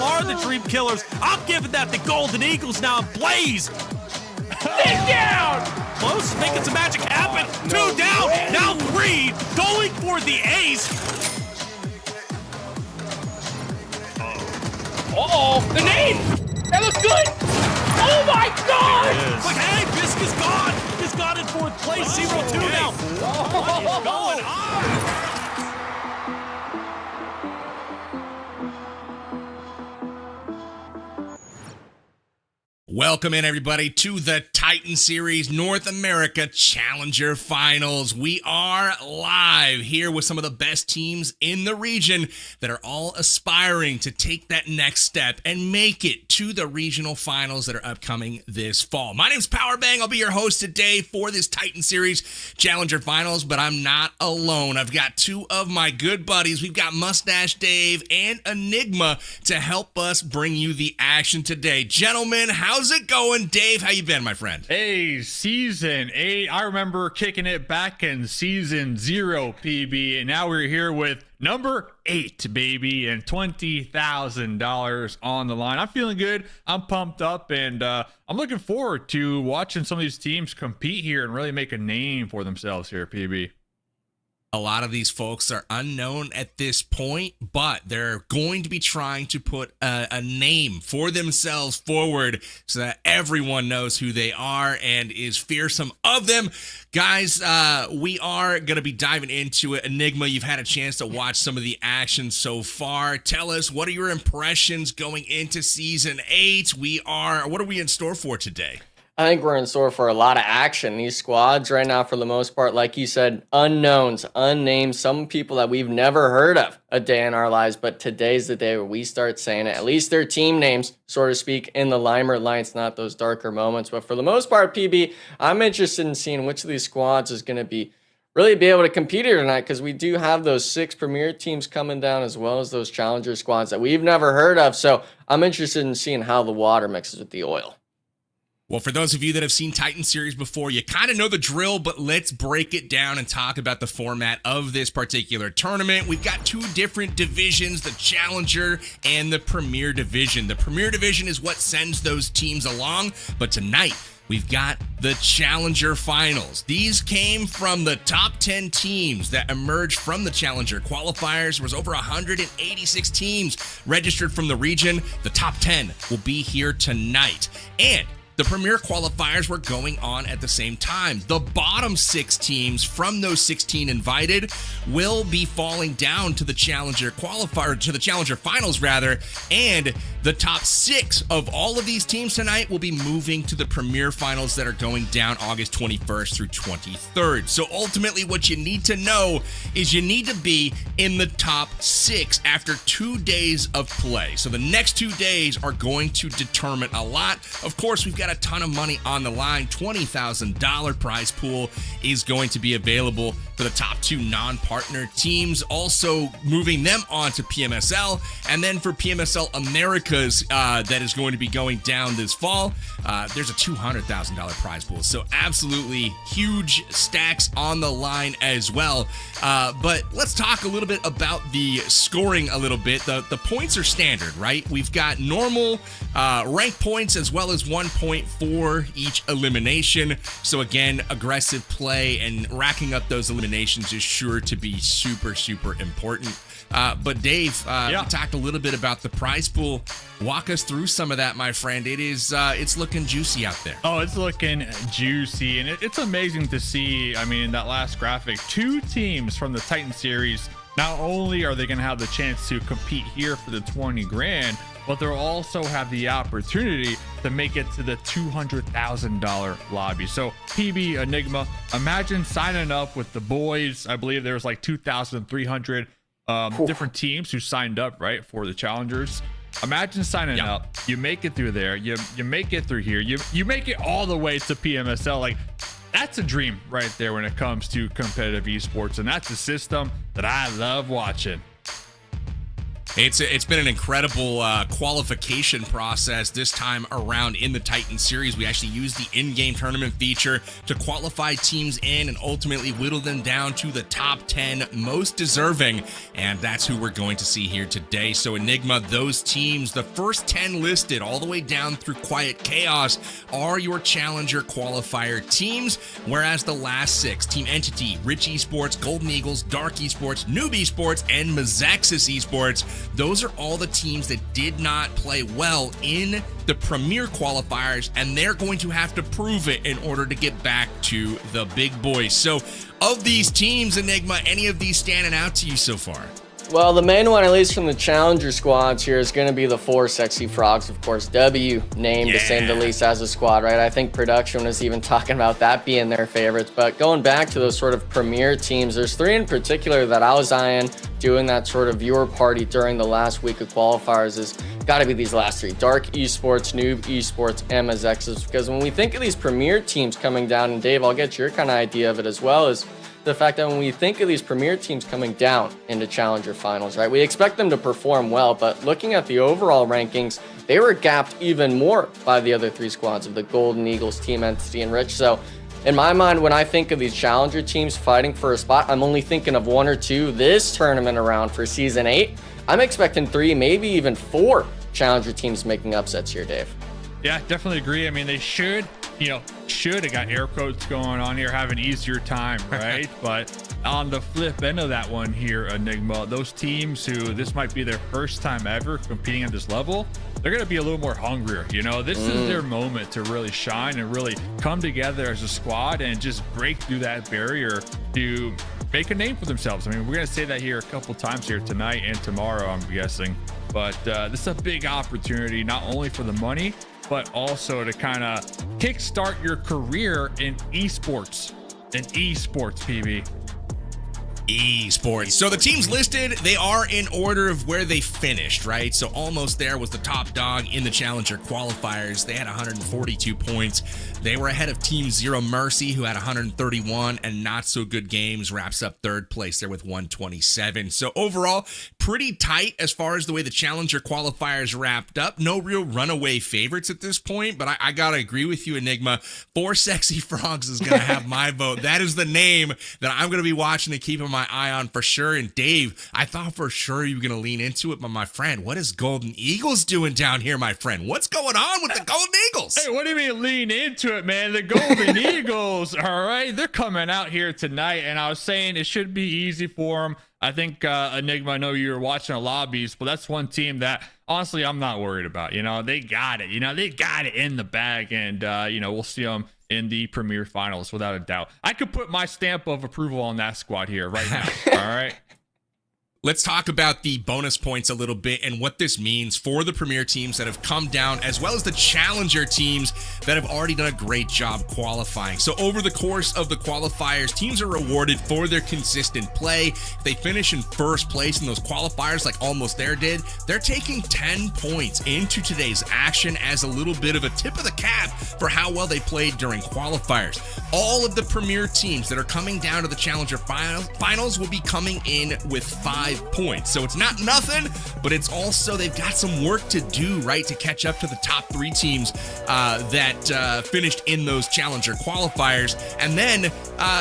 Are the Dream Killers. I'm giving that the Golden Eagles now blaze. Take down. Close, making some magic happen. Two down, now three, going for the ace. Uh-oh, the nade. That looks good. Oh my God. But hey, Bisk is gone. He's got in fourth place, 0-2 now. What is going on? Welcome in, everybody, to the Titan Series North America Challenger Finals. We are live here with some of the best teams in the region that are all aspiring to take that next step and make it to the regional finals that are upcoming this fall. My name's Powerbang. I'll be your host today for this Titan Series Challenger Finals, but I'm not alone. I've got two of my good buddies. We've got Mustache Dave and Enigma to help us bring you the action today. Gentlemen, how's it going? Dave, how you been, my friend? Hey, season 8. I remember kicking it back in season 0, PB, and now we're here with number 8, baby, and $20,000 on the line. I'm feeling good. I'm pumped up, and I'm looking forward to watching some of these teams compete here and really make a name for themselves here, PB. A lot of these folks are unknown at this point, but they're going to be trying to put a name for themselves forward so that everyone knows who they are and is fearsome of them. Guys, we are going to be diving into it. Enigma, you've had a chance to watch some of the action so far. Tell us, what are your impressions going into Season 8? What are we in store for today? I think we're in store for a lot of action. These squads right now, for the most part, like you said, unknowns, unnamed, some people that we've never heard of a day in our lives. But today's the day where we start saying it. At least their team names, so to speak, in the limelight lights, not those darker moments. But for the most part, PB, I'm interested in seeing which of these squads is going to really be able to compete here tonight, because we do have those 6 premier teams coming down, as well as those challenger squads that we've never heard of. So I'm interested in seeing how the water mixes with the oil. Well, for those of you that have seen Titan Series before, you kind of know the drill, but let's break it down and talk about the format of this particular tournament. We've got 2 different divisions, the Challenger and the Premier Division. The Premier Division is what sends those teams along, but tonight we've got the Challenger Finals. These came from the top 10 teams that emerged from the Challenger qualifiers. There was over 186 teams registered from the region. The top 10 will be here tonight. And the Premier qualifiers were going on at the same time. The bottom 6 teams from those 16 invited will be falling down to the Challenger qualifier, to the Challenger Finals rather, and the top 6 of all of these teams tonight will be moving to the Premier Finals that are going down August 21st through 23rd. So ultimately what you need to know is you need to be in the top 6 after 2 days of play. So the next 2 days are going to determine a lot. Of course, we've got a ton of money on the line. $20,000 prize pool is going to be available for the top 2 non-partner teams, also moving them on to PMSL. And then for PMSL Americas, that is going to be going down this fall, there's a $200,000 prize pool. So absolutely huge stacks on the line as well. But let's talk a little bit about the scoring a little bit. The points are standard, right? We've got normal rank points as well as 1 point for each elimination. So again, aggressive play and racking up those eliminations is sure to be super, super important. But Dave, we talked a little bit about the prize pool. Walk us through some of that, my friend. It's looking juicy out there. Oh, it's looking juicy, and it's amazing to see. I mean, in that last graphic, 2 teams from the Titan series. Not only are they going to have the chance to compete here for the 20 grand, but they'll also have the opportunity to make it to the $200,000 lobby. So PB, Enigma, imagine signing up with the boys. I believe there was like 2,300 different teams who signed up, right, for the challengers. Imagine signing up, you make it through there, you make it through here, you make it all the way to PMSL. Like, that's a dream right there when it comes to competitive esports, and that's a system that I love watching. It's been an incredible qualification process this time around in the Titan series. We actually used the in-game tournament feature to qualify teams in and ultimately whittle them down to the top 10 most deserving, and that's who we're going to see here today. So Enigma, those teams, the first 10 listed all the way down through Quiet Chaos, are your Challenger qualifier teams, whereas the last 6, Team Entity, Rich Esports, Golden Eagles, Dark Esports, Noob Esports, and MEZEXIS Esports, those are all the teams that did not play well in the Premier qualifiers, and they're going to have to prove it in order to get back to the big boys. So of these teams, Enigma, any of these standing out to you so far? Well, the main one, at least from the Challenger squads here, is going to be the 4 Sexy Frogs, of course. W named to say the least as a squad, right? I think production was even talking about that being their favorites. But going back to those sort of premier teams, there's 3 in particular that I was eyeing doing that sort of viewer party during the last week of qualifiers. Is got to be these last 3: Dark Esports, Noob Esports, and MEZEXIS. Because when we think of these premier teams coming down, and Dave, I'll get your kind of idea of it as well, is the fact that when we think of these premier teams coming down into Challenger Finals, right, we expect them to perform well, but looking at the overall rankings, they were gapped even more by the other 3 squads of the Golden Eagles, Team Entity, and Rich. So in my mind, when I think of these Challenger teams fighting for a spot, I'm only thinking of 1 or 2 this tournament around for Season 8. I'm expecting 3, maybe even 4 Challenger teams making upsets here, Dave. Yeah, definitely agree. I mean, they should should have got air quotes going on here, have an easier time, right? But on the flip end of that one here, Enigma, those teams who this might be their first time ever competing at this level, they're going to be a little more hungrier. This is their moment to really shine and really come together as a squad and just break through that barrier to make a name for themselves. I mean, we're going to say that here a couple times here tonight and tomorrow, I'm guessing. But this is a big opportunity, not only for the money, but also to kind of kickstart your career in esports. PB. Esports. So the teams listed, they are in order of where they finished, right? So Almost There was the top dog in the Challenger qualifiers. They had 142 points. They were ahead of Team Zero Mercy, who had 131, and Not So Good Games wraps up third place there with 127. So overall, pretty tight as far as the way the Challenger qualifiers wrapped up. No real runaway favorites at this point, but I gotta agree with you, Enigma. 4 Sexy Frogs is gonna have my vote. That is the name that I'm gonna be watching and keeping my eye on for sure. And Dave, I thought for sure you were gonna lean into it, but my friend, what is Golden Eagles doing down here, my friend? What's going on with the Golden Eagles? Hey, what do you mean lean into it, man? The Golden Eagles, all right, they're coming out here tonight, and I was saying it should be easy for them. I think Enigma, I know you were watching the lobbies, but that's one team that honestly I'm not worried about. They got it. They got it in the bag, and we'll see them in the Premier Finals without a doubt. I could put my stamp of approval on that squad here right now. All right. Let's talk about the bonus points a little bit and what this means for the Premier teams that have come down, as well as the Challenger teams that have already done a great job qualifying. So over the course of the qualifiers, teams are rewarded for their consistent play. If they finish in first place in those qualifiers like Almost There did, they're taking 10 points into today's action as a little bit of a tip of the cap for how well they played during qualifiers. All of the Premier teams that are coming down to the Challenger finals will be coming in with 5 points. So it's not nothing, but it's also they've got some work to do, right, to catch up to the top 3 teams that finished in those Challenger qualifiers. And then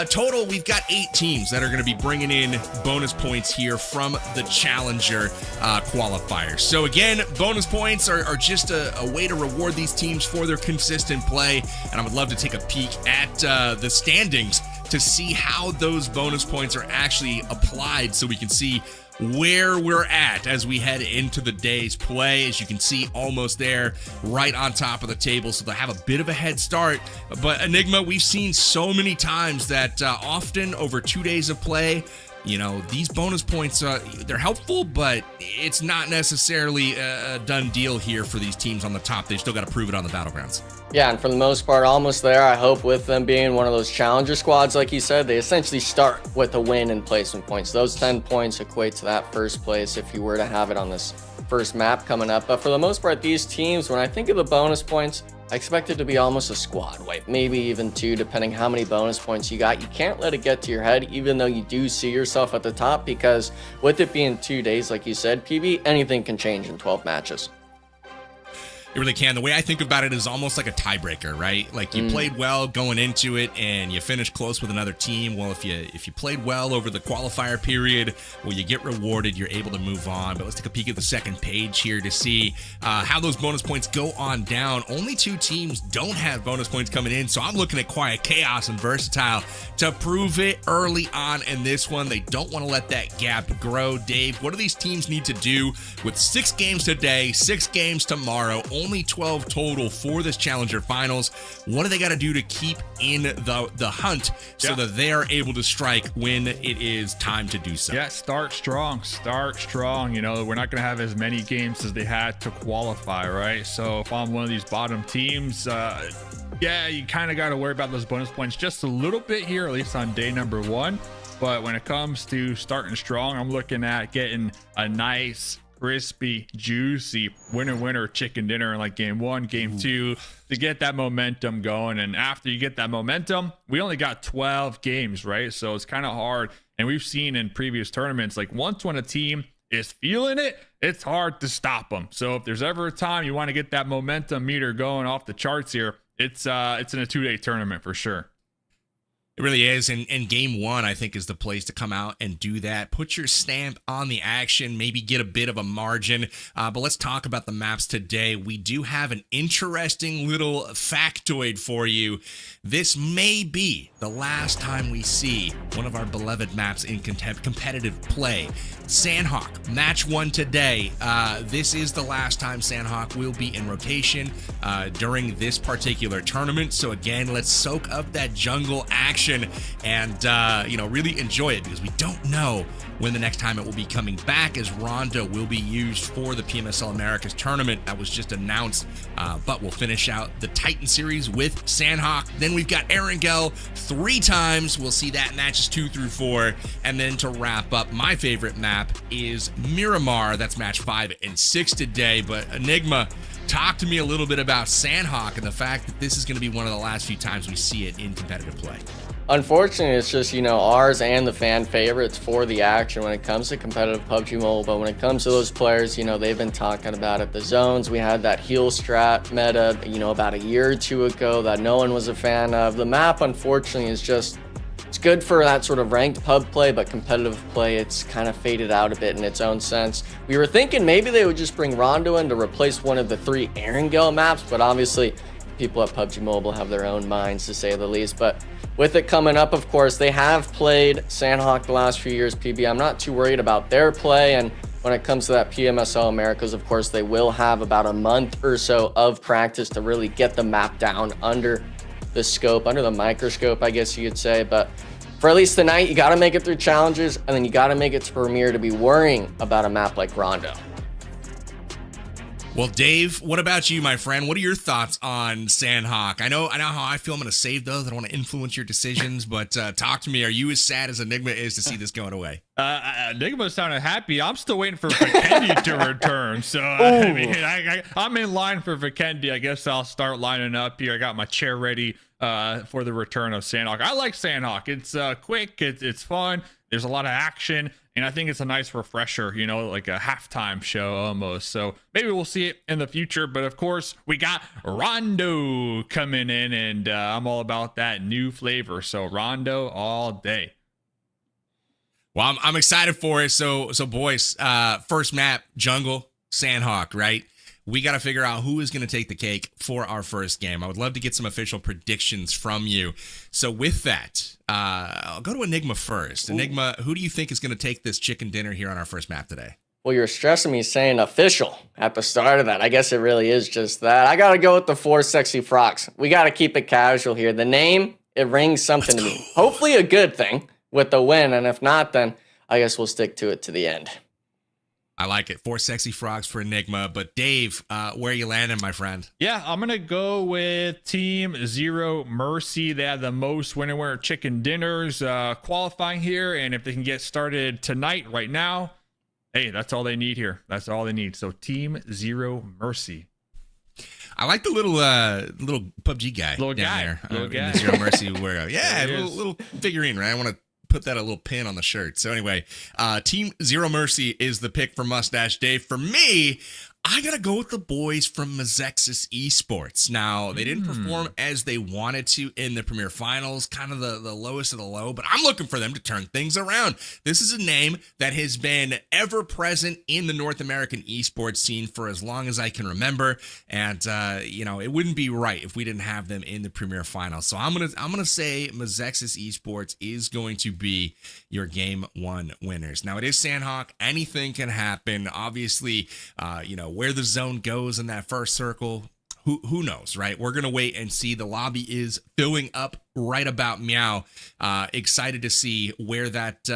total, we've got 8 teams that are going to be bringing in bonus points here from the Challenger qualifiers. So again, bonus points are just a way to reward these teams for their consistent play. And I would love to take a peek at the standings to see how those bonus points are actually applied so we can see where we're at as we head into the day's play. As you can see, Almost There right on top of the table, so they have a bit of a head start. But Enigma, we've seen so many times that often over 2 days of play, these bonus points, they're helpful, but it's not necessarily a done deal here for these teams on the top. They still got to prove it on the battlegrounds. Yeah, and for the most part, Almost There, I hope with them being one of those Challenger squads, like you said, they essentially start with a win in placement points. Those 10 points equate to that first place if you were to have it on this first map coming up. But for the most part, these teams, when I think of the bonus points, I expect it to be almost a squad wipe, maybe even 2, depending how many bonus points you got. You can't let it get to your head, even though you do see yourself at the top, because with it being 2 days, like you said, PB, anything can change in 12 matches. It really can. The way I think about it is almost like a tiebreaker, right? Like you played well going into it and you finished close with another team. Well, if you played well over the qualifier period, well, you get rewarded. You're able to move on. But let's take a peek at the second page here to see how those bonus points go on down. Only 2 teams don't have bonus points coming in, so I'm looking at Quiet Chaos and Versatile to prove it early on in this one. They don't want to let that gap grow. Dave, what do these teams need to do with 6 games today, 6 games tomorrow, only 12 total for this Challenger Finals? What do they got to do to keep in the hunt so that they are able to strike when it is time to do so? Yeah, start strong. We're not going to have as many games as they had to qualify, right? So if I'm one of these bottom teams, you kind of got to worry about those bonus points just a little bit here, at least on day number 1. But when it comes to starting strong, I'm looking at getting a nice, crispy, juicy winner chicken dinner in like game 1, game 2 to get that momentum going. And after you get that momentum, we only got 12 games, right? So it's kind of hard. And we've seen in previous tournaments, like once when a team is feeling it, it's hard to stop them. So if there's ever a time you want to get that momentum meter going off the charts here, it's in a 2-day tournament for sure. It really is. And game one, I think, is the place to come out and do that. Put your stamp on the action, maybe get a bit of a margin. But let's talk about the maps today. We do have an interesting little factoid for you. This may be the last time we see one of our beloved maps in competitive play. Sanhok, match one today. This is the last time Sanhok will be in rotation during this particular tournament. So again, let's soak up that jungle action and really enjoy it, because we don't know when the next time it will be coming back, as Rondo will be used for the PMSL Americas tournament that was just announced. But we'll finish out the Titan series with Sanhok. Then we've got Erangel 3 times. We'll see that matches 2 through 4. And then to wrap up, my favorite map is Miramar. That's match 5 and 6 today. But Enigma, talk to me a little bit about Sanhok and the fact that this is going to be one of the last few times we see it in competitive play. Unfortunately, it's just, ours and the fan favorites for the action when it comes to competitive PUBG Mobile. But when it comes to those players, they've been talking about it. The zones, we had that heal strat meta, about a year or 2 ago that no one was a fan of. The map, unfortunately, is just, it's good for that sort of ranked pub play, but competitive play, it's kind of faded out a bit in its own sense. We were thinking maybe they would just bring Rondo in to replace one of the 3 Erangel maps, but obviously people at PUBG Mobile have their own minds, to say the least. But with it coming up, of course, they have played Sanhok the last few years, PB. I'm not too worried about their play. And when it comes to that PMSL Americas, of course, they will have about a month or so of practice to really get the map down under the scope, under the microscope, I guess you could say. But for at least tonight, you got to make it through challenges, and then you got to make it to Premier to be worrying about a map like Rondo. Well, Dave, what about you, my friend? What are your thoughts on Sanhok? I know how I feel. I'm going to save those. I don't want to influence your decisions, but talk to me. Are you as sad as Enigma is to see this going away? Enigma sounded happy. I'm still waiting for Vikendi to return. So, I'm in line for Vikendi. I guess I'll start lining up here. I got my chair ready for the return of Sanhok. I like Sanhok. It's quick. It's fun. There's a lot of action. And I think it's a nice refresher, like a halftime show almost. So maybe we'll see it in the future. But of course, we got Rondo coming in, and I'm all about that new flavor. So Rondo all day. Well, I'm excited for it. So boys, first map, jungle, Sanhok, right? We got to figure out who is going to take the cake for our first game. I would love to get some official predictions from you. So with that, I'll go to Enigma first. Enigma, who do you think is going to take this chicken dinner here on our first map today? Well, you're stressing me saying official at the start of that. I guess it really is just that. I got to go with the 4 sexy frocks. We got to keep it casual here. The name, it rings something to me. Hopefully a good thing with the win. And if not, then I guess we'll stick to it to the end. I like it. 4 sexy frogs for Enigma. But Dave, where are you landing, my friend? Yeah, I'm going to go with Team Zero Mercy. They have the most winner chicken dinners qualifying here. And if they can get started tonight, right now, hey, that's all they need here. That's all they need. So Team Zero Mercy. I like the little PUBG guy down there. Little guy. In the Zero Mercy wear. Yeah, little figurine, right? I want to put that a little pin on the shirt. So anyway, Team Zero Mercy is the pick for Mustache Dave. For me, I gotta go with the boys from MEZEXIS Esports. Now, they didn't perform as they wanted to in the Premier Finals, kind of the lowest of the low, but I'm looking for them to turn things around. This is a name that has been ever present in the North American esports scene for as long as I can remember, and it wouldn't be right if we didn't have them in the Premier Finals. So I'm gonna say MEZEXIS Esports is going to be your game 1 winners. Now, it is Sanhok. Anything can happen. Obviously, where the zone goes in that first circle, who knows, right? We're gonna wait and see. The lobby is filling up right about meow. Excited to see where that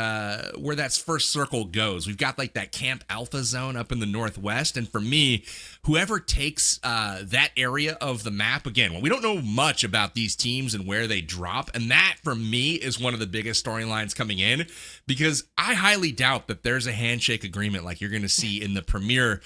first circle goes. We've got like that Camp Alpha zone up in the northwest, and for me, whoever takes that area of the map, again, we don't know much about these teams and where they drop, and that for me is one of the biggest storylines coming in, because I highly doubt that there's a handshake agreement like you're going to see in the Premier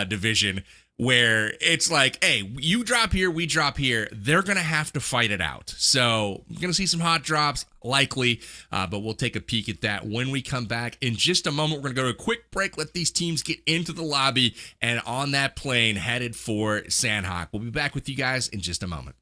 division, where it's like, hey, you drop here, we drop here. They're going to have to fight it out. So we're going to see some hot drops, likely, but we'll take a peek at that when we come back. In just a moment, we're going to go to a quick break, let these teams get into the lobby, and on that plane, headed for Sanhok. We'll be back with you guys in just a moment.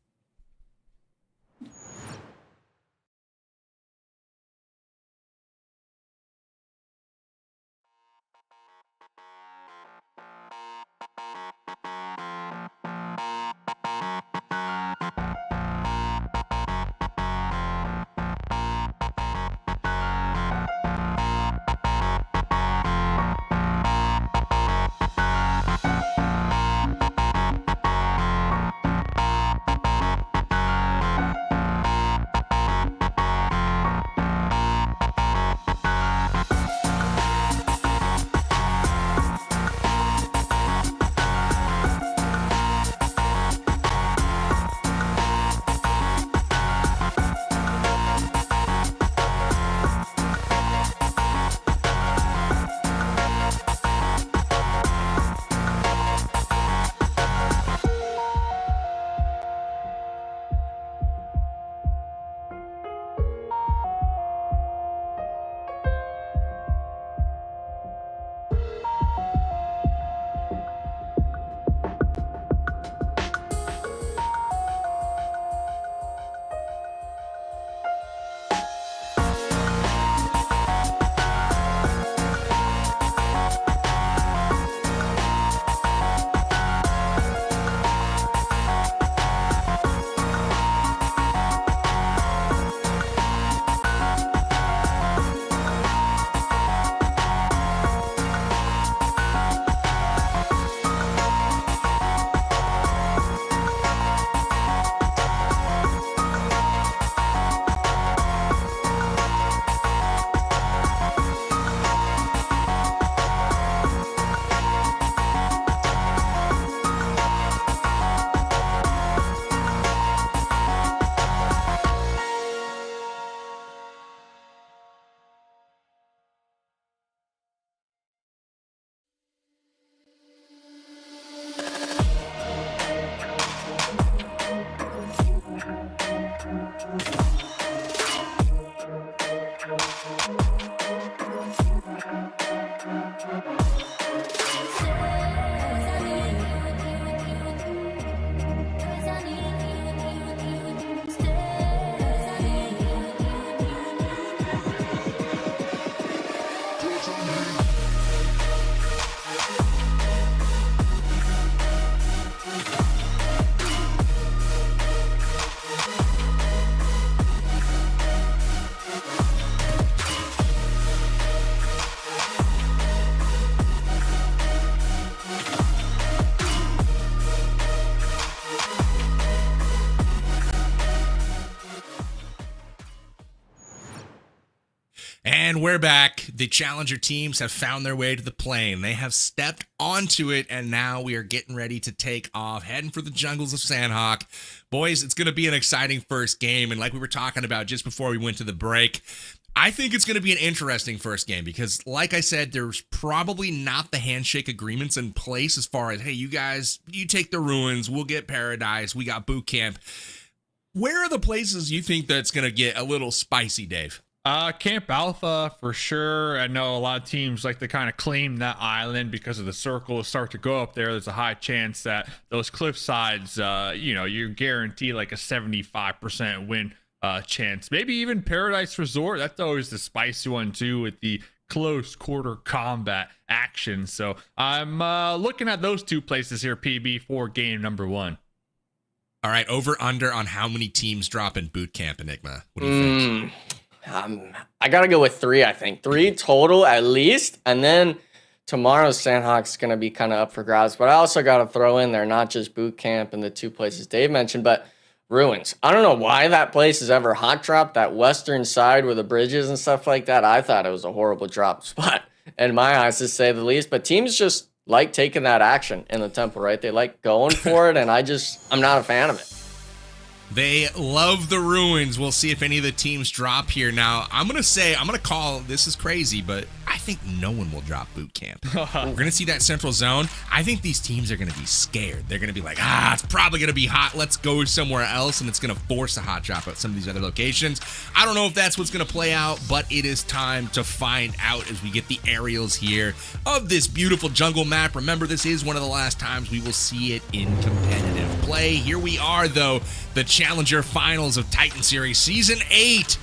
And we're back. The challenger teams have found their way to the plane. They have stepped onto it, and now we are getting ready to take off, heading for the jungles of Sanhok. Boys, it's going to be an exciting first game, and like we were talking about just before we went to the break, I think it's going to be an interesting first game because, like I said, there's probably not the handshake agreements in place as far as, hey, you guys, you take the ruins, we'll get Paradise, we got boot camp. Where are the places you think that's going to get a little spicy, Dave? Camp Alpha for sure. I know a lot of teams like to kind of claim that island because of the circles start to go up there. There's a high chance that those cliff sides, you guarantee like a 75% win chance. Maybe even Paradise Resort. That's always the spicy one too with the close quarter combat action. So I'm looking at those two places here, PB, for game number 1. All right, over under on how many teams drop in boot camp, Enigma. What do you think? I gotta go with 3. I think 3 total at least, and then tomorrow's Sanhok's gonna be kind of up for grabs. But I also gotta throw in there not just boot camp and the 2 places Dave mentioned, but ruins. I don't know why that place is ever hot dropped. That western side with the bridges and stuff like that. I thought it was a horrible drop spot in my eyes, to say the least. But teams just like taking that action in the temple, right? They like going for it, and I'm not a fan of it. They love the ruins. We'll see if any of the teams drop here. Now, I'm going to call, this is crazy, but I think no one will drop boot camp. We're going to see that central zone. I think these teams are going to be scared. They're going to be like, it's probably going to be hot. Let's go somewhere else, and it's going to force a hot drop at some of these other locations. I don't know if that's what's going to play out, but it is time to find out as we get the aerials here of this beautiful jungle map. Remember, this is one of the last times we will see it in competitive play. Here we are, though. The Challenger Finals of Titan Series Season 8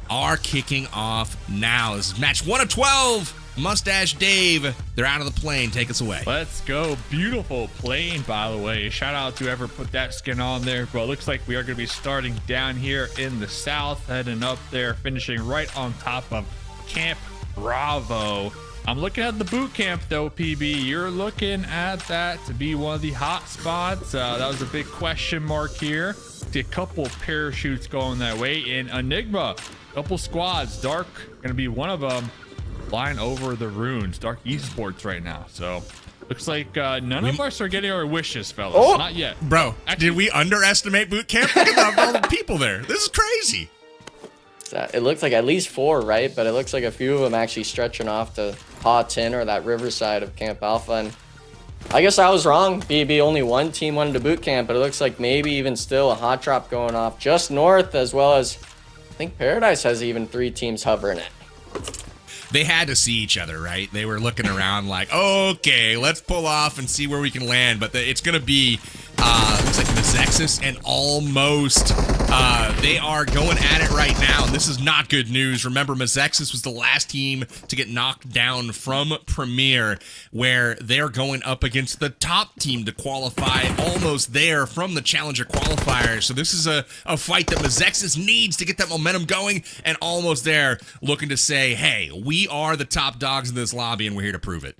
are kicking off now. This is match 1 of 12. Mustache Dave, they're out of the plane. Take us away. Let's go. Beautiful plane, by the way. Shout out to whoever put that skin on there. But it looks like we are going to be starting down here in the south, heading up there, finishing right on top of Camp Bravo. I'm looking at the boot camp though, PB. You're looking at that to be one of the hot spots. That was a big question mark here. See a couple parachutes going that way. In Enigma, couple squads. Dark gonna be one of them, flying over the ruins. Dark Esports right now. So looks like none of us are getting our wishes, fellas. Not yet. Bro, did we underestimate boot camp? Look at all the people there. This is crazy. It looks like at least 4, right? But it looks like a few of them actually stretching off to Pa Tin or that riverside of Camp Alpha. And I guess I was wrong. BB, only 1 team went to boot camp, but it looks like maybe even still a hot drop going off just north, as well as I think Paradise has even 3 teams hovering it. They had to see each other, right? They were looking around like, okay, let's pull off and see where we can land. But it's going to be, looks like MEZEXIS and Almost. They are going at it right now. And this is not good news. Remember, MEZEXIS was the last team to get knocked down from Premier, where they're going up against the top team to qualify, Almost there from the Challenger qualifiers. So this is a fight that MEZEXIS needs to get that momentum going, and Almost there looking to say, hey, we are the top dogs in this lobby, and we're here to prove it.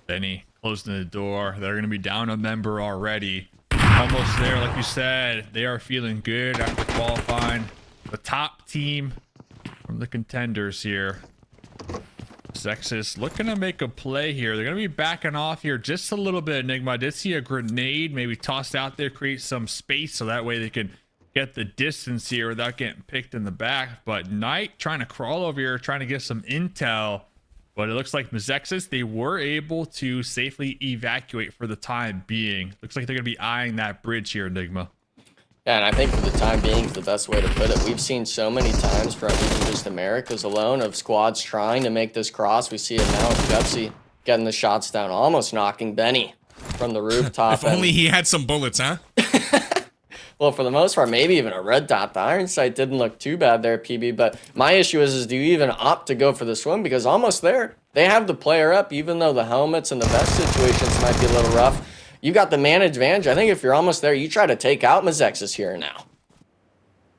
Benny closing the door. They're going to be down a member already. Almost there, like you said. They are feeling good after qualifying. The top team from the contenders here. MEZEXIS looking to make a play here. They're going to be backing off here just a little bit. Enigma, I did see a grenade maybe tossed out there, create some space so that way they can get the distance here without getting picked in the back. But Knight trying to crawl over here, trying to get some intel. But it looks like MEZEXIS, they were able to safely evacuate for the time being. Looks like they're going to be eyeing that bridge here, Enigma. Yeah, and I think for the time being is the best way to put it. We've seen so many times from even just Americas alone of squads trying to make this cross. We see it now with Pepsi getting the shots down, almost knocking Benny from the rooftop. If only he had some bullets, huh? Well, for the most part, maybe even a red dot. The iron sight didn't look too bad there, PB. But my issue is do you even opt to go for the swim? Because Almost there, they have the player up, even though the helmets and the vest situations might be a little rough. You got the man advantage. I think if you're Almost there, you try to take out MEZEXIS here now.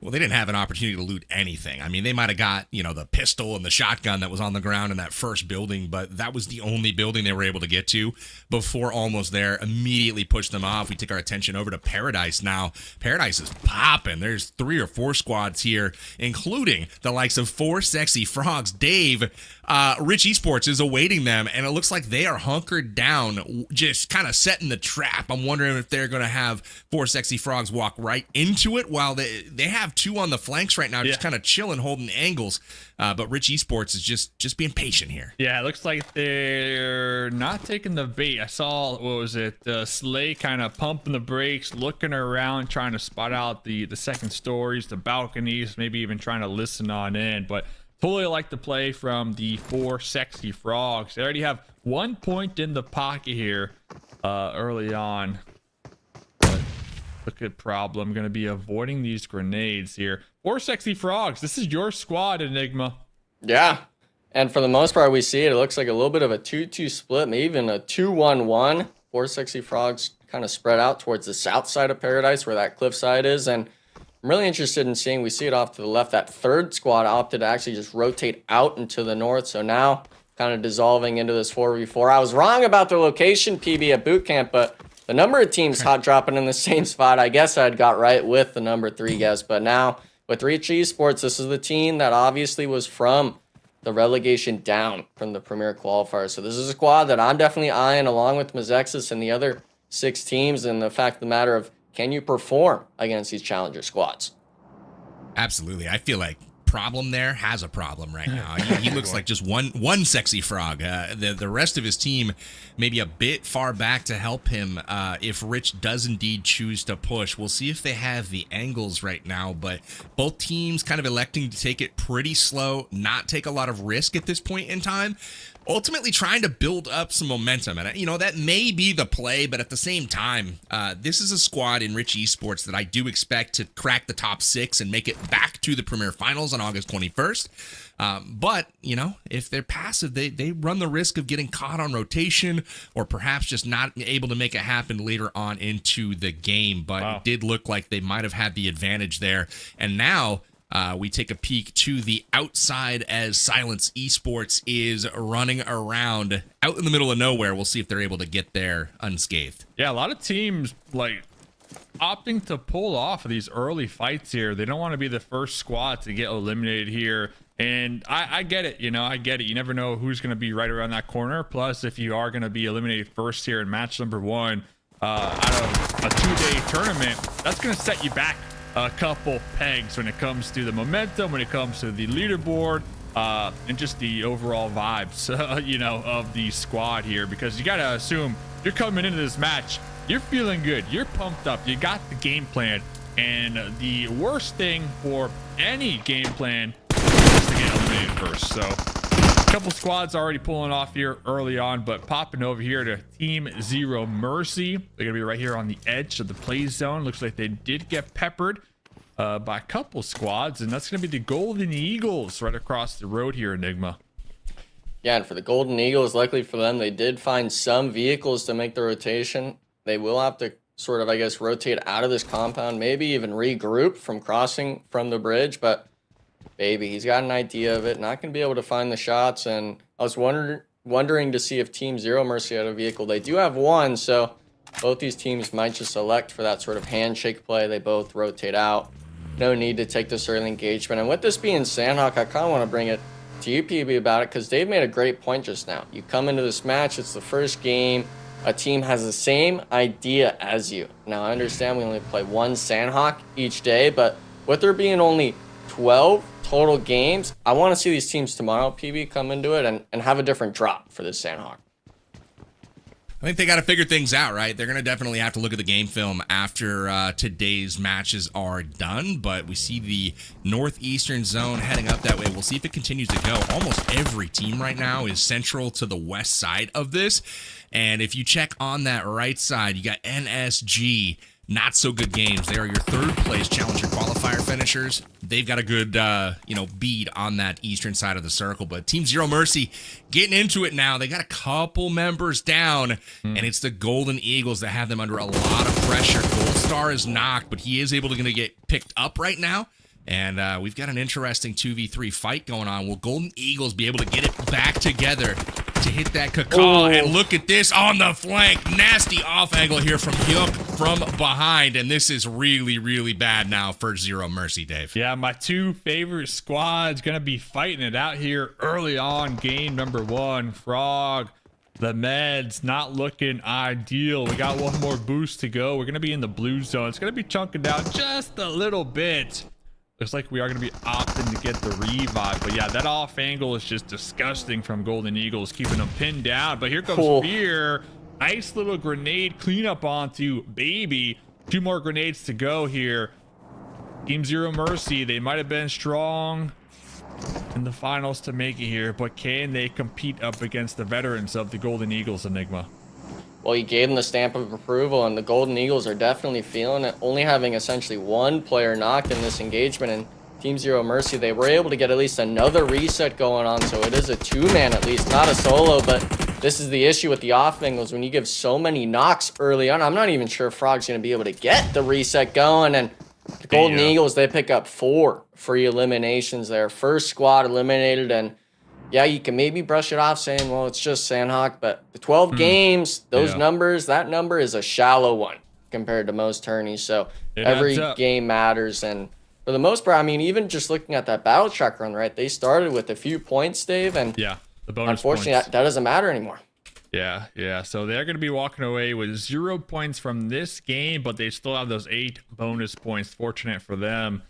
Well, they didn't have an opportunity to loot anything. I mean, they might have got, the pistol and the shotgun that was on the ground in that first building, but that was the only building they were able to get to before Almost There immediately pushed them off. We take our attention over to Paradise now. Paradise is popping. There's 3 or 4 squads here, including the likes of 4 Sexy Frogs. Dave, Rich Esports is awaiting them, and it looks like they are hunkered down, just kind of setting the trap. I'm wondering if they're going to have 4 Sexy Frogs walk right into it while they have 2 on the flanks right now, just kind of chilling, holding angles. But Rich Esports is just being patient here. Yeah, it looks like they're not taking the bait. I saw, what was it, Slay kind of pumping the brakes, looking around, trying to spot out the second stories, the balconies, maybe even trying to listen on in. But totally like the play from the 4 Sexy Frogs. They already have 1 point in the pocket here early on. Look at problem. Going to be avoiding these grenades here. 4 Sexy Frogs. This is your squad, Enigma. Yeah. And for the most part, we see it. It looks like a little bit of a 2-2 split, maybe even a 2-1-1. 4 Sexy Frogs kind of spread out towards the south side of Paradise where that cliffside is. And I'm really interested in seeing, we see it off to the left, that third squad opted to actually just rotate out into the north. So now kind of dissolving into this 4v4. I was wrong about the location, PB, at boot camp, but the number of teams hot dropping in the same spot, I guess I'd got right with the number 3 guess. But now with Rich Esports, this is the team that obviously was from the relegation down from the Premier Qualifier. So this is a squad that I'm definitely eyeing along with MEZEXIS and the other 6 teams, and the fact of the matter of, can you perform against these challenger squads? Absolutely. I feel like Problem there has a problem right now. He looks like just one Sexy Frog. The rest of his team maybe a bit far back to help him if Rich does indeed choose to push. We'll see if they have the angles right now, but both teams kind of electing to take it pretty slow, not take a lot of risk at this point in time, ultimately trying to build up some momentum. And, that may be the play, but at the same time, this is a squad in Rich Esports that I do expect to crack the top 6 and make it back to the Premier Finals on August 21st. But, if they're passive, they run the risk of getting caught on rotation or perhaps just not able to make it happen later on into the game. But It did look like they might have had the advantage there. And now we take a peek to the outside as Silence Esports is running around out in the middle of nowhere. We'll see if they're able to get there unscathed. Yeah, a lot of teams opting to pull off of these early fights here. They don't want to be the first squad to get eliminated here. And I get it, I get it. You never know who's going to be right around that corner. Plus, if you are going to be eliminated first here in match number 1 out of a 2-day tournament, that's going to set you back a couple pegs when it comes to the momentum, when it comes to the leaderboard, and just the overall vibes, of the squad here. Because you got to assume you're coming into this match, you're feeling good, you're pumped up, you got the game plan. And the worst thing for any game plan is to get eliminated first. So a couple squads already pulling off here early on, but popping over here to Team Zero Mercy. They're gonna be right here on the edge of the play zone. Looks like they did get peppered by a couple squads, and that's gonna be the Golden Eagles right across the road here, Enigma. Yeah, and for the Golden Eagles, luckily for them, they did find some vehicles to make the rotation. They will have to sort of, I guess, rotate out of this compound, maybe even regroup from crossing from the bridge, but baby, he's got an idea of it, not going to be able to find the shots. And I was wondering to see if Team Zero Mercy had a vehicle. They do have one, so both these teams might just elect for that sort of handshake play. They both rotate out. No need to take this early engagement. And with this being Sanhok, I kind of want to bring it to you, PB, about it, because Dave made a great point just now. You come into this match, it's the first game. A team has the same idea as you. Now, I understand we only play one Sanhok each day, but with there being only 12 total games, I want to see these teams tomorrow, PB, come into it and have a different drop for this Sanhok. I think they got to figure things out, right? They're going to definitely have to look at the game film after today's matches are done, but we see the northeastern zone heading up that way. We'll see if it continues to go. Almost every team right now is central to the west side of this, and if you check on that right side, you got NSG. Not so good games. They are your third place challenger qualifier finishers. They've got a good, bead on that eastern side of the circle. But Team Zero Mercy getting into it now. They got a couple members down, and it's the Golden Eagles that have them under a lot of pressure. Gold Star is knocked, but he is able to get picked up right now. And we've got an interesting 2v3 fight going on. Will Golden Eagles be able to get it back together to hit that cacao? And look at this on the flank. Nasty off angle here from Hyuk from behind. And this is really, really bad now for Zero Mercy, Dave. Yeah, my two favorite squads going to be fighting it out here early on game number 1. Frog, the meds, not looking ideal. We got one more boost to go. We're going to be in the blue zone. It's going to be chunking down just a little bit. Looks like we are going to be opting to get the revive. But yeah, that off angle is just disgusting from Golden Eagles, keeping them pinned down. But here comes Fear. Nice little grenade cleanup onto Baby. 2 more grenades to go here. Team Zero Mercy, they might have been strong in the finals to make it here, but can they compete up against the veterans of the Golden Eagles, Enigma? Well, you gave them the stamp of approval, and the Golden Eagles are definitely feeling it. Only having essentially 1 player knocked in this engagement, and Team Zero Mercy, they were able to get at least another reset going on, so it is a 2-man at least, not a solo. But this is the issue with the off angles. When you give so many knocks early on, I'm not even sure Frog's going to be able to get the reset going, and the Golden Eagles, they pick up 4 free eliminations there. First squad eliminated, and yeah, you can maybe brush it off saying, well, it's just Sanhok, but the 12 games, those numbers, that number is a shallow one compared to most tourneys. So every game matters. And for the most part, I mean, even just looking at that battle track run, right, they started with a few points, Dave, and yeah, the bonus unfortunately, points. that doesn't matter anymore. Yeah. So they're going to be walking away with 0 points from this game, but they still have those 8 bonus points. Fortunate for them,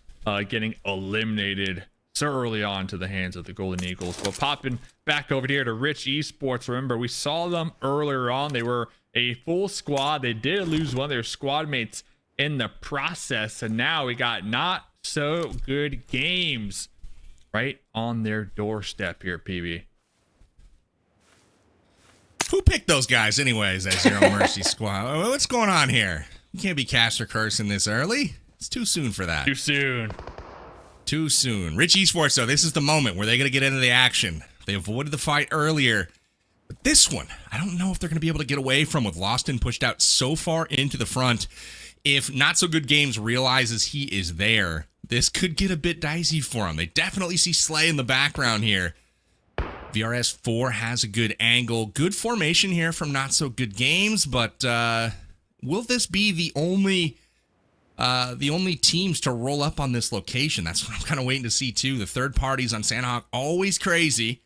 getting eliminated so early on to the hands of the Golden Eagles. Well, popping back over here to Rich Esports. Remember, we saw them earlier on. They were a full squad. They did lose one of their squad mates in the process, and now we got not so good games right on their doorstep here, PB. Who picked those guys anyways, that Zero Mercy squad? What's going on here? You can't be caster cursing this early. It's too soon for that. Too soon. Too soon. Rich Esports, though, this is the moment where they're going to get into the action. They avoided the fight earlier. But this one, I don't know if they're going to be able to get away from with Loston pushed out so far into the front. If Not So Good Games realizes he is there, this could get a bit dicey for him. They definitely see Slay in the background here. VRS4 has a good angle. Good formation here from Not So Good Games, but will this be the only teams to roll up on this location? That's what I'm kind of waiting to see, too. The third parties on Sanhok, always crazy.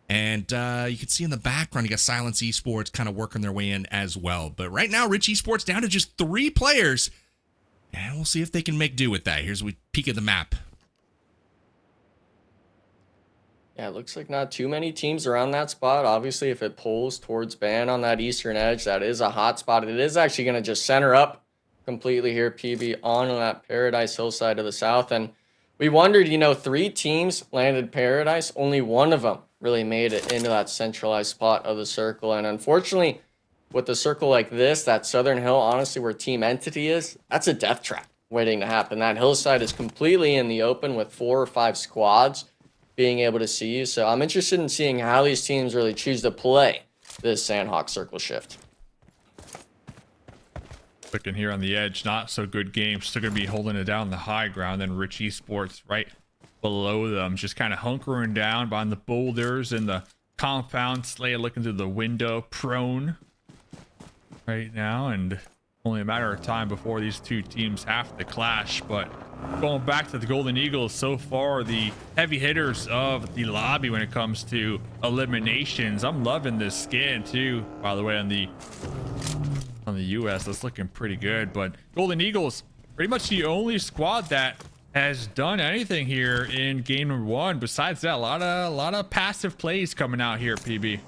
And you can see in the background, you got Silence Esports kind of working their way in as well. But right now, Rich Esports down to just 3 players. And we'll see if they can make do with that. Here's a peek at the map. Yeah, it looks like not too many teams around that spot. Obviously, if it pulls towards ban on that eastern edge, that is a hot spot. It is actually going to just center up completely here, PB, on that Paradise hillside to the south. And we wondered, 3 teams landed Paradise. Only one of them really made it into that centralized spot of the circle. And unfortunately, with a circle like this, that southern hill, honestly, where Team Entity is, that's a death trap waiting to happen. That hillside is completely in the open with 4 or 5 squads being able to see you. So I'm interested in seeing how these teams really choose to play this Sanhok circle shift. Looking here on the edge, Not So Good Games still going to be holding it down the high ground. Then Rich Esports right below them, just kind of hunkering down behind the boulders and the compound. Slay looking through the window, prone right now, and only a matter of time before these 2 teams have to clash. But going back to the Golden Eagles, so far the heavy hitters of the lobby when it comes to eliminations. I'm loving this skin too, by the way, on the US. That's looking pretty good. But Golden Eagles, pretty much the only squad that has done anything here in game number 1. Besides that, a lot of passive plays coming out here, PB.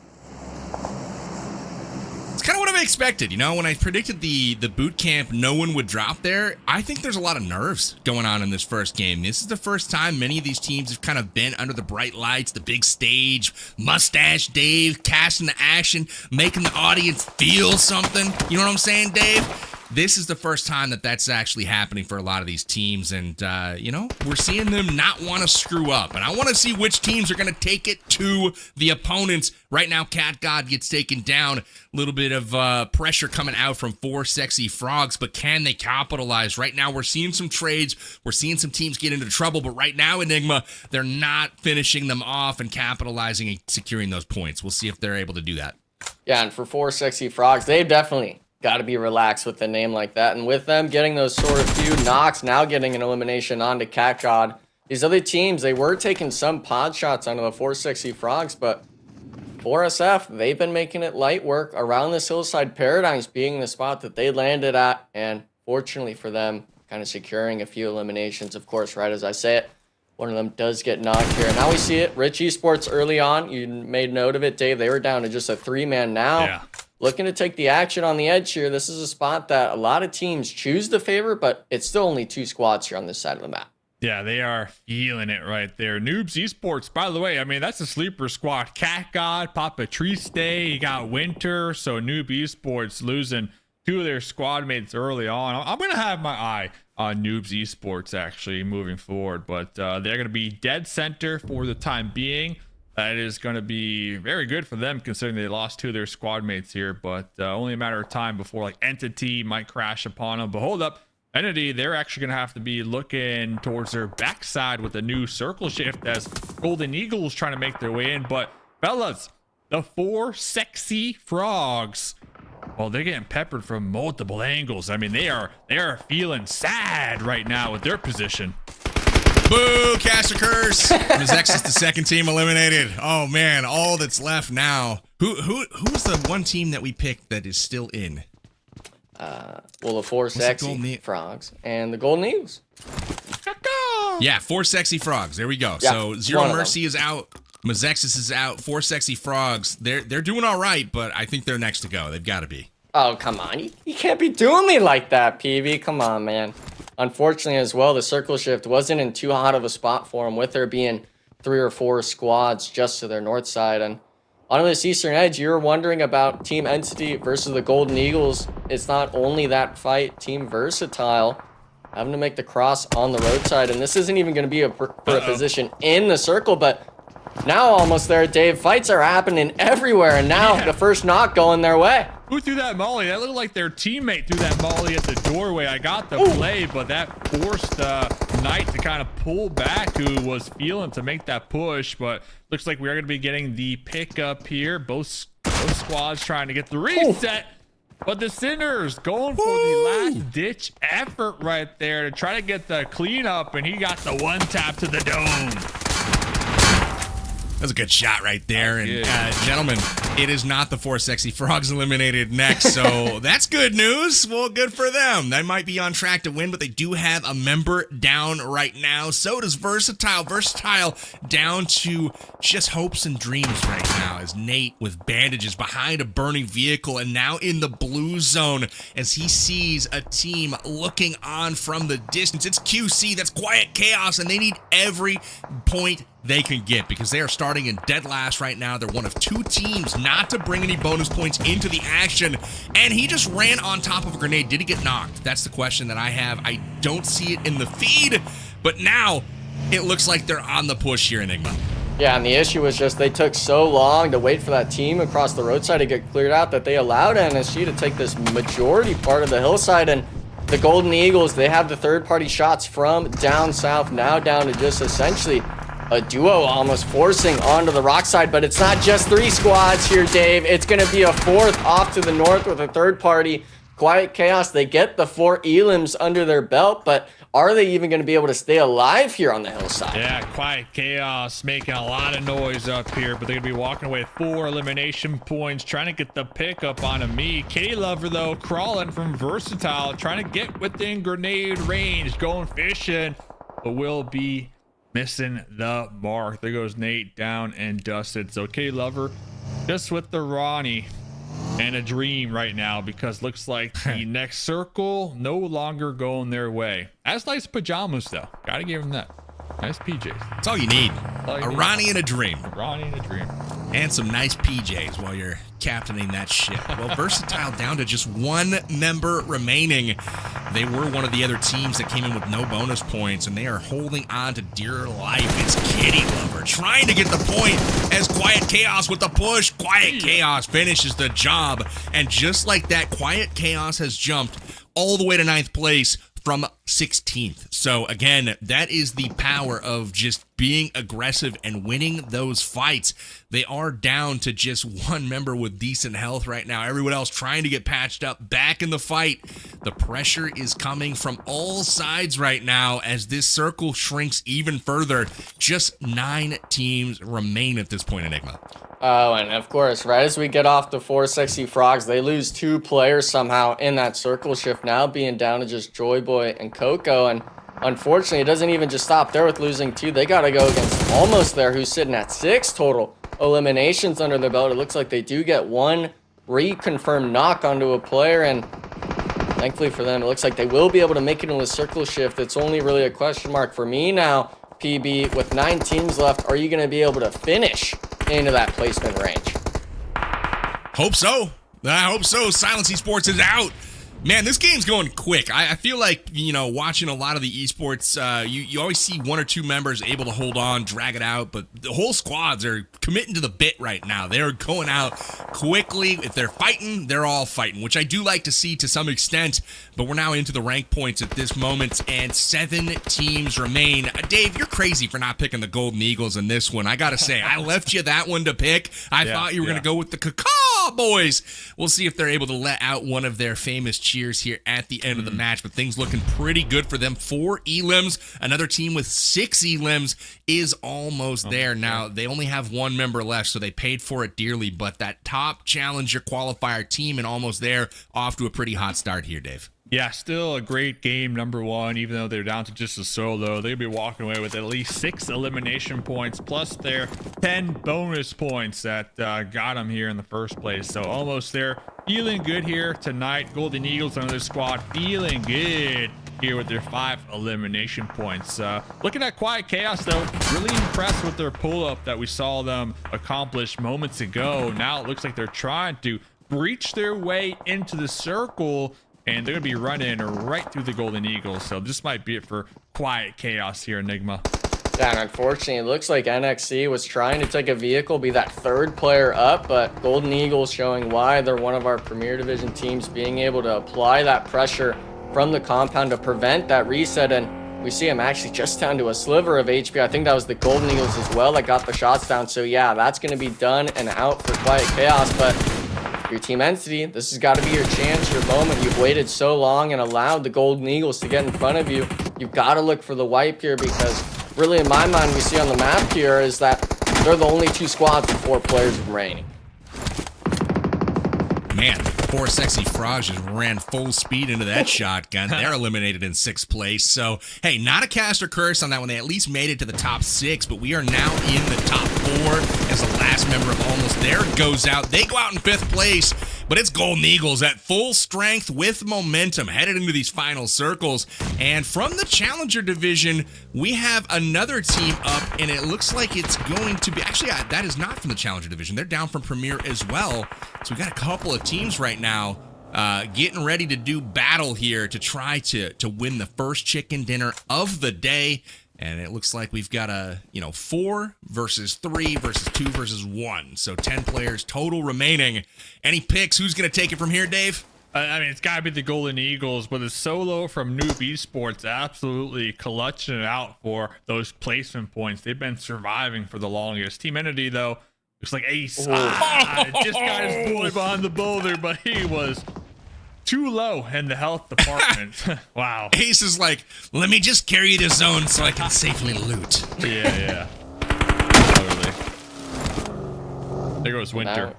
It's kind of what I expected. When I predicted the boot camp, no one would drop there. I think there's a lot of nerves going on in this first game. This is the first time many of these teams have kind of been under the bright lights, the big stage, Mustache Dave casting the action, making the audience feel something. You know what I'm saying, Dave? this is the first time that that's actually happening for a lot of these teams. And, you know, we're seeing them not want to screw up. And I want to see which teams are going to take it to the opponents. Right now, Cat God gets taken down. A little bit of pressure coming out from 4 Sexy Frogs, but can they capitalize? Right now, we're seeing some trades. We're seeing some teams get into trouble, but right now, Enigma, they're not finishing them off and capitalizing and securing those points. We'll see if they're able to do that. Yeah, and for 4 Sexy Frogs, they've definitely got to be relaxed with a name like that. And with them getting those sort of few knocks, now getting an elimination onto Cat God, these other teams, they were taking some pod shots onto the 4 Sexy Frogs, but 4SF, they've been making it light work around this hillside, Paradigms being the spot that they landed at, and fortunately for them, kind of securing a few eliminations. Of course, right as I say it, one of them does get knocked here. Now we see it, Rich Esports early on, you made note of it, Dave, they were down to just a 3-man now. Yeah. Looking to take the action on the edge here. This is a spot that a lot of teams choose to favor, but it's still only 2 squads here on this side of the map. Yeah, they are feeling it right there. Noobs Esports, by the way, I mean, that's a sleeper squad. Cat God, Papa Triste, you got Winter. So Noob Esports losing 2 of their squad mates early on. I'm going to have my eye on Noobs Esports actually moving forward, but they're going to be dead center for the time being. That is going to be very good for them considering they lost 2 of their squad mates here, but only a matter of time before like Entity might crash upon them. But hold up. Entity, they're actually going to have to be looking towards their backside with a new circle shift as Golden Eagles trying to make their way in. But fellas, the 4 Sexy Frogs, well, they're getting peppered from multiple angles. I mean, they are feeling sad right now with their position. Boo, Caster Curse. MEZEXIS, the second team eliminated. Oh man, all that's left now. Who's the one team that we picked that is still in? Well, the 4 Sexy Frogs and the Golden Eagles. Yeah, 4 Sexy Frogs. There we go. Yeah, So Zero Mercy is out. MEZEXIS is out. 4 Sexy Frogs. They're doing all right, but I think they're next to go. They've got to be. Oh, come on. You can't be doing me like that, PV. Come on, man. Unfortunately, as well, the circle shift wasn't in too hot of a spot for them, with there being 3 or 4 squads just to their north side. And on this eastern edge, you're wondering about Team Entity versus the Golden Eagles. It's not only that fight, Team Versatile having to make the cross on the roadside. And this isn't even going to be for a position in the circle, but now almost there, Dave. Fights are happening everywhere, and now the first knock going their way. Who threw that molly? That looked like their teammate threw that molly at the doorway. I got the play, but that forced Knight to kind of pull back, who was feeling to make that push. But looks like we are going to be getting the pickup here. Both squads trying to get the reset. But the Sinners going for the last ditch effort right there to try to get the cleanup, and he got the 1 tap to the dome. That was a good shot right there. And gentlemen, it is not the 4 Sexy Frogs eliminated next, so that's good news. Well, good for them. They might be on track to win, but they do have a member down right now. So does Versatile. Versatile down to just hopes and dreams right now, as Nate with bandages behind a burning vehicle and now in the blue zone as he sees a team looking on from the distance. It's QC, that's Quiet Chaos, and they need every point they can get because they are starting in dead last right now. They're one of 2 teams not to bring any bonus points into the action, and he just ran on top of a grenade. Did he get knocked? That's the question that I have. I don't see it in the feed, but now it looks like they're on the push here, Enigma. Yeah, and the issue was just they took so long to wait for that team across the roadside to get cleared out that they allowed NSG to take this majority part of the hillside. And the Golden Eagles, they have the third-party shots from down south, now down to just essentially a duo almost forcing onto the rock side. But it's not just 3 squads here, Dave. It's going to be a 4th off to the north with a third party. Quiet Chaos, they get the 4 elims under their belt, but are they even going to be able to stay alive here on the hillside? Yeah, Quiet Chaos making a lot of noise up here, but they're going to be walking away with 4 elimination points, trying to get the pickup on me. K-Lover, though, crawling from Versatile, trying to get within grenade range, going fishing, but will be missing the mark. There goes Nate down and dusted. So K-Lover just with the Ronnie and a dream right now, because looks like the next circle no longer going their way. As nice pajamas though, gotta give him that. Nice PJs. That's all you need. A Ronnie and a dream. A Ronnie and a dream. And some nice PJs while you're captaining that ship. Well, Versatile down to just one member remaining. They were one of the other teams that came in with no bonus points, and they are holding on to dear life. It's Kitty Lover trying to get the point as Quiet Chaos with the push. Quiet Chaos finishes the job. And just like that, Quiet Chaos has jumped all the way to 9th place from 16th. So again, that is the power of just being aggressive and winning those fights. They are down to just one member with decent health right now. Everyone else trying to get patched up back in the fight. The pressure is coming from all sides right now as this circle shrinks even further. Just 9 teams remain at this point, Enigma. Oh, and of course, right as we get off the 4 Sexy Frogs, they lose 2 players somehow in that circle shift, now being down to just Joy Boy and Coco. And unfortunately, it doesn't even just stop there with losing 2. They got to go against Almost There, who's sitting at 6 total eliminations under their belt. It looks like they do get 1 reconfirmed knock onto a player, and thankfully for them, it looks like they will be able to make it in the circle shift. It's only really a question mark for me now, PB. With 9 teams left, are you going to be able to finish into that placement range? Hope so. I hope so. Silence Esports is out. Man, this game's going quick. I feel like, you know, watching a lot of the esports, you always see 1 or 2 members able to hold on, drag it out, but the whole squads are committing to the bit right now. They're going out quickly. If they're fighting, they're all fighting, which I do like to see to some extent, but we're now into the rank points at this moment, and 7 teams remain. Dave, you're crazy for not picking the Golden Eagles in this one. I gotta say, I left you that one to pick. I thought you were gonna go with the Cacaw Boys. We'll see if they're able to let out one of their famous cheers here at the end of the match, but things looking pretty good for them. 4 elims. Another team with 6 elims is almost there. Now, they only have 1 member left, so they paid for it dearly, but that top challenger qualifier team and almost there off to a pretty hot start here, Dave. Yeah, still a great game, number 1, even though they're down to just a solo. They'll be walking away with at least 6 elimination points, plus their 10 bonus points that got them here in the first place. So almost there. Feeling good here tonight. Golden Eagles, another squad, feeling good here with their 5 elimination points. Looking at Quiet Chaos, though, really impressed with their pull-up that we saw them accomplish moments ago. Now it looks like they're trying to breach their way into the circle, and they're going to be running right through the Golden Eagles. So this might be it for Quiet Chaos here, Enigma. Yeah, and unfortunately, it looks like NXC was trying to take a vehicle, be that 3rd player up, but Golden Eagles showing why they're one of our Premier Division teams, being able to apply that pressure from the compound to prevent that reset. And we see him actually just down to a sliver of HP. I think that was the Golden Eagles as well that got the shots down. So yeah, that's going to be done and out for Quiet Chaos. But your Team Entity, this has got to be your chance, your moment. You've waited so long and allowed the Golden Eagles to get in front of you. You've got to look for the wipe here, because really in my mind, we see on the map here is that they're the only 2 squads with 4 players remaining. Man, 4 Sexy Frogs just ran full speed into that shotgun. They're eliminated in 6th place. So, hey, not a cast or curse on that one. They at least made it to the top 6, but we are now in the top 4 as the last member of Almost There goes out. They go out in 5th place, but it's Golden Eagles at full strength with momentum headed into these final circles. And from the Challenger Division, we have another team up, and it looks like it's going to be... Actually, that is not from the Challenger Division. They're down from Premier as well. So we got a couple of teams right now getting ready to do battle here to try to win the first chicken dinner of the day. And it looks like we've got a, 4 versus 3 versus 2 versus 1. So 10 players total remaining. Any picks? Who's going to take it from here, Dave? I mean, it's got to be the Golden Eagles, but the solo from NOOBS Esports absolutely clutching it out for those placement points. They've been surviving for the longest. Team Entity, though, looks like Ace. Just got his boy behind the boulder, but he was too low in the health department. Wow. Ace is like, let me just carry you to zone so I can safely loot. Yeah. Totally. There goes Winter.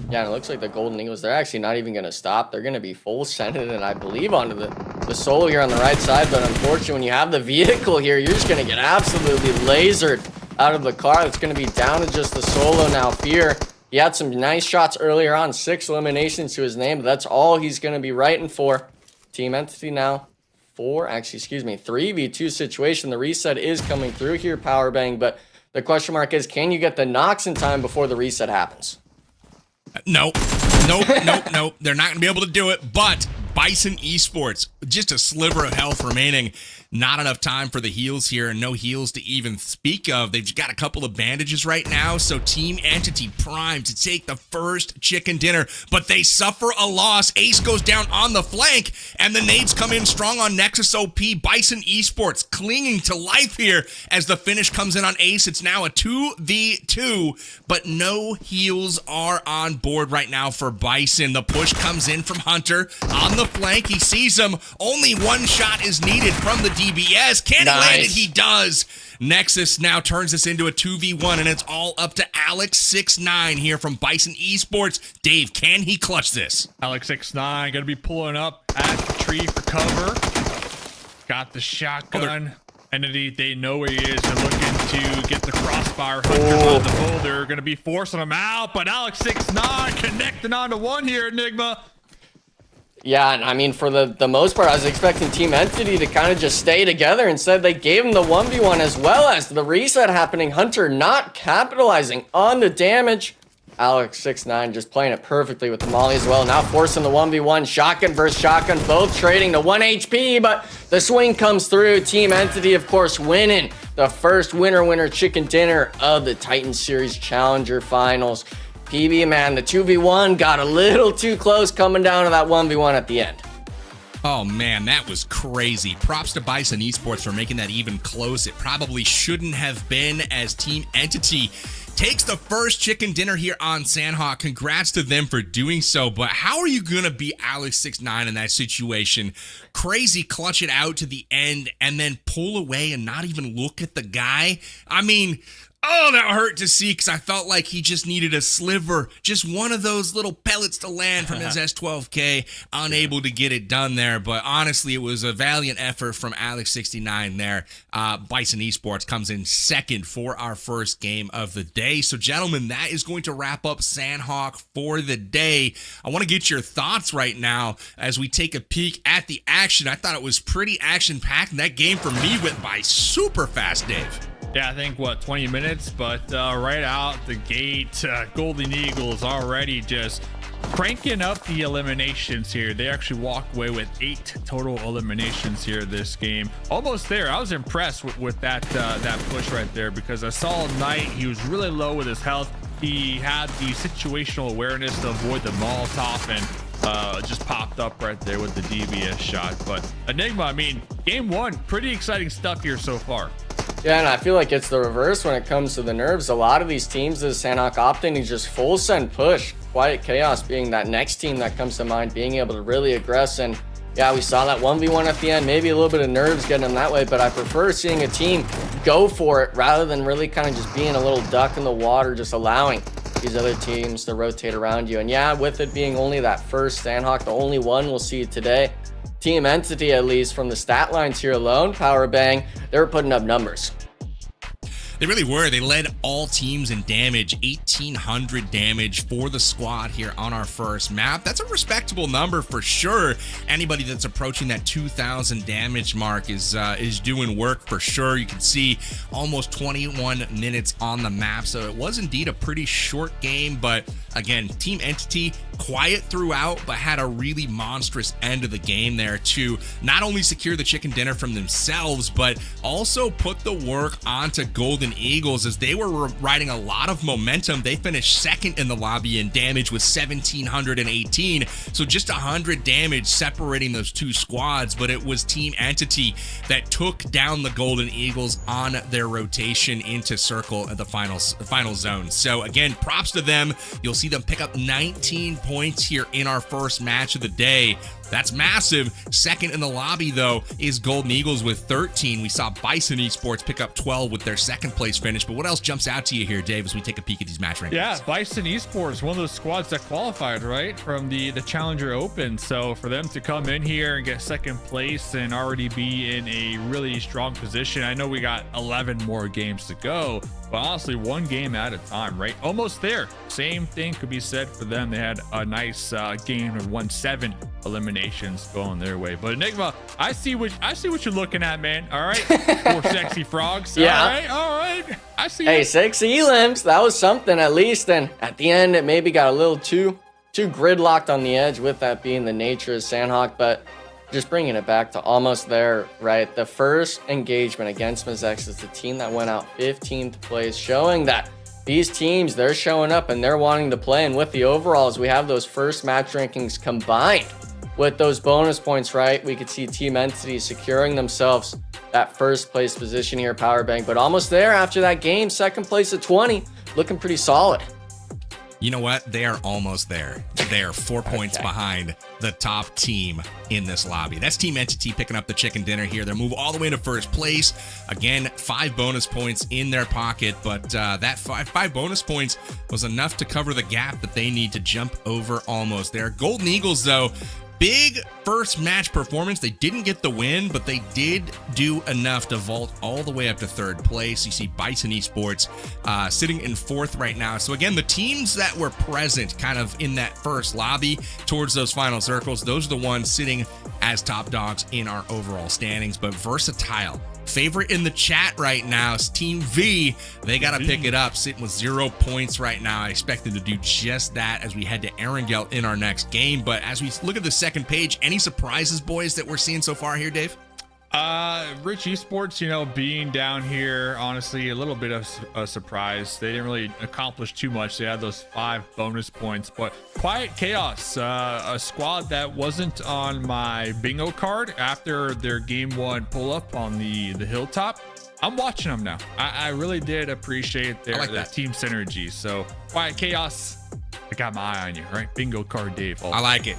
Yeah, and it looks like the Golden Eagles, they're actually not even going to stop. They're going to be full sending it, I believe, onto the solo here on the right side. But unfortunately, when you have the vehicle here, you're just going to get absolutely lasered out of the car. It's going to be down to just the solo now. Fear, he had some nice shots earlier on, 6 eliminations to his name, but that's all he's going to be writing for. Team Entity now, 3v2 situation. The reset is coming through here, Powerbang, but The question mark is, can you get the knocks in time before the reset happens? Nope. They're not going to be able to do it, but BISON Esports, just a sliver of health remaining. Not enough time for the heals here, and no heals to even speak of. They've got a couple of bandages right now, so Team Entity primed to take the first chicken dinner, but they suffer a loss. Ace goes down on the flank, and the nades come in strong on Nexus OP. BISON Esports clinging to life here as the finish comes in on Ace. It's now a 2v2, but no heals are on board right now for BISON. The push comes in from Hunter on the flank. He sees him. Only one shot is needed from the DBS. Can he land it? He does. Nexus now turns this into a 2v1, and it's all up to Alex69 here from BISON Esports. Dave, can he clutch this? Alex69 gonna be pulling up at the tree for cover. Got the shotgun. Entity, they know where he is. They're looking to get the crossfire. Hunter on the boulder. Gonna be forcing him out, but Alex69 connecting onto one here, Enigma. Yeah, and I mean, for the most part, I was expecting Team Entity to kind of just stay together. Instead, they gave him the 1v1 as well as the reset happening. Hunter not capitalizing on the damage. Alex69 just playing it perfectly with the molly as well. Now forcing the 1v1. Shotgun versus shotgun, both trading to 1 HP, but the swing comes through. Team Entity, of course, winning the first winner chicken dinner of the Titan Series Challenger Finals. PB, man, the 2v1 got a little too close coming down to that 1v1 at the end. Oh man, that was crazy. Props to BISON Esports for making that even close. It probably shouldn't have been, as Team Entity takes the first chicken dinner here on Sanhok. Congrats to them for doing so, but how are you gonna beat Alex69 in that situation? Crazy clutch it out to the end and then pull away and not even look at the guy. I mean, oh, that hurt to see, because I felt like he just needed a sliver, just one of those little pellets to land from his S12K, unable to get it done there. But honestly, it was a valiant effort from Alex69 there. BISON Esports comes in second for our first game of the day. So, gentlemen, that is going to wrap up Sanhok for the day. I want to get your thoughts right now as we take a peek at the action. I thought it was pretty action-packed, and that game for me went by super fast, Dave. Yeah, I think, 20 minutes, but right out the gate, Golden Eagles already just cranking up the eliminations here. They actually walked away with 8 total eliminations here this game. Almost there. I was impressed with that push right there, because I saw Knight, he was really low with his health. He had the situational awareness to avoid the Molotov and just popped up right there with the DBS shot. But Enigma, I mean, game 1, pretty exciting stuff here so far. Yeah, and I feel like it's the reverse when it comes to the nerves. A lot of these teams, as Sanhok opting to just full send push. Quiet Chaos being that next team that comes to mind, being able to really aggress. And yeah, we saw that 1v1 at the end, maybe a little bit of nerves getting them that way, but I prefer seeing a team go for it rather than really kind of just being a little duck in the water, just allowing these other teams to rotate around you. And yeah, with it being only that first Sanhok, the only one we'll see today, Team Entity, at least from the stat lines here alone, Power Bang, they were putting up numbers. They really were. They led all teams in damage, 1,800 damage for the squad here on our first map. That's a respectable number for sure. Anybody that's approaching that 2,000 damage mark is doing work for sure. You can see almost 21 minutes on the map, so it was indeed a pretty short game. But again, Team Entity quiet throughout, but had a really monstrous end of the game there to not only secure the chicken dinner from themselves, but also put the work onto Golden Eagles as they were riding a lot of momentum. They finished second in the lobby in damage with 1,718, so just 100 damage separating those two squads. But it was Team Entity that took down the Golden Eagles on their rotation into circle at the final zone. So again, props to them. You'll see them pick up 19 points here in our first match of the day. That's massive. Second in the lobby, though, is Golden Eagles with 13. We saw BISON Esports pick up 12 with their second place finish. But what else jumps out to you here, Dave, as we take a peek at these match rankings? Yeah, BISON Esports, one of those squads that qualified, right, from the Challenger Open. So for them to come in here and get second place and already be in a really strong position, I know we got 11 more games to go, but honestly, one game at a time, right? Almost there. Same thing could be said for them. They had a nice game of 1-7 eliminations going their way. But Enigma, I see what you're looking at, man. All right, four sexy frogs. Yeah. All right. I see. Hey, it. 6 elims. That was something at least. And at the end, it maybe got a little too gridlocked on the edge, with that being the nature of Sanhok. But just bringing it back to almost there, right? The first engagement against MEZEXIS, the team that went out 15th place, showing that these teams, they're showing up and they're wanting to play. And with the overalls, we have those first match rankings combined with those bonus points, right? We could see Team Entity securing themselves that first place position here, Power Bank. But almost there after that game, second place at 20, looking pretty solid. You know what? They are almost there. They are 4 points behind the top team in this lobby. That's Team Entity picking up the chicken dinner here. They're moving all the way to first place. Again, 5 bonus points in their pocket, but that five bonus points was enough to cover the gap that they need to jump over almost there. Golden Eagles, though, big first match performance. They didn't get the win, but they did do enough to vault all the way up to third place. You see BISON Esports sitting in fourth right now. So again, the teams that were present kind of in that first lobby towards those final circles, those are the ones sitting as top dogs in our overall standings. But Versatile, favorite in the chat right now, is Team V. They got to pick it up, sitting with 0 points right now. I expect them to do just that as we head to Erangel in our next game. But as we look at the second page, any surprises, boys, that we're seeing so far here, Dave? Rich Esports, being down here, honestly, a little bit of a surprise. They didn't really accomplish too much. They had those 5 bonus points, but Quiet Chaos, a squad that wasn't on my bingo card after their game 1 pull up on the hilltop. I'm watching them now. I really did appreciate their team synergy. So Quiet Chaos, I got my eye on you, right? Bingo card Dave. I like it.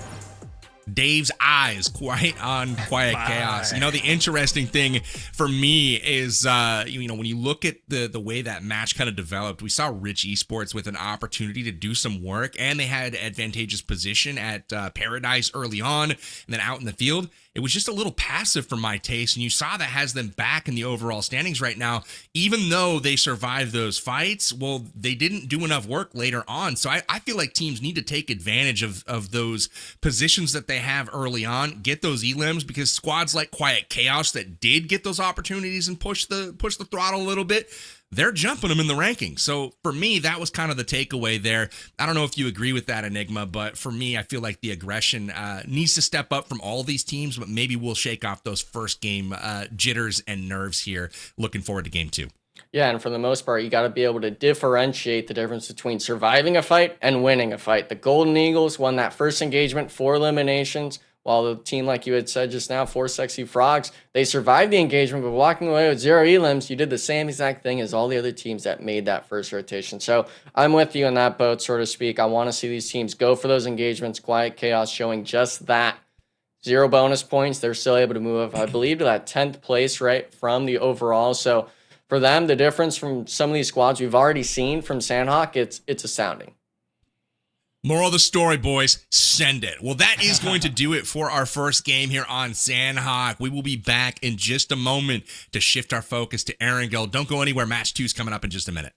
Dave's eyes quite on Quiet Chaos. The interesting thing for me is, when you look at the way that match kind of developed, we saw Rich Esports with an opportunity to do some work, and they had advantageous position at Paradise early on, and then out in the field. It was just a little passive for my taste, and you saw that has them back in the overall standings right now. Even though they survived those fights, well, they didn't do enough work later on. So I feel like teams need to take advantage of those positions that they have early on, get those elims, because squads like Quiet Chaos that did get those opportunities and push the throttle a little bit, they're jumping them in the rankings. So for me, that was kind of the takeaway there. I don't know if you agree with that, Enigma, but for me, I feel like the aggression needs to step up from all these teams, but maybe we'll shake off those first game jitters and nerves here. Looking forward to game 2. Yeah, and for the most part, you got to be able to differentiate the difference between surviving a fight and winning a fight. The Golden Eagles won that first engagement, 4 eliminations, while the team, like you had said just now, 4 Sexy Frogs, they survived the engagement, but walking away with 0 elims, you did the same exact thing as all the other teams that made that first rotation. So I'm with you in that boat, so to speak. I want to see these teams go for those engagements. Quiet Chaos showing just that. 0 bonus points. They're still able to move up, I believe, to that 10th place, right, from the overall. So for them, the difference from some of these squads we've already seen from Sanhok, it's astounding. Moral of the story, boys, send it. Well, that is going to do it for our first game here on Sanhok. We will be back in just a moment to shift our focus to Erangel. Don't go anywhere. Match 2 is coming up in just a minute.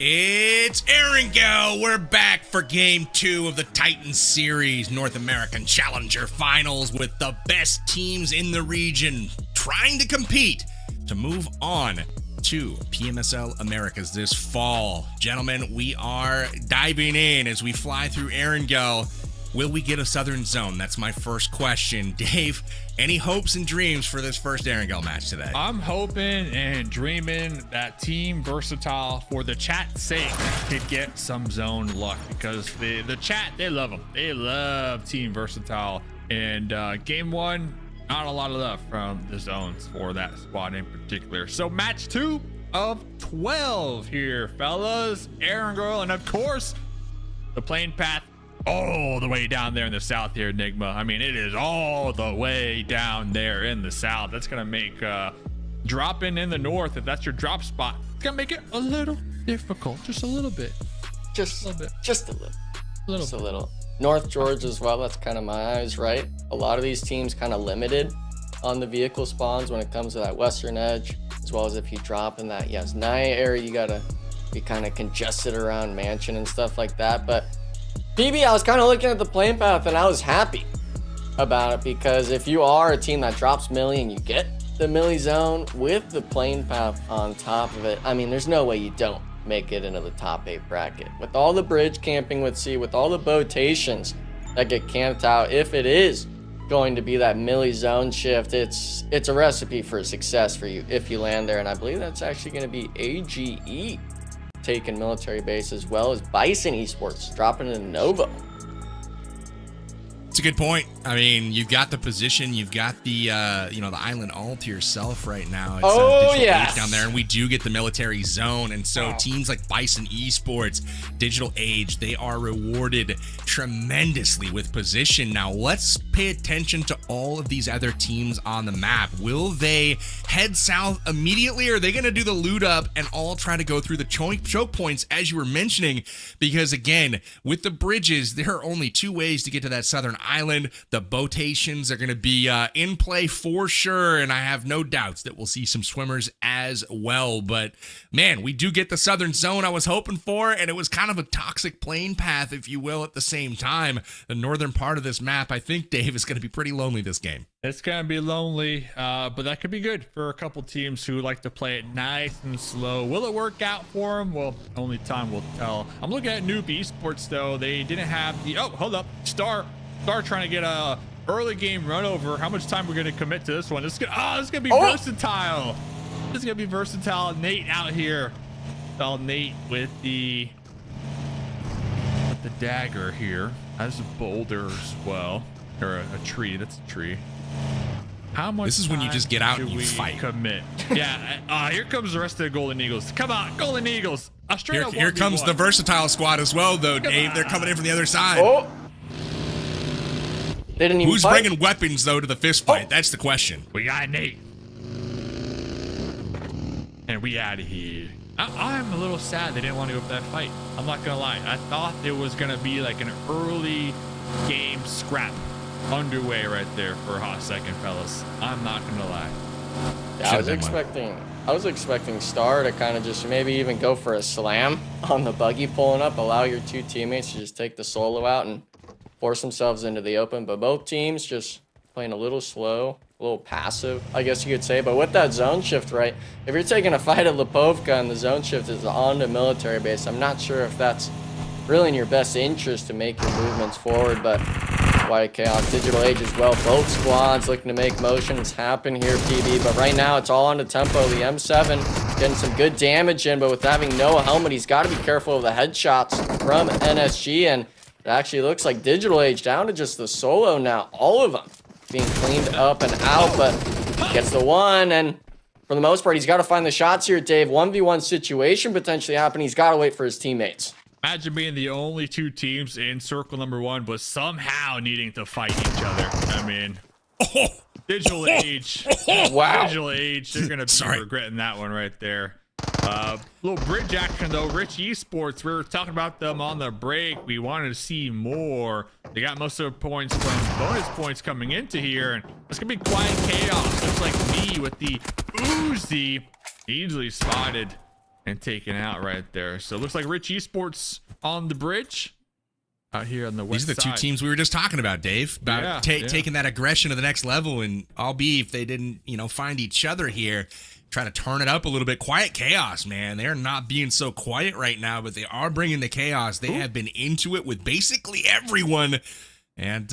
It's Erangel. We're back for Game 2 of the Titan Series North American Challenger Finals with the best teams in the region trying to compete to move on to PMSL Americas this fall. Gentlemen, we are diving in as we fly through Erangel. Will we get a Southern Zone? That's my first question. Dave, any hopes and dreams for this first Erangel match today? I'm hoping and dreaming that Team Versatile, for the chat's sake, could get some zone luck, because the chat, they love them. They love Team Versatile. And game 1, not a lot of love from the zones for that squad in particular. So match 2 of 12 here, fellas. Erangel, and of course, the playing path all the way down there in the south here, Enigma. I mean, it is all the way down there in the south. That's gonna make dropping in the north, if that's your drop spot, it's gonna make it a little difficult, just a little bit. Just a little. Just a bit. little. North Georgia as well, that's kind of my eyes, right? A lot of these teams kind of limited on the vehicle spawns when it comes to that western edge, as well as if you drop in that Naya area, you gotta be kind of congested around Mansion and stuff like that. But PB, I was kind of looking at the playing path and I was happy about it, because if you are a team that drops Millie and you get the Millie zone with the playing path on top of it, I mean, there's no way you don't make it into the top 8 bracket. With all the bridge camping with C, with all the botations that get camped out, if it is going to be that Millie zone shift, it's a recipe for success for you if you land there. And I believe that's actually going to be AGE taking military base, as well as Bison Esports dropping into Nova. It's a good point. I mean, you've got the position, you've got the the island all to yourself right now. It's Digital Age down there, and we do get the military zone. And so teams like Bison Esports, Digital Age, they are rewarded tremendously with position. Now let's pay attention to all of these other teams on the map. Will they head south immediately, or are they going to do the loot up and all try to go through the choke points, as you were mentioning? Because again, with the bridges, there are only 2 ways to get to that southern island. The botations are going to be in play for sure, and I have no doubts that we'll see some swimmers as well. But man, we do get the southern zone I was hoping for, and it was kind of a toxic playing path, if you will, at the same time. The northern part of this map, I think, Dave, is going to be pretty lonely this game. It's going to be lonely, but that could be good for a couple teams who like to play it nice and slow. Will it work out for them? Well, only time will tell. I'm looking at Noob Esports, though. They didn't have the... Oh, hold up. Star trying to get a early game run over. How much time we're going to commit to this one? This is gonna be versatile. This is gonna be versatile. Nate out here. Saw Nate with the dagger here. That's a boulder as well, or a tree. That's a tree. How much? This is when you just get out and you fight. Commit. Yeah. Here comes the rest of the Golden Eagles. Come on, Golden Eagles. A straight up Here comes 1v1. the versatile squad as well, though, Dave. They're coming in from the other side. Oh. They didn't even Who's fight. bringing weapons, though, to the fist fight? That's the question. We got Nate. And we out of here. I'm a little sad they didn't want to go for that fight. I'm not gonna lie. I thought it was gonna be like an early game scrap underway right there for a hot second, fellas. I'm not gonna lie. Yeah, I was expecting Star to kind of just maybe even go for a slam on the buggy pulling up, allow your two teammates to just take the solo out and force themselves into the open. But both teams just playing a little slow, a little passive, I guess you could say. But with that zone shift, right, if you're taking a fight at Lipovka and the zone shift is on the military base, I'm not sure if that's really in your best interest to make your movements forward. But Quiet Chaos, Digital Age as well, both squads looking to make motions happen here, PB. But right now it's all on the tempo. The M7 getting some good damage in, but with having no helmet, he's got to be careful of the headshots from NSG. And it actually looks like Digital Age down to just the solo now. All of them being cleaned up and out, but gets the one. And for the most part, he's got to find the shots here, Dave. 1v1 situation potentially happening. He's got to wait for his teammates. Imagine being the only two teams in circle number one, but somehow needing to fight each other. I mean, Digital Age. Wow. Digital Age. They're going to be regretting that one right there. Little bridge action, though. Rich Esports, we were talking about them on the break. We wanted to see more. They got most of the points from bonus points coming into here, and it's going to be Quiet Chaos. Looks like me with the Uzi. Easily spotted and taken out right there. So it looks like Rich Esports on the bridge out here on the west side. These are the two teams we were just talking about, Dave, about taking that aggression to the next level. And albeit if they didn't, find each other here, try to turn it up a little bit. Quiet Chaos, man. They're not being so quiet right now, but they are bringing the chaos. They have been into it with basically everyone. And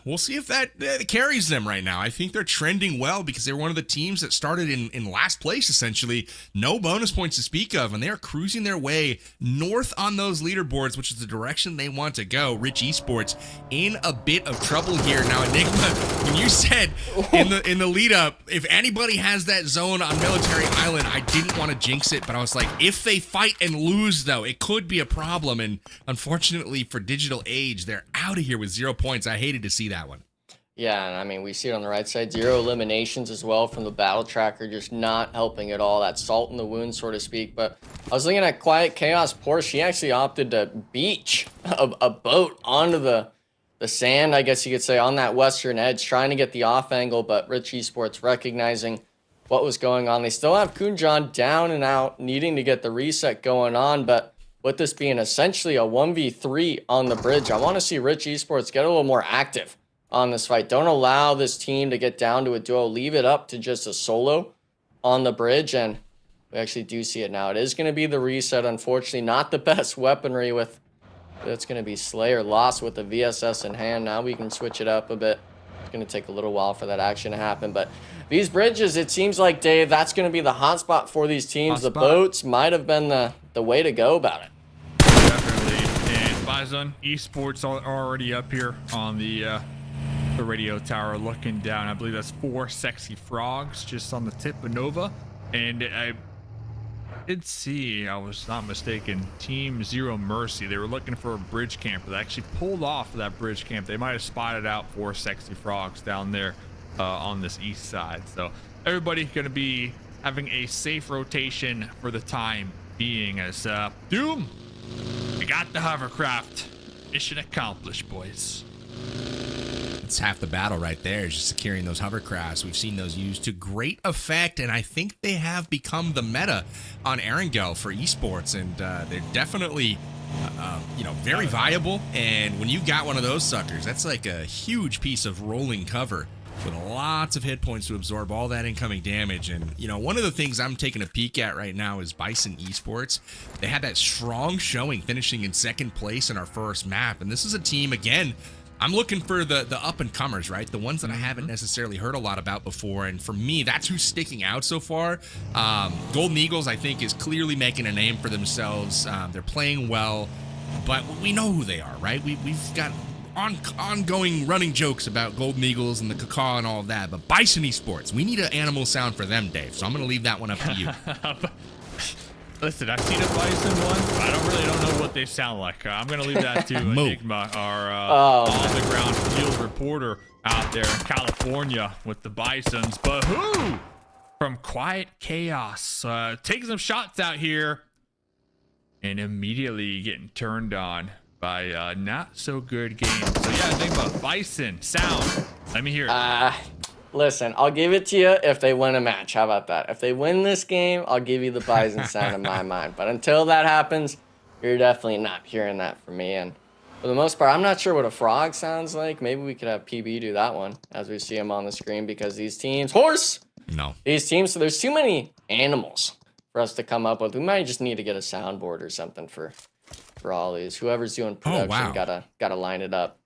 we'll see if that carries them right now. I think they're trending well because they're one of the teams that started in last place, essentially. No bonus points to speak of, and they are cruising their way north on those leaderboards, which is the direction they want to go. Rich Esports in a bit of trouble here. Now, Enigma, when you said in the lead up, if anybody has that zone on Military Island, I didn't want to jinx it, but I was like, if they fight and lose, though, it could be a problem. And unfortunately for Digital Age, they're out of here with 0 points. I hated to see that one. Yeah, and I mean, we see it on the right side. 0 eliminations as well from the battle tracker, just not helping at all. That salt in the wound, so to speak. But I was looking at Quiet Chaos. Porsche, she actually opted to beach a boat onto the sand, I guess you could say, on that western edge, trying to get the off angle. But Rich Esports recognizing what was going on. They still have Kunjan down and out, needing to get the reset going on. But with this being essentially a 1v3 on the bridge, I want to see Rich Esports get a little more active on this fight. Don't allow this team to get down to a duo. Leave it up to just a solo on the bridge, and we actually do see it now. It is going to be the reset. Unfortunately, not the best weaponry with... It's going to be Slayer lost with the VSS in hand. Now we can switch it up a bit. It's going to take a little while for that action to happen, but these bridges, it seems like, Dave, that's going to be the hotspot for these teams. The boats might have been the way to go about it. Definitely. And BISON Esports are already up here on the radio tower looking down. I believe that's 4 sexy frogs just on the tip of Nova. And I did see, I was not mistaken, Team Zero Mercy. They were looking for a bridge camp. They actually pulled off of that bridge camp. They might have spotted out 4 sexy frogs down there on this east side. So everybody going to be having a safe rotation for the time being as Doom, we got the hovercraft. Mission accomplished, boys. It's half the battle right there, is just securing those hovercrafts. We've seen those used to great effect, and I think they have become the meta on Erangel for esports, and they're definitely, very viable. And when you got one of those suckers, that's like a huge piece of rolling cover with lots of hit points to absorb all that incoming damage. And, one of the things I'm taking a peek at right now is BISON Esports. They had that strong showing, finishing in 2nd place in our first map, and this is a team, again, I'm looking for the up-and-comers, right? The ones that I haven't necessarily heard a lot about before. And for me, that's who's sticking out so far. Golden Eagles, I think, is clearly making a name for themselves. They're playing well, but we know who they are, right? We've got ongoing running jokes about Golden Eagles and the Cacao and all of that. But BISON Esports, we need an animal sound for them, Dave. So I'm going to leave that one up to you. Listen, I've seen a bison once, but I don't know what they sound like. I'm gonna leave that to Enigma, our on-the-ground field reporter out there in California with the bisons. But who from Quiet Chaos taking some shots out here and immediately getting turned on by not so good game. So yeah, Enigma, bison sound. Let me hear it. Listen, I'll give it to you if they win a match. How about that? If they win this game, I'll give you the bison sound in my mind. But until that happens, you're definitely not hearing that from me. And for the most part, I'm not sure what a frog sounds like. Maybe we could have PB do that one as we see him on the screen, because these teams, these teams, so there's too many animals for us to come up with. We might just need to get a soundboard or something for all these. Whoever's doing production, gotta line it up.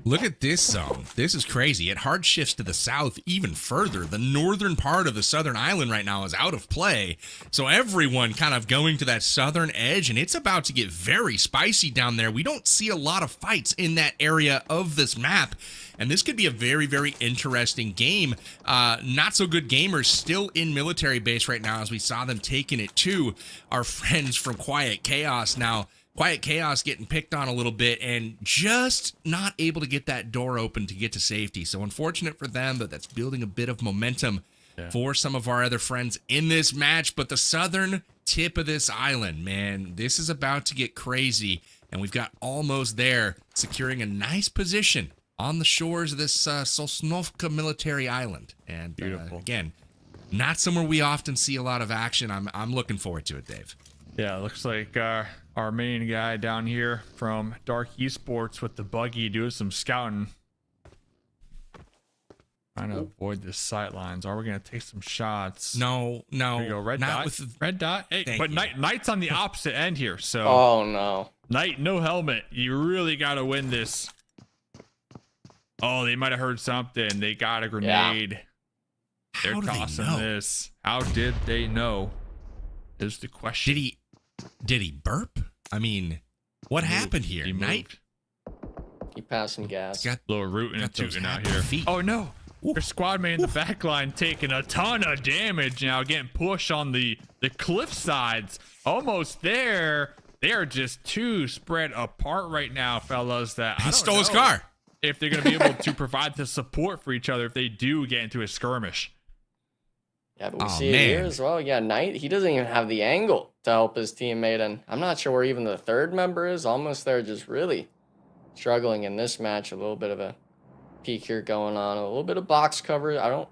Look at this zone. This is crazy. It hard shifts to the south even further. The northern part of the southern island right now is out of play. So everyone kind of going to that southern edge, and it's about to get very spicy down there. We don't see a lot of fights in that area of this map. And this could be a very, very interesting game. Not so good gamers still in military base right now, as we saw them taking it to our friends from Quiet Chaos. Now, Quiet Chaos getting picked on a little bit and just not able to get that door open to get to safety. So unfortunate for them, but that's building a bit of momentum for some of our other friends in this match. But the southern tip of this island, man, this is about to get crazy. And we've got almost there, securing a nice position on the shores of this Sosnovka military island. And again, not somewhere we often see a lot of action. I'm looking forward to it, Dave. Yeah, looks like our main guy down here from Dark Esports with the buggy doing some scouting. Trying to avoid the sight lines. Are we going to take some shots? No. There you go, red dot. Red dot. Hey, but Knight's on the opposite end here, so. Oh, no. Knight, no helmet. You really got to win this. Oh, they might have heard something. They got a grenade. Yeah. They're tossing this. How did they know? Is the question. Did he burp? I mean, what happened here? Knight? He passing gas. Got a little rootin' and tootin' out here. Feet. Oh no. Their squad mate in the back line taking a ton of damage now, getting pushed on the cliff sides. Almost there. They are just too spread apart right now, fellas. That he stole his car. If they're going to be able to provide the support for each other if they do get into a skirmish. Yeah, but we see it here as well. Yeah, Knight, he doesn't even have the angle to help his teammate, and I'm not sure where even the third member is. Almost there, just really struggling in this match. A little bit of a peek here going on. A little bit of box cover. I don't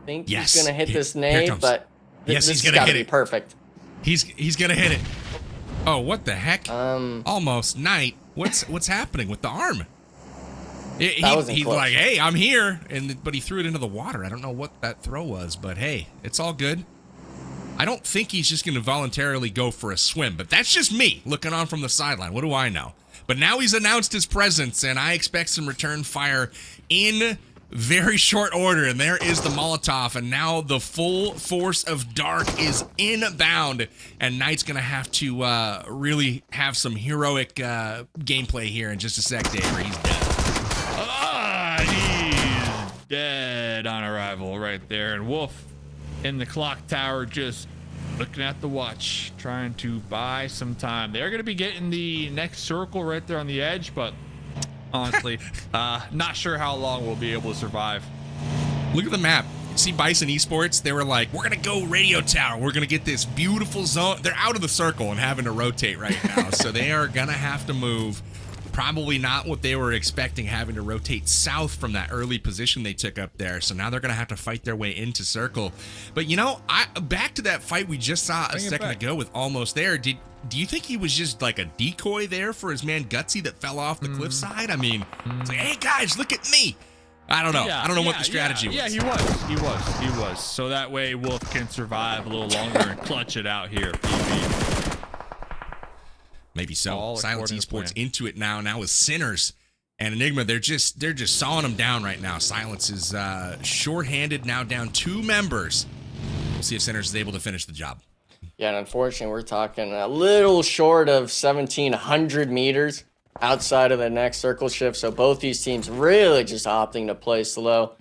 think he's going to hit this nade, but this he's has got to be perfect. He's going to hit it. Oh, what the heck? Almost. Knight, what's happening with the arm? He's like, hey, I'm here, but he threw it into the water. I don't know what that throw was, but hey, it's all good. I don't think he's just going to voluntarily go for a swim, but that's just me looking on from the sideline. What do I know? But now he's announced his presence, and I expect some return fire in very short order. And there is the Molotov, and now the full force of Dark is inbound, and Knight's going to have to really have some heroic gameplay here in just a sec, Dave, or he's dead. He's dead on arrival right there. And Wolf in the clock tower just looking at the watch, trying to buy some time. They're going to be getting the next circle right there on the edge, but honestly, not sure how long we'll be able to survive. Look at the map. See Bison Esports, they were like, we're going to go radio tower. We're going to get this beautiful zone. They're out of the circle and having to rotate right now. So they are going to have to move. Probably not what they were expecting, having to rotate south from that early position they took up there. So now they're going to have to fight their way into circle. But, you know, back to that fight we just saw a second ago with Almost There. Do you think he was just like a decoy there for his man Gutsy that fell off the cliffside? I mean, it's like, hey, guys, look at me. I don't know. Yeah, I don't know what the strategy was. Yeah, he was. So that way Wolf can survive a little longer and clutch it out here. Maybe so. Silence Esports into it now with Sinners and Enigma. They're just sawing them down right now. Silence is shorthanded now, down 2 members. We'll see if Sinners is able to finish the job. Yeah, and unfortunately, we're talking a little short of 1,700 meters outside of the next circle shift. So both these teams really just opting to play slow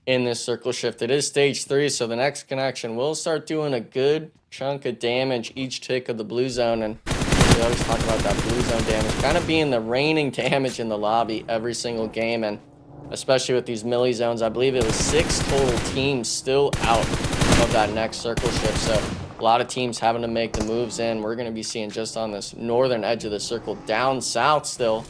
in this circle shift. It is stage 3, so the next connection will start doing a good chunk of damage each tick of the blue zone, and we always talk about that blue zone damage kind of being the reigning damage in the lobby every single game, and especially with these milli zones. I believe it was 6 total teams still out of that next circle shift, so a lot of teams having to make the moves in. We're going to be seeing just on this northern edge of the circle down south still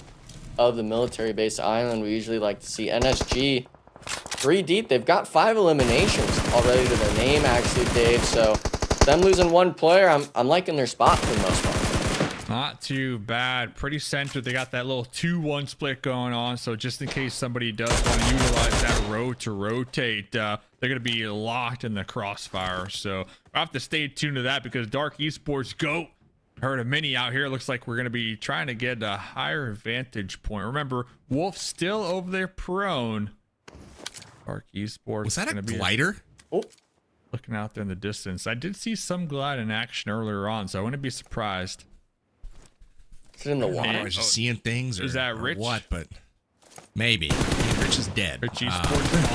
of the military base island. We usually like to see NSG 3 deep. They've got 5 eliminations already to their name, actually, Dave. So them losing 1 player, I'm liking their spot for the most part. Not too bad. Pretty centered. They got that little 2-1 split going on. So just in case somebody does want to utilize that road to rotate, they're going to be locked in the crossfire. So we'll have to stay tuned to that, because Dark Esports GOAT heard a mini out here. Looks like we're going to be trying to get a higher vantage point. Remember, Wolf still over there prone. Dark Esports. Was that a glider? Looking out there in the distance. I did see some glide in action earlier on, so I wouldn't be surprised. Is it in the water? I was just seeing things, or is that or Rich? what? But maybe. I mean, Rich is dead. Rich Esports.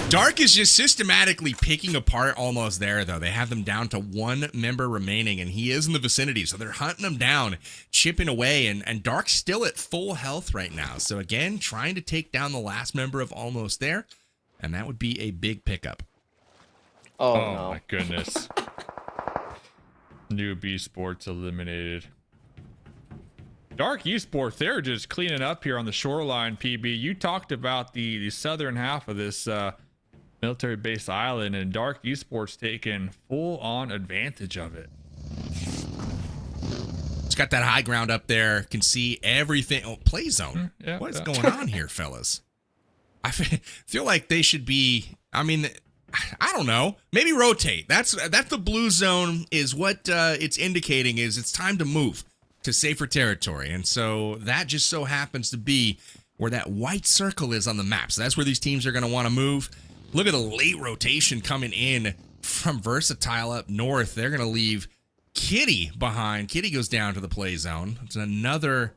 Dark is just systematically picking apart almost there, though. They have them down to 1 member remaining, and he is in the vicinity. So they're hunting him down, chipping away, and Dark's still at full health right now. So again, trying to take down the last member of Almost There, and that would be a big pickup. Oh, Oh no. my goodness. Noob Esports eliminated. Dark Esports, they're just cleaning up here on the shoreline, PB. You talked about the southern half of this military base island, and Dark Esports taking full-on advantage of it. It's got that high ground up there. Can see everything. Oh, play zone. Yeah, What is yeah. going on here, fellas? I feel like they should be. I mean, I don't know. Maybe rotate. That's the blue zone is what it's indicating is it's time to move to safer territory. And so that just so happens to be where that white circle is on the map. So that's where these teams are going to want to move. Look at the late rotation coming in from Versatile up north. They're going to leave Kitty behind. Kitty goes down to the play zone. It's another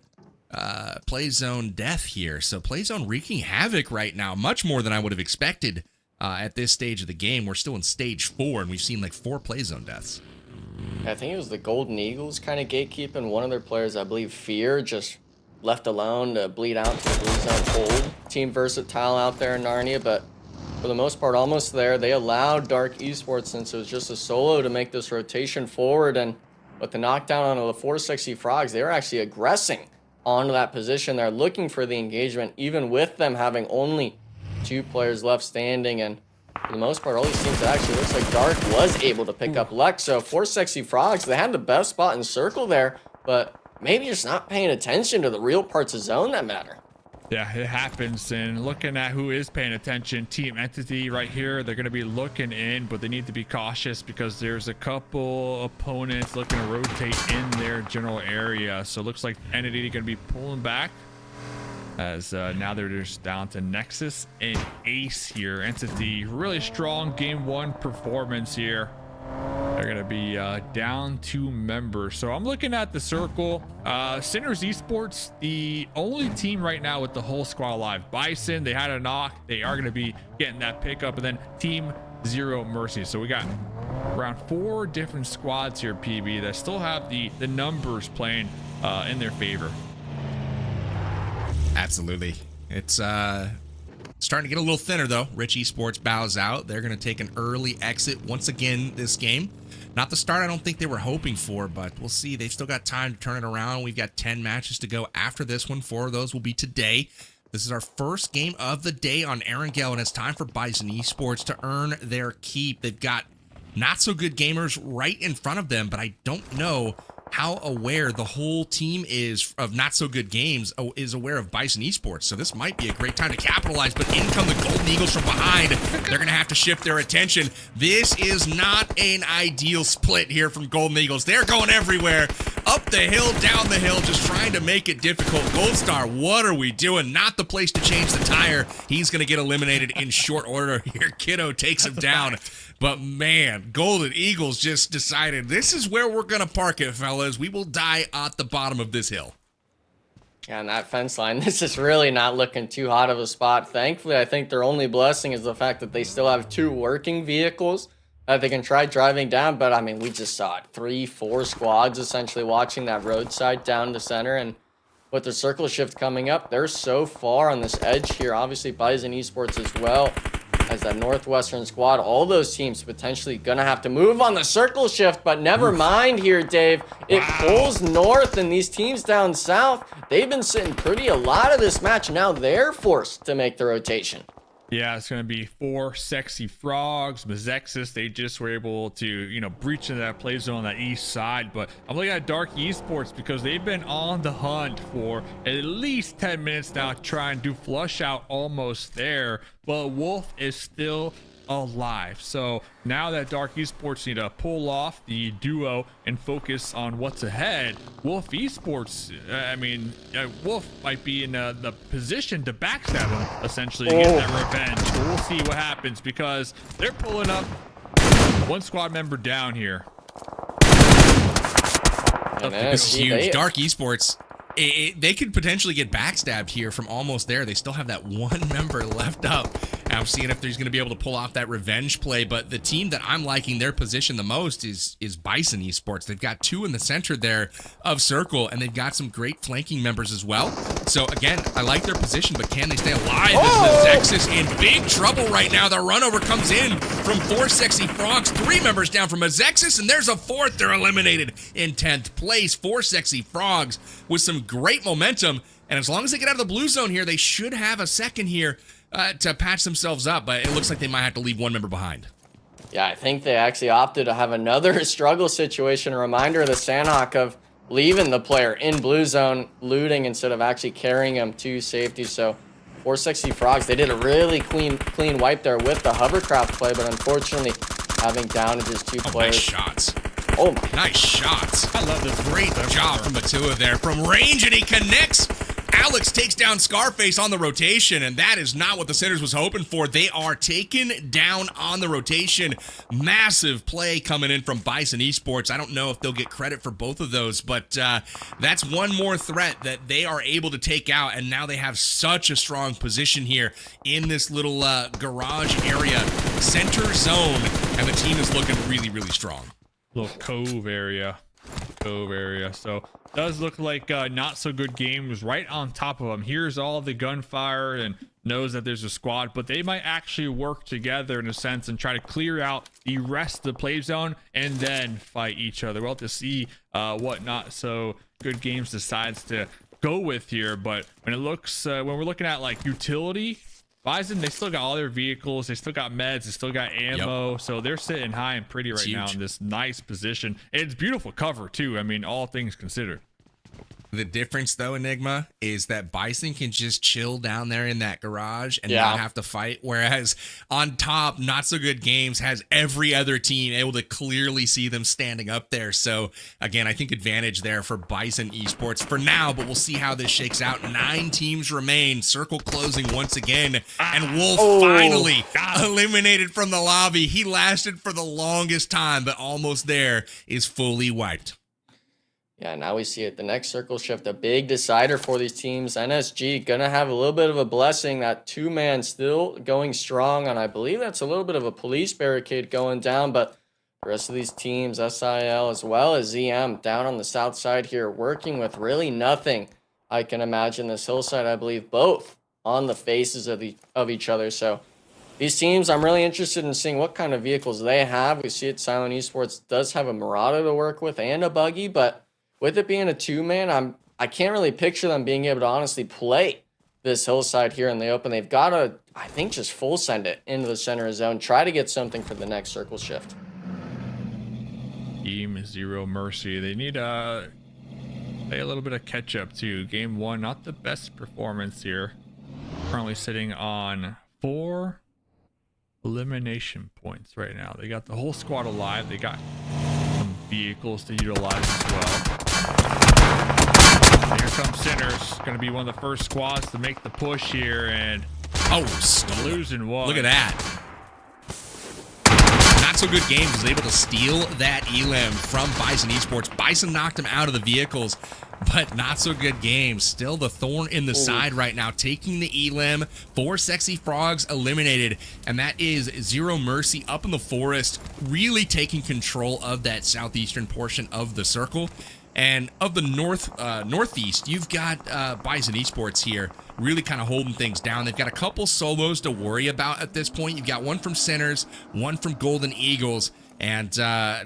play zone death here. So play zone wreaking havoc right now, much more than I would have expected at this stage of the game. We're still in stage 4, and we've seen like 4 play zone deaths. I think it was the Golden Eagles kind of gatekeeping. One of their players, I believe, Fear, just left alone to bleed out to the blue zone hold. Team Versatile out there in Narnia, but for the most part, almost there. They allowed Dark Esports, since it was just a solo, to make this rotation forward, and with the knockdown onto the 4 Sexy Frogs, they were actually aggressing onto that position. They're looking for the engagement, even with them having only 2 players left standing, and for the most part, all these teams, it actually looks like Dark was able to pick up Lex. So 4 Sexy Frogs, they had the best spot in circle there, but maybe just not paying attention to the real parts of zone that matter. Yeah, it happens. And looking at who is paying attention, Team Entity right here, they're going to be looking in, but they need to be cautious because there's a couple opponents looking to rotate in their general area. So it looks like Entity going to be pulling back, as now they're just down to Nexus and Ace here. Entity, really strong game 1 performance here. They're going to be down 2 members. So I'm looking at the circle. Sinners Esports, the only team right now with the whole squad alive. Bison, they had a knock. They are going to be getting that pickup. And then Team Zero Mercy. So we got around 4 different squads here, PB, that still have the numbers playing in their favor. Absolutely. It's starting to get a little thinner, though. Rich Esports bows out. They're going to take an early exit once again this game. Not the start I don't think they were hoping for, but we'll see. They've still got time to turn it around. We've got 10 matches to go after this one. 4 of those will be today. This is our first game of the day on Erangel, and it's time for Bison Esports to earn their keep. They've got not so good gamers right in front of them, but I don't know how aware the whole team is of Not So Good Games is aware of Bison Esports. So this might be a great time to capitalize, but in come the Golden Eagles from behind. They're going to have to shift their attention. This is not an ideal split here from Golden Eagles. They're going everywhere. Up the hill, down the hill, just trying to make it difficult. Gold Star, what are we doing? Not the place to change the tire. He's going to get eliminated in short order here. Kiddo takes him down. But man, Golden Eagles just decided this is where we're going to park it, fellas. We will die at the bottom of this hill. Yeah, and that fence line, this is really not looking too hot of a spot. Thankfully, I think their only blessing is the fact that they still have 2 working vehicles that they can try driving down. But I mean, we just saw it. 3-4 squads essentially watching that roadside down to center. And with the circle shift coming up, they're so far on this edge here. Obviously, BISON Esports as well as that Northwestern squad. All those teams potentially gonna have to move on the circle shift, but never mind here, Dave. It pulls north, and these teams down south, they've been sitting pretty a lot of this match. Now they're forced to make the rotation. Yeah, it's going to be 4 sexy frogs. MEZEXIS, they just were able to, you know, breach into that play zone on that east side. But I'm looking at Dark Esports because they've been on the hunt for at least 10 minutes now, trying to flush out almost there. But Wolf is still alive. So now that Dark Esports need to pull off the duo and focus on what's ahead, Wolf Esports, Wolf might be in the position to backstab him essentially to get that revenge. But we'll see what happens because they're pulling up one squad member down here. This is huge. Dark Esports, they could potentially get backstabbed here from almost there. They still have that one member left up. I'm seeing if he's going to be able to pull off that revenge play. But the team that I'm liking their position the most is BISON Esports. They've got 2 in the center there of circle, and they've got some great flanking members as well. So again, I like their position, but can they stay alive? MEZEXIS in big trouble right now. The run over comes in from 4 sexy frogs. 3 members down from MEZEXIS, and there's a 4th. They're eliminated in 10th place. 4 sexy frogs with some great momentum. And as long as they get out of the blue zone here, they should have a second here to patch themselves up, but it looks like they might have to leave 1 member behind. Yeah, I think they actually opted to have another struggle situation. A reminder of the Sanhok of leaving the player in blue zone, looting instead of actually carrying him to safety. So 4 sexy frogs, they did a really clean wipe there with the hovercraft play, but unfortunately having downed just 2 players. Nice shots. Oh my. Nice shots. I love this. Great job from Matua there. From range, and he connects. Alex takes down Scarface on the rotation, and that is not what the Sinners was hoping for. They are taken down on the rotation. Massive play coming in from BISON Esports. I don't know if they'll get credit for both of those, but that's one more threat that they are able to take out, and now they have such a strong position here in this little garage area, center zone, and the team is looking really, really strong. Little cove area. So does look like not so good games right on top of them. Here's all the gunfire and knows that there's a squad, but they might actually work together in a sense and try to clear out the rest of the play zone and then fight each other. We'll have to see what not so good games decides to go with here. But when it looks when we're looking at like utility, BISON, they still got all their vehicles, they still got meds, they still got ammo, so they're sitting high and pretty right now in this nice position. And it's beautiful cover too, I mean, all things considered. The difference, though, Enigma, is that BISON can just chill down there in that garage and not have to fight, whereas on top, Not So Good Games has every other team able to clearly see them standing up there. So, again, I think advantage there for BISON Esports for now, but we'll see how this shakes out. 9 teams remain, circle closing once again, and Wolf finally eliminated from the lobby. He lasted for the longest time, but almost there is fully wiped. Yeah, now we see it. The next circle shift, a big decider for these teams. NSG gonna have a little bit of a blessing. That 2-man still going strong, and I believe that's a little bit of a police barricade going down. But the rest of these teams, SIL as well as ZM, down on the south side here, working with really nothing. I can imagine this hillside, I believe, both on the faces of each other. So these teams, I'm really interested in seeing what kind of vehicles they have. We see it. Silent Esports does have a Marauder to work with and a buggy, but with it being a 2-man, I can't really picture them being able to honestly play this hillside here in the open. They've got to, I think, just full send it into the center zone, try to get something for the next circle shift. Team Zero Mercy. They need play a little bit of catch up too. Game 1, not the best performance here. Currently sitting on 4 elimination points right now. They got the whole squad alive. They got some vehicles to utilize as well. Here comes Sinners. Going to be one of the first squads to make the push here, and losing 1. Look Look at that. Not so good games was able to steal that elim from BISON Esports. BISON knocked him out of the vehicles, but not so good games. Still the thorn in the side right now, taking the elim. 4 sexy frogs eliminated, and that is Zero Mercy up in the forest, really taking control of that southeastern portion of the circle. And of the northeast, you've got BISON Esports here really kind of holding things down. They've got a couple solos to worry about at this point. You've got one from Sinners, one from Golden Eagles, and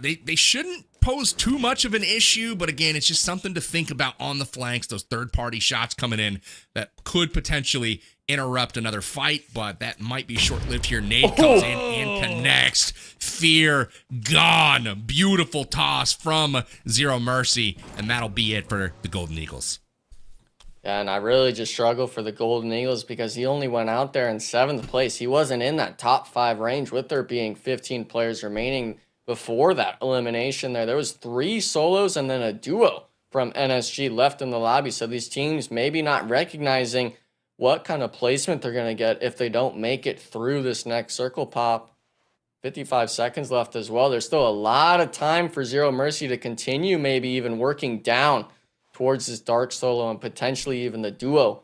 they shouldn't pose too much of an issue, but again, it's just something to think about on the flanks, those third-party shots coming in that could potentially interrupt another fight, but that might be short-lived here. Nade comes in and connects. Fear gone. Beautiful toss from Zero Mercy, and that'll be it for the Golden Eagles. Yeah, and I really just struggle for the Golden Eagles because he only went out there in 7th place. He wasn't in that top 5 range with there being 15 players remaining before that elimination there. There was 3 solos and then a duo from NSG left in the lobby. So these teams maybe not recognizing what kind of placement they're going to get if they don't make it through this next circle pop. 55 seconds left as well. There's still a lot of time for Zero Mercy to continue maybe even working down towards this dark solo and potentially even the duo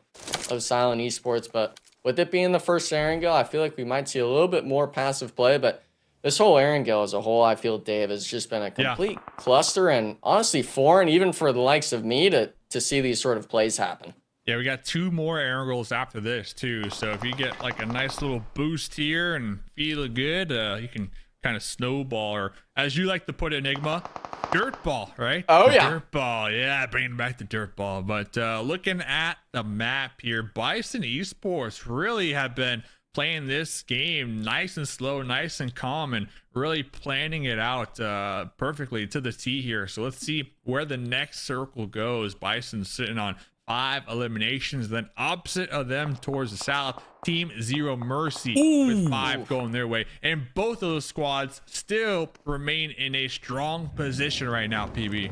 of Silent Esports. But with it being the first Erangel, I feel like we might see a little bit more passive play, but this whole Erangel as a whole, I feel, Dave, has just been a complete cluster and honestly foreign even for the likes of me to see these sort of plays happen. Yeah, we got 2 more Erangels after this too. So if you get like a nice little boost here and feel good, you can kind of snowball, or as you like to put it, Enigma, dirt ball, right? Oh, yeah. Dirt ball. Yeah, bringing back the dirt ball. But looking at the map here, BISON Esports really have been playing this game nice and slow, nice and calm, and really planning it out perfectly to the T here. So let's see where the next circle goes. BISON's sitting on 5 eliminations. Then opposite of them towards the south, Team Zero Mercy with 5 going their way. And both of those squads still remain in a strong position right now, PB.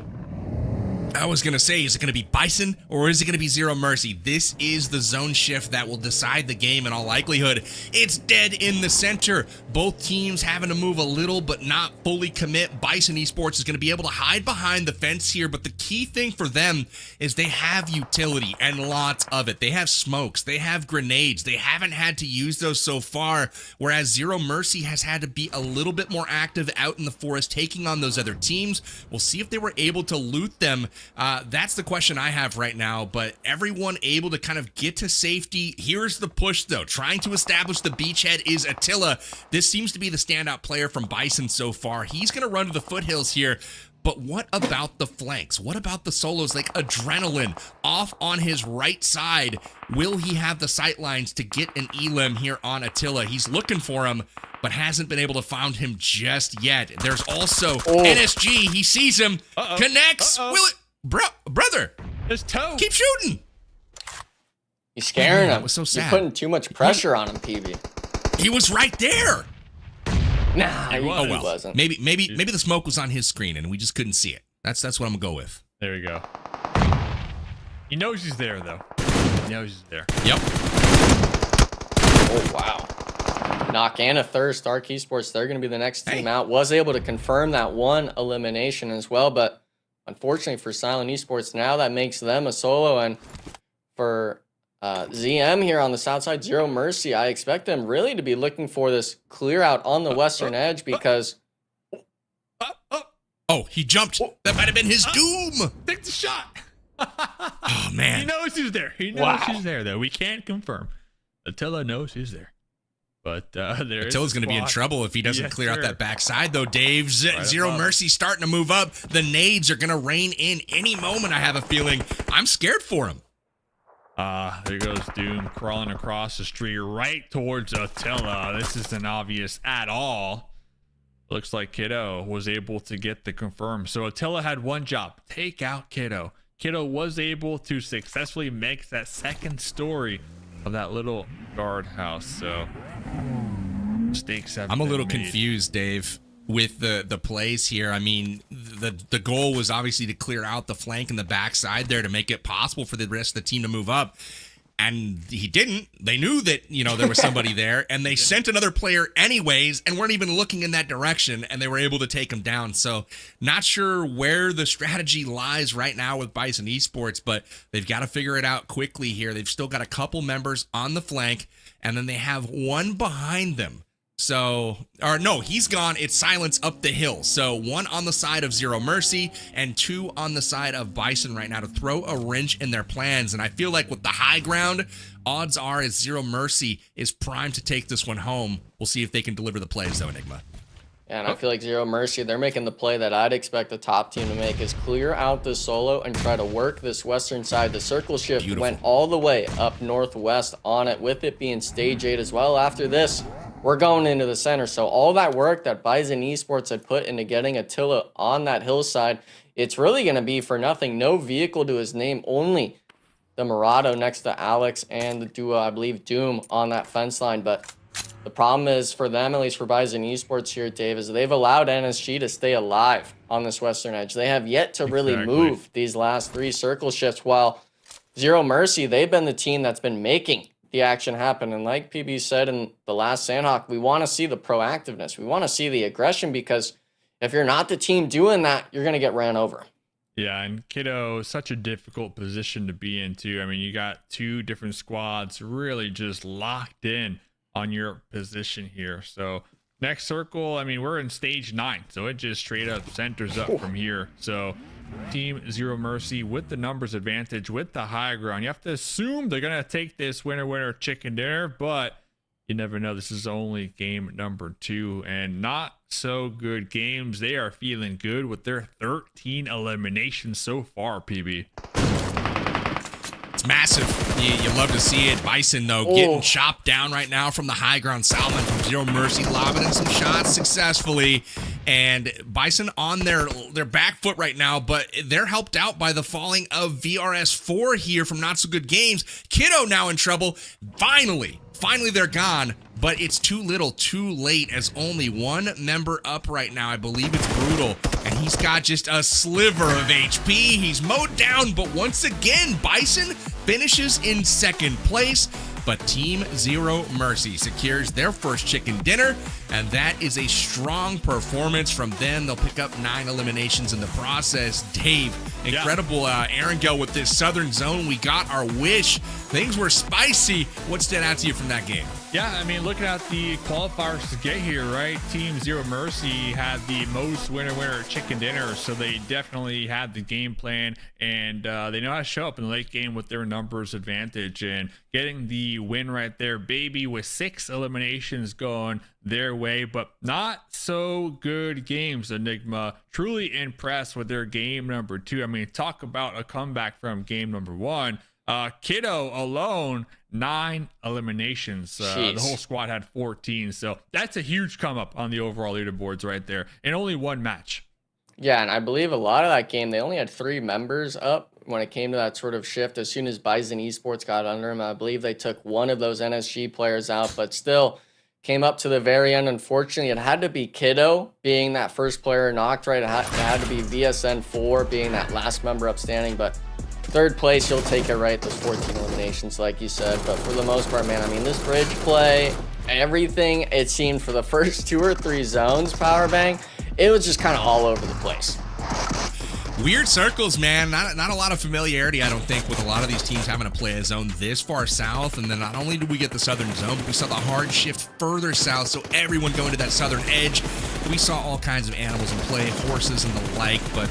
I was going to say, is it going to be BISON or is it going to be Zero Mercy? This is the zone shift that will decide the game in all likelihood. It's dead in the center. Both teams having to move a little but not fully commit. BISON Esports is going to be able to hide behind the fence here, but the key thing for them is they have utility and lots of it. They have smokes. They have grenades. They haven't had to use those so far, whereas Zero Mercy has had to be a little bit more active out in the forest, taking on those other teams. We'll see if they were able to loot them. That's the question I have right now, but everyone able to kind of get to safety. Here's the push, though. Trying to establish the beachhead is Attila. This seems to be the standout player from BISON so far. He's going to run to the foothills here. But what about the flanks? What about the solos like Adrenaline off on his right side? Will he have the sight lines to get an elim here on Attila? He's looking for him, but hasn't been able to find him just yet. There's also NSG. He sees him, connects. Will it? Brother, his toe. Keep shooting. He's scaring him. That was so sad. You're putting too much pressure on him, PB. He was right there. Nah, he wasn't. Maybe the smoke was on his screen and we just couldn't see it. That's what I'm gonna go with. There we go. He knows he's there, though. He knows he's there. Yep. Oh, wow. Knock and a thirst. Dark Esports, they're going to be the next team out. Was able to confirm that 1 elimination as well, but unfortunately for Silent Esports, now that makes them a solo. And for ZM here on the south side, Zero Mercy, I expect them really to be looking for this clear out on the western edge because... Oh, he jumped. That might have been his doom. Take the shot. Oh, man. He knows he's there. He knows he's there, though. We can't confirm. Attila knows he's there. But Attila's going to be in trouble if he doesn't clear out that backside, though, Dave. Zero Mercy starting to move up. The nades are going to rain in any moment, I have a feeling. I'm scared for him. There goes Doom crawling across the street right towards Attila. This isn't obvious at all. Looks like Kiddo was able to get the confirm. So Attila had one job, take out Kiddo. Kiddo was able to successfully make that second story of that little guardhouse. So mistakes have I'm a little been made. confused, Dave, with the plays here. I mean, the goal was obviously to clear out the flank and the backside there to make it possible for the rest of the team to move up. And he didn't. They knew that, there was somebody there, and they sent another player anyways and weren't even looking in that direction, and they were able to take him down. So not sure where the strategy lies right now with BISON Esports, but they've got to figure it out quickly here. They've still got a couple members on the flank, and then they have one behind them. So, or no, he's gone. It's Silence up the hill. So one on the side of Zero Mercy and two on the side of BISON right now to throw a wrench in their plans. And I feel like with the high ground, odds are is Zero Mercy is primed to take this one home. We'll see if they can deliver the plays though, Enigma. Yeah, and I feel like Zero Mercy, they're making the play that I'd expect the top team to make, is clear out the solo and try to work this western side. The circle shift went all the way up northwest on it, with it being stage 8 as well. After this, we're going into the center. So all that work that BISON Esports had put into getting Attila on that hillside, it's really going to be for nothing. No vehicle to his name, only the Murado next to Alex and the duo, I believe, Doom on that fence line. But the problem is for them, at least for BISON Esports here, Dave, is they've allowed NSG to stay alive on this western edge. They have yet to really move these last 3 circle shifts, while Zero Mercy, they've been the team that's been making the action happen. And like PB said in the last Sanhok, we want to see the proactiveness. We want to see the aggression, because if you're not the team doing that, you're going to get ran over. Yeah, and Kiddo, such a difficult position to be in too. I mean, you got 2 different squads really just locked in on your position here. So next circle, I mean, we're in stage 9, so it just straight up centers up from here. So Team Zero Mercy with the numbers advantage, with the high ground. You have to assume they're gonna take this winner chicken dinner, but you never know. This is only game number 2, and not so good games. They are feeling good with their 13 eliminations so far, PB. It's massive. You love to see it. BISON, though, getting chopped down right now from the high ground. Salmon from Zero Mercy lobbing in some shots successfully. And BISON on their back foot right now, but they're helped out by the falling of VRS4 here from Not So Good Games. Kiddo now in trouble. Finally they're gone, but it's too little, too late, as only one member up right now. I believe it's Brutal, and he's got just a sliver of HP. He's mowed down, but once again, BISON finishes in second place. But Team Zero Mercy secures their first chicken dinner, and that is a strong performance from them. They'll pick up 9 eliminations in the process. Dave, incredible Erangel with this southern zone. We got our wish. Things were spicy. What stood out to you from that game? Yeah, I mean, looking at the qualifiers to get here, right? Team Zero Mercy had the most winner chicken dinner, so they definitely had the game plan, and they know how to show up in the late game with their numbers advantage, and getting the win right there, baby, with 6 eliminations going their way. But not so good games, Enigma. Truly impressed with their game number 2. I mean, talk about a comeback from game number 1. Kiddo alone, 9 eliminations. The whole squad had 14. So that's a huge come up on the overall leaderboards right there, in only 1 match. Yeah, and I believe a lot of that game, they only had 3 members up when it came to that sort of shift. As soon as BISON Esports got under them, I believe they took one of those NSG players out, but still came up to the very end. Unfortunately, it had to be Kiddo being that first player knocked, right? It had to be VSN4 being that last member upstanding, but third place, you'll take it right. Those 14 eliminations, like you said. But for the most part, man, I mean, this bridge play, everything, it seemed for the first 2 or 3 zones, Powerbang, it was just kind of all over the place. Weird circles, man. Not a lot of familiarity, I don't think, with a lot of these teams having to play a zone this far south. And then not only did we get the southern zone, but we saw the hard shift further south, so everyone going to that southern edge. We saw all kinds of animals in play, horses and the like, but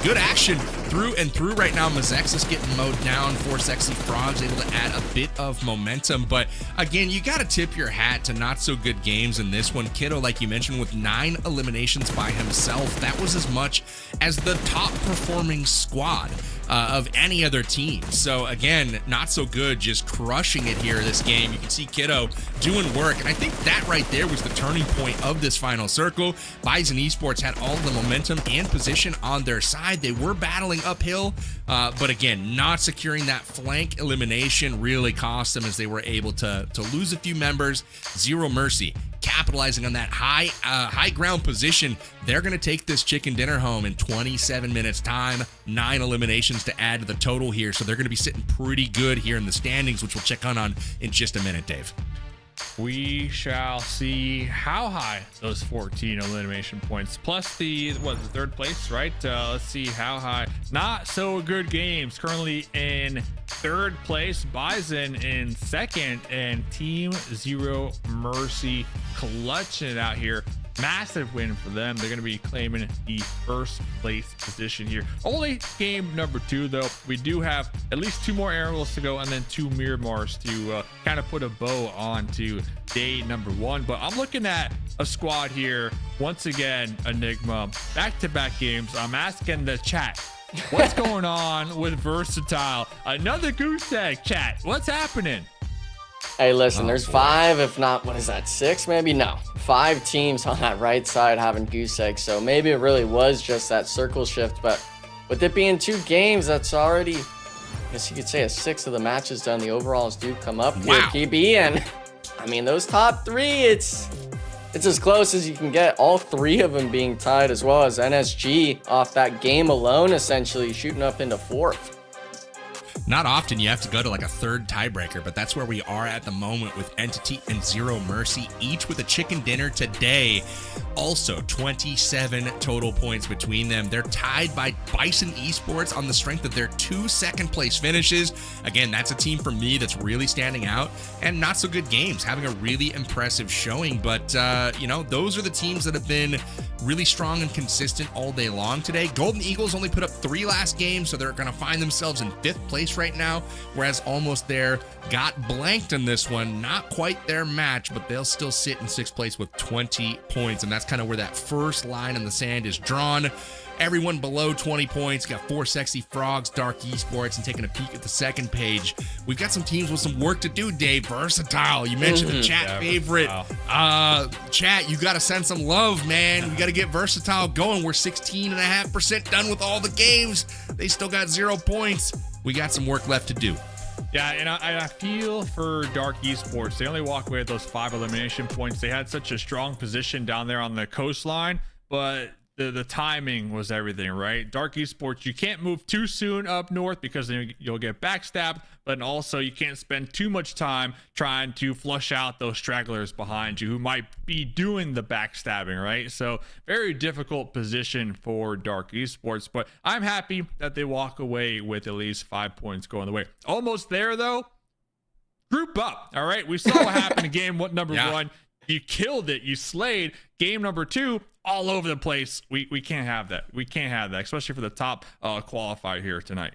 good action through and through right now. MEZEXIS getting mowed down. 4 Sexy Frogs able to add a bit of momentum. But again, you got to tip your hat to Not So Good Games in this one. Kiddo, like you mentioned, with 9 eliminations by himself. That was as much as the top performing squad of any other team. So again, Not So Good just crushing it here this game. You can see Kiddo doing work, and I think that right there was the turning point of this final circle. BISON Esports had all the momentum and position on their side. They were battling uphill, but again, not securing that flank elimination really cost them, as they were able to lose a few members. Zero Mercy capitalizing on that high ground position. They're going to take this chicken dinner home in 27 minutes time, 9 eliminations to add to the total here. So they're going to be sitting pretty good here in the standings, which we'll check on in just a minute, Dave. We shall see how high those 14 elimination points plus the third place, right? Let's see how high. Not so good games currently in third place, Bison in second, and Team Zero Mercy clutching it out here. Massive win for them. They're going to be claiming the first place position here. Only game number 2 though. We do have at least 2 more Erangels to go and then 2 Miramars to kind of put a bow onto day number 1. But I'm looking at a squad here once again. Enigma, back-to-back games. I'm asking the chat, what's going on with Versatile? Another goose egg, chat. What's happening? Hey, listen, there's 5, if not, what is that, 6 maybe? No, 5 teams on that right side having goose eggs, so maybe it really was just that circle shift. But with it being 2 games, that's already, I guess you could say, a 1/6 of the matches done. The overalls do come up here, PB, and I mean, those top 3, it's as close as you can get. All 3 of them being tied, as well as NSG off that game alone, essentially shooting up into 4th. Not often you have to go to like a third tiebreaker, but that's where we are at the moment with Entity and Zero Mercy, each with a chicken dinner today. Also 27 total points between them. They're tied by Bison Esports on the strength of their 2 second place finishes. Again, that's a team for me that's really standing out, and not so good games, having a really impressive showing. But you know, those are the teams that have been really strong and consistent all day long today. Golden Eagles only put up 3 last games, so they're going to find themselves in 5th place right now, whereas Almost There got blanked in this one. Not quite their match, but they'll still sit in 6th place with 20 points, and that's kind of where that first line in the sand is drawn. Everyone below 20 points. Got 4 Sexy Frogs, Dark Esports, and taking a peek at the second page, we've got some teams with some work to do, Dave. Versatile, you mentioned the chat favorite. Chat, you got to send some love, man. We got to get Versatile going. We're 16.5% done with all the games. They still got 0 points. We got some work left to do. Yeah, and I feel for Dark Esports. They only walk away with those 5 elimination points. They had such a strong position down there on the coastline, but the timing was everything, right? Dark Esports, you can't move too soon up north because then you'll get backstabbed, but also you can't spend too much time trying to flush out those stragglers behind you who might be doing the backstabbing, right? So very difficult position for Dark Esports, but I'm happy that they walk away with at least 5 points going the way. Almost There though, group up. All right, we saw what happened in game number 1. You killed it, you slayed. Game number 2, all over the place. We can't have that. We can't have that, especially for the top qualifier here tonight.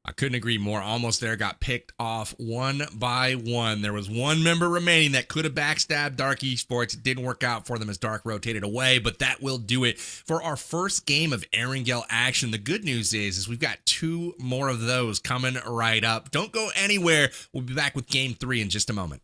I couldn't agree more. Almost There got picked off one by one. There was 1 member remaining that could have backstabbed Dark Esports. It didn't work out for them as Dark rotated away, but that will do it for our first game of Erangel action. The good news is we've got 2 more of those coming right up. Don't go anywhere. We'll be back with game 3 in just a moment.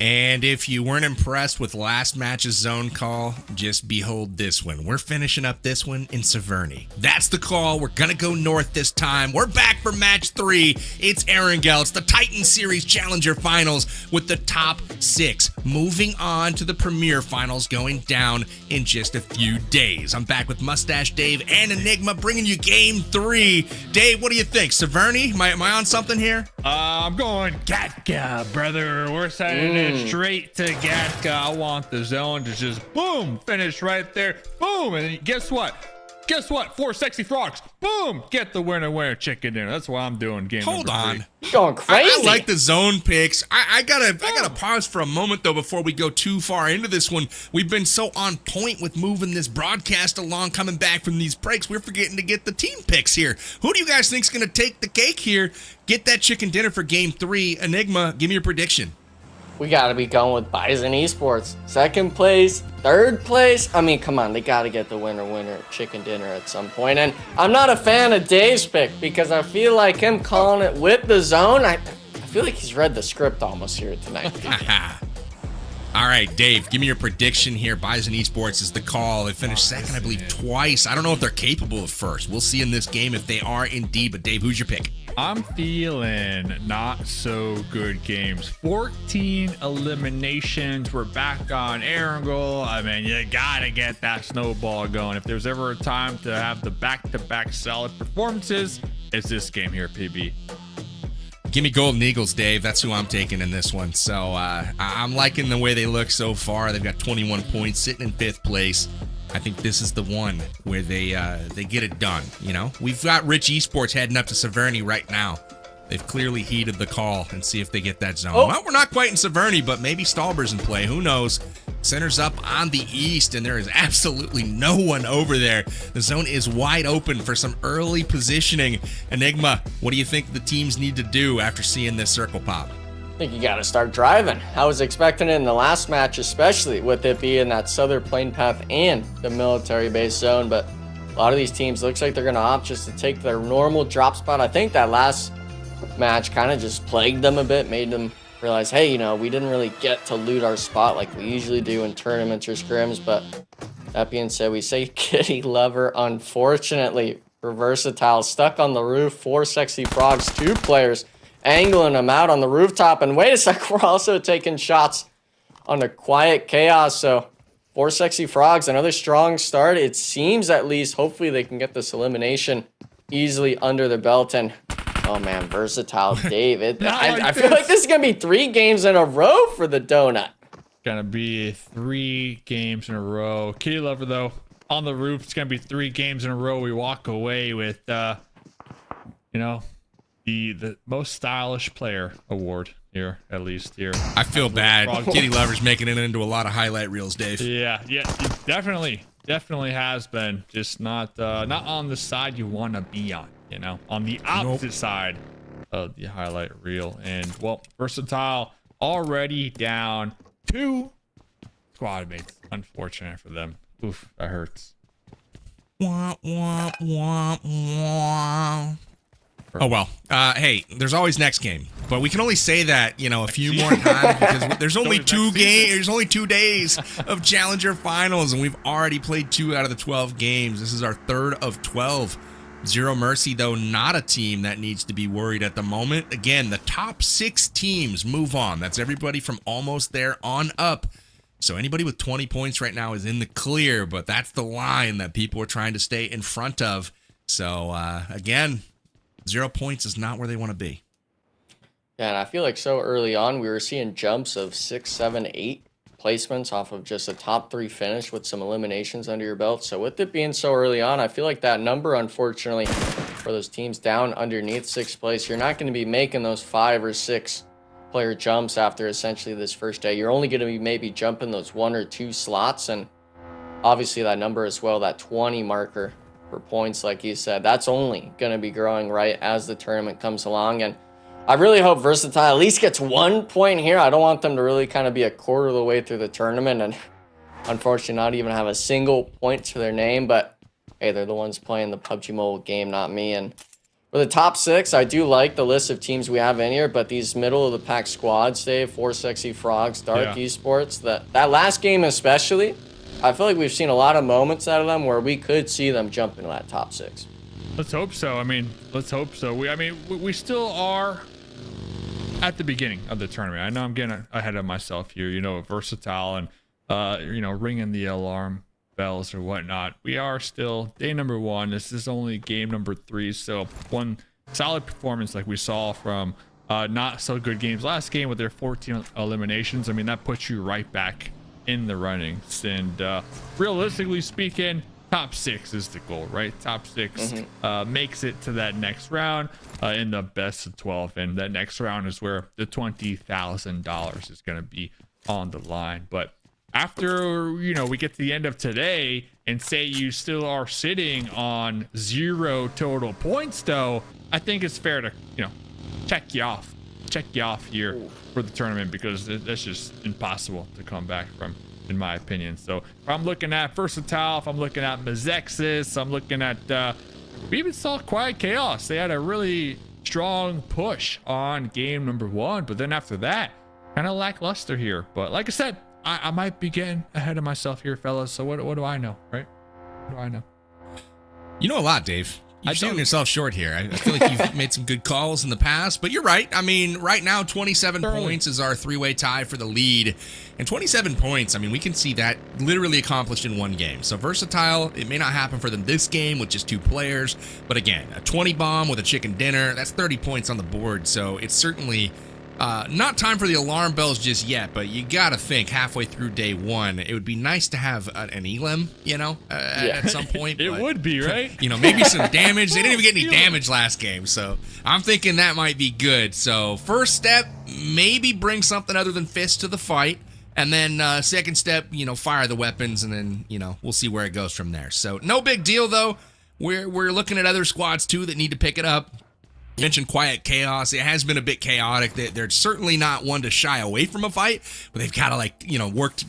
And if you weren't impressed with last match's zone call, just behold this one. We're finishing up this one in Severny. That's the call. We're going to go north this time. We're back for match 3. It's Erangel. It's the Titan Series Challenger Finals with the top 6 moving on to the Premier Finals going down in just a few days. I'm back with Mustache Dave and Enigma bringing you game 3. Dave, what do you think? Severny? Am I on something here? I'm going Gatka, brother. We're sending it straight to Gatka. I want the zone to just boom, finish right there. Boom. And guess what? Guess what? 4 sexy frogs. Boom. Get the winner chicken dinner. That's what I'm doing. Game Hold number 3. on. You're going crazy. I like the zone picks. I gotta pause for a moment though before we go too far into this one. We've been so on point with moving this broadcast along, coming back from these breaks. We're forgetting to get the team picks here. Who do you guys think's gonna take the cake here? Get that chicken dinner for game 3. Enigma, give me your prediction. We got to be going with BISON Esports. 2nd place, 3rd place. I mean, come on, they got to get the winner chicken dinner at some point. And I'm not a fan of Dave's pick because I feel like him calling it with the zone. I feel like he's read the script almost here tonight. All right, Dave, give me your prediction here. BISON Esports is the call. They finished second, I believe, twice. I don't know if they're capable of first. We'll see in this game if they are indeed. But Dave, who's your pick? I'm feeling not so good games. 14 eliminations. We're back on Erangel. I mean, you gotta get that snowball going. If there's ever a time to have the back-to-back solid performances, it's this game here, PB. Give me Golden Eagles, Dave. That's who I'm taking in this one. So I'm liking the way they look so far. They've got 21 points, sitting in 5th place. I think this is the one where they get it done. You know, we've got Rich Esports heading up to Severny right now. They've clearly heeded the call and see if they get that zone. Well, we're not quite in Severny, but maybe Stallber's in play. Who knows? Center's up on the east, and there is absolutely no one over there. The zone is wide open for some early positioning. Enigma, what do you think the teams need to do after seeing this circle pop? I think you got to start driving. I was expecting it in the last match, especially with it being that southern plane path and the military base zone, but a lot of these teams looks like they're going to opt just to take their normal drop spot. I think that last match kind of just plagued them a bit, made them realize, hey, you know, we didn't really get to loot our spot like we usually do in tournaments or scrims. But that being said, we say Kitty Lover, unfortunately, for Versatile, stuck on the roof. 4 sexy frogs, 2 players angling them out on the rooftop. And wait a sec, we're also taking shots on the Quiet Chaos. So 4 sexy frogs, another strong start. It seems at least, hopefully they can get this elimination easily under the belt. And oh man, Versatile Dave. I feel like this is going to be 3 games in a row for the donut. Gonna be 3 games in a row. Kitty Lover, though, on the roof. It's gonna be 3 games in a row. We walk away with, you know, the most stylish player award here, at least here. I feel bad. Kitty Lover's making it into a lot of highlight reels, Dave. Yeah, it definitely has been. Just not on the side you want to be on. You know, on the opposite side of the highlight reel. And well, Versatile already down 2 squad mates. Unfortunate for them. Oof, that hurts. Wah, wah, wah, wah. Oh well. Hey, there's always next game, but we can only say that, you know, a few more times because there's only 2 games. There's only 2 days of Challenger Finals, and we've already played 2 out of the 12 games. This is our 3rd of 12. Zero Mercy, though, not a team that needs to be worried at the moment. Again, the top 6 teams move on. That's everybody from almost there on up. So anybody with 20 points right now is in the clear, but that's the line that people are trying to stay in front of. So, again, 0 points is not where they want to be. Yeah, and I feel like so early on, we were seeing jumps of 6, 7, 8 placements off of just a top 3 finish with some eliminations under your belt. So with it being so early on, I feel like that number, unfortunately, for those teams down underneath 6th place, you're not going to be making those 5 or 6 player jumps after essentially this first day. You're only going to be maybe jumping those 1 or 2 slots. And obviously that number as well, that 20 marker for points, like you said, that's only going to be growing right as the tournament comes along. And I really hope Versatile at least gets 1 point here. I don't want them to really kind of be a quarter of the way through the tournament and unfortunately not even have a single point to their name. But hey, they're the ones playing the PUBG Mobile game, not me. And For the top 6, I do like the list of teams we have in here, but these middle of the pack squads, Dave, 4 Sexy Frogs, Dark Esports, that last game especially, I feel like we've seen a lot of moments out of them where we could see them jump into that top 6. Let's hope so. I mean, let's hope so. We still are at the beginning of the tournament. I know I'm getting ahead of myself here, Versatile and, ringing the alarm bells or whatnot. We are still day number 1. This is only game number 3. So one solid performance like we saw from not so good games last game with their 14 eliminations. I mean, that puts you right back in the running. And realistically speaking, top 6 is the goal, right? Top 6 makes it to that next round in the best of 12. And that next round is where the $20,000 is going to be on the line. But after, we get to the end of today and say you still are sitting on 0 total points, though, I think it's fair to, check you off here for the tournament, because that's just impossible to come back from, in my opinion. So if I'm looking at Versatile, if I'm looking at MEZEXIS, I'm looking at, we even saw Quiet Chaos. They had a really strong push on game number 1, but then after that, kind of lackluster here. But like I said, I might be getting ahead of myself here, fellas. So what do I know, right? What do I know? You know a lot, Dave. You're selling yourself short here. I feel like you've made some good calls in the past, but you're right. I mean, right now, 27 points is our 3-way tie for the lead. And 27 points, I mean, we can see that literally accomplished in one game. So Versatile, it may not happen for them this game with just 2 players. But again, a 20 bomb with a chicken dinner, that's 30 points on the board. So it's certainly not time for the alarm bells just yet, but you gotta think halfway through day 1, it would be nice to have an elim, at some point. It would be, right? Maybe some damage. They didn't even get any damage last game, so I'm thinking that might be good. So first step, maybe bring something other than fists to the fight, and then second step, fire the weapons, and then we'll see where it goes from there. So no big deal though. We're looking at other squads too that need to pick it up. You mentioned Quiet Chaos. It has been a bit chaotic. They're certainly not one to shy away from a fight, but they've got to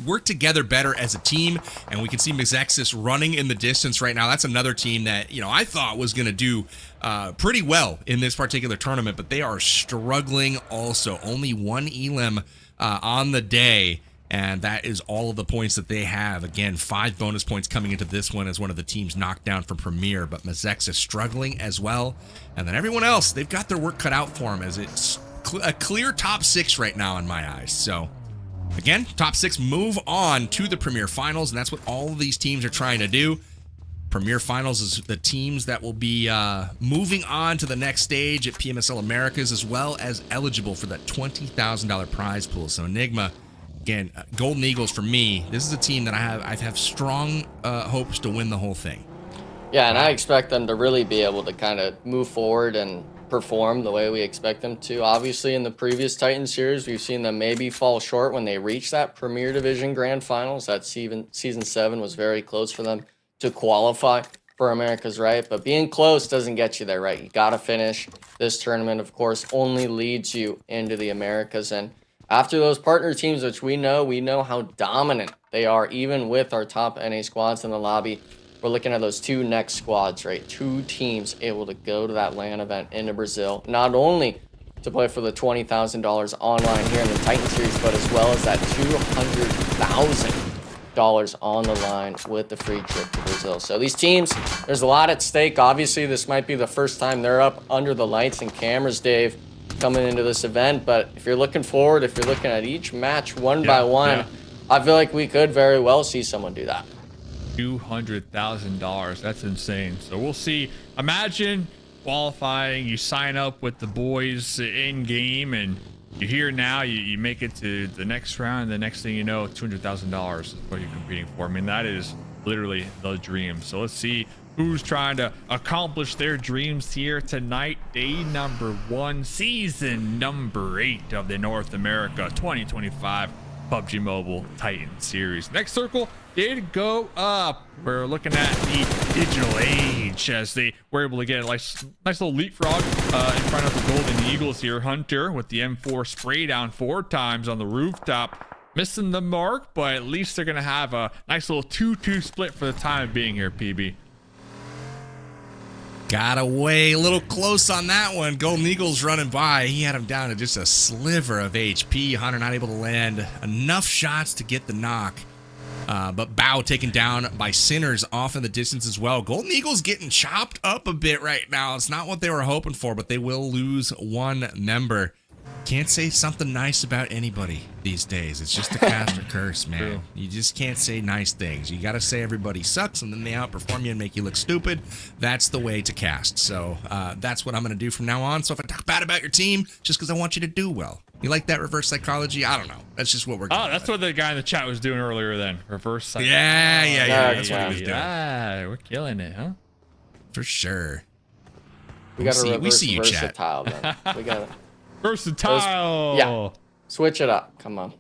work together better as a team. And we can see MEZEXIS running in the distance right now. That's another team that I thought was going to do pretty well in this particular tournament, but they are struggling also. Only 1 elim on the day. And that is all of the points that they have. Again, 5 bonus points coming into this one as one of the teams knocked down from Premier, but MEZEXIS struggling as well. And then everyone else, they've got their work cut out for them, as it's a clear top 6 right now in my eyes. So again, top 6 move on to the Premier Finals, and that's what all of these teams are trying to do. Premier Finals is the teams that will be moving on to the next stage at PMSL Americas, as well as eligible for that $20,000 prize pool. So Enigma, again, Golden Eagles for me, this is a team that I have strong hopes to win the whole thing. Yeah, and I expect them to really be able to kind of move forward and perform the way we expect them to. Obviously, in the previous Titan series, we've seen them maybe fall short when they reach that Premier Division Grand Finals. That season 7 was very close for them to qualify for America's, right? But being close doesn't get you there, right? You got to finish. This tournament, of course, only leads you into the Americas. And after those partner teams, which we know how dominant they are, even with our top NA squads in the lobby, we're looking at those 2 next squads, right? 2 teams able to go to that LAN event into Brazil, not only to play for the $20,000 online here in the Titan Series, but as well as that $200,000 on the line with the free trip to Brazil. So these teams, there's a lot at stake. Obviously, this might be the first time they're up under the lights and cameras, Dave, coming into this event. But if you're looking forward, if you're looking at each match one by one, I feel like we could very well see someone do that. $200,000. That's insane. So we'll see. Imagine qualifying, you sign up with the boys in game, and you're here now, you make it to the next round, and the next thing you know, $200,000 is what you're competing for. I mean, that is literally the dream. So let's see who's trying to accomplish their dreams here tonight. Day number 1, season number 8 of the North America 2025 PUBG Mobile Titan Series. Next circle did go up. We're looking at the digital age as they were able to get a nice little leapfrog in front of the Golden Eagles here. Hunter with the M4 spray down 4 times on the rooftop, missing the mark, but at least they're gonna have a nice little 2-2 split for the time of being here, PB. Got away a little close on that one. Golden Eagles running by. He had him down to just a sliver of HP. Hunter not able to land enough shots to get the knock. But Bao taken down by Sinners off in the distance as well. Golden Eagles getting chopped up a bit right now. It's not what they were hoping for, but they will lose one member. Can't say something nice about anybody these days. It's just a caster curse, man. True. You just can't say nice things. You got to say everybody sucks, and then they outperform you and make you look stupid. That's the way to cast. So that's what I'm going to do from now on. So if I talk bad about your team, just because I want you to do well. You like that reverse psychology? I don't know. That's just what we're going that's what the guy in the chat was doing earlier then. Reverse psychology. Yeah. That's what he was doing. Yeah, we're killing it, huh? For sure. We got to we see you, chat. versatile then. We got to Versatile. Yeah. Switch it up. Come on.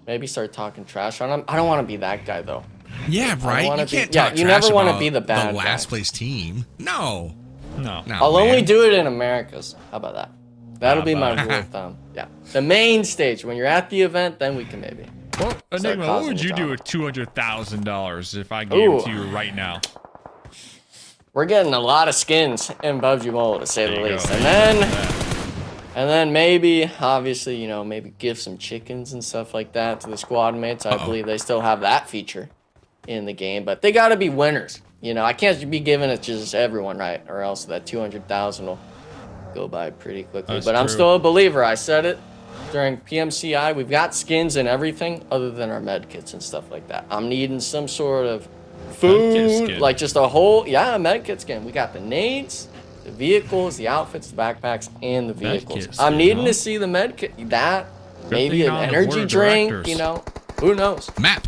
Maybe start talking trash on him. I don't want to be that guy though. Yeah, right. You can't talk you trash never want to about be the bad the last guy. place team. No. I'll only do it in Americas. How about that? That'll be my rule of thumb. Yeah. The main stage. When you're at the event, then we can maybe. Well, Enigma, what would you do with $200,000 if I gave it to you right now? We're getting a lot of skins in PUBG Mobile, to say the least. And then maybe, obviously, maybe give some chickens and stuff like that to the squad mates. I believe they still have that feature in the game, but they got to be winners. I can't be giving it to just everyone, right? Or else that 200,000 will go by pretty quickly. That's but I'm true. still a believer. I said it during PMCI. We've got skins and everything other than our med kits and stuff like that. I'm needing some sort of food, like just a whole, med kit skin. We got the nades, the vehicles, the outfits, the backpacks, and the vehicles. I'm needing to see the med kit. That, maybe an energy drink, who knows? Map.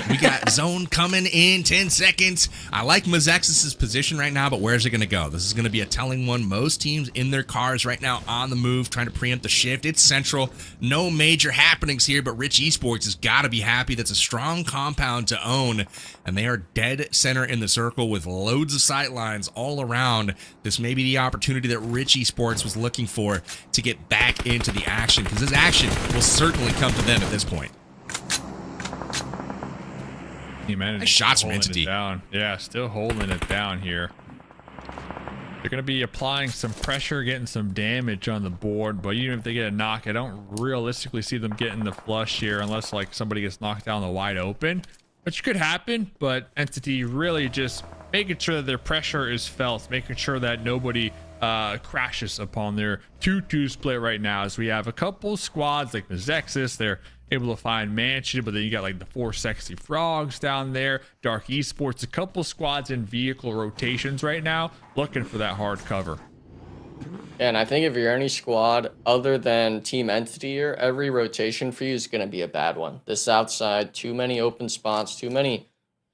We got zone coming in 10 seconds. I like MEZEXIS' position right now, but where's it going to go? This is going to be a telling one. Most teams in their cars right now on the move, trying to preempt the shift. It's central. No major happenings here, but Rich Esports has got to be happy. That's a strong compound to own, and they are dead center in the circle with loads of sight lines all around. This may be the opportunity that Rich Esports was looking for to get back into the action, because this action will certainly come to them at this point. Nice shots from Entity. Down. Yeah, still holding it down here. They're going to be applying some pressure, getting some damage on the board, but even if they get a knock, I don't realistically see them getting the flush here unless like somebody gets knocked down the wide open, which could happen. But Entity really just making sure that their pressure is felt, making sure that nobody crashes upon their 2-2 split right now, as we have a couple squads like MEZEXIS. They're able to find Mansion, but then you got like the 4 Sexy Frogs down there, Dark Esports, a couple squads in vehicle rotations right now looking for that hard cover. And I think if you're any squad other than Team Entity here, every rotation for you is going to be a bad one. This outside, too many open spots, too many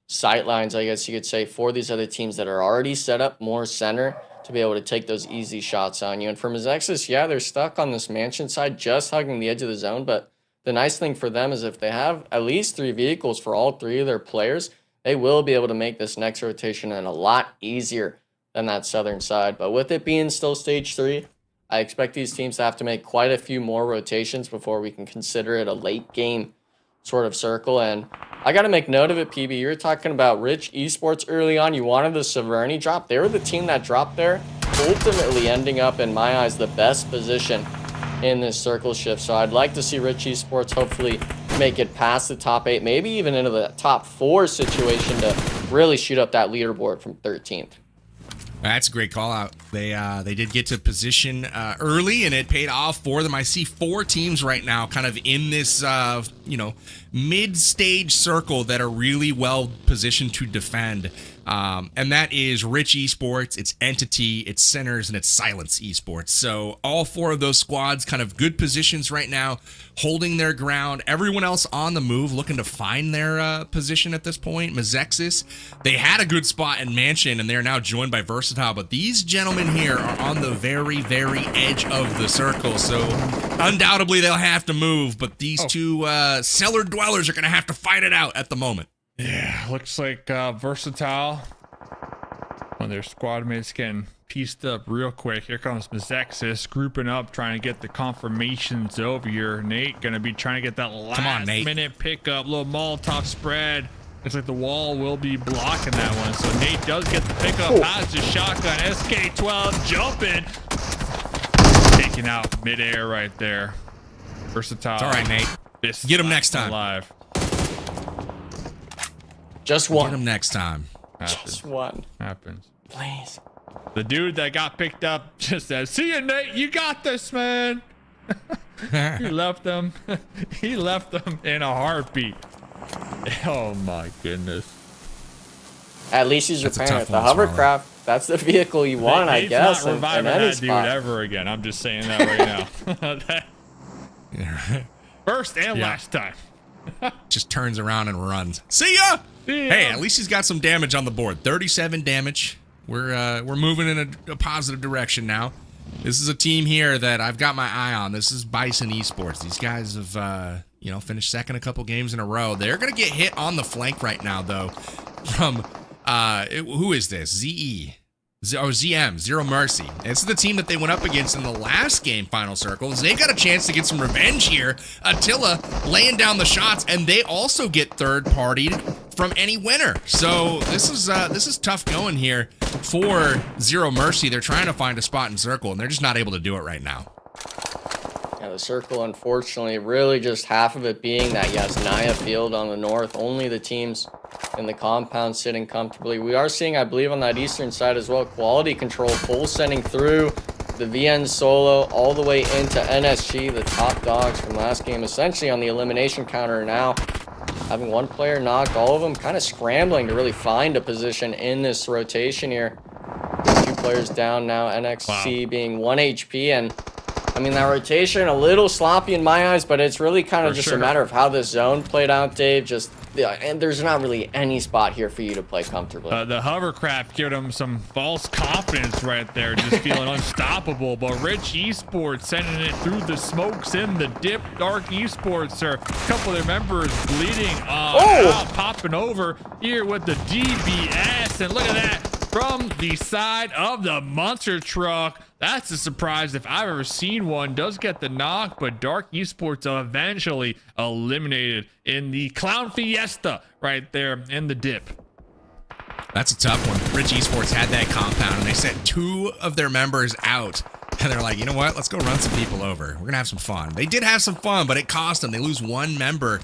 sight lines, I guess you could say, for these other teams that are already set up more center to be able to take those easy shots on you. And for MEZEXIS, yeah, they're stuck on this Mansion side, just hugging the edge of the zone, but the nice thing for them is if they have at least 3 vehicles for all 3 of their players, they will be able to make this next rotation and a lot easier than that southern side. But with it being still stage 3, I expect these teams to have to make quite a few more rotations before we can consider it a late game sort of circle. And I got to make note of it, PB. You were talking about Rich Esports early on. You wanted the Severny drop. They were the team that dropped there, ultimately ending up, in my eyes, the best position in this circle shift. So I'd like to see Rich Esports hopefully make it past the top 8, maybe even into the top 4 situation to really shoot up that leaderboard from 13th. That's a great call out. They did get to position early, and it paid off for them. I see 4 teams right now kind of in this mid-stage circle that are really well positioned to defend. And that is Rich Esports, it's Entity, it's Sinners, and it's Silence Esports. So all 4 of those squads kind of good positions right now, holding their ground. Everyone else on the move, looking to find their position at this point. MEZEXIS, they had a good spot in Mansion, and they're now joined by Versatile. But these gentlemen here are on the very, very edge of the circle. So undoubtedly they'll have to move. But these 2 cellar dwellers are going to have to fight it out at the moment. Yeah, looks like Versatile, when their squad mates getting pieced up real quick. Here comes MEZEXIS grouping up, trying to get the confirmations over here. Nate gonna be trying to get that last minute pickup, little Molotov spread. Looks like the wall will be blocking that one. So Nate does get the pickup. Has his shotgun. SK12 jumping. Taking out midair right there. Versatile. It's all right, Nate. This Get him next time. Alive. Just Get one. him next time. Just one. Happens. Please. The dude that got picked up just said, "See you, Nate. You got this, man." He left them. He left them in a heartbeat. Oh my goodness. At least he's That's a repairing it. tough The one, Swallow. hovercraft, that's the vehicle you want, I Nate's guess. not In reviving any that dude spot. ever again. I'm just saying that right now. First and last time. Just turns around and runs. See ya! See ya. Hey, at least he's got some damage on the board. 37 damage. We're moving in a positive direction now. This is a team here that I've got my eye on. This is BISON Esports. These guys have finished second a couple games in a row. They're gonna get hit on the flank right now though from who is this? ZM, Zero Mercy. This is the team that they went up against in the last game, Final Circles. They got a chance to get some revenge here. Attila laying down the shots, and they also get third-partied from any winner. So this is tough going here for Zero Mercy. They're trying to find a spot in Circle, and they're just not able to do it right now. Yeah, the Circle, unfortunately, really just half of it being that Yasnaya field on the north. Only the teams in the compound sitting comfortably. We are seeing, I believe, on that eastern side as well, quality control, full sending through the VN solo all the way into NSG, the top dogs from last game, essentially on the elimination counter now. Having one player knocked, all of them kind of scrambling to really find a position in this rotation here. Two players down now, NXC being 1 HP, and I mean, that rotation, a little sloppy in my eyes, but it's really kind of just a matter of how the zone played out, Dave. Just, yeah, and there's not really any spot here for you to play comfortably. The hovercraft giving them some false confidence right there, just feeling unstoppable. But Rich Esports sending it through the smokes in the dip. Dark Esports are a couple of their members bleeding out, popping over here with the DBS. And look at that. From the side of the monster truck. That's a surprise if I've ever seen one. Does get the knock, but Dark Esports eventually eliminated in the Clown Fiesta right there in the dip. That's a tough one. Rich Esports had that compound, and they sent 2 of their members out. And they're like, you know what? Let's go run some people over. We're going to have some fun. They did have some fun, but it cost them. They lose 1 member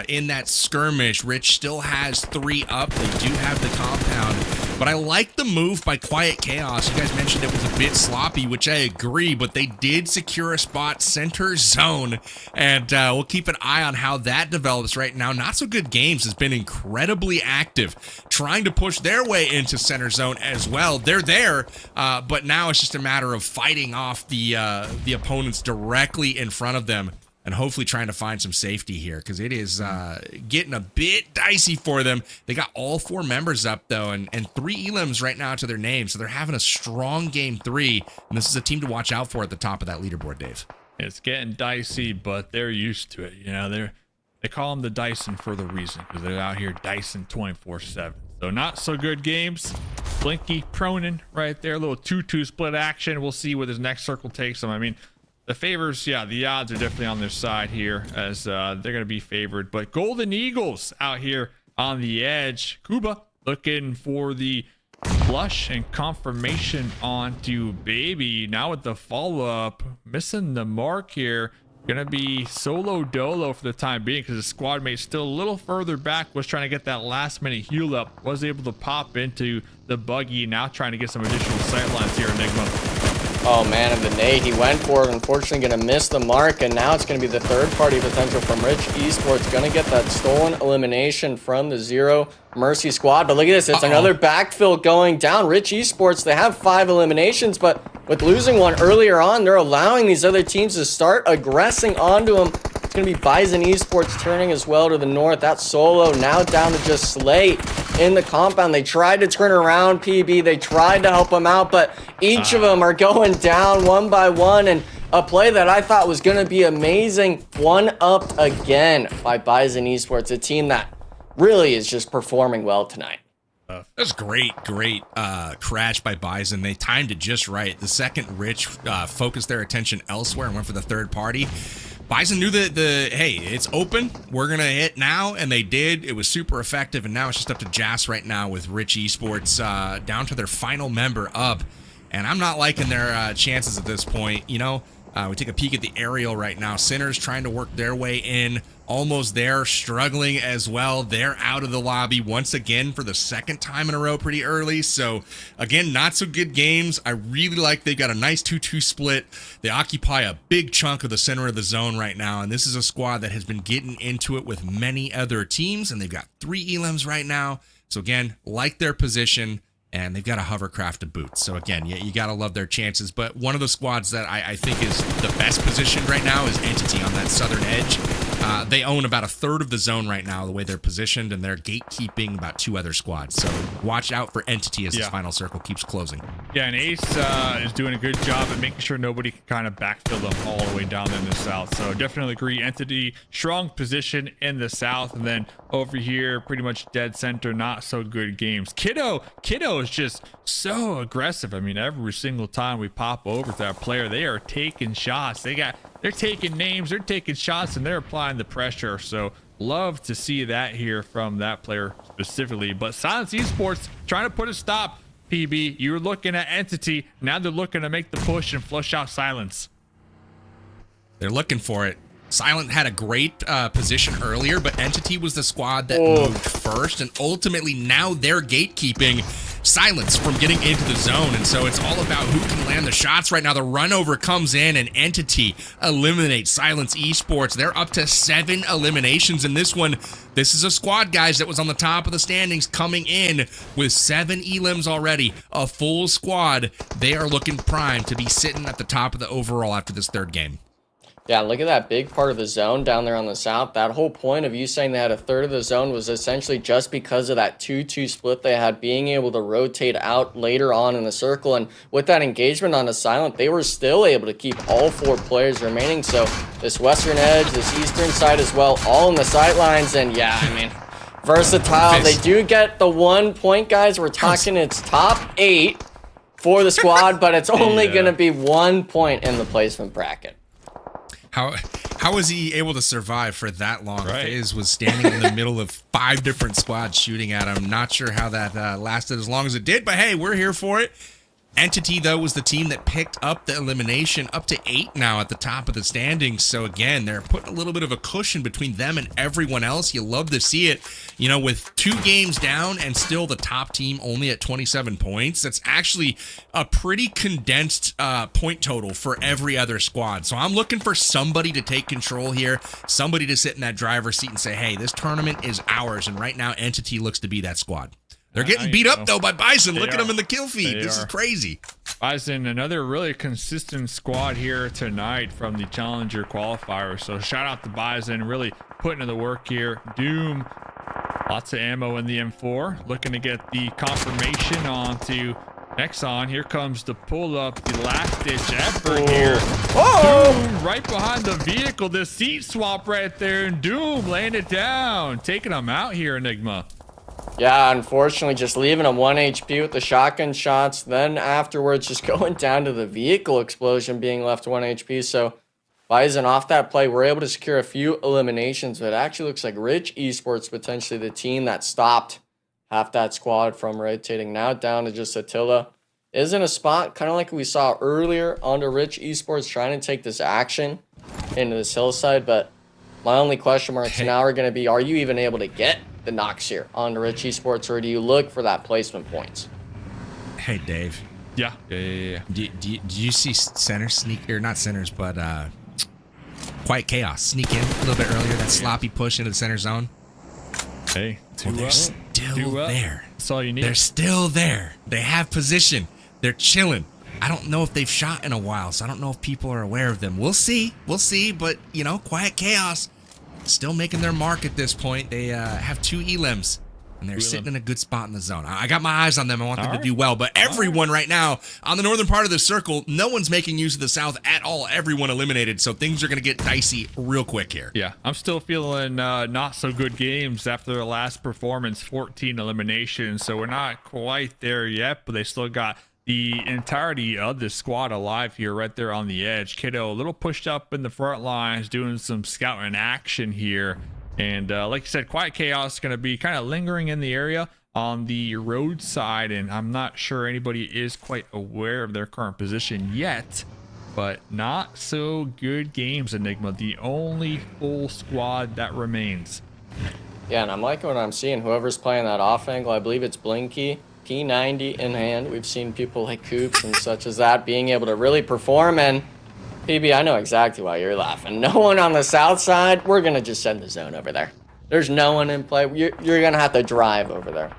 in that skirmish. Rich still has 3 up. They do have the compound. But I like the move by Quiet Chaos. You guys mentioned it was a bit sloppy, which I agree, but they did secure a spot center zone. And we'll keep an eye on how that develops right now. Not So Good Games has been incredibly active, trying to push their way into center zone as well. They're there, but now it's just a matter of fighting off the opponents directly in front of them and hopefully trying to find some safety here, because it is getting a bit dicey for them. They got all 4 members up, though, and 3 elims right now to their name, so they're having a strong game 3, and this is a team to watch out for at the top of that leaderboard, Dave. It's getting dicey, but they're used to it. You know, they call them the Dyson for the reason, because they're out here Dyson 24/7. So Not So Good Games. Blinky Pronin right there, a little 2-2 split action. We'll see where this next circle takes them. I mean, the favors, yeah, the odds are definitely on their side here, as they're going to be favored. But Golden Eagles out here on the edge. Kuba looking for the flush and confirmation onto Baby. Now with the follow-up, missing the mark here. Gonna be solo dolo for the time being, because his squad mate still a little further back, was trying to get that last minute heal up, was able to pop into the buggy, now trying to get some additional sightlines here, Enigma. Oh man, and the nade he went for it, unfortunately gonna miss the mark, and now it's gonna be the third party potential from Rich Esports, gonna get that stolen elimination from the Zero Mercy squad. But look at this, it's another backfill going down. Rich Esports, they have 5 eliminations, but with losing one earlier on, they're allowing these other teams to start aggressing onto them. It's going to be BISON Esports turning as well to the north. That solo now down to just Slate in the compound. They tried to turn around PB. They tried to help them out, but each of them are going down one by one. And a play that I thought was going to be amazing, one-upped again by BISON Esports, a team that really is just performing well tonight. That's great crash by BISON. They timed it just right. The second Rich focused their attention elsewhere and went for the third party. Bison knew that hey, it's open. We're going to hit now, and they did. It was super effective, and now it's just up to Jas right now with Rich Esports down to their final member up. And I'm not liking their chances at this point. You know, we take a peek at the aerial right now. Sinners trying to work their way in. Almost there, struggling as well. They're out of the lobby once again for the second time in a row pretty early. So, again, not so good games. I really like they've got a nice 2-2 split. They occupy a big chunk of the center of the zone right now. And this is a squad that has been getting into it with many other teams. And they've got 3 elims right now. So, again, like their position. And they've got a hovercraft to boot. So, again, you got to love their chances. But one of the squads that I think is the best positioned right now is Entity on that southern edge. They own about a third of the zone right now, the way they're positioned, and they're gatekeeping about 2 other squads. So watch out for Entity as this final circle keeps closing. Yeah, and Ace is doing a good job at making sure nobody can kind of backfill them all the way down in the south. So definitely agree. Entity, strong position in the south, and then over here, pretty much dead center, not so good games. Kiddo is just so aggressive. I mean, every single time we pop over to that player, they are taking shots. They're taking names, they're taking shots, and they're applying the pressure. So love to see that here from that player specifically. But Silence Esports trying to put a stop. PB, you were looking at Entity. Now they're looking to make the push and flush out Silence. They're looking for it. Silent had a great position earlier, but Entity was the squad that moved first, and ultimately now they're gatekeeping Silence from getting into the zone. And so it's all about who can land the shots right now. The run over comes in, and Entity eliminates Silence Esports. They're up to 7 eliminations in this one. This is a squad, guys, that was on the top of the standings coming in with 7 elims already. A full squad. They are looking primed to be sitting at the top of the overall after this 3rd game. Yeah, look at that big part of the zone down there on the south. That whole point of you saying they had a third of the zone was essentially just because of that 2-2 split they had, being able to rotate out later on in the circle. And with that engagement on the Silent, they were still able to keep all 4 players remaining. So this western edge, this eastern side as well, all in the sidelines. And yeah, I mean, versatile. They do get the 1 point, guys. We're talking it's top 8 for the squad, but it's only going to be 1 point in the placement bracket. How was he able to survive for that long? FaZe was standing in the middle of 5 different squads shooting at him. Not sure how that lasted as long as it did, but hey, we're here for it. Entity, though, was the team that picked up the elimination, up to 8 now at the top of the standings. So again, they're putting a little bit of a cushion between them and everyone else. You love to see it, you know, with 2 games down and still the top team only at 27 points. That's actually a pretty condensed point total for every other squad. So I'm looking for somebody to take control here, somebody to sit in that driver's seat and say, hey, this tournament is ours. And right now, Entity looks to be that squad. They're getting beat up, though, by Bison. Look at them in the kill feed. This is crazy. Bison, another really consistent squad here tonight from the Challenger qualifier. So shout out to Bison, really putting in the work here. Doom, lots of ammo in the M4. Looking to get the confirmation onto Nexon. Here comes the pull up, the last ditch effort here. Doom right behind the vehicle. The seat swap right there. And Doom laying it down. Taking them out here, Enigma. Yeah, unfortunately, just leaving him 1 HP with the shotgun shots. Then afterwards, just going down to the vehicle explosion, being left 1 HP. So Bison off that play, we're able to secure a few eliminations. But it actually looks like Rich Esports, potentially the team that stopped half that squad from rotating. Now down to just Attila. Is in a spot, kind of like we saw earlier, onto Rich Esports, trying to take this action into this hillside. But my only question marks now are going to be, are you even able to get the knocks here on the Rich Esports, or do you look for that placement points? Hey, Dave. Yeah. Do you see center sneak, or not centers, but Quiet Chaos sneak in a little bit earlier? That sloppy push into the center zone. Hey, they're still there. That's all you need. They're still there. They have position. They're chilling. I don't know if they've shot in a while, so I don't know if people are aware of them. We'll see. But, you know, Quiet Chaos still making their mark at this point. They have 2 elims, and they're sitting in a good spot in the zone. I got my eyes on them. I want them to do well, but everyone right now on the northern part of the circle, no one's making use of the south at all. Everyone eliminated, so things are going to get dicey real quick here. Yeah, I'm still feeling not so good games after their last performance, 14 eliminations, so we're not quite there yet, but they still got the entirety of the squad alive here, right there on the edge. Kiddo a little pushed up in the front lines, doing some scouting action here. And like you said, Quiet Chaos is going to be kind of lingering in the area on the roadside, and I'm not sure anybody is quite aware of their current position yet. But not so good games, Enigma, the only full squad that remains. Yeah, and I'm liking what I'm seeing. Whoever's playing that off angle, I believe it's Blinky, P90 in hand. We've seen people like Coops and such as that being able to really perform. And PB, I know exactly why you're laughing. No one on the south side. We're going to just send the zone over there. There's no one in play. You're going to have to drive over there.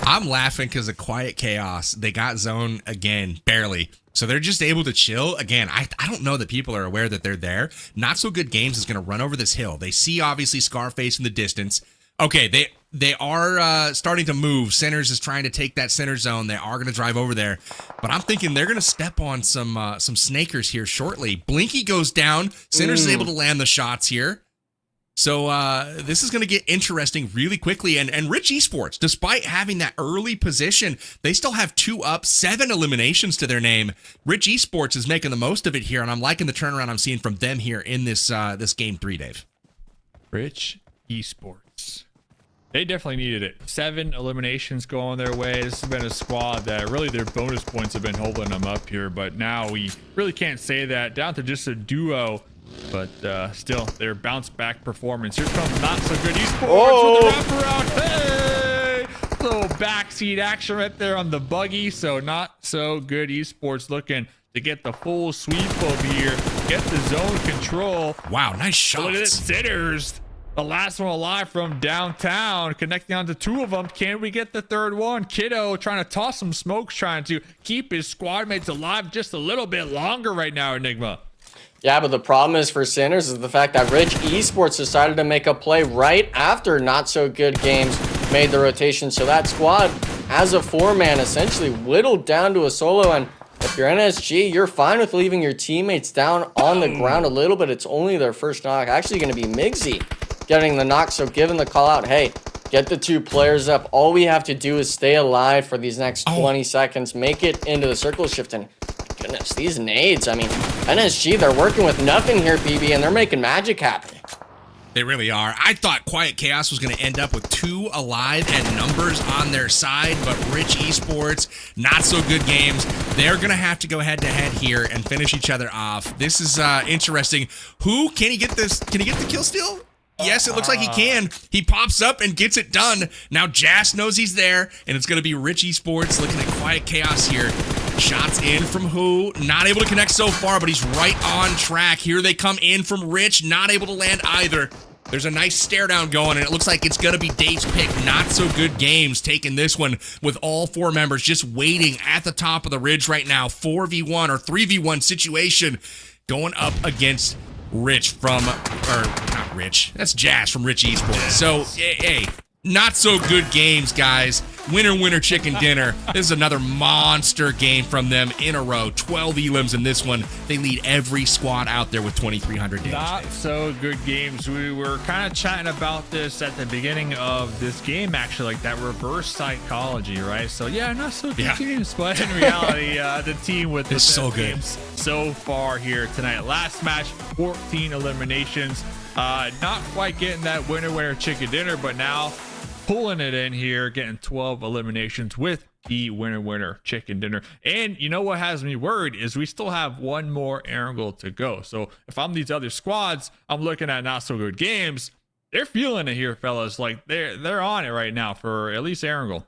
I'm laughing because of Quiet Chaos. They got zone again, barely. So they're just able to chill. Again, I don't know that people are aware that they're there. Not So Good Games is going to run over this hill. They see, obviously, Scarface in the distance. Okay, they are starting to move. Sinners is trying to take that center zone. They are going to drive over there. But I'm thinking they're going to step on some snakers here shortly. Blinky goes down. Sinners is able to land the shots here. So this is going to get interesting really quickly. And Rich Esports, despite having that early position, they still have 2 up, 7 eliminations to their name. Rich Esports is making the most of it here, and I'm liking the turnaround I'm seeing from them here in this game 3, Dave. Rich Esports. They definitely needed it. 7 eliminations going their way. This has been a squad that really their bonus points have been holding them up here, but now we really can't say that. Down to just a duo. But still, their bounce back performance. Here comes Not So Good Esports with the wraparound. Hey! Little backseat action right there on the buggy. So Not So Good Esports looking to get the full sweep over here. Get the zone control. Wow, nice shots. Look at this. Sinners. The last one alive from downtown. Connecting onto 2 of them. Can we get the third one? Kiddo trying to toss some smokes. Trying to keep his squad mates alive just a little bit longer right now, Enigma. Yeah, but the problem is for Sinners is the fact that Rich Esports decided to make a play right after Not So Good Games made the rotation. So that squad, as a 4-man, essentially whittled down to a solo. And if you're NSG, you're fine with leaving your teammates down on the ground a little bit. It's only their first knock. Actually going to be Migsy getting the knock. So given the call out, hey, get the 2 players up. All we have to do is stay alive for these next 20 seconds. Make it into the circle shift. And goodness, these nades. I mean, NSG, they're working with nothing here, PB, and they're making magic happen. They really are. I thought Quiet Chaos was going to end up with 2 alive and numbers on their side, but Rich Esports, Not So Good Games, they're going to have to go head-to-head here and finish each other off. This is interesting. Can he get this? Can he get the kill steal? Yes, it looks like he can. He pops up and gets it done. Now Jas knows he's there, and it's going to be Rich Esports looking at Quiet Chaos here. Shots in from Who, not able to connect so far, but he's right on track. Here they come in from Rich, not able to land either. There's a nice stare down going, and it looks like it's going to be Dave's pick. Not So Good Games taking this one with all 4 members just waiting at the top of the ridge right now. 4v1 or 3v1 situation going up against Rich from, or not Rich, that's Jas from Rich Esports. So, hey, Not So Good Games, guys. Winner, chicken dinner. This is another monster game from them in a row. 12 elims in this one. They lead every squad out there with 2,300 damage. Not So Good Games. We were kind of chatting about this at the beginning of this game, actually, like that reverse psychology, right? So, yeah, Not So Good Games. But in reality, the team with the best so good games so far here tonight. Last match, 14 eliminations. Not quite getting that winner chicken dinner, but now pulling it in here, getting 12 eliminations with the winner chicken dinner. And you know what has me worried is we still have 1 more Erangel to go. So if I'm these other squads, I'm looking at Not So Good Games. They're feeling it here, fellas. Like they're on it right now for at least Erangel.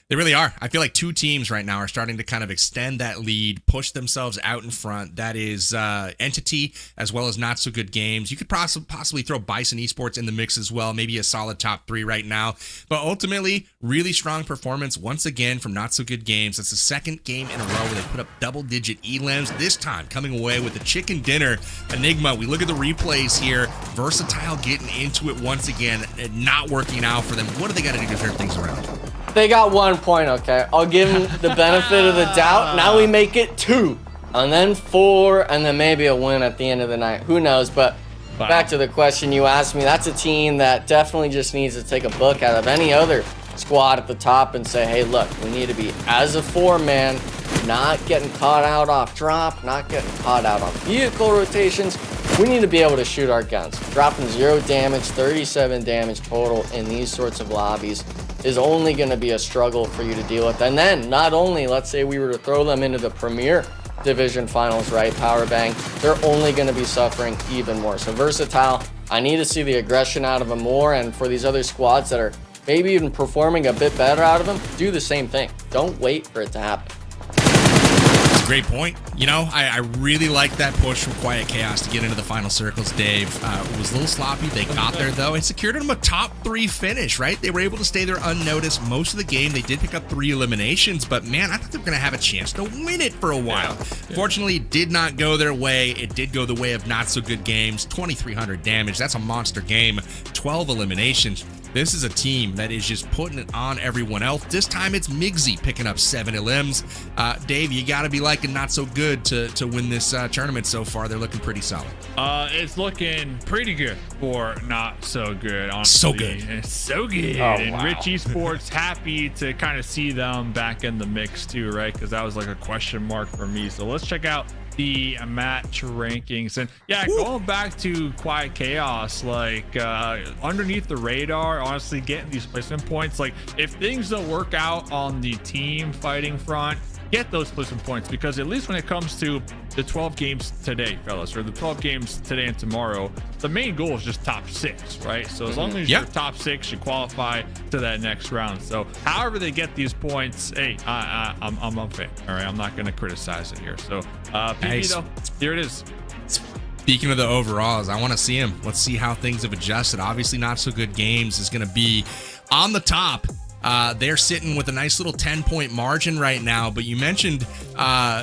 They really are. I feel like 2 teams right now are starting to kind of extend that lead, push themselves out in front. That is Entity as well as Not So Good Games. You could possibly throw BISON Esports in the mix as well, maybe a solid top 3 right now. But ultimately, really strong performance once again from Not So Good Games. That's the 2nd game in a row where they put up double-digit elims, this time coming away with a chicken dinner. Enigma, we look at the replays here. Versatile getting into it once again, not working out for them. What do they got to do to turn things around? They got 1 point, okay? I'll give them the benefit of the doubt. Now we make it 2, and then 4, and then maybe a win at the end of the night. Who knows? But back to the question you asked me, that's a team that definitely just needs to take a book out of any other squad at the top and say, hey, look, we need to be as a 4-man, not getting caught out off drop, not getting caught out on vehicle rotations. We need to be able to shoot our guns. Dropping 0 damage, 37 damage total in these sorts of lobbies is only going to be a struggle for you to deal with. And then not only, let's say we were to throw them into the Premier Division Finals, right, Power Bang, they're only going to be suffering even more. So Versatile, I need to see the aggression out of them more. And for these other squads that are maybe even performing a bit better out of them, do the same thing. Don't wait for it to happen. That's a great point. You know, I really like that push from Quiet Chaos to get into the final circles, Dave. It was a little sloppy. They got there, though, and secured them a top 3 finish, right? They were able to stay there unnoticed most of the game. They did pick up 3 eliminations, but, man, I thought they were going to have a chance to win it for a while. Fortunately, it did not go their way. It did go the way of not-so-good games. 2,300 damage. That's a monster game. 12 eliminations. This is a team that is just putting it on everyone else. This time it's Migsy picking up 7 elims. Dave, you got to be liking not so good to win this tournament so far. They're looking pretty solid. It's looking pretty good for not so good. Honestly. So good. It's so good. Oh, and wow. Rich Esports happy to kind of see them back in the mix too, right? Because that was like a question mark for me. So let's check out the match rankings. And yeah, going back to Quiet Chaos, like underneath the radar, honestly, getting these placement points, like if things don't work out on the team fighting front, get those placement points, because at least when it comes to the 12 games today, fellas, or the 12 games today and tomorrow, the main goal is just top 6, right? So as long as you're top 6, you qualify to that next round. So however they get these points, hey, I'm a fan. All right, I'm not going to criticize it here. So PB though, here it is. Speaking of the overalls, I want to see him. Let's see how things have adjusted. Obviously, not so good games is going to be on the top. They're sitting with a nice little 10-point margin right now. But you mentioned,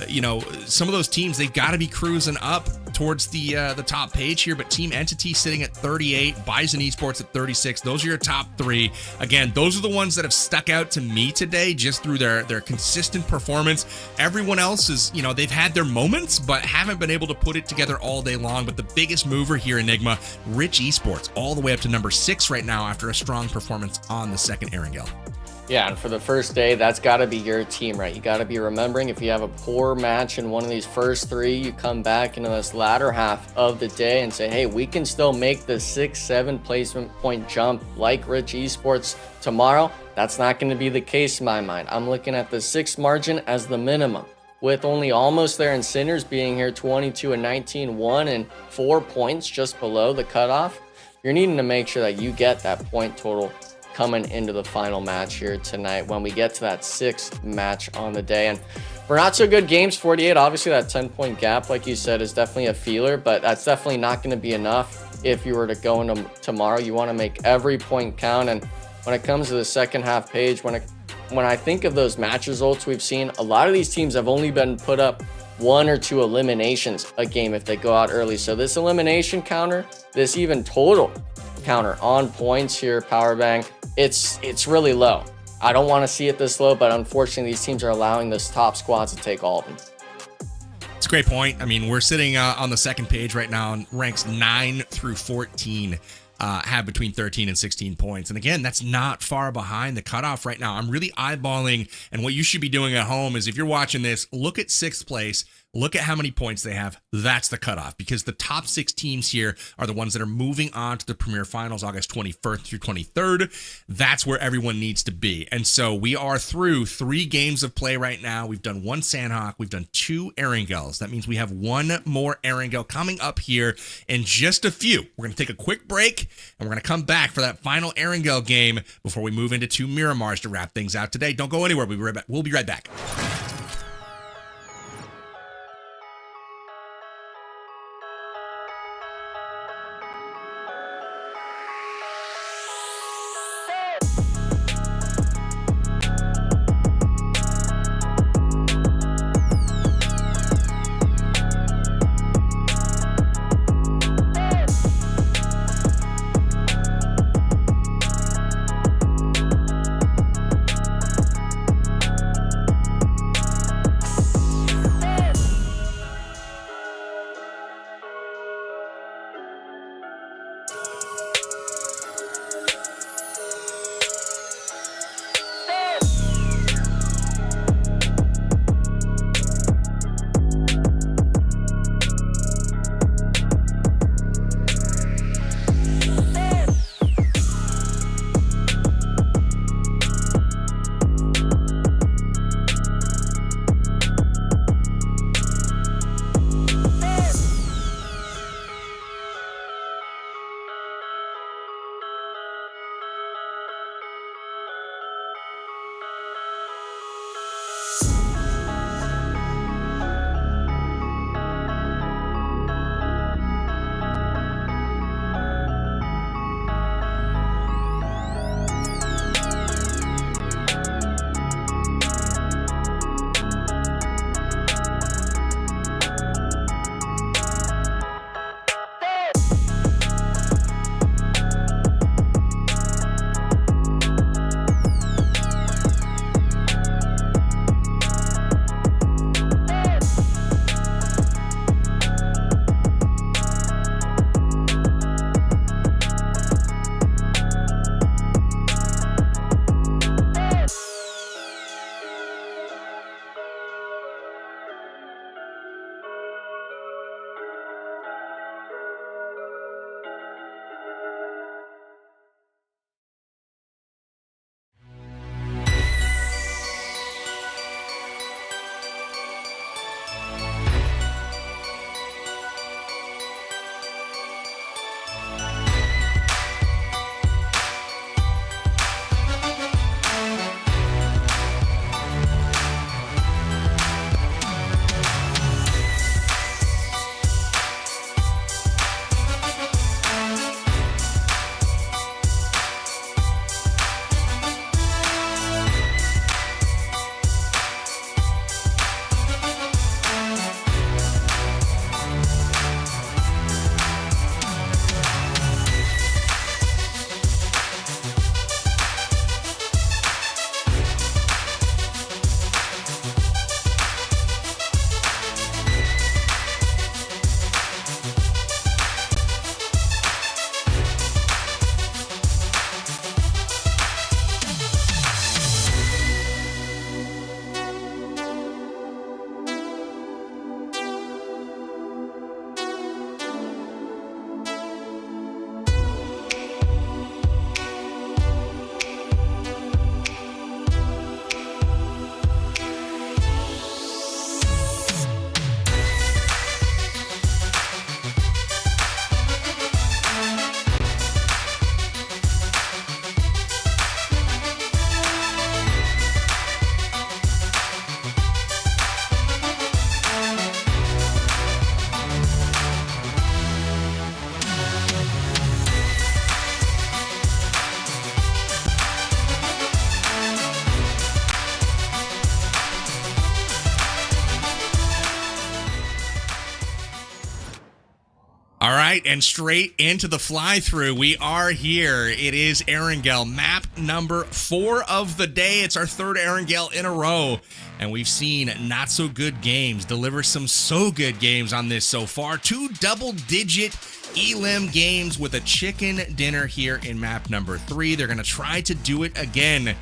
you know, some of those teams, they've got to be cruising up towards the top page here. But Team Entity sitting at 38, BISON Esports at 36. Those are your top 3. Again, those are the ones that have stuck out to me today just through their consistent performance. Everyone else is, you know, they've had their moments, but haven't been able to put it together all day long. But the biggest mover here, Enigma, Rich Esports, all the way up to number 6 right now after a strong performance on the second Erangel. Yeah, and for the first day, that's got to be your team, right? You got to be remembering, if you have a poor match in one of these first 3, you come back into this latter half of the day and say, hey, we can still make the 6-7 placement point jump like Rich Esports tomorrow. That's not going to be the case in my mind. I'm looking at the 6 margin as the minimum, with only almost there in Sinners being here 22 and 19, 1 and 4 points just below the cutoff. You're needing to make sure that you get that point total coming into the final match here tonight when we get to that 6th match on the day. And for not so good games, 48, obviously that 10-point gap, like you said, is definitely a feeler, but that's definitely not going to be enough if you were to go into tomorrow. You want to make every point count. And when it comes to the second half page, when I think of those match results we've seen, a lot of these teams have only been put up 1 or 2 eliminations a game if they go out early. So this elimination counter, this even total counter on points here, Power Bang, it's really low. I don't want to see it this low, but unfortunately these teams are allowing those top squads to take all of them. It's a great point. I mean, we're sitting on the second page right now, and ranks 9 through 14 have between 13 and 16 points. And again, that's not far behind the cutoff right now. I'm really eyeballing, and what you should be doing at home is, if you're watching this, look at 6th place. Look at how many points they have. That's the cutoff, because the top 6 teams here are the ones that are moving on to the Premier Finals August 21st through 23rd. That's where everyone needs to be. And so we are through 3 games of play right now. We've done 1 Sanhok. We've done 2 Erangels. That means we have 1 more Erangel coming up here in just a few. We're going to take a quick break, and we're going to come back for that final Erangel game before we move into 2 Miramars to wrap things out today. Don't go anywhere. We'll be right back. right, and straight into the fly-through. We are here. It is Erangel, map number 4 of the day. It's our 3rd Erangel in a row, and we've seen not-so-good games deliver some so-good games on this so far. 2 double-digit elim games with a chicken dinner here in map number 3. They're going to try to do it again,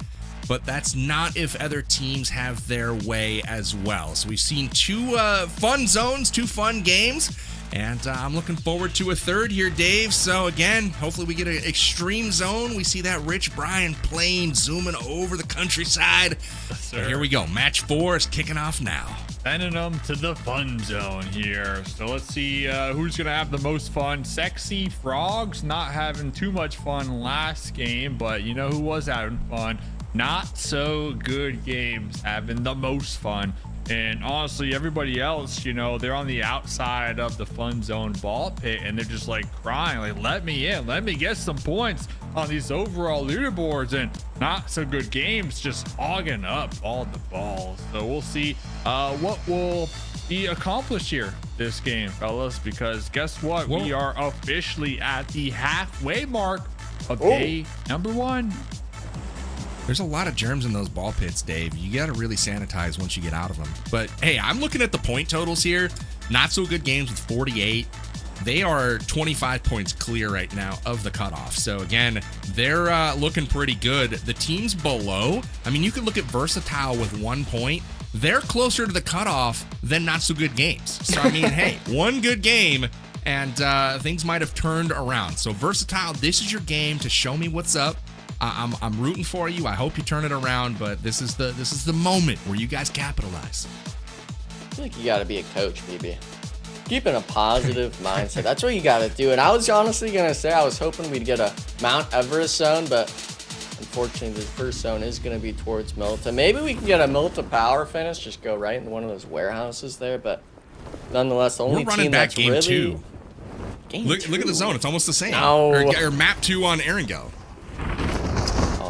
but that's not if other teams have their way as well. So we've seen 2 fun zones, 2 fun games, and I'm looking forward to a 3rd here, Dave. So again, hopefully we get an extreme zone. We see that Rich Brian plane zooming over the countryside. So here we go. Match 4 is kicking off now. Sending them to the fun zone here. So let's see who's going to have the most fun. Sexy Frogs not having too much fun last game, but you know who was having fun? Not so good games having the most fun. And honestly, everybody else, you know, they're on the outside of the fun zone ball pit, and they're just like crying, like, let me in, let me get some points on these overall leaderboards. And not so good games just hogging up all the balls. So we'll see what will be accomplished here this game, fellas, because guess what? We are officially at the halfway mark of day number 1. There's a lot of germs in those ball pits, Dave. You got to really sanitize once you get out of them. But hey, I'm looking at the point totals here. Not so good games with 48. They are 25 points clear right now of the cutoff. So again, they're looking pretty good. The teams below, I mean, you could look at Versatile with 1 point. They're closer to the cutoff than not so good games. So I mean, hey, 1 good game and things might have turned around. So Versatile, this is your game to show me what's up. I'm rooting for you. I hope you turn it around, but this is the moment where you guys capitalize. I feel like you got to be a coach, maybe. Keeping a positive mindset. That's what you got to do. And I was honestly going to say I was hoping we'd get a Mount Everest zone, but unfortunately the first zone is going to be towards Milta. Maybe we can get a Milta power finish, just go right into one of those warehouses there, but nonetheless, the only We're running team back that's game really... 2. Look at the zone. It's almost the same. No. Or map 2 on Erangel.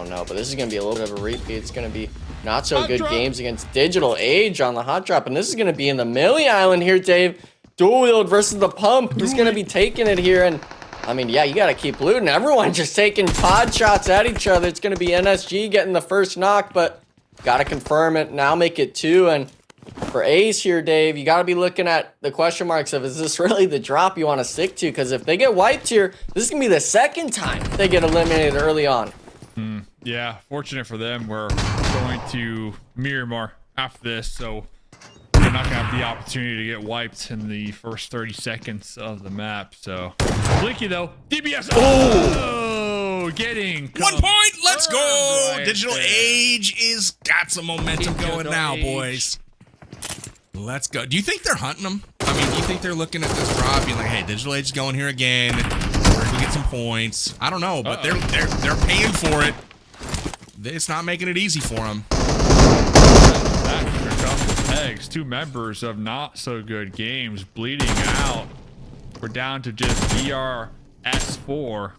No, but this is going to be a little bit of a repeat. It's going to be not so good games against Digital Age on the hot drop. And this is going to be in the Millie Island here, Dave. Dual wield versus the pump. Who's going to be taking it here? And I mean, yeah, you got to keep looting. Everyone just taking pod shots at each other. It's going to be NSG getting the first knock, but got to confirm it. Now make it 2. And for Ace here, Dave, you got to be looking at the question marks of, is this really the drop you want to stick to? Because if they get wiped here, this is going to be the 2nd time they get eliminated early on. Yeah, fortunate for them, we're going to Miramar after this, so they're not going to have the opportunity to get wiped in the first 30 seconds of the map. So, Blinky though, DBS, getting 1 point, let's go! Right Digital there. Age is got some momentum going now, boys. Let's go. Do you think they're hunting them? I mean, do you think they're looking at this drop, being like, hey, Digital Age is going here again. We're going to get some points. I don't know, but they're paying for it. It's not making it easy for them. Eggs, 2 members of not so good games bleeding out. We're down to just BRS4.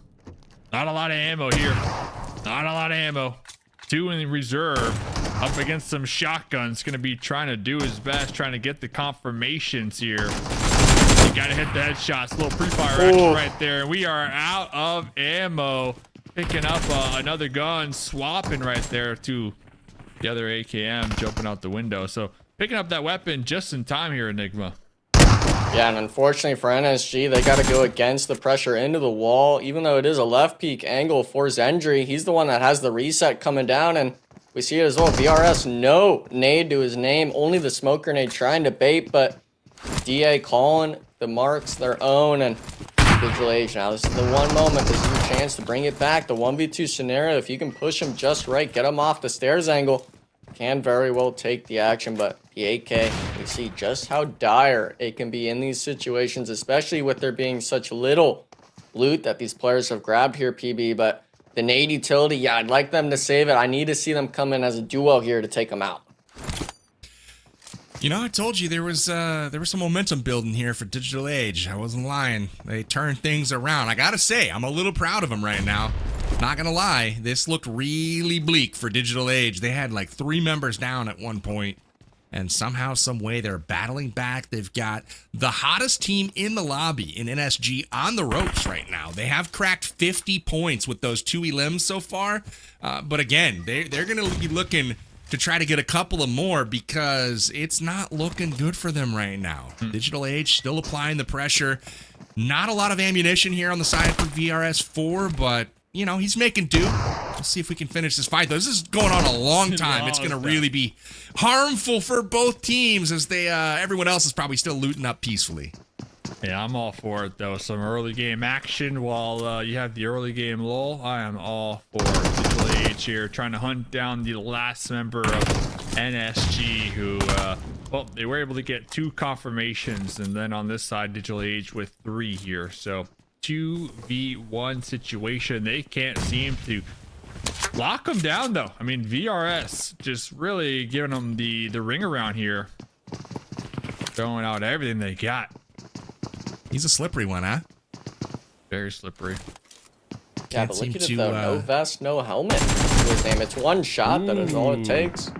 Not a lot of ammo here. Not a lot of ammo. 2 in reserve. Up against some shotguns. Gonna be trying to do his best, trying to get the confirmations here. You gotta hit the headshots. Little pre-fire action right there. We are out of ammo. Picking up another gun, swapping right there to the other AKM, jumping out the window. So picking up that weapon just in time here, Enigma. Yeah, and unfortunately for NSG, they got to go against the pressure into the wall, even though it is a left peek angle for Zendry. He's the one that has the reset coming down, and we see it as well. BRS, no nade to his name, only the smoke grenade trying to bait, but DA calling the marks their own, and Digital Age now. This is the one moment. This is your chance to bring it back. The 1v2 scenario, if you can push him just right, get him off the stairs angle, can very well take the action. But the AK, we see just how dire it can be in these situations, especially with there being such little loot that these players have grabbed here, PB. But the nade utility, yeah, I'd like them to save it. I need to see them come in as a duo here to take them out. You know, I told you there was some momentum building here for Digital Age. I wasn't lying. They turned things around. I gotta say, I'm a little proud of them right now. Not gonna lie, this looked really bleak for Digital Age. They had like 3 members down at one point. And somehow, some way, they're battling back. They've got the hottest team in the lobby in NSG on the ropes right now. They have cracked 50 points with those 2 elims so far. But again, they're going to be looking to try to get a couple of more because it's not looking good for them right now. Digital Age still applying the pressure. Not a lot of ammunition here on the side for VRS4, but you know, he's making do. Let's see if we can finish this fight, though. This is going on a long time. It's going to really be harmful for both teams as they, everyone else is probably still looting up peacefully. Yeah, I'm all for it, though. Some early game action while you have the early game lull. I am all for Digital Age here, trying to hunt down the last member of NSG who, well, they were able to get 2 confirmations, and then on this side, Digital Age with 3 here. So 2v1 situation. They can't seem to lock them down, though. I mean, VRS just really giving them the ring around here, throwing out everything they got. He's a slippery one, huh? Very slippery. Yeah, but look at it though. No vest, no helmet. His name. It's one shot. That is all it takes.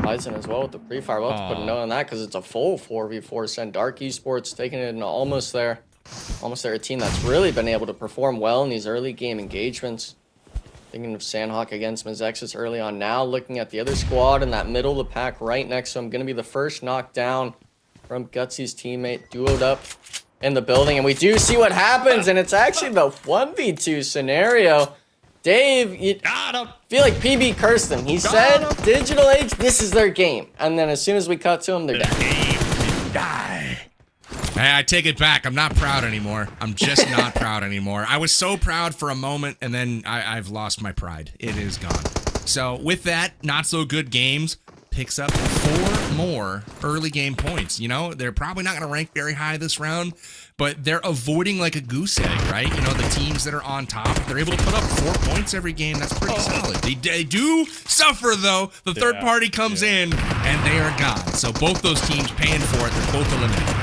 BISON as well with the pre-fire. We'll have to put a note on that because it's a full 4v4 send. Dark Esports taking it in almost there. Almost there, a team that's really been able to perform well in these early game engagements. Thinking of Sanhok against MEZEXIS early on now. Looking at the other squad in that middle of the pack right next to him. Going to be the first knockdown from Gutsy's teammate. Duoed up in the building. And we do see what happens. And it's actually the 1v2 scenario. Dave, you feel like PB cursed them. He said, Digital Age, this is their game. And then as soon as we cut to him, they're dead. Hey, I take it back. I'm not proud anymore. I'm just not proud anymore. I was so proud for a moment, and then I've lost my pride. It is gone. So with that, not so good games picks up 4 more early game points. You know, they're probably not going to rank very high this round, but they're avoiding like a goose egg, right? You know, the teams that are on top, they're able to put up 4 points every game. That's pretty solid. They do suffer, though. The third party comes in, and they are gone. So both those teams paying for it. They're both eliminated.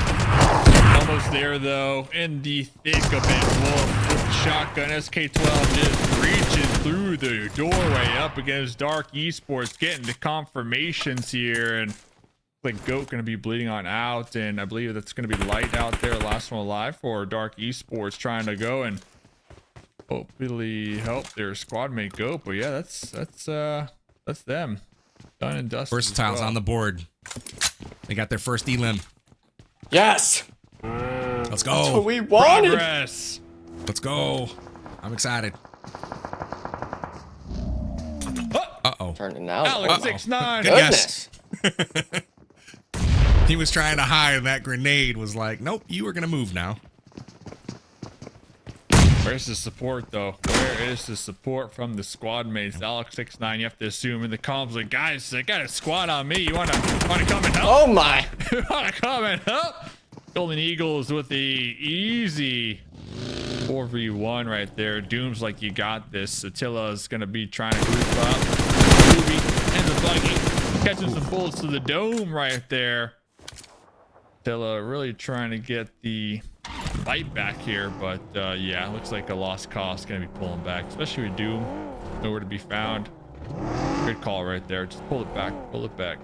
Almost there, though, in the thick of it. Wolf with the shotgun. SK12 just reaching through the doorway up against Dark Esports, getting the confirmations here. And like Goat going to be bleeding on out, and I believe that's going to be Light out there, last one alive for Dark Esports, trying to go and hopefully help their squad mate Goat. But yeah, that's them. Done and dusted. Versatile's on the board. They got their first elim. Yes. Let's go. That's what we wanted. Progress. Let's go. I'm excited. Uh-oh. Turning now. Alex 6'9". Good guess. He was trying to hide, and that grenade was like, nope, you are going to move now. Where's the support, though? Where is the support from the squad mates? Alex 6'9", you have to assume in the comms, like, guys, I got a squad on me. You wanna come and help? Oh my! You wanna come and help? Golden Eagles with the easy 4v1 right there. Doom's like, you got this. Attila is gonna be trying to group up. Ruby and the buggy catching some bullets to the dome right there. Attila really trying to get the fight back here, but yeah, looks like a lost cause gonna be pulling back, especially with Doom nowhere to be found. Good call right there. Just pull it back.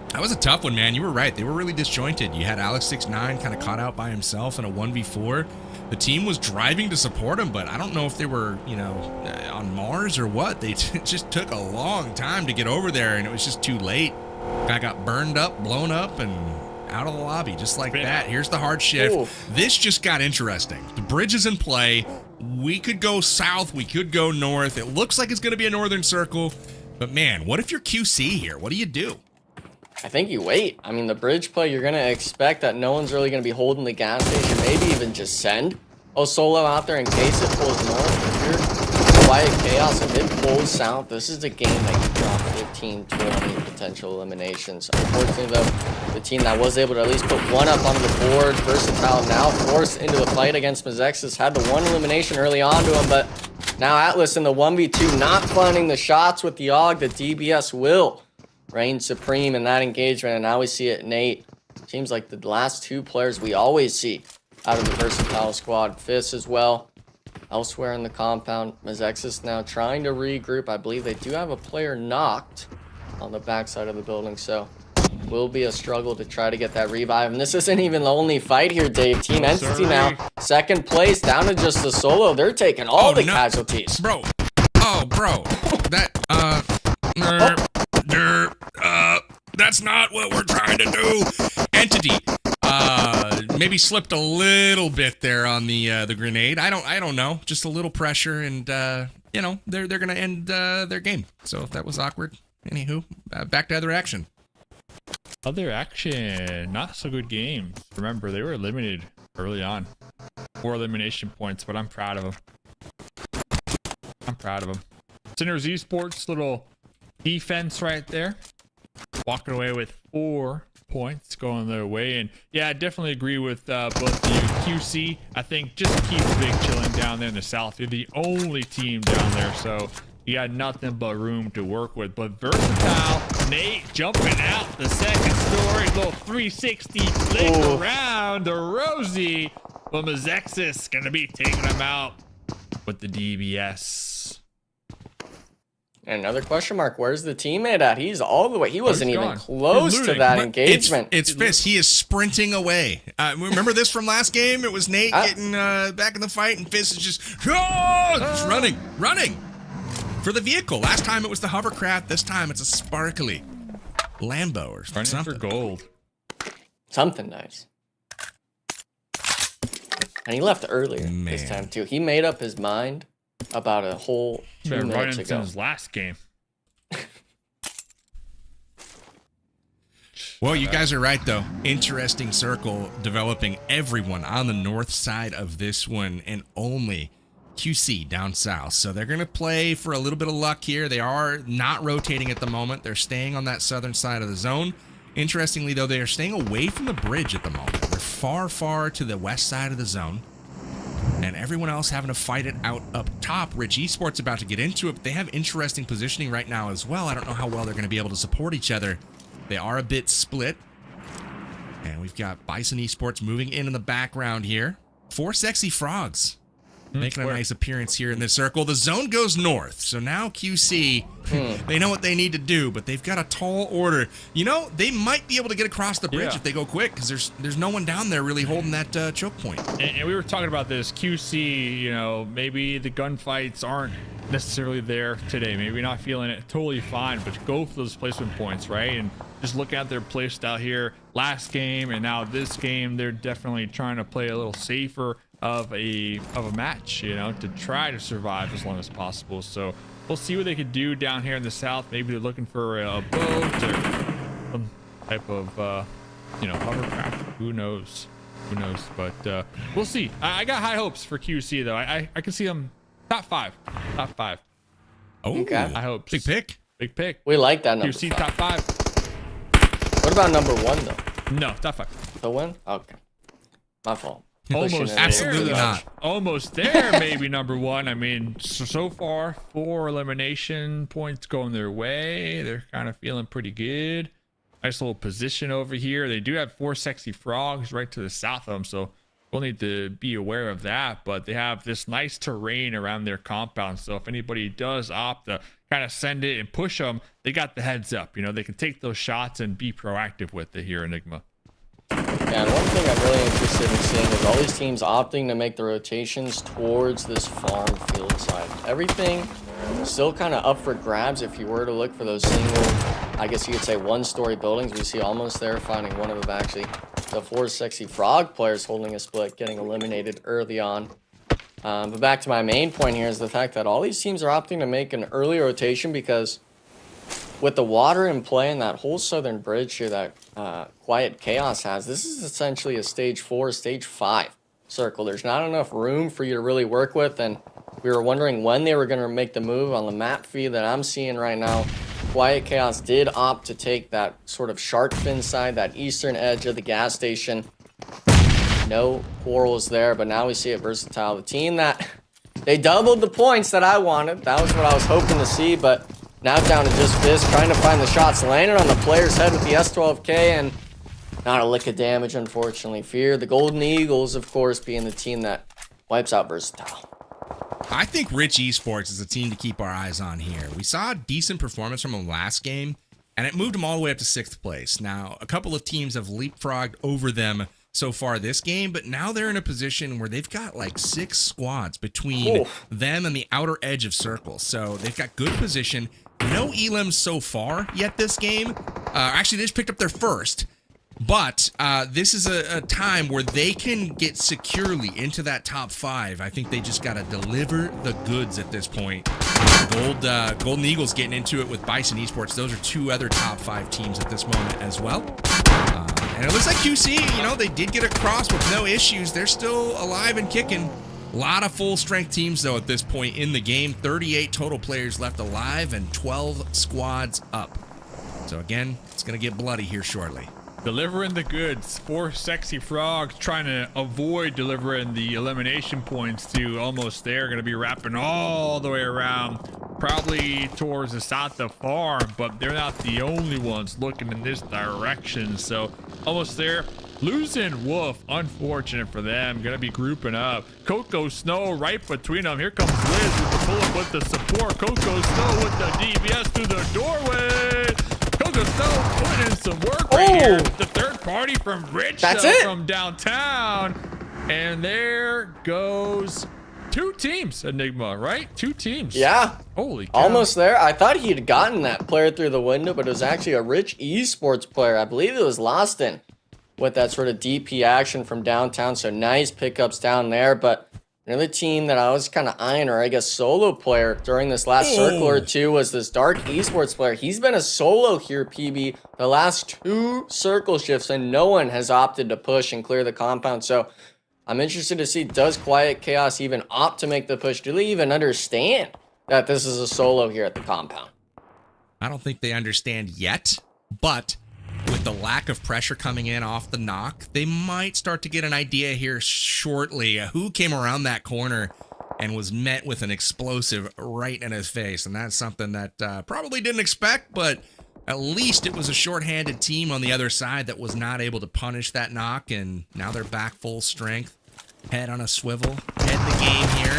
That was a tough one, man. You were right. They were really disjointed. You had Alex 6'9" kind of caught out by himself in a 1v4. The team was driving to support him, but I don't know if they were, you know, on Mars or what. They just took a long time to get over there, and it was just too late. Guy got burned up, blown up, and out of the lobby just like that. Here's the hard shift. Ooh. This just got interesting. The bridge is in play. We could go south. We could go north. It looks like it's going to be a northern circle. But, man, what if you're QC here? What do you do? I think you wait. I mean, the bridge play, you're going to expect that no one's really going to be holding the gas station. Maybe even just send Solo out there in case it pulls north. If you're Quiet Chaos and it pulls south, this is a game that you drop 15, 20 potential eliminations. Unfortunately, though, the team that was able to at least put one up on the board, Versatile now forced into the fight against MEZEXIS, had the one elimination early on to him, but now Atlas in the 1v2 not finding the shots with the AUG. The DBS will reign supreme in that engagement, and now we see it Nate. Seems like the last 2 players we always see out of the Versatile squad. Fizz as well. Elsewhere in the compound, MEZEXIS now trying to regroup. I believe they do have a player knocked on the backside of the building. So will be a struggle to try to get that revive. And this isn't even the only fight here, Dave. Team Entity now, second place, down to just the solo. They're taking all the casualties. Bro. Oh, bro. That's not what we're trying to do. Entity. Maybe slipped a little bit there on the grenade. I don't know. Just a little pressure, and you know, they're gonna end their game. So that was awkward. Anywho, back to other action. Other action, not so good games. Remember, they were eliminated early on. 4 elimination points, but I'm proud of them. I'm proud of them. Sinners Esports, little defense right there. Walking away with 4 points going their way. And yeah, I definitely agree with both of you. QC, I think just keep Big chilling down there in the south. You're the only team down there, so you got nothing but room to work with. But Versatile, Nate jumping out the second story, little 360 flick around to Rosie. But MEZEXIS gonna be taking him out with the DBS. And another question mark, where's the teammate at? He's all the way, he wasn't even close to that engagement. It's Fist, he is sprinting away. Remember this from last game? It was Nate getting back in the fight, and Fist is just running for the vehicle. Last time it was the hovercraft, this time it's a sparkly Lambo or running something. for gold. Something nice. And he left earlier this time too. He made up his mind about a whole 2 minutes ago. His last game. Well, you guys are right, though. Interesting circle developing. Everyone on the north side of this one, and only QC down south. So they're going to play for a little bit of luck here. They are not rotating at the moment. They're staying on that southern side of the zone. Interestingly, though, they are staying away from the bridge at the moment. They're far, far to the west side of the zone. And everyone else having to fight it out up top. Rich Esports about to get into it, but they have interesting positioning right now as well. I don't know how well they're going to be able to support each other. They are a bit split. And we've got BISON Esports moving in the background here. 4 sexy frogs making a nice appearance here in this circle. The zone goes north, so now QC, they know what they need to do, but they've got a tall order. You know, they might be able to get across the bridge if they go quick, because there's no one down there really holding that choke point. And we were talking about this. QC, you know, maybe the gunfights aren't necessarily there today. Maybe not feeling it totally fine, but go for those placement points, right? And just look at their play style here. Last game and now this game, they're definitely trying to play a little safer of a match, you know, to try to survive as long as possible. So we'll see what they could do down here in the south. Maybe they're looking for a boat or some type of you know, hovercraft. Who knows? But we'll see. I got high hopes for QC though. I can see them top five. Oh, okay. I hope. Big pick. We like that number. QC top 5. What about number 1 though? No, top 5. The one? Okay. My fault. Almost absolutely not. Almost there, maybe number 1. I mean, so far 4 elimination points going their way. They're kind of feeling pretty good. Nice little position over here. They do have 4 sexy frogs right to the south of them, so we'll need to be aware of that. But they have this nice terrain around their compound, so if anybody does opt to kind of send it and push them, they got the heads up. You know, they can take those shots and be proactive with it here, Enigma. Yeah, and one thing I'm really interested in seeing is all these teams opting to make the rotations towards this farm field side. Everything still kind of up for grabs if you were to look for those single, I guess you could say 1-story buildings. We see almost there, finding one of them actually. The 4 sexy frog players holding a split, getting eliminated early on. But back to my main point here is the fact that all these teams are opting to make an early rotation because with the water in play and that whole southern bridge here that Quiet Chaos has, this is essentially a stage 4, stage 5 circle. There's not enough room for you to really work with, and we were wondering when they were going to make the move. On the map feed that I'm seeing right now, Quiet Chaos did opt to take that sort of shark fin side, that eastern edge of the gas station. No quarrels there, but now we see it Versatile. The team that they doubled the points that I wanted. That was what I was hoping to see, but now down to just Fist, trying to find the shots. Landed on the player's head with the S12K, and not a lick of damage, unfortunately. Fear the Golden Eagles, of course, being the team that wipes out Versatile. I think Rich Esports is a team to keep our eyes on here. We saw a decent performance from them last game. and it moved them all the way up to 6th place. Now, a couple of teams have leapfrogged over them so far this game, but now they're in a position where they've got like 6 squads between them and the outer edge of circles. So they've got good position. No elims so far yet this game. Actually, they just picked up their first. But this is a time where they can get securely into that top 5. I think they just got to deliver the goods at this point. Golden Eagles getting into it with BISON Esports. Those are 2 other top 5 teams at this moment as well. And it looks like QC, you know, they did get across with no issues. They're still alive and kicking. A lot of full-strength teams, though, at this point in the game. 38 total players left alive and 12 squads up. So, again, it's going to get bloody here shortly. Delivering the goods. 4 sexy frogs trying to avoid delivering the elimination points to almost there. Going to be wrapping all the way around, probably towards the south of farm, but they're not the only ones looking in this direction. So almost there. Losing Wolf, unfortunate for them. Gonna be grouping up. Coco Snow right between them. Here comes Liz with the pull-up with the support. Coco Snow with the DBS through the doorway. Coco Snow putting in some work right here. The third party from Rich from downtown. And there goes 2 teams, Enigma, right? 2 teams. Yeah. Holy cow. Almost there. I thought he'd gotten that player through the window, but it was actually a Rich Esports player. I believe it was Loston with that sort of DP action from downtown. So nice pickups down there. But another team that I was kind of eyeing, or I guess solo player during this last circle or 2, was this Dark Esports player. He's been a solo here, PB, the last 2 circle shifts, and no one has opted to push and clear the compound. So I'm interested to see, does Quiet Chaos even opt to make the push? Do they even understand that this is a solo here at the compound? I don't think they understand yet, but with the lack of pressure coming in off the knock, they might start to get an idea here shortly. Who came around that corner and was met with an explosive right in his face? And that's something that probably didn't expect, but at least it was a shorthanded team on the other side that was not able to punish that knock, and now they're back full strength. Head on a swivel. Head the game here.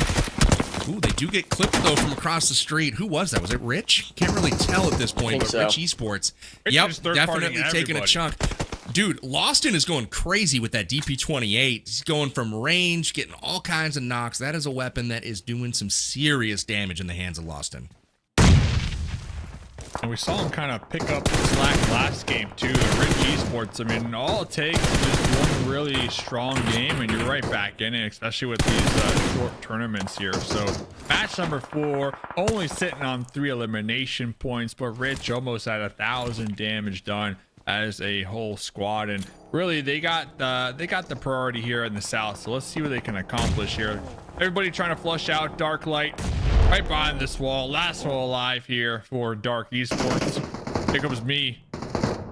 Ooh, they do get clipped, though, from across the street. Who was that? Was it Rich? Can't really tell at this point, but so. Rich Esports. Rich Yep, is third definitely partying taking a everybody. chunk. Dude, Loston is going crazy with that DP28. He's going from range, getting all kinds of knocks. That is a weapon that is doing some serious damage in the hands of Loston. And we saw him kind of pick up the slack last game too. The Rich Esports, I mean, all it takes is just one really strong game and you're right back in it, especially with these short tournaments here. So match number 4, only sitting on 3 elimination points, but Rich almost had 1,000 damage done as a whole squad. And really, they got the priority here in the south. So let's see what they can accomplish here. Everybody trying to flush out Dark Light right behind this wall. Last wall alive here for Dark Esports. Here comes me.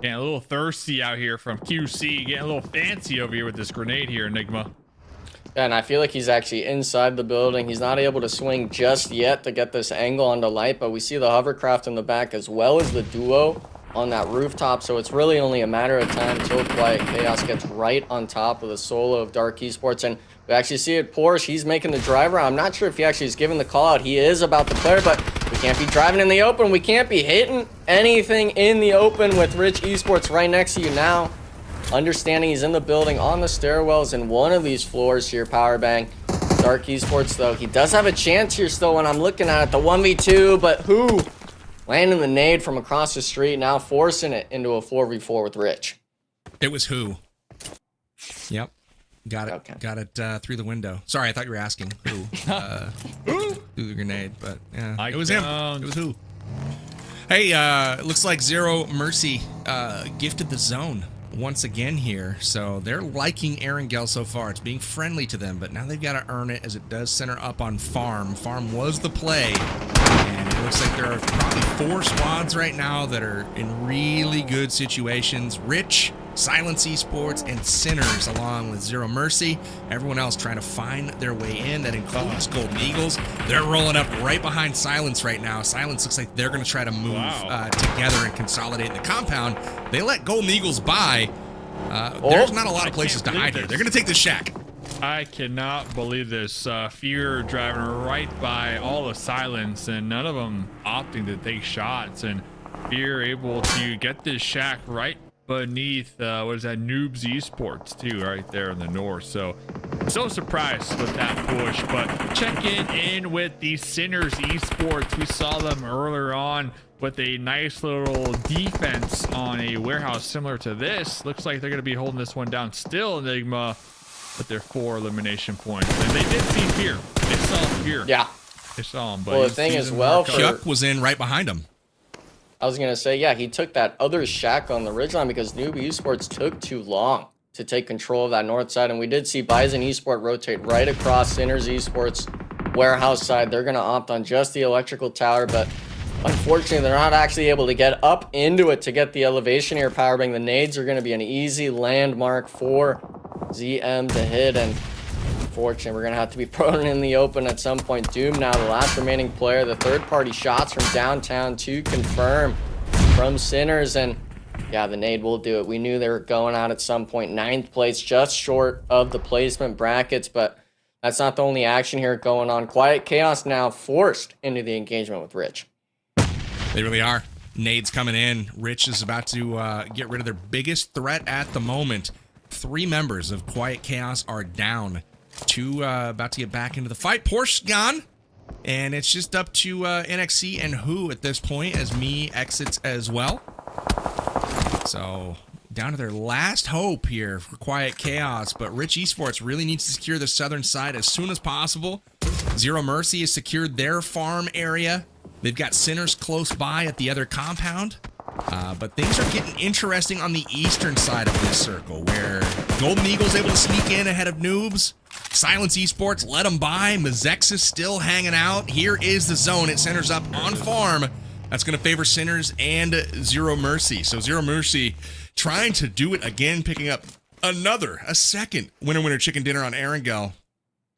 Getting a little thirsty out here from QC. Getting a little fancy over here with this grenade here, Enigma. And I feel like he's actually inside the building. He's not able to swing just yet to get this angle onto Light, but we see the hovercraft in the back as well as the duo on that rooftop. So it's really only a matter of time until Quiet Chaos gets right on top of the solo of Dark Esports. And we actually see it, Porsche. He's making the driver. I'm not sure if he actually is giving the call out. He is about to clear, but we can't be driving in the open. We can't be hitting anything in the open with Rich Esports right next to you now. Understanding he's in the building on the stairwells in one of these floors here, Powerbang. Dark Esports, though, he does have a chance here still when I'm looking at it. The 1v2, but who? Landing the nade from across the street, now forcing it into a 4v4 with Rich. It was who? Yep. Got it. Okay. Got it through the window. Sorry, I thought you were asking who. Through the grenade, but yeah, it was him. It was who. Hey, it looks like Zero Mercy gifted the zone once again here. So they're liking Erangel so far. It's being friendly to them, but now they've got to earn it as it does center up on Farm. Farm was the play. And it looks like there are probably 4 squads right now that are in really good situations. Rich, Silence Esports, and Sinners along with Zero Mercy. Everyone else trying to find their way in. That includes Golden Eagles. They're rolling up right behind Silence right now. Silence looks like they're going to try to move together and consolidate the compound. They let Golden Eagles by. There's not a lot of places to hide here. They're going to take the shack. I cannot believe this. Fear driving right by all the Silence and none of them opting to take shots. And here able to get this shack right beneath what is that, NOOBS Esports too, right there in the north. So surprised with that push. But checking in with the Sinners Esports, we saw them earlier on with a nice little defense on a warehouse similar to this. Looks like they're going to be holding this one down still, Enigma, with their 4 elimination points. And they did see Fear. They saw Fear. Yeah. They saw him. But Well, the thing is, well, Chuck was in right behind him. I was going to say, yeah, he took that other shack on the ridgeline because Noob Esports took too long to take control of that north side. And we did see BISON Esport rotate right across Sinners Esports warehouse side. They're going to opt on just the electrical tower, but unfortunately, they're not actually able to get up into it to get the elevation here. Powerbang, the nades are going to be an easy landmark for ZM to hit. And unfortunately, we're going to have to be prone in the open at some point. Doom now, the last remaining player. The third-party shots from downtown to confirm from Sinners. And yeah, the nade will do it. We knew they were going out at some point. 9th place, just short of the placement brackets. But that's not the only action here going on. Quiet Chaos now forced into the engagement with Rich. They really are. Nades coming in. Rich is about to get rid of their biggest threat at the moment. 3 members of Quiet Chaos are down. 2 about to get back into the fight. Porsche gone. And it's just up to NXC and Who at this point as Me exits as well. So down to their last hope here for Quiet Chaos. But Rich Esports really needs to secure the southern side as soon as possible. Zero Mercy has secured their farm area. They've got Sinners close by at the other compound. But things are getting interesting on the eastern side of this circle, where Golden Eagle's able to sneak in ahead of Noobs. Silence Esports let them by. MEZEXIS still hanging out. Here is the zone. It centers up on farm. That's going to favor Sinners and Zero Mercy. So Zero Mercy trying to do it again, picking up a second winner chicken dinner on Erangel.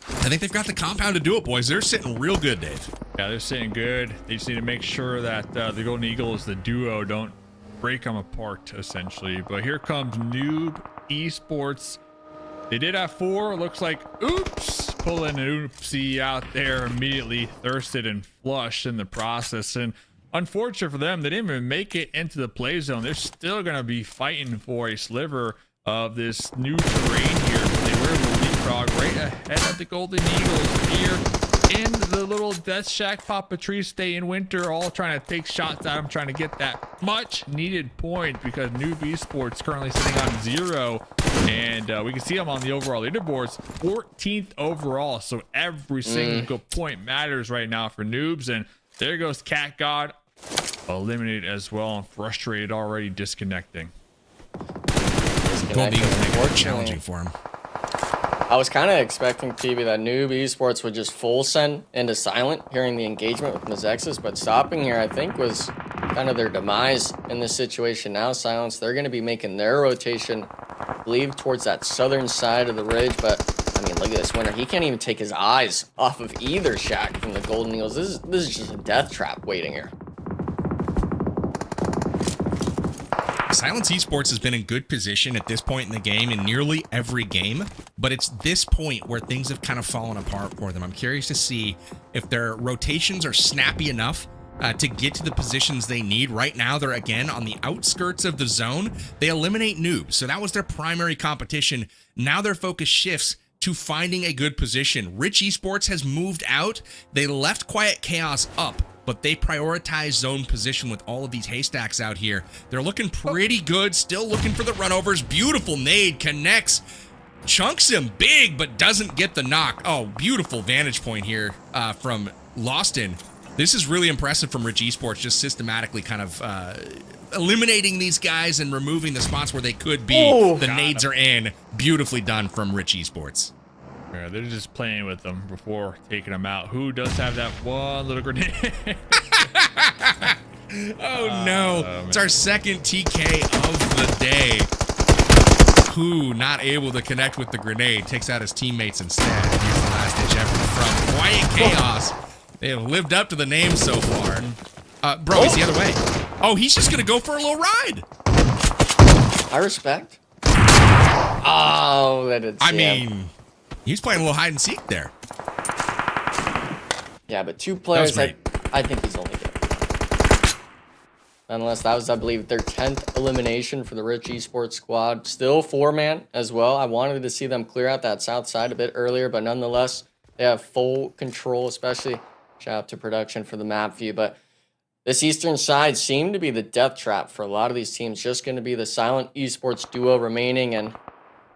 I think they've got the compound to do it, boys. They're sitting real good, Dave. Yeah, they're sitting good. They just need to make sure that the Golden Eagles, the duo, don't break them apart, essentially. But here comes Noob Esports. They did have 4. Looks like, oops, pulling an oopsie out there immediately. Thirsted and flushed in the process. And unfortunate for them, they didn't even make it into the play zone. They're still going to be fighting for a sliver of this new terrain here. They were able to leapfrog right ahead of the Golden Eagles here in the little Death Shack. Papa Tree stay in winter, all trying to take shots at them, trying to get that much needed point because Noob Esports currently sitting on 0. And we can see them on the overall leaderboards, 14th overall. So every single point matters right now for Noobs. And there goes Cat God, eliminated as well and frustrated already, disconnecting. Golden Eagles make it challenging for him. I was kind of expecting, PB, that Noob Esports would just full send into silent, hearing the engagement with MEZEXIS, but stopping here, I think, was kind of their demise in this situation now. Silence, they're going to be making their rotation, I believe, towards that southern side of the ridge, but, I mean, look at this winner. He can't even take his eyes off of either shack from the Golden Eagles. This is just a death trap waiting here. Silence Esports has been in good position at this point in the game in nearly every game, but it's this point where things have kind of fallen apart for them. I'm curious to see if their rotations are snappy enough to get to the positions they need. Right now, they're again on the outskirts of the zone. They eliminate Noobs, so that was their primary competition. Now their focus shifts to finding a good position. Rich Esports has moved out. They left Quiet Chaos up, but they prioritize zone position with all of these haystacks out here. They're looking pretty good, still looking for the runovers. Beautiful nade, connects, chunks him big, but doesn't get the knock. Oh, beautiful vantage point here from Loston. This is really impressive from Rich Esports, just systematically kind of eliminating these guys and removing the spots where they could be. Oh, the nades are in. Beautifully done from Rich Esports. Yeah, they're just playing with them before taking them out. Who does have that one little grenade? Oh no, it's our second TK of the day. Who not able to connect with the grenade, takes out his teammates instead. Here's the last ditch effort from Quiet Chaos. They have lived up to the name so far. Bro, he's the other way. Oh, he's just gonna go for a little ride. I respect. Oh, that didn't see him. He's playing a little hide and seek there. Yeah, but 2 players, I think he's only good. Nonetheless, that was, I believe, their 10th elimination for the Rich Esports squad. Still 4-man as well. I wanted to see them clear out that south side a bit earlier, but nonetheless, they have full control, especially shout out to production for the map view. But this eastern side seemed to be the death trap for a lot of these teams. Just going to be the silent esports duo remaining. And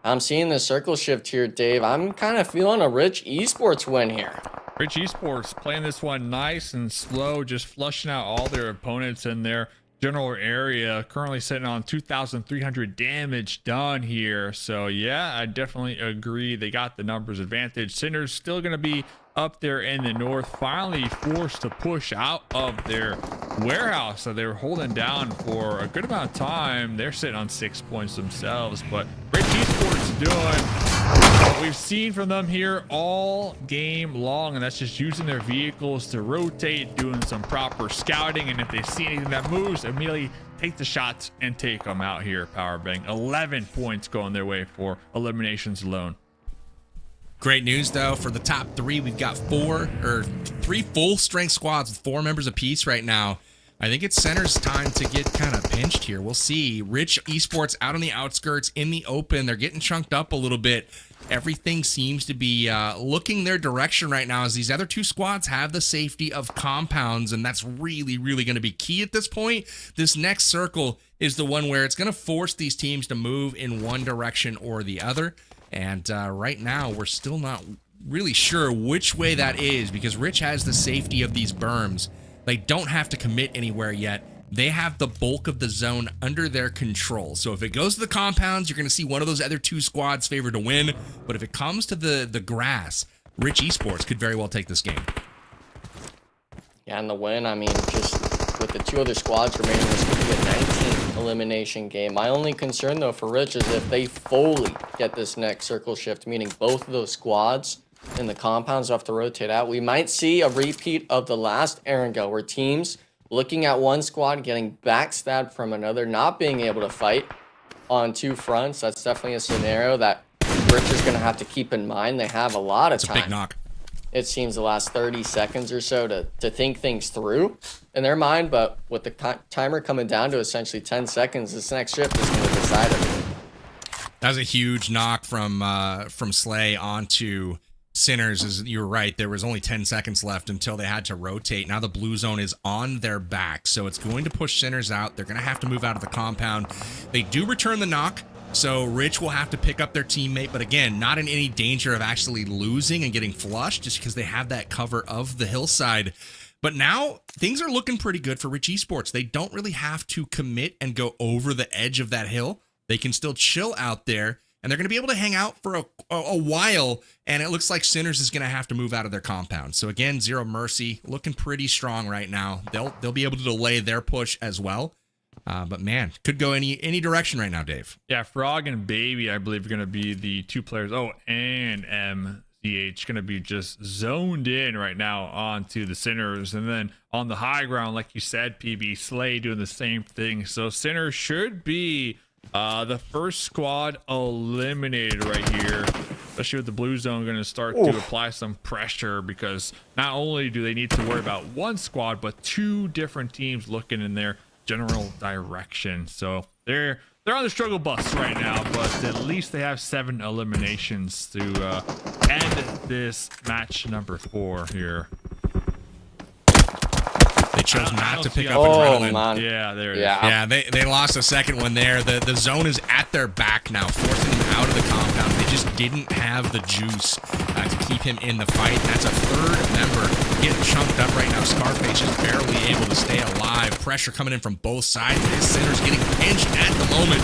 I'm seeing the circle shift here, Dave. I'm kind of feeling a Rich Esports win here. Rich Esports playing this one nice and slow, just flushing out all their opponents in their general area. Currently sitting on 2,300 damage done here. So yeah, I definitely agree. They got the numbers advantage. Sinner's still going to be up there in the north, finally forced to push out of their warehouse that they were holding down for a good amount of time. They're sitting on 6 points themselves, but Rich Esports doing what we've seen from them here all game long, and that's just using their vehicles to rotate, doing some proper scouting, and if they see anything that moves, immediately take the shots and take them out here. Powerbang 11 points going their way for eliminations alone. Great news, though, for the top three. We've got three full strength squads with 4 members apiece right now. I think it's Center's time to get kind of pinched here. We'll see. Rich Esports out on the outskirts in the open. They're getting chunked up a little bit. Everything seems to be looking their direction right now as these other 2 squads have the safety of compounds, and that's really, really going to be key at this point. This next circle is the one where it's going to force these teams to move in one direction or the other. And right now, we're still not really sure which way that is because Rich has the safety of these berms. They don't have to commit anywhere yet. They have the bulk of the zone under their control. So if it goes to the compounds, you're going to see one of those other 2 squads favored to win. But if it comes to the grass, Rich Esports could very well take this game. Yeah, and the win, I mean, just with the 2 other squads remaining, this could be a 19 elimination game. My only concern, though, for Rich is if they fully get this next circle shift, meaning both of those squads in the compounds have to rotate out, we might see a repeat of the last Erangel, where teams looking at one squad getting backstabbed from another, not being able to fight on 2 fronts. That's definitely a scenario that Rich is going to have to keep in mind. They have a lot of time. It's a big knock. It seems the last 30 seconds or so to think things through in their mind, but with the timer coming down to essentially 10 seconds, this next shift is going to decide it. That was a huge knock from Slay onto Sinners. Is you're right, there was only 10 seconds left until they had to rotate. Now the blue zone is on their back, so it's going to push Sinners out. They're going to have to move out of the compound. They do return the knock, so Rich will have to pick up their teammate, but again, not in any danger of actually losing and getting flushed just because they have that cover of the hillside. But now things are looking pretty good for Rich Esports. They don't really have to commit and go over the edge of that hill. They can still chill out there, and they're going to be able to hang out for a while, and it looks like Sinners is going to have to move out of their compound. So again, Zero Mercy looking pretty strong right now. They'll be able to delay their push as well. But man, could go any direction right now, Dave. Yeah, Frog and Baby, I believe, are going to be the 2 players. Oh, and MEZEXIS going to be just zoned in right now onto the Sinners. And then on the high ground, like you said, PB, Slay doing the same thing. So Sinners should be the first squad eliminated right here, especially with the blue zone going to start to apply some pressure, because not only do they need to worry about one squad, but 2 different teams looking in their general direction. So they're on the struggle bus right now, but at least they have 7 eliminations to end this match number 4 here. They chose not to pick up adrenaline. adrenaline. Yeah, there it is. Yeah, they lost a second one there. The zone is at their back now, forcing them out of the compound. They just didn't have the juice to keep him in the fight. That's a 3rd member getting chunked up right now. Scarface just barely able to stay alive. Pressure coming in from both sides. His Center's getting pinched at the moment.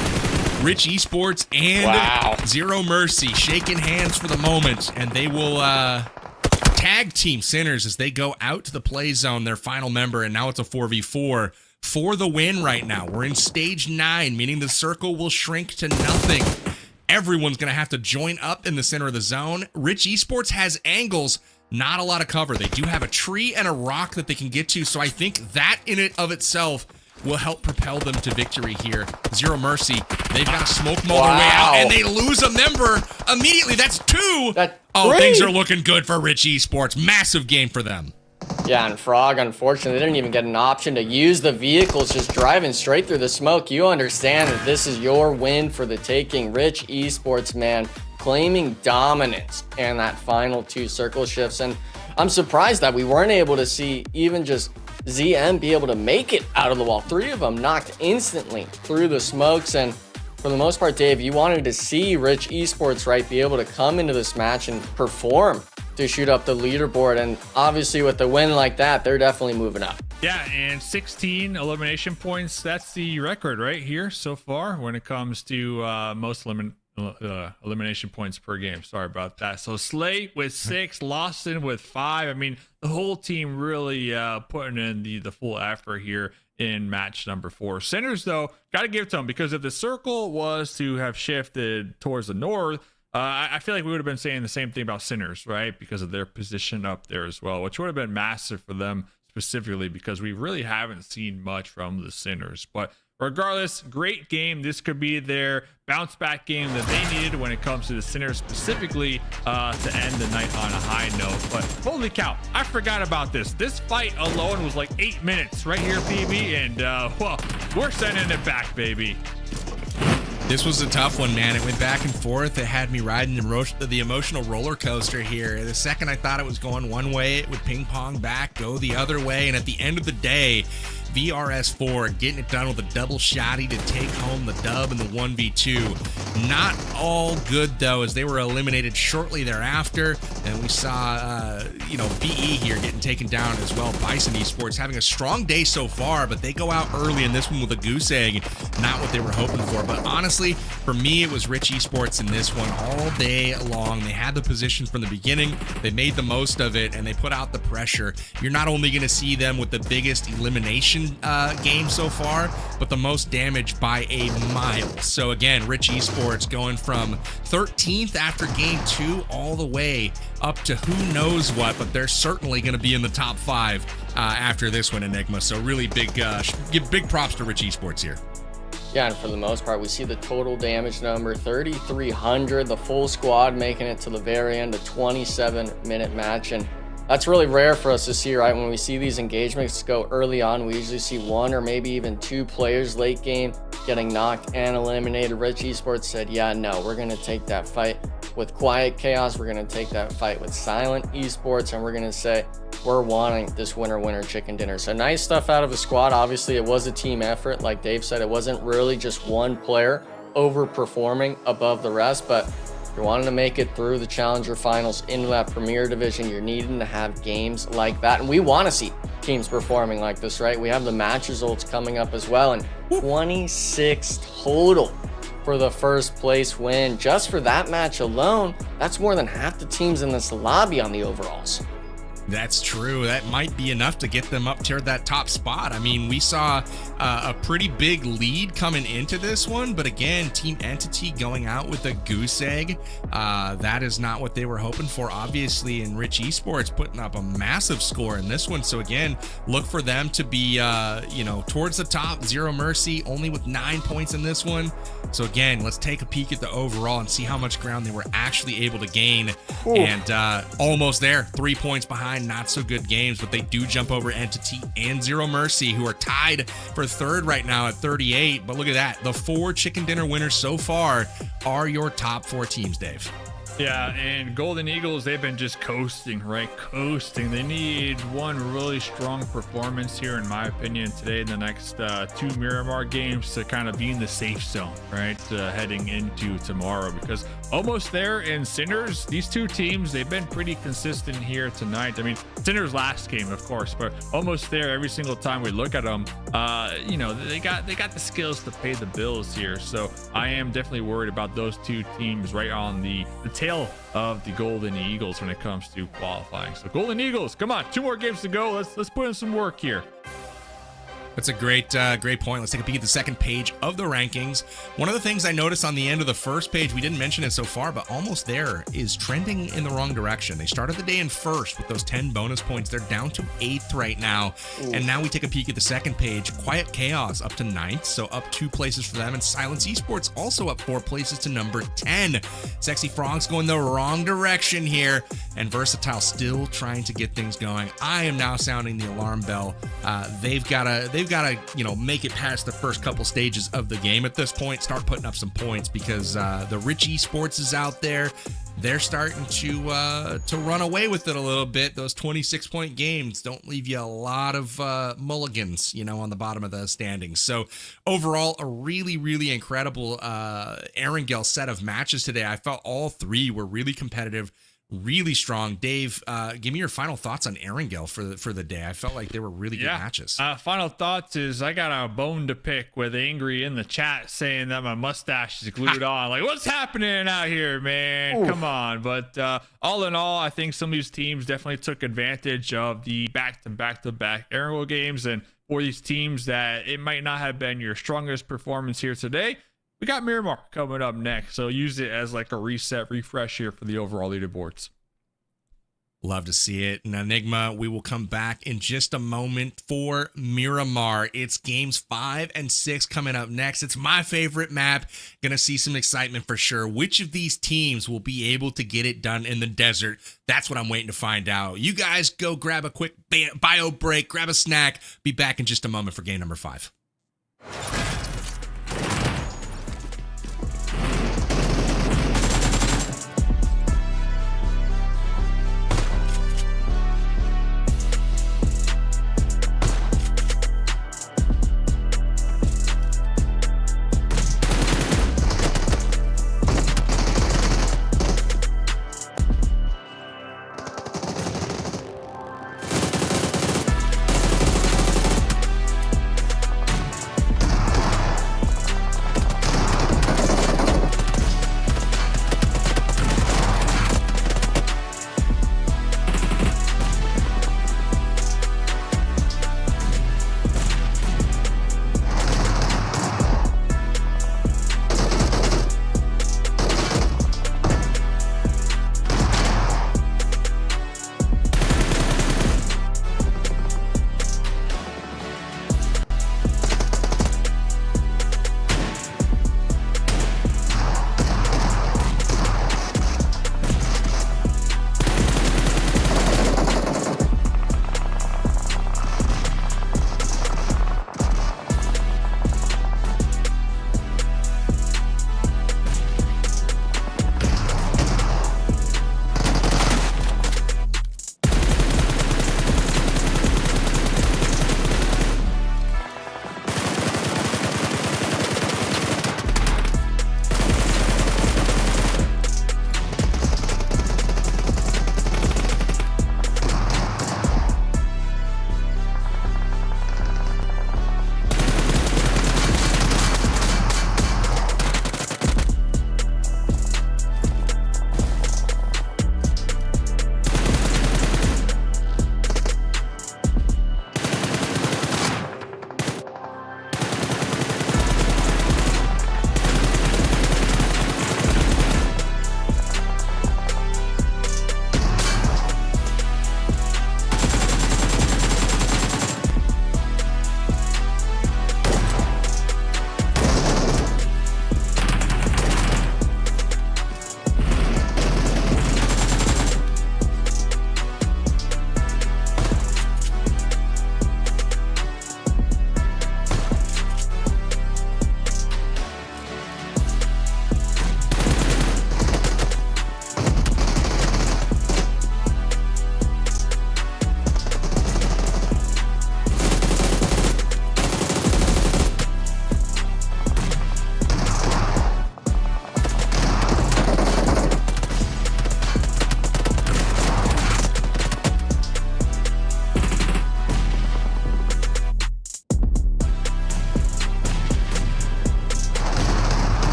Rich Esports and Zero Mercy shaking hands for the moment, and they will tag team Sinners as they go out to the play zone, their final member, and now it's a 4v4 for the win right now. We're in stage 9, meaning the circle will shrink to nothing. Everyone's going to have to join up in the center of the zone. Rich Esports has angles, not a lot of cover. They do have a tree and a rock that they can get to, so I think that in it of itself will help propel them to victory here. Zero Mercy, they've got to smoke them all their way out, and they lose a member immediately. That's 2. Things are looking good for Rich Esports. Massive game for them. Yeah, and Frog, unfortunately, they didn't even get an option to use the vehicles, just driving straight through the smoke. You understand that this is your win for the taking. Rich Esports, man, claiming dominance in that final 2 circle shifts. And I'm surprised that we weren't able to see even just ZM be able to make it out of the wall. 3 of them knocked instantly through the smokes. And for the most part, Dave, you wanted to see Rich Esports, right, be able to come into this match and perform to shoot up the leaderboard. And obviously with the win like that, they're definitely moving up. Yeah, and 16 elimination points. That's the record right here so far when it comes to most elimination points per game. Sorry about that. So Slate with 6, Lawson with 5. I mean, the whole team really putting in the full effort here in match number 4. Sinners, though, got to give it to them, because if the circle was to have shifted towards the north, I feel like we would have been saying the same thing about Sinners, right? Because of their position up there as well, which would have been massive for them specifically, because we really haven't seen much from the Sinners. But regardless, great game. This could be their bounce back game that they needed when it comes to the Sinners specifically, to end the night on a high note. But holy cow, I forgot about this. This fight alone was like 8 minutes right here, PB, and well, we're sending it back, baby. This was a tough one, man. It went back and forth. It had me riding the emotional roller coaster here. The second I thought it was going one way, it would ping pong back, go the other way. And at the end of the day, VRS4 getting it done with a double shotty to take home the dub in the 1v2. Not all good, though, as they were eliminated shortly thereafter. And we saw, BE here getting taken down as well. BISON Esports having a strong day so far, but they go out early in this one with a goose egg. Not what they were hoping for. But honestly, for me, it was Rich Esports in this one all day long. They had the position from the beginning. They made the most of it, and they put out the pressure. You're not only going to see them with the biggest elimination game so far, but the most damage by a mile. So again, Rich Esports going from 13th after game 2 all the way up to who knows what, but they're certainly going to be in the top 5 after this one, Enigma. So really big, give big props to Rich Esports here. Yeah, and for the most part, we see the total damage number 3,300, the full squad making it to the very end, a 27-minute match. And that's really rare for us to see, right? When we see these engagements go early on, we usually see 1 or maybe even 2 players late game getting knocked and eliminated. Rich Esports said, yeah, no, we're going to take that fight with Quiet Chaos. We're going to take that fight with Silent Esports, and we're going to say we're wanting this winner chicken dinner. So nice stuff out of the squad. Obviously, it was a team effort. Like Dave said, it wasn't really just one player overperforming above the rest, but if you're wanting to make it through the Challenger Finals into that Premier Division, you're needing to have games like that. And we want to see teams performing like this, right? We have the match results coming up as well, and 26 total for the first place win. Just for that match alone, that's more than half the teams in this lobby on the overalls. That's true. That might be enough to get them up toward that top spot. I mean, we saw a pretty big lead coming into this one, but again, Team Entity going out with a goose egg. That is not what they were hoping for, obviously, and Rich Esports putting up a massive score in this one. So again, look for them to be, towards the top. Zero Mercy only with 9 points in this one. So again, let's take a peek at the overall and see how much ground they were actually able to gain. Ooh. And almost there, 3 points behind. Not so good games, but they do jump over Entity and Zero Mercy, who are tied for third right now at 38. But look at that. The 4 chicken dinner winners so far are your top 4 teams, Dave. Yeah, and Golden Eagles, they've been just coasting, right? Coasting. They need one really strong performance here, in my opinion, today in the next 2 Miramar games to kind of be in the safe zone, right? Heading into tomorrow, because almost there in Sinners, these 2 teams, they've been pretty consistent here tonight. I mean, Sinners last game, of course, but almost there every single time we look at them. They got the skills to pay the bills here. So I am definitely worried about those 2 teams right on the tail of the Golden Eagles when it comes to qualifying. So Golden Eagles, come on, 2 more games to go. Let's put in some work here. That's a great point. Let's take a peek at the second page of the rankings. One of the things I noticed on the end of the first page, we didn't mention it so far, but almost there, is trending in the wrong direction. They started the day in first with those 10 bonus points. They're down to 8th right now. Ooh. And now we take a peek at the second page. Quiet Chaos up to 9th, so up 2 places for them. And Silence Esports also up 4 places to number 10. Sexy Frogs going the wrong direction here. And Versatile still trying to get things going. I am now sounding the alarm bell. They've got to, make it past the first couple stages of the game at this point, start putting up some points, because the Rich Esports is out there. They're starting to run away with it a little bit. Those 26-point games don't leave you a lot of mulligans, on the bottom of the standings. So overall, a really, really incredible Erangel set of matches today. I felt all 3 were really competitive, really strong. Dave, give me your final thoughts on Erangel for the day. I felt like they were really good matches. Final thoughts is I got a bone to pick with Angry in the chat saying that my mustache is glued on. Like, what's happening out here, man? Ooh. Come on. But all in all, I think some of these teams definitely took advantage of the back-to-back Erangel games. And for these teams that it might not have been your strongest performance here today, we got Miramar coming up next, so use it as like a refresh here for the overall leaderboards. Love to see it. And Enigma, we will come back in just a moment for Miramar. It's games 5 and 6 coming up next. It's my favorite map. Gonna see some excitement for sure. Which of these teams will be able to get it done in the desert? That's what I'm waiting to find out. You guys go grab a quick bio break, grab a snack. Be back in just a moment for game number 5.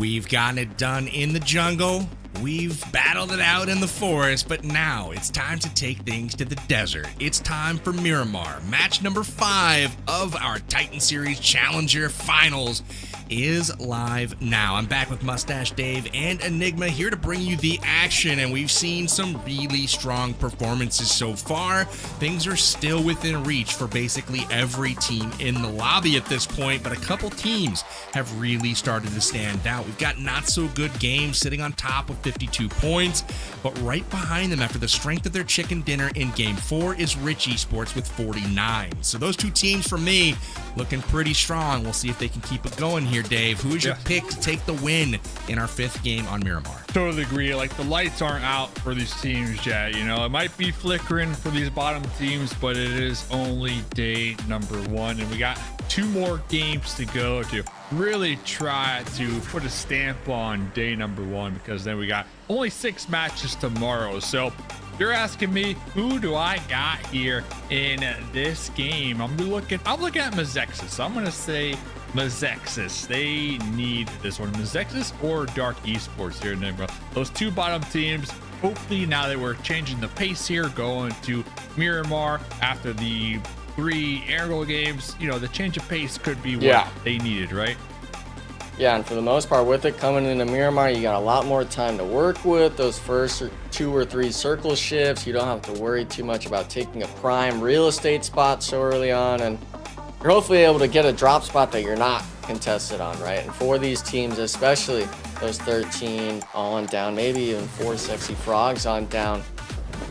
We've gotten it done in the jungle. We've battled it out in the forest, but now it's time to take things to the desert. It's time for Miramar. Match number 5 of our Titan Series Challenger Finals is live now. I'm back with Mustache Dave and Enigma here to bring you the action, and we've seen some really strong performances so far. Things are still within reach for basically every team in the lobby at this point, but a couple teams have really started to stand out. We've got Not So Good Games sitting on top with 52 points, but right behind them after the strength of their chicken dinner in Game 4 is Rich Esports with 49. So those two teams for me looking pretty strong. We'll see if they can keep it going here. Dave, who is your pick to take the win in our 5th game on Miramar? Totally agree. Like, the lights aren't out for these teams yet. You know, it might be flickering for these bottom teams, but it is only day number 1, and we got 2 more games to go to really try to put a stamp on day number 1, because then we got only 6 matches tomorrow. So you're asking me, who do I got here in this game? I'm looking at MEZEXIS. I'm gonna say MEZEXIS. They need this one. MEZEXIS or Dark Esports here in Nigma. Those 2 bottom teams. Hopefully, now that we're changing the pace here, going to Miramar after the 3 Erangel games, you know, the change of pace could be what they needed, right? Yeah, and for the most part, with it coming into Miramar, you got a lot more time to work with. Those first 2 or 3 circle shifts, you don't have to worry too much about taking a prime real estate spot so early on, and you're hopefully able to get a drop spot that you're not contested on, right? And for these teams, especially those 13 on down, maybe even 4 sexy frogs on down,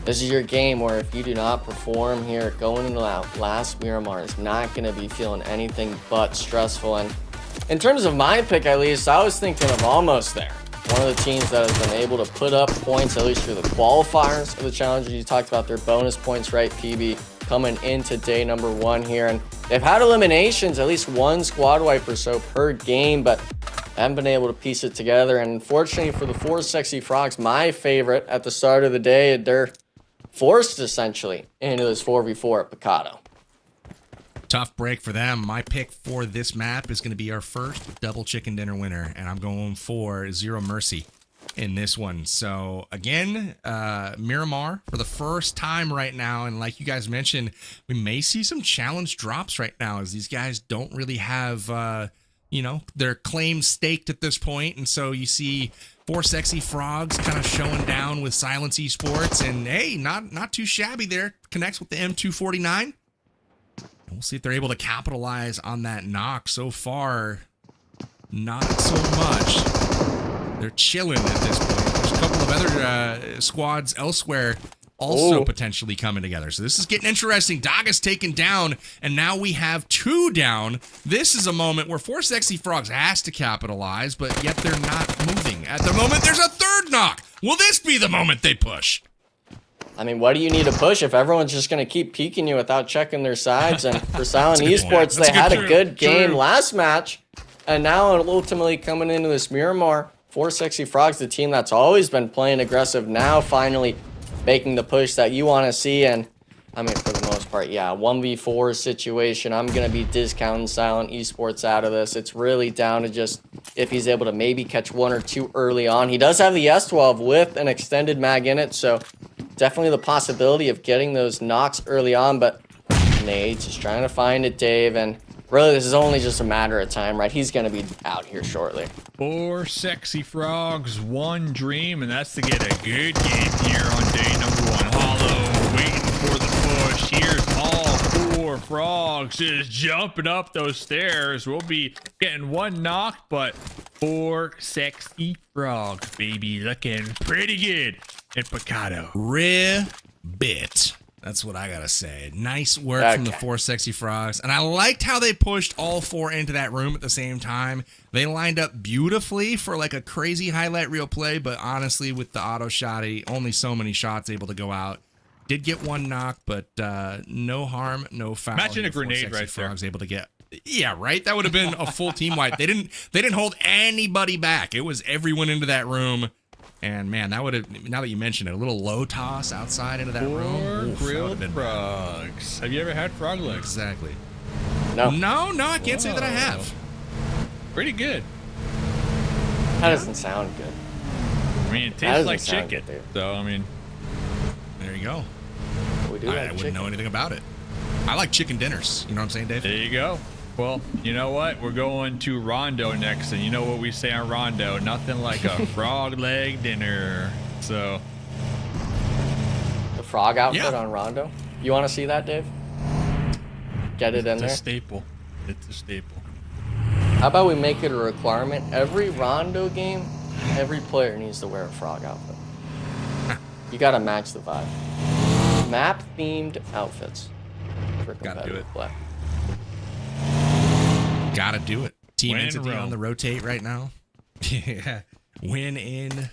this is your game where if you do not perform here, going into that last Miramar is not going to be feeling anything but stressful. And in terms of my pick, at least, I was thinking of Almost There. One of the teams that has been able to put up points, at least through the qualifiers of the challenges. You talked about their bonus points, right, PB, coming into day number 1 here. And they've had eliminations, at least 1 squad wipe or so per game, but haven't been able to piece it together. And unfortunately for the 4 sexy frogs, my favorite at the start of the day, they're forced essentially into this 4v4 at Picado. Tough break for them. My pick for this map is going to be our first double chicken dinner winner, and I'm going for Zero Mercy in this one. So again, Miramar for the first time right now, and like you guys mentioned, we may see some challenge drops right now as these guys don't really have you know, their claims staked at this point, and so you see 4 sexy frogs kind of showing down with Silence Esports, and hey, not too shabby there. Connects with the M249. We'll see if they're able to capitalize on that knock. So far, not so much. They're chilling at this point. There's a couple of other squads elsewhere also potentially coming together. So this is getting interesting. Daga's taken down, and now we have 2 down. This is a moment where 4 sexy frogs has to capitalize, but yet they're not moving. At the moment, there's a 3rd knock. Will this be the moment they push? I mean, what do you need to push if everyone's just going to keep peeking you without checking their sides? And for Silent Esports, they had a good game last match, and now ultimately coming into this Miramar, 4 sexy frogs, the team that's always been playing aggressive, now finally making the push that you want to see. And I mean, for the most part, yeah, 1v4 situation. I'm going to be discounting Silent Esports out of this. It's really down to just if he's able to maybe catch 1 or 2 early on. He does have the S12 with an extended mag in it, so definitely the possibility of getting those knocks early on. But Nate's just trying to find it, Dave, and really this is only just a matter of time, right? He's going to be out here shortly. 4 sexy frogs, 1 dream, and that's to get a good game here on day number 1. Hollow waiting for the push. Here's all 4 frogs just jumping up those stairs. We'll be getting 1 knock, but 4 sexy frogs, baby, looking pretty good in Picado. Ribbit. That's what I gotta say. Nice work from the 4 sexy frogs. And I liked how they pushed all 4 into that room at the same time. They lined up beautifully for like a crazy highlight reel play, but honestly, with the auto shotty, only so many shots able to go out. Did get 1 knock, but no harm, no foul. Imagine a grenade right there. Frogs able to get. Yeah, right? That would have been a full team wipe. They didn't hold anybody back. It was everyone into that room. And man, that would have, now that you mention it, a little low toss outside into that room. Grilled frogs. Have you ever had frog legs? Exactly. No. No, I can't say that I have. Pretty good. That doesn't sound good. I mean, it That tastes like doesn't sound chicken. good, dude. So, I mean, There you go. We do I like wouldn't chicken. know anything about it. I like chicken dinners. You know what I'm saying, Dave? there you go. Well, you know what? We're going to Rondo next, and you know what we say on Rondo? Nothing like a frog leg dinner. So, The frog outfit Yeah. on Rondo. You want to see that, Dave? Get it in it's a there. staple. It's a staple. How about we make it a requirement? Every Rondo game, every player needs to wear a frog outfit. You gotta match the vibe. Map themed outfits for Gotta do competitive it. play. Gotta do it. Team Win in Entity Rome. on the rotate right now. Yeah. Win in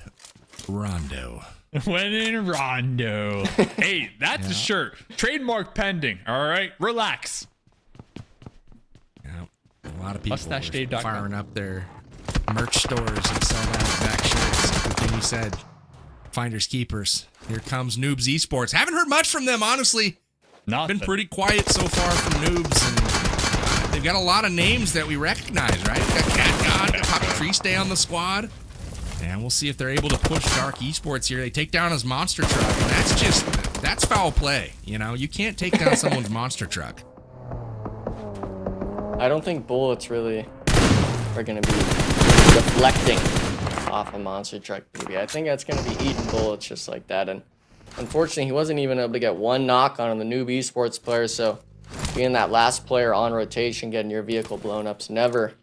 Rondo. When in Rondo. Hey, that's a shirt. Trademark pending. All right, relax. Yeah. A lot of people are MustacheDave.com. firing up their merch stores and selling out back shirts. Everything you said. Finders keepers. Here comes Noobs Esports. Haven't heard much from them, honestly. Nothing. Been pretty quiet so far from Noobs, and they've got a lot of names that we recognize, right? We've got Cat God, got Papa Triste on the squad, and we'll see if they're able to push Dark Esports here. They take down his monster truck, and that's foul play. You know, you can't take down someone's monster truck. I don't think bullets really are gonna be deflecting off a monster truck, baby. I think that's gonna be eating bullets just like that. And unfortunately, he wasn't even able to get one knock on the Noob Esports player. So being that last player on rotation, getting your vehicle blown up is never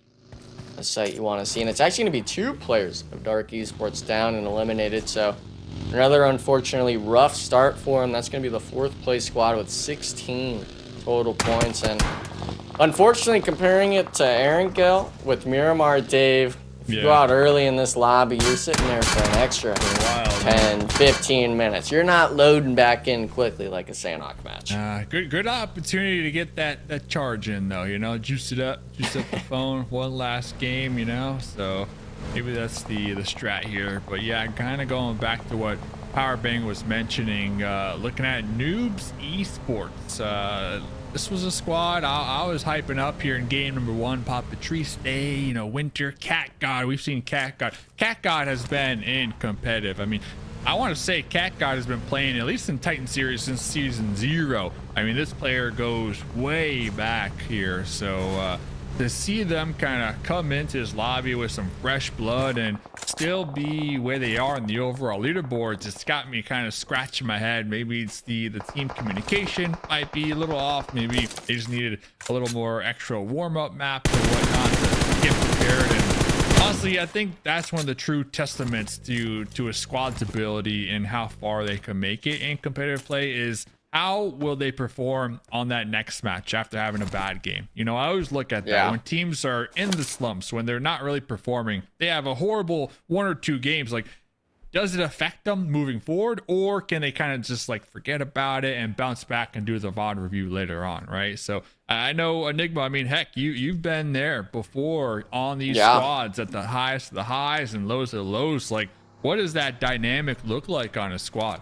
a sight you want to see. And it's actually gonna be 2 players of Dark Esports down and eliminated. So another unfortunately rough start for him. That's gonna be the 4th place squad with 16 total points. And unfortunately, comparing it to Erangel with Miramar, Dave, if you go Yeah. out early in this lobby, you're sitting there for an extra 10, 15 minutes. You're not loading back in quickly like a Sanhok match. Good opportunity to get that charge in though, you know, juice up the phone, one last game, you know, so maybe that's the strat here. But yeah, kind of going back to what Powerbang was mentioning, looking at Noobs Esports. This was a squad I was hyping up here in game number 1. Papa Triste, you know, Winter, Cat God. We've seen Cat God. Cat God has been in competitive. I mean, I want to say Cat God has been playing at least in Titan series since season 0. I mean, this player goes way back here. So to see them kind of come into this lobby with some fresh blood and still be where they are in the overall leaderboards, it's got me kind of scratching my head. Maybe it's the team communication might be a little off. Maybe they just needed a little more extra warm-up maps and whatnot to get prepared. And honestly, I think that's one of the true testaments to a squad's ability and how far they can make it in competitive play is how will they perform on that next match after having a bad game? You know, I always look at that. Yeah. When teams are in the slumps, when they're not really performing, they have a horrible 1 or 2 games. Like, does it affect them moving forward, or can they kind of just like forget about it and bounce back and do the VOD review later on, right? So I know Enigma, I mean, heck, you've been there before on these squads at the highest of the highs and lows of the lows. Like, what does that dynamic look like on a squad?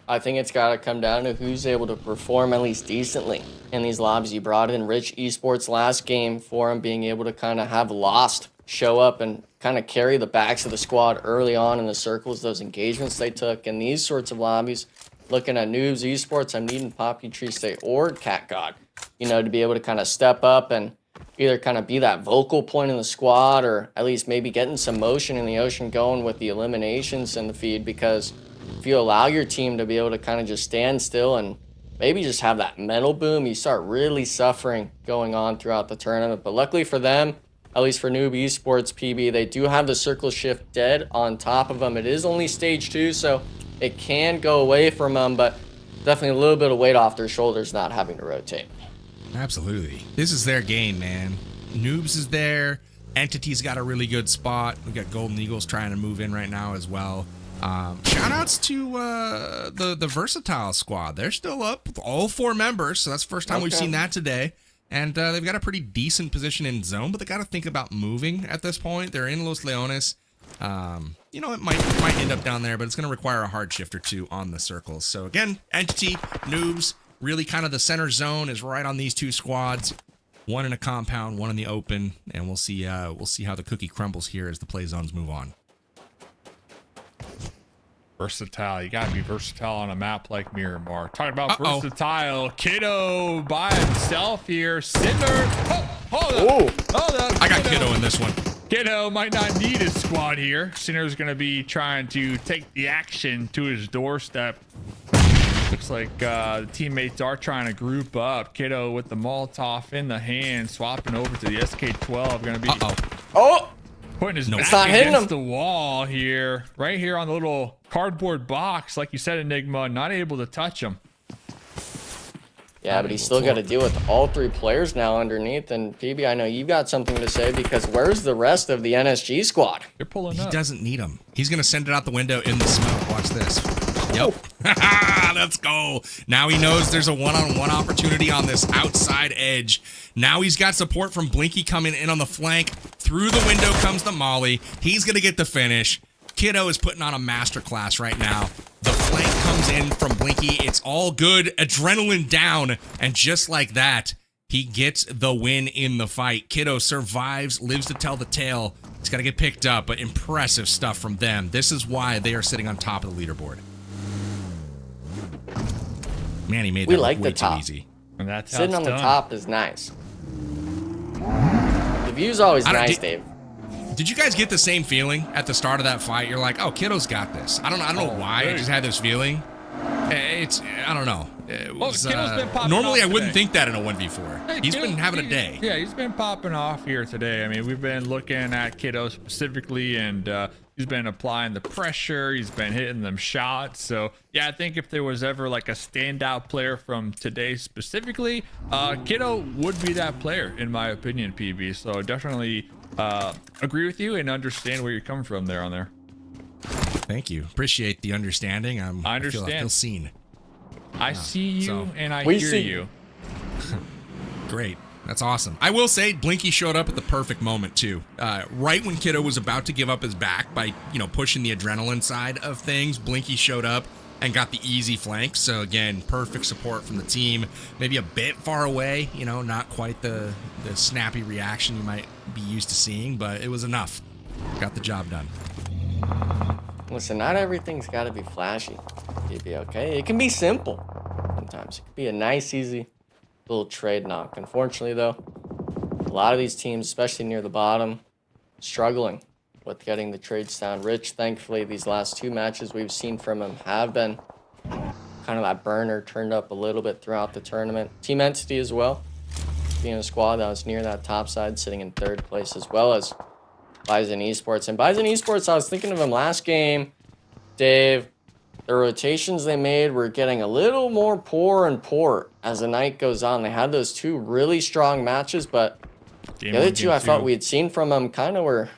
I think it's got to come down to who's able to perform at least decently in these lobbies. You brought in Rich Esports last game for him being able to kind of have Lost show up and kind of carry the backs of the squad early on in the circles, those engagements they took in these sorts of lobbies. Looking at Noobs Esports, I'm needing Poppy Triste or Cat God, you know, to be able to kind of step up and either kind of be that vocal point in the squad or at least maybe getting some motion in the ocean going with the eliminations in the feed, because if you allow your team to be able to kind of just stand still and maybe just have that mental boom, you start really suffering going on throughout the tournament. But luckily for them, at least for Noob Esports PB, they do have the circle shift dead on top of them. It is only stage 2, so it can go away from them, but definitely a little bit of weight off their shoulders not having to rotate. Absolutely. This is their game, man. Noobs is there. Entity's got a really good spot. We've got Golden Eagles trying to move in right now as well. Shout outs to the Versatile squad. They're still up with all 4 members, so that's the first time we've seen that today. And they've got a pretty decent position in zone, but they got to think about moving at this point. They're in Los Leones. You know, it might end up down there, but it's going to require a hard shift or 2 on the circles. So again, Entity, Noobs, really kind of the center zone is right on these 2 squads. One in a compound, one in the open, and we'll see how the cookie crumbles here as the play zones move on. Versatile. You gotta be versatile on a map like Miramar. Talking about versatile, Kiddo by himself here. Cinder. Hold up. I got Kiddo in this one. Kiddo might not need his squad here. Sinner's gonna be trying to take the action to his doorstep. Looks like the teammates are trying to group up. Kiddo with the Molotov in the hand, swapping over to the SK-12. Gonna be putting his back against the wall here, right here on the little cardboard box. Like you said, Enigma, not able to touch him. Yeah, but he's still got to deal with all three players now underneath. And PB, I know you've got something to say, because where's the rest of the NSG squad? They're pulling up. He doesn't need them. He's going to send it out the window in the smoke. Watch this. Yep. Let's go. Now he knows there's a one-on-one opportunity on this outside edge. Now he's got support from Blinky coming in on the flank. Through the window comes the molly. He's going to get the finish. Kiddo is putting on a masterclass right now. The flank comes in from Blinky. It's all good. Adrenaline down. And just like that, he gets the win in the fight. Kiddo survives, lives to tell the tale. He's got to get picked up, but impressive stuff from them. This is why they are sitting on top of the leaderboard. Man, he made that like way the top. too easy. And that's how Sitting on the top is nice. The view's always nice, Dave. Did you guys get the same feeling at the start of that fight? You're like, oh, Kiddo's got this. I don't know why. I just had this feeling. I don't know. It was, Kiddo's been popping normally off I wouldn't today. think that in a 1v4. Hey, He's been having a day. Yeah, he's been popping off here today. I mean, we've been looking at Kiddo specifically, and he's been applying the pressure. He's been hitting them shots. So, yeah, I think if there was ever like a standout player from today specifically, Kiddo would be that player, in my opinion, PB. So definitely agree with you and understand where you're coming from there on there. Thank you. Appreciate the understanding. I understand. I feel seen. I see you and I We hear see you. Great. That's awesome. I will say Blinky showed up at the perfect moment too. Right when Kiddo was about to give up his back by, pushing the adrenaline side of things, Blinky showed up and got the easy flank. So again, perfect support from the team. Maybe a bit far away, not quite the snappy reaction you might be used to seeing, but it was enough. Got the job done. Listen, not everything's got to be flashy. It'd be okay. It can be simple. Sometimes it could be a nice, easy little trade knock. Unfortunately, though, a lot of these teams, especially near the bottom, struggling with getting the trades down. Rich, thankfully, these last two matches we've seen from him have been kind of that burner turned up a little bit throughout the tournament. Team Entity as well, being a squad that was near that top side, sitting in third place, as well as BISON Esports. And BISON Esports, I was thinking of him last game, Dave. The rotations they made were getting a little more poor and poor as the night goes on. They had those two really strong matches, but the other two I thought we had seen from them kind of were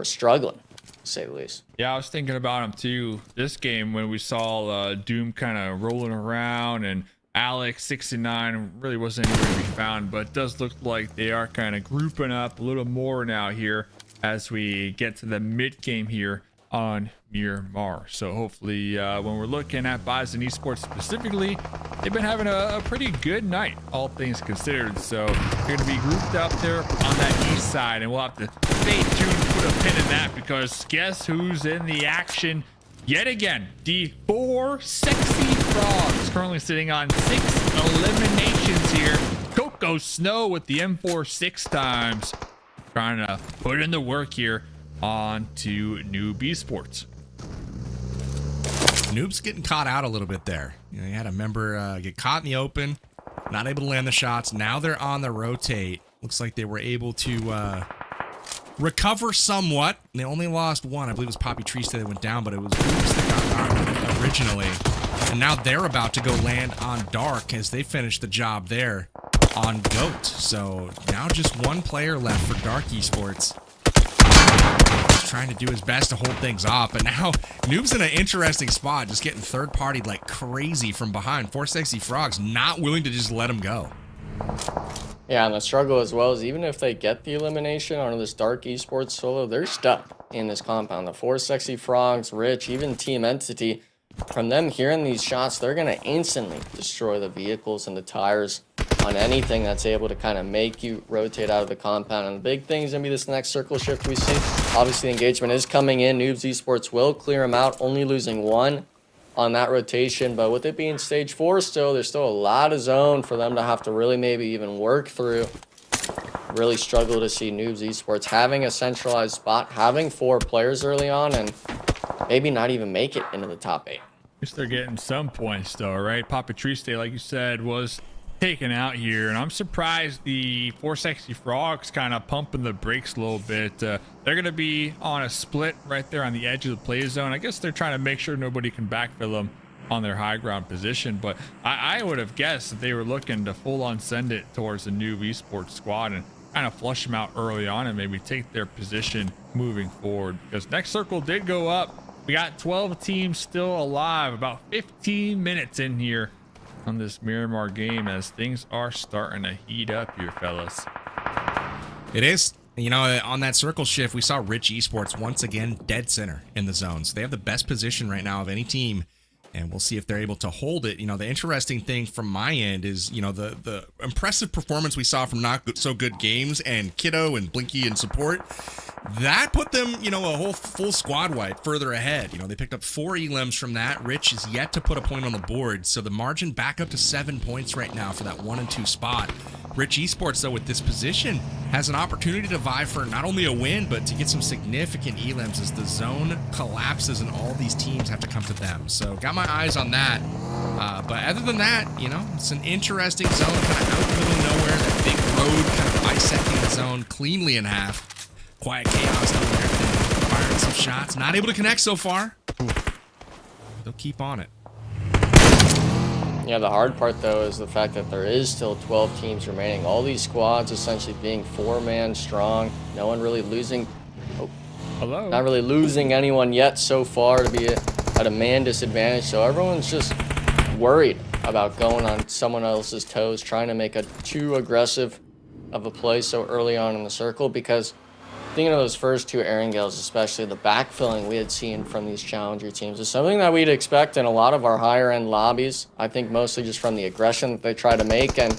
struggling, to say the least. Yeah, I was thinking about him too. This game when we saw Doom kind of rolling around and Alex 69 really wasn't anywhere to be found, but it does look like they are kind of grouping up a little more now here as we get to the mid game here on Miramar. So hopefully when we're looking at BISON Esports specifically, they've been having a pretty good night, all things considered. So they're going to be grouped up there on that east side, and we'll have to stay tuned, put a pin in that, because guess who's in the action yet again? The 4 Sexy Frogs, currently sitting on 6 eliminations here. Coco Snow with the M4 6 times, trying to put in the work here on to NOOBS Esports. Noobs getting caught out a little bit there. You had a member get caught in the open, not able to land the shots. Now they're on the rotate. Looks like they were able to recover somewhat. They only lost one. I believe it was Poppy Trista that went down, but it was Noobs that got knocked originally. And now they're about to go land on Dark as they finish the job there on Goat. So now just one player left for Dark Esports. He's trying to do his best to hold things off, but now Noob's in an interesting spot, just getting third-partied like crazy from behind. 4 Sexy Frogs not willing to just let him go. Yeah, and the struggle as well is even if they get the elimination on this Dark Esports solo, they're stuck in this compound. The 4 Sexy Frogs, Rich, even Team Entity, from them hearing these shots, they're going to instantly destroy the vehicles and the tires on anything that's able to kind of make you rotate out of the compound. And the big thing is going to be this next circle shift we see. Obviously, the engagement is coming in. Noobs Esports will clear them out, only losing one on that rotation. But with it being stage 4 still, there's still a lot of zone for them to have to really maybe even work through. Really struggle to see Noobs Esports having a centralized spot, having 4 players early on, and maybe not even make it into the top 8. At least they're getting some points though, right? Papa Triste, like you said, was taken out here, and I'm surprised the 4 Sexy Frogs kind of pumping the brakes a little bit. They're going to be on a split right there on the edge of the play zone. I guess they're trying to make sure nobody can backfill them on their high ground position, but I would have guessed that they were looking to full on send it towards the new Esports squad and kind of flush them out early on and maybe take their position moving forward, because next circle did go up. We got 12 teams still alive, about 15 minutes in here on this Miramar game as things are starting to heat up here, fellas. It is. You know, on that circle shift, we saw Rich Esports once again dead center in the zone. So they have the best position right now of any team, and we'll see if they're able to hold it. You know, the interesting thing from my end is, you know, the impressive performance we saw from Not So Good Games and Kiddo and Blinky and support. That put them, you know, a whole full squad wipe further ahead. You know, they picked up 4 elims from that. Rich is yet to put a point on the board, so the margin back up to 7 points right now for that 1 and 2 spot. Rich Esports, though, with this position, has an opportunity to vie for not only a win, but to get some significant elims as the zone collapses and all these teams have to come to them. So got my eyes on that. But other than that, you know, it's an interesting zone kind of out in the middle of nowhere. That big road kind of bisecting the zone cleanly in half. Quiet Chaos down there, firing some shots. Not able to connect so far. They'll keep on it. Yeah, the hard part, though, is the fact that there is still 12 teams remaining. All these squads essentially being 4-man strong. No one really losing. Oh, hello. Not really losing anyone yet so far to be at a man disadvantage. So everyone's just worried about going on someone else's toes, trying to make a too aggressive of a play so early on in the circle, because thinking of those first 2 Erangels, especially the backfilling we had seen from these challenger teams, is something that we'd expect in a lot of our higher end lobbies. I think mostly just from the aggression that they try to make, and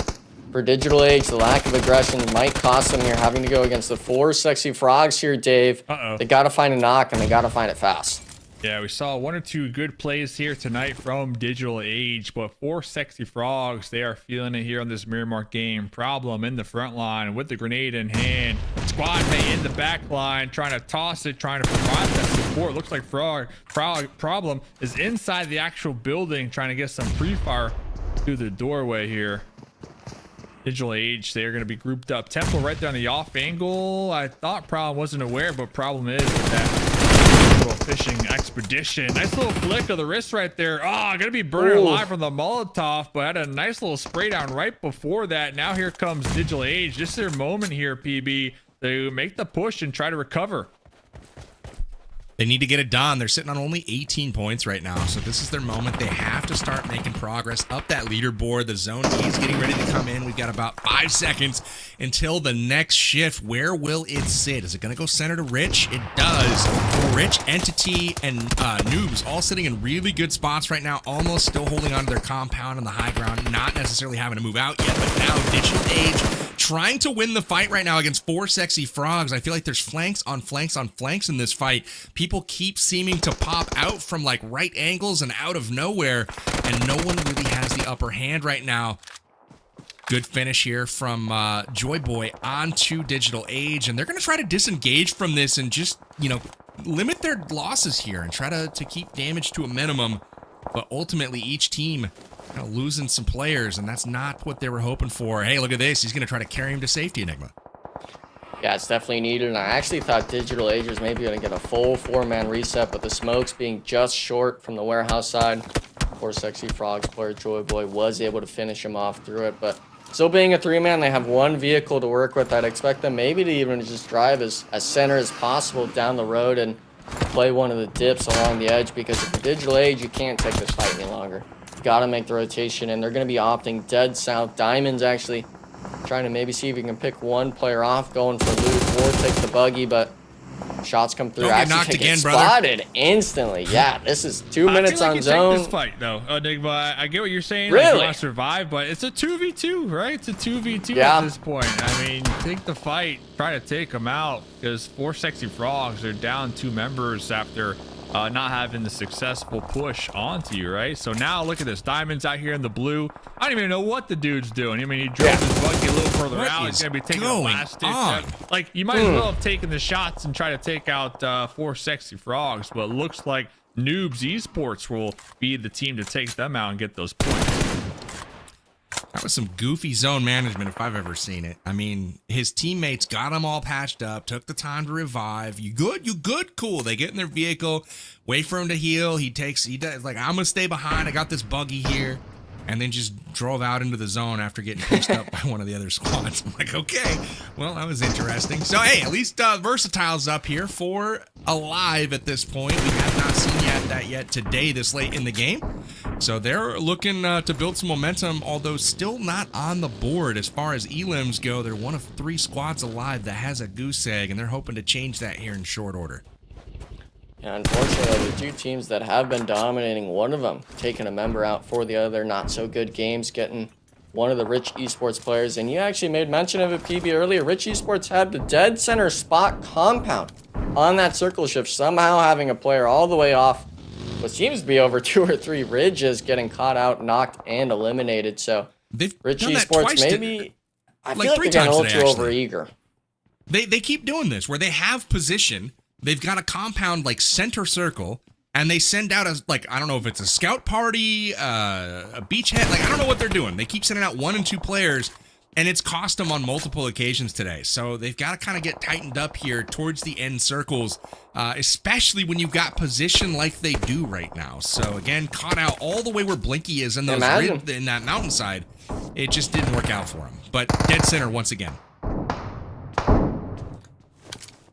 for Digital Age, the lack of aggression might cost them here, having to go against the 4 Sexy Frogs here, Dave. They got to find a knock, and they got to find it fast. Yeah, we saw 1 or 2 good plays here tonight from Digital Age, but 4 Sexy Frogs, they are feeling it here on this Miramar game. Problem in the front line with the grenade in hand. Squad mate in the back line, trying to toss it, trying to provide that support. Looks like Problem is inside the actual building, trying to get some pre-fire through the doorway here. Digital Age, they're going to be grouped up. Temple right there on the off angle. I thought Problem wasn't aware, but Problem is with that little fishing expedition. Nice little flick of the wrist right there. Oh, gonna be burning alive from the Molotov, but had a nice little spray down right before that. Now here comes Digital Age. Just their moment here, PB, to make the push and try to recover. They need to get it done. They're sitting on only 18 points right now, so this is their moment. They have to start making progress up that leaderboard. The zone is getting ready to come in. We've got about 5 seconds until the next shift. Where will it sit? Is it going to go center to Rich? It does. Rich, Entity, and Noobs all sitting in really good spots right now, almost still holding on to their compound on the high ground, not necessarily having to move out yet, but now Digital Age trying to win the fight right now against 4 Sexy Frogs. I feel like there's flanks on flanks on flanks in this fight. People keep seeming to pop out from like right angles and out of nowhere, and no one really has the upper hand right now. Good finish here from Joy Boy onto Digital Age, and they're going to try to disengage from this and just, you know, limit their losses here and try to keep damage to a minimum. But ultimately, each team kind of losing some players, and that's not what they were hoping for. Hey, look at this. He's going to try to carry him to safety, Enigma. Yeah, it's definitely needed, and I actually thought Digital Age was maybe going to get a full 4-man reset, but the smokes being just short from the warehouse side. 4 Sexy Frogs player Joy Boy was able to finish him off through it, but still being a 3-man, they have 1 vehicle to work with. I'd expect them maybe to even just drive as center as possible down the road and play one of the dips along the edge, because if you're Digital Age, you can't take this fight any longer. You got to make the rotation, and they're going to be opting dead south. Diamonds actually trying to maybe see if you can pick 1 player off, going for loot or take the buggy, but Shots come through. Don't get Actually knocked they get again, brother. spotted instantly. Yeah, this is 2 minutes I feel like on you zone. take this fight though, Enigma. I get what you're saying. Really? Like, you want to survive, but it's a 2v2, right? It's a 2v2 Yeah. at this point. I mean, take the fight, try to take them out, because 4 Sexy Frogs are down 2 members after not having the successful push onto you, right? So now look at this. Diamond's out here in the blue. I don't even know what the dude's doing. I mean, he drove his buggy a little further What out. is He's gonna be taking a going last ditch. on? Like, you might as well have taken the shots and try to take out 4 Sexy Frogs, but it looks like Noobs Esports will be the team to take them out and get those points. That was some goofy zone management if I've ever seen it. I mean, his teammates got him all patched up, took the time to revive. You good? You good? Cool. They get in their vehicle, wait for him to heal. He does like, I'm gonna stay behind. I got this buggy here. And then just drove out into the zone after getting pushed up by one of the other squads. I'm like, okay, well, that was interesting. So, hey, at least Versatile's up here for alive at this point. We have not seen that yet today this late in the game. So they're looking to build some momentum, although still not on the board as far as elims go. They're one of 3 squads alive that has a goose egg, and they're hoping to change that here in short order. Yeah, unfortunately, the 2 teams that have been dominating, one of them taking a member out for the other. Not so good games, getting one of the Rich Esports players. And you actually made mention of it, PB, earlier. Rich Esports had the dead center spot compound on that circle shift, somehow having a player all the way off what seems to be over 2 or 3 ridges, getting caught out, knocked, and eliminated. So They've Rich done that Esports twice maybe, I like feel 3 like they're getting times today, ultra actually. over eager. They keep doing this where they have position. They've got a compound like center circle, and they send out a, like, I don't know if it's a scout party, a beachhead. Like, I don't know what they're doing. They keep sending out 1 and 2 players, and it's cost them on multiple occasions today. So they've got to kind of get tightened up here towards the end circles, especially when you've got position like they do right now. So again, caught out all the way where Blinky is in those in that mountainside. It just didn't work out for him. But dead center once again.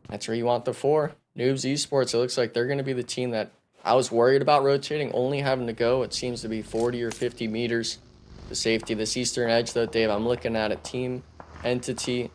That's where you want the 4. Noobs Esports, it looks like they're going to be the team that I was worried about rotating, only having to go, it seems to be 40 or 50 meters to safety. This eastern edge, though, Dave, I'm looking at a team entity,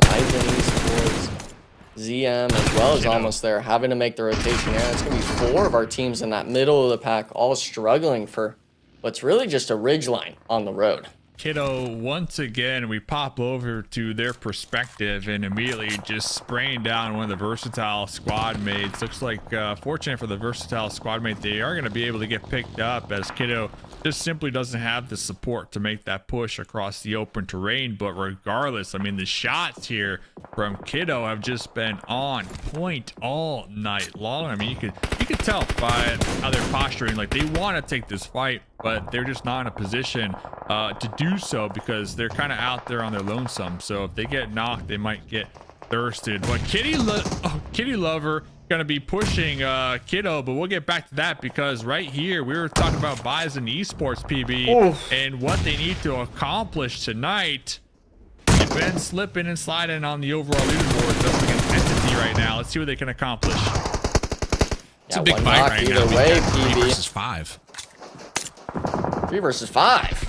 BISON Esports, ZM, as well as almost there, having to make the rotation. Yeah, it's going to be 4 of our teams in that middle of the pack, all struggling for what's really just a ridge line on the road. Kiddo, once again, we pop over to their perspective and immediately just spraying down one of the Versatile squad mates. Looks like, fortunate for the Versatile squad mate, they are going to be able to get picked up, as Kiddo just simply doesn't have the support to make that push across the open terrain. But regardless, I mean, the shots here from Kiddo have just been on point all night long. I mean, you could tell by how they're posturing, like they want to take this fight, but they're just not in a position to do so because they're kind of out there on their lonesome. So if they get knocked, they might get thirsted. But Kitty Lover gonna be pushing Kiddo, but we'll get back to that because right here we were talking about BISON Esports, PB, and what they need to accomplish tonight. They've been slipping and sliding on the overall leaderboard just against Entity right now. Let's see what they can accomplish. It's a big fight right now. Either way, 3 PB. versus 5. 3 versus 5.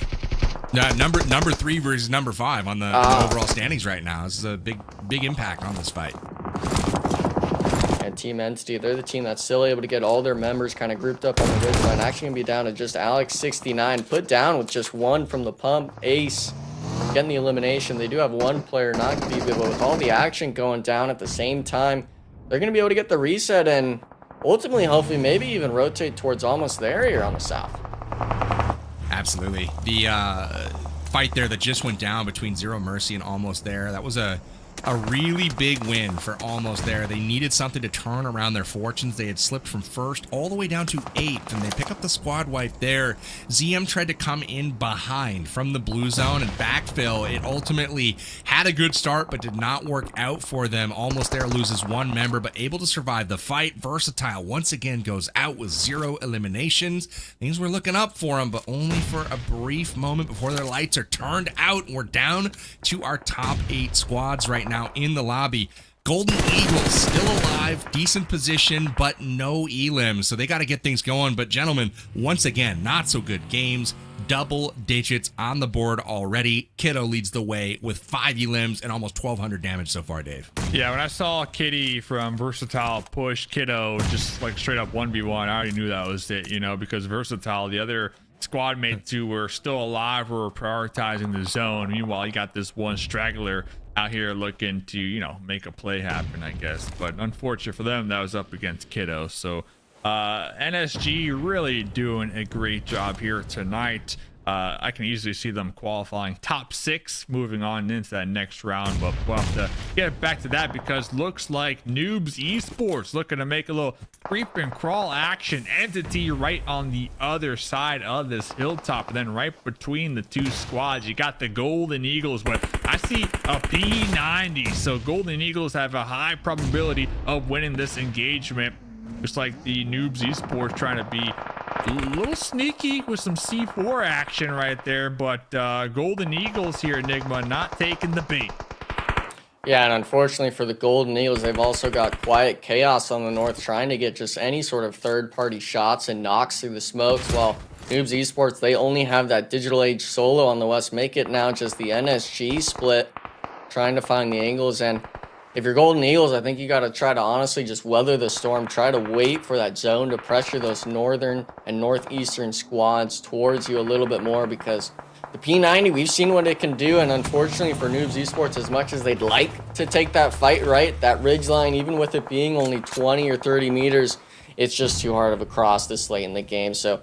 Number 3 versus number 5 on the overall standings right now. This is a big impact on this fight. And Team Entity, they're the team that's still able to get all their members kind of grouped up on the ridge line. Actually gonna be down to just Alex69, put down with just 1 from the pump. Ace getting the elimination. They do have 1 player not to be good, but with all the action going down at the same time, they're gonna be able to get the reset and ultimately, hopefully, maybe even rotate towards almost there here on the south. Absolutely. The fight there that just went down between Zero Mercy and Almost There, that was a really big win for Almost There. They needed something to turn around their fortunes. They had slipped from 1st all the way down to 8th, and they pick up the squad wipe there. ZM tried to come in behind from the blue zone and backfill. It ultimately had a good start, but did not work out for them. Almost There loses 1 member, but able to survive the fight. Versatile once again goes out with 0 eliminations. Things were looking up for them, but only for a brief moment before their lights are turned out, and we're down to our top 8 squads right now in the lobby. Golden Eagles still alive, decent position, but no elims, so they got to get things going. But gentlemen, once again, not so good games. Double digits on the board already. Kiddo leads the way with 5 elims and almost 1,200 damage so far, Dave. Yeah, when I saw Kitty from Versatile push Kiddo just like straight up 1v1, I already knew that was it, you know, because Versatile, the other squad mates who were still alive were prioritizing the zone. Meanwhile, you got this one straggler out here looking to, you know, make a play happen, I guess. But unfortunate for them, that was up against Kiddo. So NSG really doing a great job here tonight. I can easily see them qualifying top 6, moving on into that next round, but we'll have to get back to that because looks like NOOBS Esports looking to make a little creep and crawl action entity right on the other side of this hilltop, and then right between the two squads you got the Golden Eagles, but I see a P90, so Golden Eagles have a high probability of winning this engagement, just like the NOOBS Esports trying to be a little sneaky with some C4 action right there, but Golden Eagles here, Enigma, not taking the bait. Yeah, and unfortunately for the Golden Eagles, they've also got Quiet Chaos on the north trying to get just any sort of third-party shots and knocks through the smokes, while NOOBS Esports, they only have that Digital Age solo on the west. Make it now just the NSG split, trying to find the angles. And if you're Golden Eagles, I think you got to try to honestly just weather the storm. Try to wait for that zone to pressure those northern and northeastern squads towards you a little bit more, because the P90, we've seen what it can do. And unfortunately for NOOBS Esports, as much as they'd like to take that fight, right, that ridge line, even with it being only 20 or 30 meters, it's just too hard of a cross this late in the game. So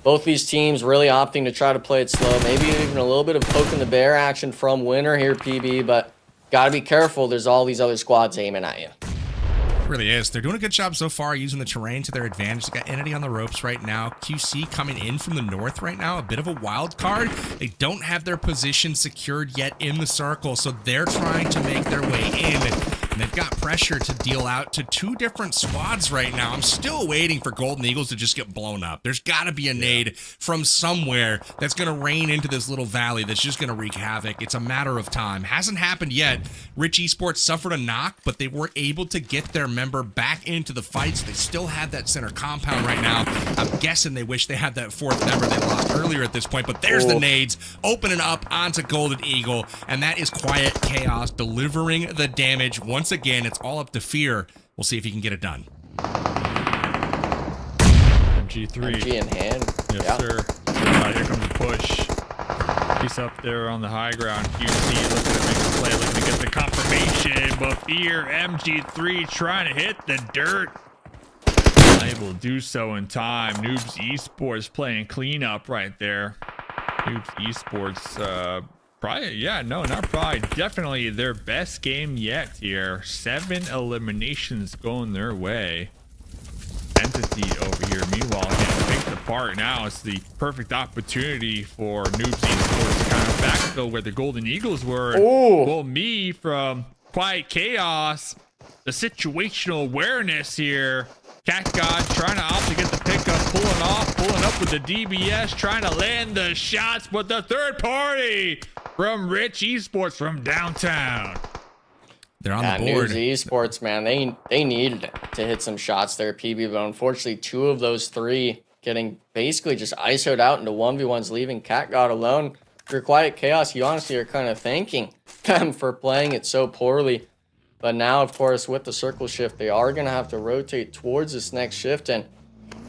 both these teams really opting to try to play it slow. Maybe even a little bit of poking the bear action from Winner here, PB, but gotta be careful. There's all these other squads aiming at you. It really is. They're doing a good job so far using the terrain to their advantage. They got Entity on the ropes right now. QC coming in from the north right now. A bit of a wild card. They don't have their position secured yet in the circle, so they're trying to make their way in. And they've got pressure to deal out to 2 different squads right now. I'm still waiting for Golden Eagles to just get blown up. There's got to be a nade from somewhere that's going to rain into this little valley that's just going to wreak havoc. It's a matter of time. Hasn't happened yet. Rich Esports suffered a knock, but they were able to get their member back into the fight, so they still have that center compound right now. I'm guessing they wish they had that 4th member they lost earlier at this point, but there's the nades opening up onto Golden Eagle, and that is Quiet Chaos delivering the damage. Once again, it's all up to Fear. We'll see if he can get it done. MG3. MG in hand. Yes, sir. Here comes the push. He's up there on the high ground. QC looking to make a play, looking to get the confirmation, but Fear, MG3 trying to hit the dirt. Able to do so in time. NOOBS Esports playing cleanup right there. NOOBS Esports, probably, yeah, no, not probably, definitely their best game yet here. 7 eliminations going their way. Entity over here, meanwhile, getting picked apart. Now it's the perfect opportunity for NOOBS Esports to kind of backfill where the Golden Eagles were. Well, me from Quiet Chaos, the situational awareness here. Cat God trying to opt to get the pickup, pulling up with the DBS, trying to land the shots, but the third party from Rich Esports from downtown. They're on the board. NOOBS Esports, man, they needed to hit some shots there, PB, but unfortunately 2 of those 3 getting basically just ISO'd out into 1v1s, leaving Cat God alone. For Quiet Chaos, you honestly are kind of thanking them for playing it so poorly. But now, of course, with the circle shift, they are going to have to rotate towards this next shift. And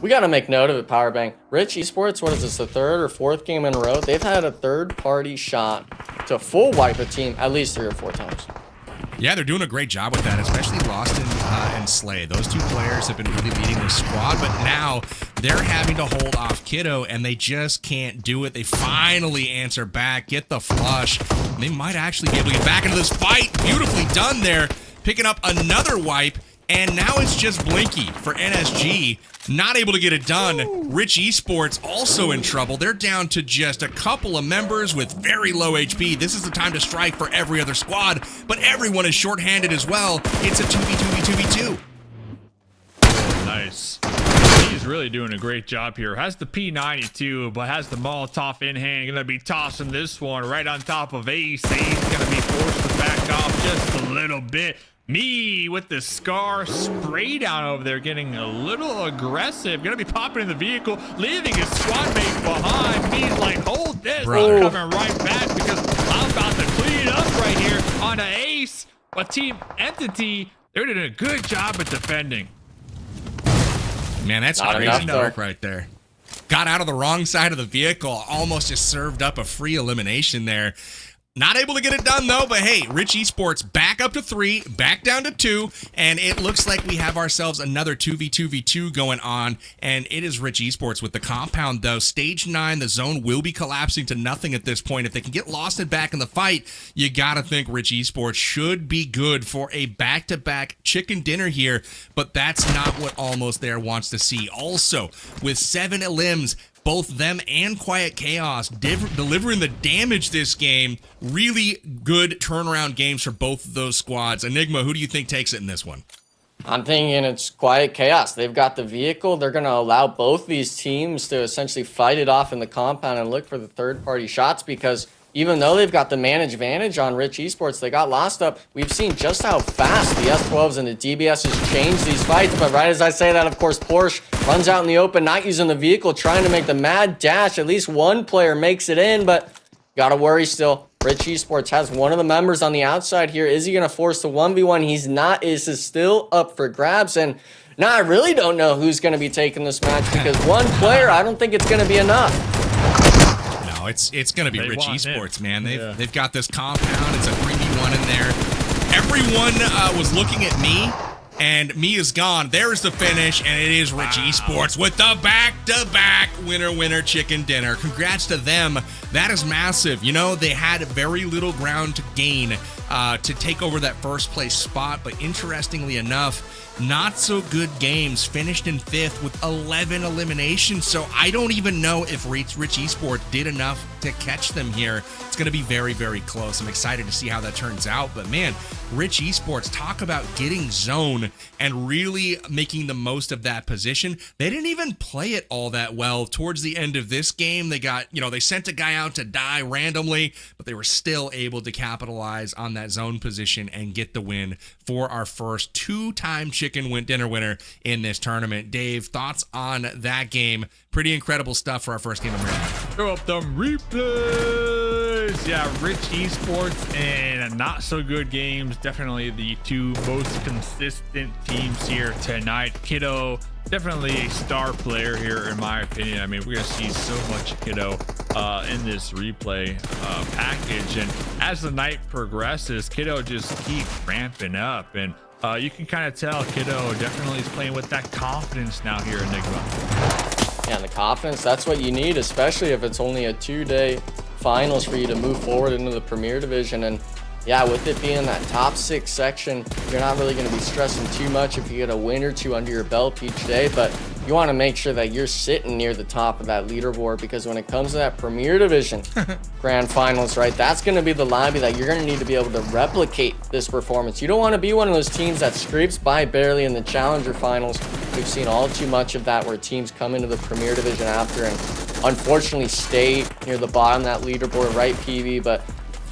we got to make note of it, Powerbang. Rich Esports, what is this, the 3rd or 4th game in a row? They've had a third-party shot to full wipe a team at least 3 or 4 times. Yeah, they're doing a great job with that, especially Loston and Slay. Those 2 players have been really leading the squad, but now they're having to hold off Kiddo, and they just can't do it. They finally answer back, get the flush. They might actually be able to get back into this fight. Beautifully done there, picking up another wipe, and now it's just Blinky for NSG. Not able to get it done. Rich Esports also in trouble. They're down to just a couple of members with very low HP. This is the time to strike for every other squad, but everyone is shorthanded as well. It's a 2v2v2v2. Oh, nice. He's really doing a great job here. Has the P92, but has the Molotov in hand. Gonna be tossing this one right on top of Ace. Ace gonna be forced to back off just a little bit. Me with the scar spray down over there, getting a little aggressive. Gonna be popping in the vehicle, leaving his squad mate behind. Me's like, hold this, Brother. I'm coming right back because I'm about to clean it up right here on an ace. But Team Entity, they're doing a good job at defending. Man, that's Not crazy enough, work right there. Got out of the wrong side of the vehicle, almost just served up a free elimination there. Not able to get it done, though, but hey, Rich Esports back up to 3, back down to 2, and it looks like we have ourselves another 2v2v2 going on, and it is Rich Esports with the compound, though. Stage 9, the zone will be collapsing to nothing at this point. If they can get lost and back in the fight, you gotta think Rich Esports should be good for a back-to-back chicken dinner here, but that's not what Almost There wants to see. Also, with 7 elims, both them and Quiet Chaos delivering the damage this game. Really good turnaround games for both of those squads. Enigma, who do you think takes it in this one? I'm thinking it's Quiet Chaos. They've got the vehicle. They're going to allow both these teams to essentially fight it off in the compound and look for the third-party shots, because even though they've got the man advantage on Rich Esports, they got lost up. We've seen just how fast the S12s and the DBSs change these fights. But right as I say that, of course, Porsche runs out in the open, not using the vehicle, trying to make the mad dash. At least one player makes it in, but gotta worry still. Rich Esports has one of the members on the outside here. Is he going to force the 1v1? He's not. This is still up for grabs. And now I really don't know who's going to be taking this match, because one player, I don't think it's going to be enough. No, it's going to be Rich Esports, man. They've got this compound. It's a 3v1 in there. Everyone was looking at me, and me is gone. There's the finish, and it is Rich Esports with the back-to-back winner chicken dinner. Congrats to them. That is massive. You know, they had very little ground to gain to take over that first place spot, but interestingly enough, not so good games, finished in 5th with 11 eliminations. So I don't even know if Rich Esports did enough to catch them here. It's going to be very, very close. I'm excited to see how that turns out. But man, Rich Esports, talk about getting zone and really making the most of that position. They didn't even play it all that well towards the end of this game. They got, they sent a guy out to die randomly, but they were still able to capitalize on that zone position and get the win for our first 2-time chicken dinner winner in this tournament. Dave, thoughts on that game? Pretty incredible stuff for our first game of Miramar. Throw up them replays. Yeah, Rich Esports and not so good games. Definitely the 2 most consistent teams here tonight. Kiddo, definitely a star player here in my opinion. I mean, we're gonna see so much Kiddo in this replay package, and as the night progresses, Kiddo just keeps ramping up, and you can kind of tell Kiddo definitely is playing with that confidence now here, Enigma. Yeah, and the confidence, that's what you need, especially if it's only a 2-day finals for you to move forward into the Premier Division. And yeah, with it being that top 6 section, you're not really going to be stressing too much if you get a win or 2 under your belt each day, but you want to make sure that you're sitting near the top of that leaderboard, because when it comes to that Premier Division grand finals, right, that's going to be the lobby that you're going to need to be able to replicate this performance. You don't want to be one of those teams that scrapes by barely in the Challenger finals. We've seen all too much of that, where teams come into the Premier Division after and unfortunately stay near the bottom of that leaderboard, right, PV? But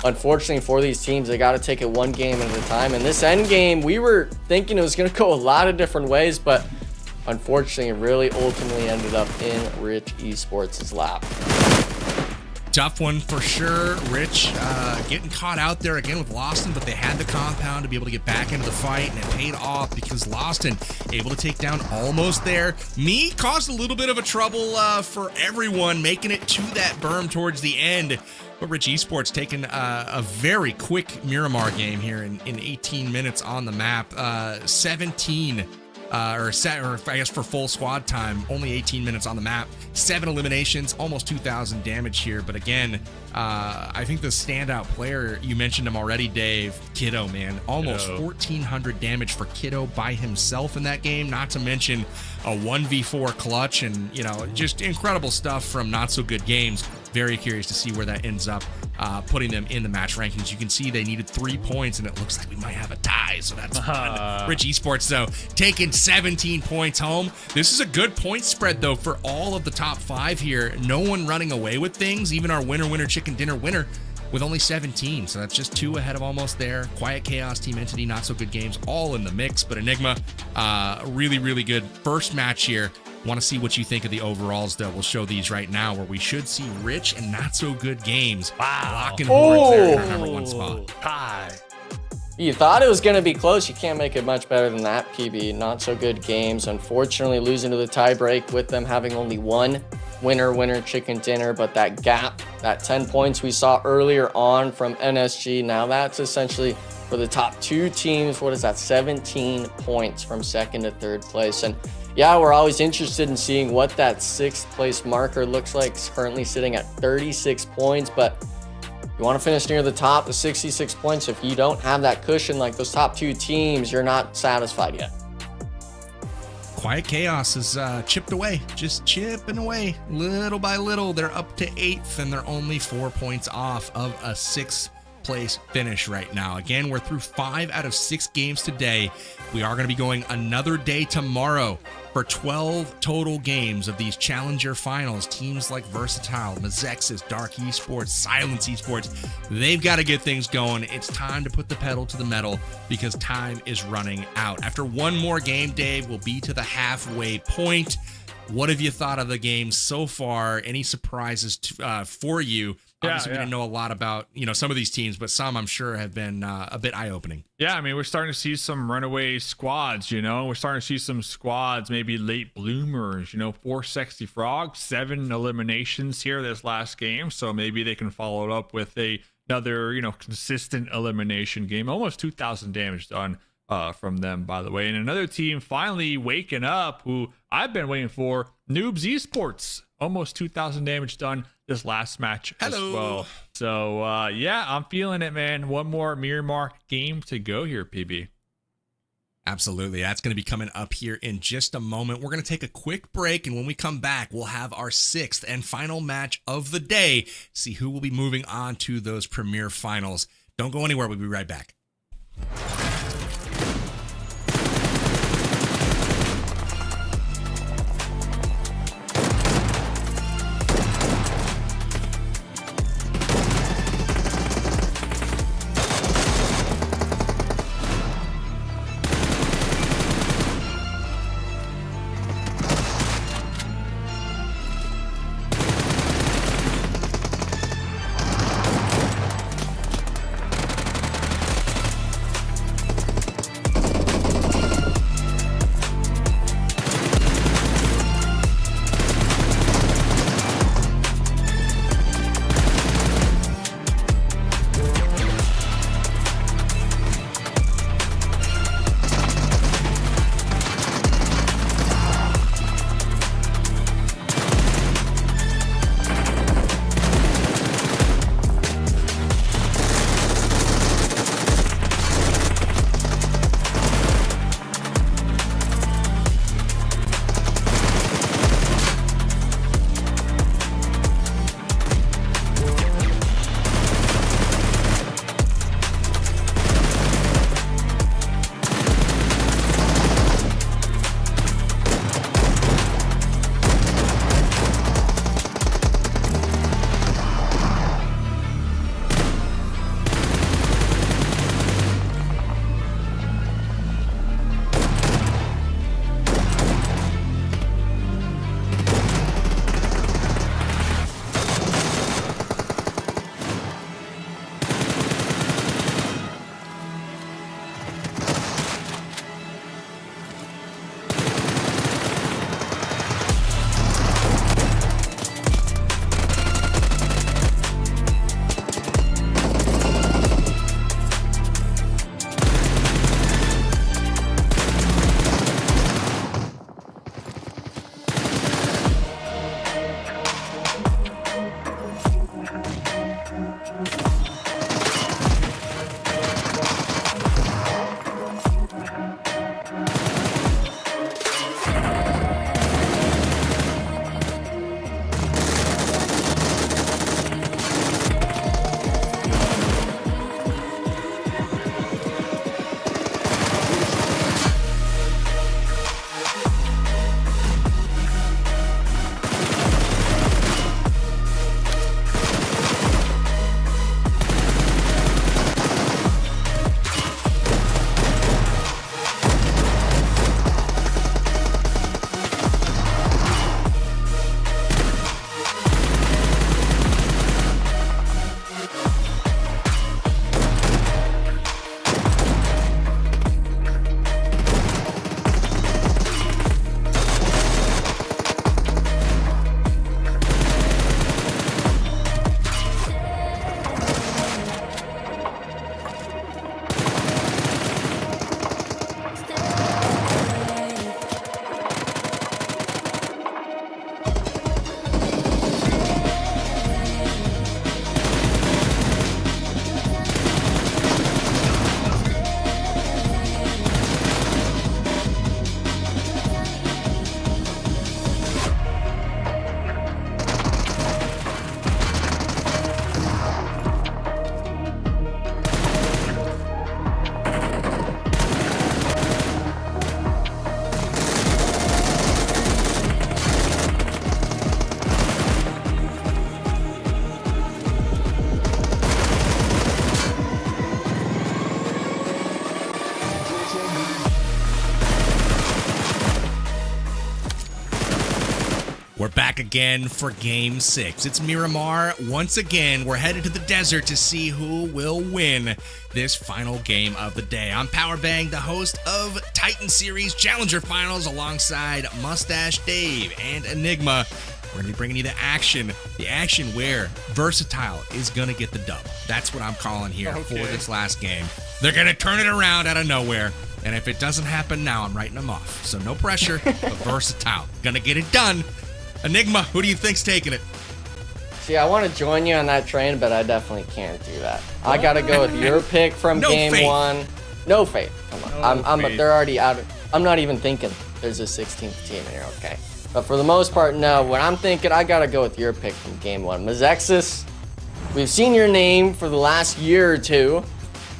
unfortunately for these teams, they got to take it one game at a time. And this end game, we were thinking it was going to go a lot of different ways, but unfortunately, it really ultimately ended up in Rich Esports' lap. Tough one for sure. Rich getting caught out there again with Lawson, but they had the compound to be able to get back into the fight, and it paid off because Lawson able to take down Almost There. Me caused a little bit of a trouble for everyone, making it to that berm towards the end. But Rich Esports taking a very quick Miramar game here in 18 minutes on the map. 17 or I guess for full squad time, only 18 minutes on the map, 7 eliminations, almost 2,000 damage here. But again, I think the standout player, you mentioned him already, Dave, Kiddo, man, almost 1,400 damage for Kiddo by himself in that game, not to mention a 1v4 clutch, and just incredible stuff from Not So Good Games. Very curious to see where that ends up, putting them in the match rankings. You can see they needed 3 points, and it looks like we might have a tie, so that's fun. Rich Esports, though, taking 17 points home. This is a good point spread, though, for all of the top 5 here. No one running away with things. Even our winner chicken dinner winner with only 17. So that's just 2 ahead of almost there. Quiet Chaos, Team Entity, Not So Good Games, all in the mix. But Enigma, really, really good first match here. Want to see what you think of the overalls, though. We'll show these right now, where we should see Rich and Not So Good Games locking horns there in our number 1 spot. Tie. You thought it was going to be close. You can't make it much better than that, PB. Not So Good Games, unfortunately, losing to the tiebreak with them having only 1 winner chicken dinner. But that gap, that 10 points we saw earlier on from NSG, now that's essentially for the top 2 teams. What is that? 17 points from 2nd to 3rd place. And yeah, we're always interested in seeing what that 6th place marker looks like. It's currently sitting at 36 points, but you want to finish near the top, the 66 points. If you don't have that cushion like those top 2 teams, you're not satisfied yet. Quiet Chaos is chipped away, just chipping away little by little. They're up to 8th, and they're only 4 points off of a 6th place finish right now. Again, we're through 5 out of 6 games today. We are going to be going another day tomorrow for 12 total games of these Challenger finals. Teams like Versatile, MEZEXIS, Dark Esports, Silence Esports, they've got to get things going. It's time to put the pedal to the metal because time is running out. After one more game, Dave, we'll be to the halfway point. What have you thought of the game so far? Any surprises for you? Obviously, we didn't know a lot about, some of these teams, but some I'm sure have been a bit eye-opening. Yeah, I mean, we're starting to see some runaway squads, We're starting to see some squads, maybe late bloomers, 4 Sexy Frogs, 7 eliminations here this last game. So maybe they can follow it up with another, consistent elimination game. Almost 2,000 damage done from them, by the way. And another team finally waking up, who I've been waiting for, NOOBS Esports. Almost 2,000 damage done this last match as well. So, yeah, I'm feeling it, man. One more Miramar game to go here, PB. Absolutely. That's going to be coming up here in just a moment. We're going to take a quick break, and when we come back, we'll have our 6th and final match of the day. See who will be moving on to those premier finals. Don't go anywhere. We'll be right back. back again for Game 6. It's Miramar once again. We're headed to the desert to see who will win this final game of the day. I'm Powerbang, the host of Titan Series Challenger Finals, alongside Mustache Dave and Enigma. We're going to be bringing you the action where Versatile is going to get the dub. That's what I'm calling here for this last game. They're going to turn it around out of nowhere. And if it doesn't happen now, I'm writing them off. So no pressure, but Versatile. Gonna get it done. Enigma, who do you think's taking it? See, I want to join you on that train, but I definitely can't do that. I got to go with your pick from game 1. No faith. Come on. They're already out. I'm not even thinking there's a 16th team in here, okay? But for the most part, no. When I'm thinking, I got to go with your pick from game 1. MEZEXIS, we've seen your name for the last year or two.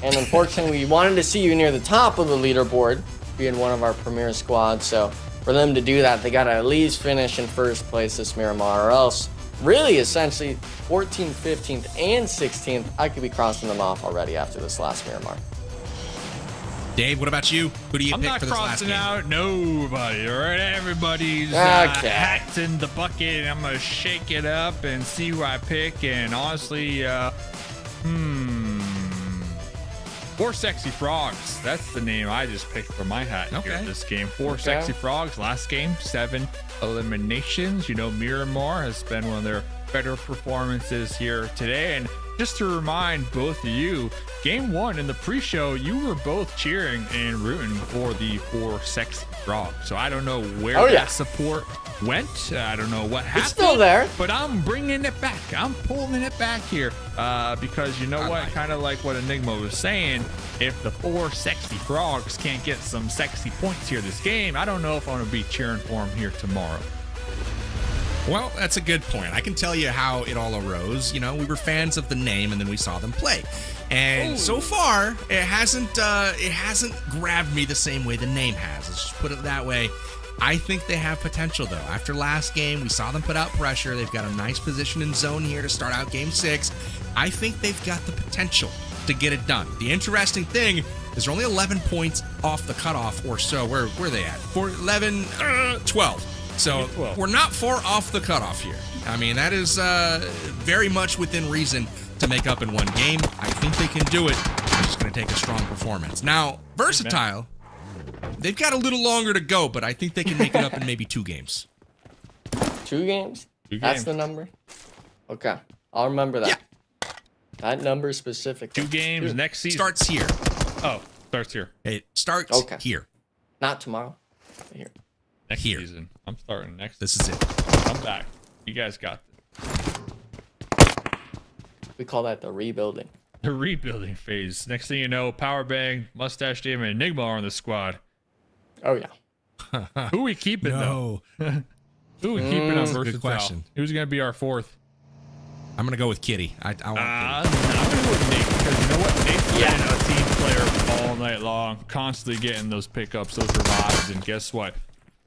And unfortunately, we wanted to see you near the top of the leaderboard, being one of our premier squads. So for them to do that, they got to at least finish in first place this Miramar, or else really essentially 14th, 15th, and 16th, I could be crossing them off already after this last Miramar. Dave, what about you? Who do you pick for this last game? I'm not crossing out nobody, all right? Everybody's hats in the bucket. I'm going to shake it up and see who I pick. And honestly, Four Sexy Frogs. That's the name I just picked for my hat here this game. Four Sexy Frogs. Last game, 7 eliminations. You know, Miramar has been one of their better performances here today. And just to remind both of you, game 1 in the pre-show, you were both cheering and rooting for the Four Sexy Frogs. So I don't know where that support went. I don't know what happened. It's still there. But I'm bringing it back. I'm pulling it back here because you know what? Kind of like what Enigma was saying, if the Four Sexy Frogs can't get some sexy points here this game, I don't know if I'm going to be cheering for them here tomorrow. Well, that's a good point. I can tell you how it all arose. You know, we were fans of the name, and then we saw them play. And so far, it hasn't grabbed me the same way the name has. Let's just put it that way. I think they have potential, though. After last game, we saw them put out pressure. They've got a nice position in zone here to start out game 6. I think they've got the potential to get it done. The interesting thing is they're only 11 points off the cutoff or so. Where are they at? 12. So we're not far off the cutoff here. I mean, that is very much within reason to make up in one game. I think they can do it. It's just going to take a strong performance. Now, Versatile, they've got a little longer to go, but I think they can make it up in maybe 2 games. 2 games? That's the number? Okay. I'll remember that. Yeah. That number specifically. 2 games next season. Starts here. Oh, starts here. It starts here. Not tomorrow. Here. Next season. I'm starting next. This is it. I'm back. You guys got this. We call that the rebuilding. The rebuilding phase. Next thing you know, Powerbang, Mustache Dave, and Enigma are on the squad. Oh, yeah. Who we keeping, though? Who we keeping on Versatile? Good question. Who's going to be our 4th? I'm going to go with Kitty. I want Kitty. I'm going to go with Nate, because you know what? Nate's been a team player all night long, constantly getting those pickups, those revives, and guess what?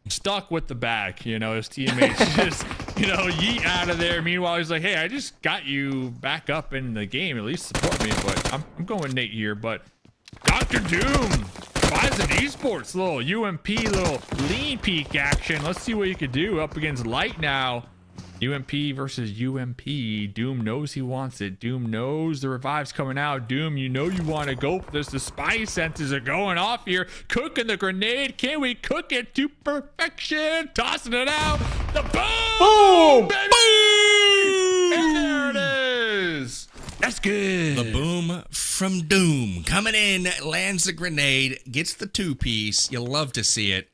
Stuck with the bag, you know, his teammates just, you know, yeet out of there. Meanwhile, he's like, hey, I just got you back up in the game. At least support me. But I'm going Nate here. But Dr. Doom, BISON Esports, little UMP, little lean peek action. Let's see what you could do up against Light now. UMP versus UMP. Doom knows he wants it. Doom knows the revive's coming out. Doom, you know you want to go for this. The spy senses are going off here. Cooking the grenade. Can we cook it to perfection? Tossing it out. The boom! Boom! Baby! Boom! And there it is. That's good. The boom from Doom coming in, lands the grenade, gets the 2-piece. You'll love to see it.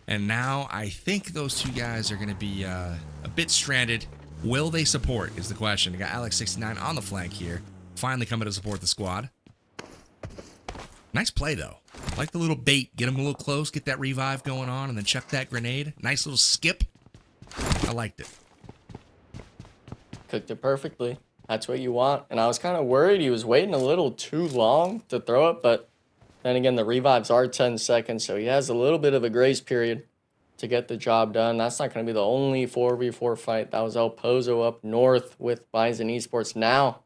And now I think those 2 guys are going to be a bit stranded. Will they support is the question. We got Alex69 on the flank here. Finally coming to support the squad. Nice play, though. Like the little bait. Get him a little close, get that revive going on, and then chuck that grenade. Nice little skip. I liked it. Cooked it perfectly. That's what you want. And I was kind of worried he was waiting a little too long to throw it, but then again, the revives are 10 seconds, so he has a little bit of a grace period to get the job done. That's not going to be the only 4v4 fight. That was El Pozo up north with BISON Esports. Now,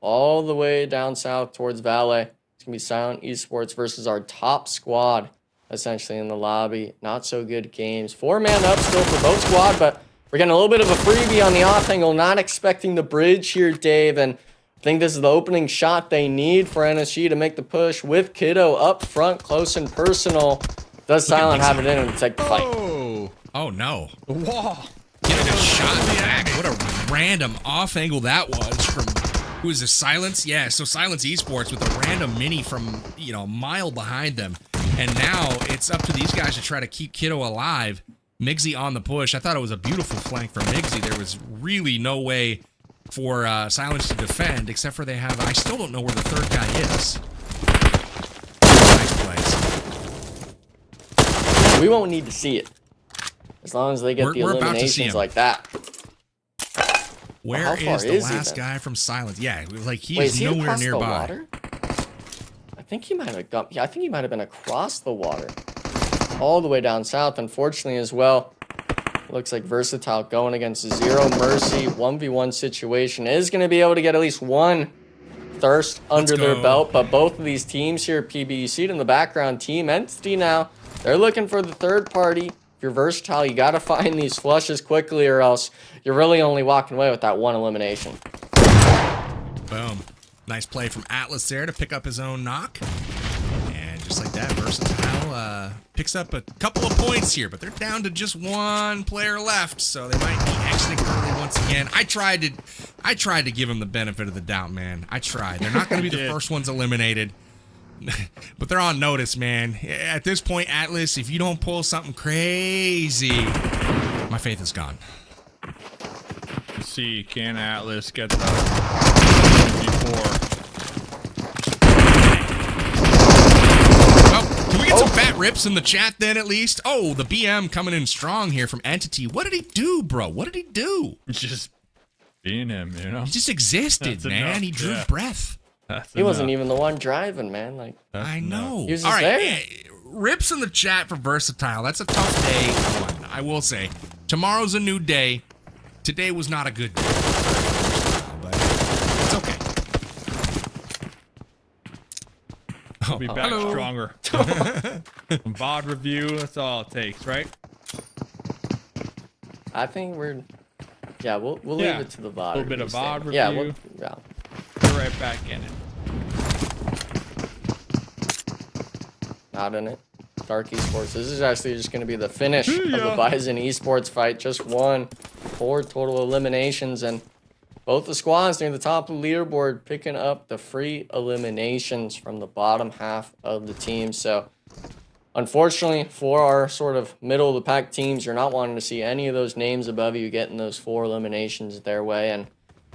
all the way down south towards Valle, it's going to be Silent Esports versus our top squad, essentially in the lobby. Not so good games. 4-man up still for both squad, but We're getting a little bit of a freebie on the off angle, not expecting the bridge here, Dave, and I think this is the opening shot they need for NSG to make the push with Kiddo up front, close and personal. Does Silent have it in and take the fight? Oh no. Whoa. Kiddo got shot back. What a random off angle that was from, who is this, Silence? Yeah, so Silence Esports with a random mini from, you know, a mile behind them. And now it's up to these guys to try to keep Kiddo alive. Migsy on the push. I thought it was a beautiful flank from Migsy. There was really no way for Silence to defend, except for they have, I still don't know where the third guy is. Nice place. We won't need to see it. As long as they get the eliminations like that. Where is the last guy from Silence? Yeah, like he is nowhere nearby. I think he might have gone. Yeah, I think he might have been across the water, all the way down south. Unfortunately, as well, looks like Versatile going against Zero Mercy 1v1 situation is going to be able to get at least one thirst under their belt. But both of these teams here, PB, you see it in the background. Team Entity now, they're looking for the third party. If you're Versatile, you got to find these flushes quickly, or else you're really only walking away with that one elimination. Boom. Nice play from Atlas there to pick up his own knock. And just like that, Versatile picks up a couple of points here, but they're down to just one player left, so they might be exiting early once again. I tried to give them the benefit of the doubt, man. I tried. They're not going to be the first ones eliminated. But they're on notice, man. At this point, Atlas, if you don't pull something crazy, my faith is gone. Let's see, can Atlas get the before? Oh, can we get some fat rips in the chat then, at least? Oh, the BM coming in strong here from Entity. What did he do, bro? What did he do? Just being him, you know? He just existed, man. Enough. He drew breath. He wasn't even the one driving, man. Like, I know. He was All just right, there. rips in the chat for Versatile. That's a tough day. One, I will say. Tomorrow's a new day. Today was not a good day, but it's okay. We'll be back stronger. VOD review, that's all it takes, right? I think we're, we'll leave it to the VOD. A little bit of VOD review. Yeah, We're right back in it. Not in it. Dark Esports. This is actually just going to be the finish of the BISON Esports fight. Just 4 total eliminations, and both the squads near the top of the leaderboard picking up the free eliminations from the bottom half of the team. So, unfortunately, for our sort of middle of the pack teams, you're not wanting to see any of those names above you getting those 4 eliminations their way. And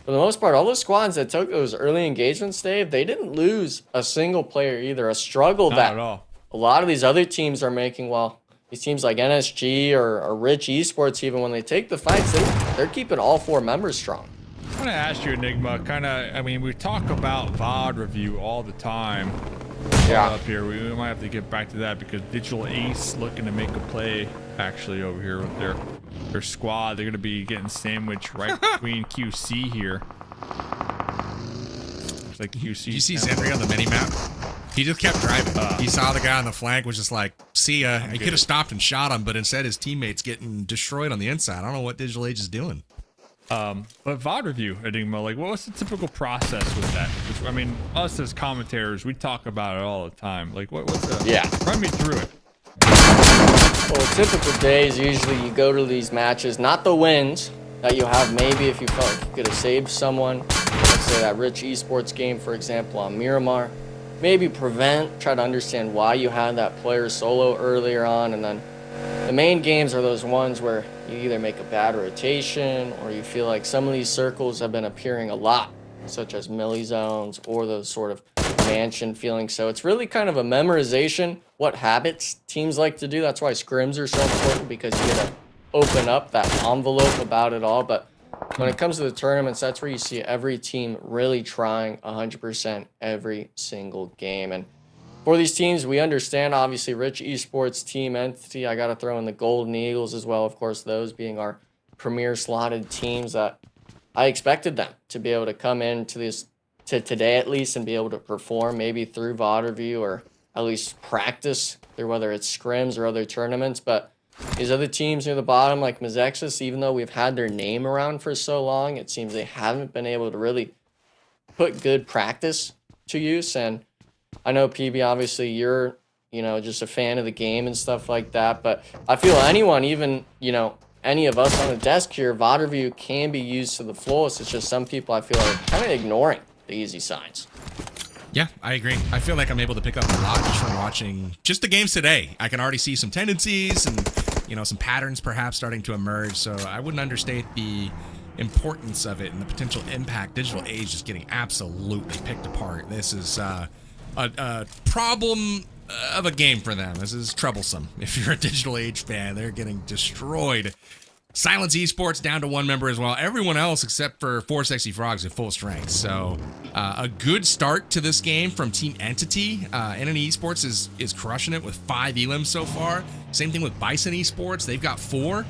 for the most part, all those squads that took those early engagements, Dave, they didn't lose a single player either. A struggle that a lot of these other teams are making. Well, these teams like NSG or Rich Esports, even when they take the fights, they're keeping all 4 members strong. I want to ask you, Enigma, I mean, we talk about VOD review all the time. Up here, we might have to get back to that because Digital Ace looking to make a play actually over here with their squad. They're going to be getting sandwiched right between QC here. It's like QC. Did you see Zenry on the mini-map? He just kept driving. He saw the guy on the flank, was just like, see ya. He could have stopped and shot him, but instead his teammates getting destroyed on the inside. I don't know what Digital Age is doing. But VOD review, Enigma, like, what was the typical process with that? I mean, us as commentators, we talk about it all the time. Like, what's the... Run me through it. Well, a typical day is usually you go to these matches, not the wins that you have maybe if you felt like you could have saved someone. Let's say that Rich Esports game, for example, on Miramar. Maybe prevent, try to understand why you had that player solo earlier on, and then the main games are those ones where you either make a bad rotation or you feel like some of these circles have been appearing a lot, such as melee zones or those sort of mansion feelings. So it's really kind of a memorization, what habits teams like to do. That's why scrims are so important, because you get to open up that envelope about it all. But when it comes to the tournaments, that's where you see every team really trying 100% every single game. And for these teams, we understand, obviously, Rich Esports, Team Entity. I got to throw in the Golden Eagles as well, of course, those being our premier slotted teams that I expected them to be able to come into this, to today at least, and be able to perform maybe through VOD review or at least practice through whether it's scrims or other tournaments. But these other teams near the bottom, like MEZEXIS, even though we've had their name around for so long, it seems they haven't been able to really put good practice to use. And I know, PB, obviously you're, you know, just a fan of the game and stuff like that, but I feel anyone, even, you know, any of us on the desk here, VOD review can be used to the fullest. It's just some people I feel are kind of ignoring the easy signs. Yeah, I agree. I feel like I'm able to pick up a lot just from watching just the games today. I can already see some tendencies and, you know, some patterns perhaps starting to emerge. So I wouldn't understate the importance of it and the potential impact. Digital Age is getting absolutely picked apart. This is a problem of a game for them. This is troublesome. If you're a Digital Age fan, they're getting destroyed. Silence Esports down to 1 member as well. Everyone else except for 4 Sexy Frogs at full strength. So a good start to this game from Team Entity. NNE Esports is crushing it with 5 elims so far. Same thing with BISON Esports. They've got 4.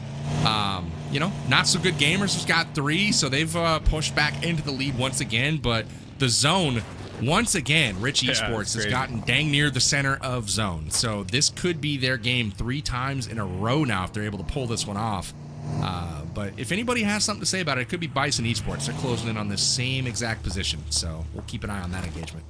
You know, not so good gamers has got 3. So they've pushed back into the lead once again. But the zone, once again, Rich Esports has gotten dang near the center of zone. So this could be their game 3 times in a row now if they're able to pull this one off. But if anybody has something to say about it, it could be BISON Esports. They're closing in on the same exact position, so we'll keep an eye on that engagement.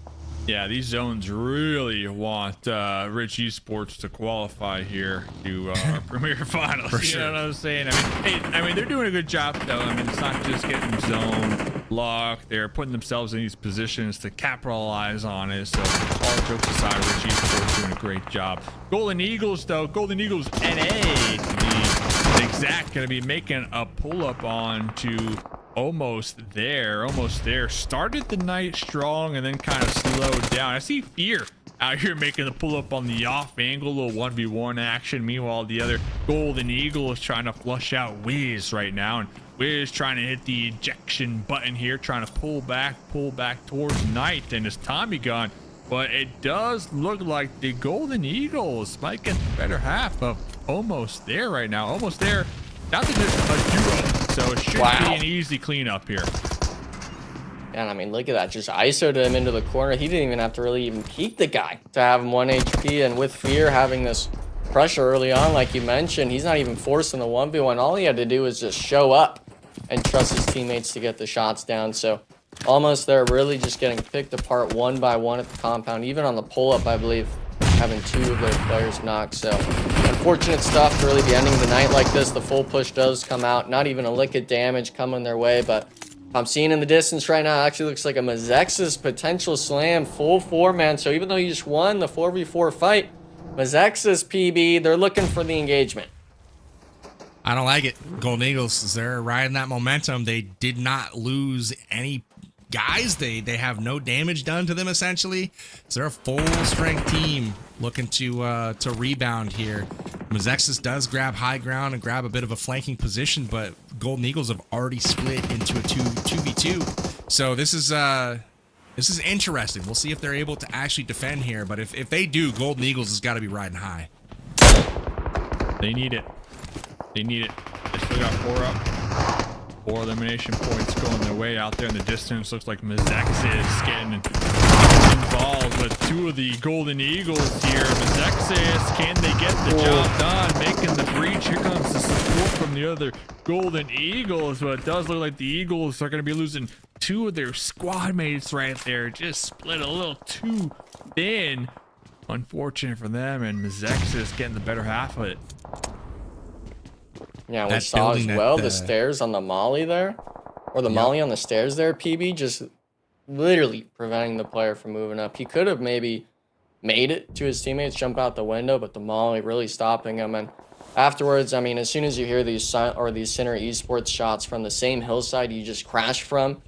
Yeah, these zones really want Rich Esports to qualify here to our premier finals. For sure. You know what I'm saying? I mean, they're doing a good job though. I mean, it's not just getting zone locked; they're putting themselves in these positions to capitalize on it. So, all jokes aside, Rich Esports doing a great job. Golden Eagles, though, Golden Eagles NA to be exact, going to be making a pull-up on to almost there. Started the night strong and then kind of slowed down. I see Fear out here making the pull-up on the off angle, little 1v1 action. Meanwhile, the other Golden Eagle is trying to flush out Wiz right now, and Wiz trying to hit the ejection button here, trying to pull back towards Knight and his Tommy gun. But it does look like the Golden Eagles might get the better half of almost there right now. Almost there. Now that there's a duo, so it should be an easy cleanup here. And I mean, look at that. Just ISO'd him into the corner. He didn't even have to really even peek the guy to have him 1 HP. And with Fear having this pressure early on, like you mentioned, he's not even forcing the 1v1. All he had to do was just show up and trust his teammates to get the shots down. So almost there, really just getting picked apart 1 by 1 at the compound. Even on the pull-up, I believe, having 2 of those players knocked. So unfortunate stuff to really be ending the night like this. The full push does come out. Not even a lick of damage coming their way, but I'm seeing in the distance right now, it actually looks like a MEZEXIS potential slam, full 4-man. So even though you just won the 4v4 fight, MEZEXIS PB, they're looking for the engagement. I don't like it. Golden Eagles, they're riding that momentum. They did not lose any guys. They have no damage done to them, essentially. So they're a full-strength team looking to rebound here. MEZEXIS does grab high ground and grab a bit of a flanking position, but Golden Eagles have already split into a 2v2. So this is interesting. We'll see if they're able to actually defend here, but if they do, Golden Eagles has got to be riding high. They need it. They need it. They still got 4 up. 4 elimination points going their way out there in the distance. Looks like MEZEXIS getting involved with 2 of the Golden Eagles here. MEZEXIS, can they get the job done? Making the breach. Here comes the support from the other Golden Eagles, but it does look like the Eagles are going to be losing 2 of their squad mates right there. Just split a little too thin. Unfortunate for them, and MEZEXIS getting the better half of it. Yeah, we saw as well the stairs on the molly there, or the molly on the stairs there, PB, just literally preventing the player from moving up. He could have maybe made it to his teammates, jump out the window, but the molly really stopping him. And afterwards, I mean, as soon as you hear these center esports shots from the same hillside you just crashed from,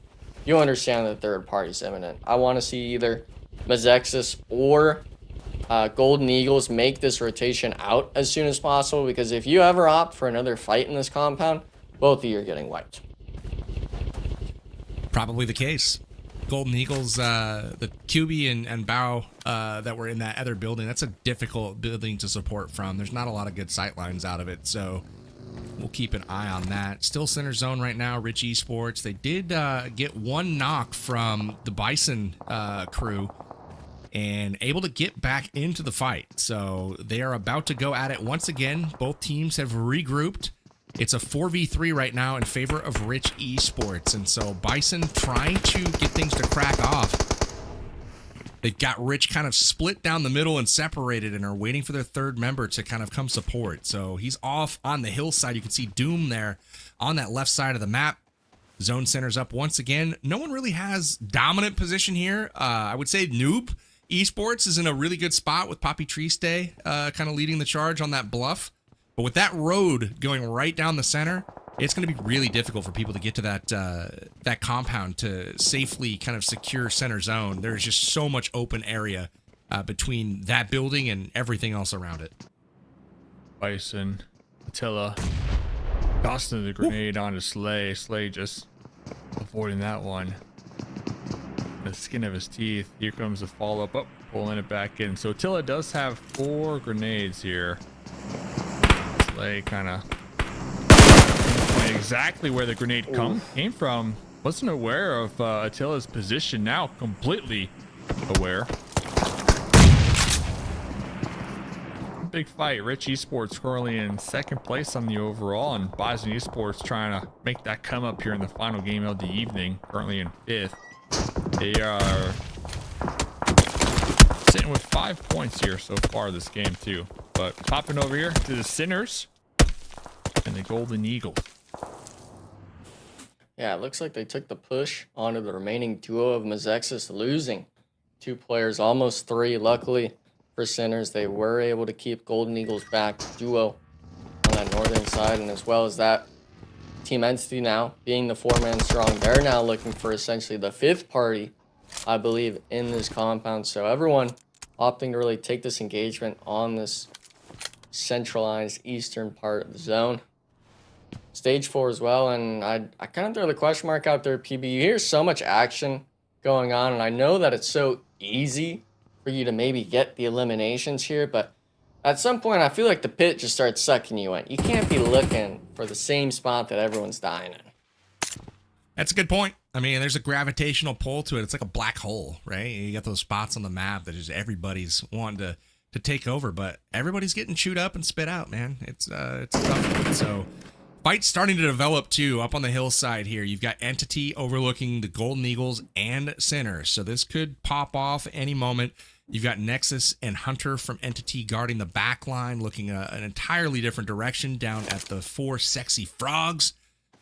you understand that third party's imminent. I want to see either MEZEXIS or Golden Eagles make this rotation out as soon as possible, because if you ever opt for another fight in this compound, both of you are getting wiped. Probably the case. Golden Eagles, the QB and Bow that were in that other building, that's a difficult building to support from. There's not a lot of good sight lines out of it, so we'll keep an eye on that. Still center zone right now, Rich Esports. They did get 1 knock from the BISON crew. and able to get back into the fight. So they are about to go at it once again. Both teams have regrouped. It's a 4v3 right now in favor of Rich Esports. And so BISON trying to get things to crack off. They've got Rich kind of split down the middle and separated and are waiting for their third member to kind of come support. So he's off on the hillside. You can see Doom there on that left side of the map. Zone centers up once again. No one really has dominant position here. I would say Noob Esports is in a really good spot with Poppy Triste kind of leading the charge on that bluff. But with that road going right down the center, it's going to be really difficult for people to get to that compound to safely kind of secure center zone. There's just so much open area between that building and everything else around it. BISON, Attila, tossing the grenade onto Slay. Slay just avoiding that one. The skin of his teeth. Here comes the follow-up. Oh, pulling it back in. So Attila does have 4 grenades here. Slay kind of exactly where the grenade came from. Wasn't aware of Attila's position. Now completely aware. Big fight. Rich Esports currently in 2nd place on the overall, and BISON Esports trying to make that come up here in the final game of the evening. Currently in 5th. They are sitting with 5 points here so far this game too. But popping over here to the Sinners and the Golden Eagle. Yeah, it looks like they took the push onto the remaining duo of MEZEXIS, losing 2 players, almost 3. Luckily for Sinners, they were able to keep Golden Eagles back duo on that northern side, and as well as that, Team Entity now being the 4-man strong, they're now looking for essentially the 5th party, I believe, in this compound. So everyone opting to really take this engagement on this centralized eastern part of the zone. Stage 4 as well, and I kind of throw the question mark out there, PB. You hear so much action going on, and I know that it's so easy for you to maybe get the eliminations here, but at some point I feel like the pit just starts sucking you in. You can't be looking for the same spot that everyone's dying in. That's a good point. I mean, there's a gravitational pull to it. It's like a black hole, right? You got those spots on the map that just everybody's wanting to take over, but everybody's getting chewed up and spit out, man. It's a tough one. So fight's starting to develop too up on the hillside here. You've got Entity overlooking the Golden Eagles and Sinners, so this could pop off any moment. You've got Nexus and Hunter from Entity guarding the back line, looking an entirely different direction down at the 4 sexy frogs.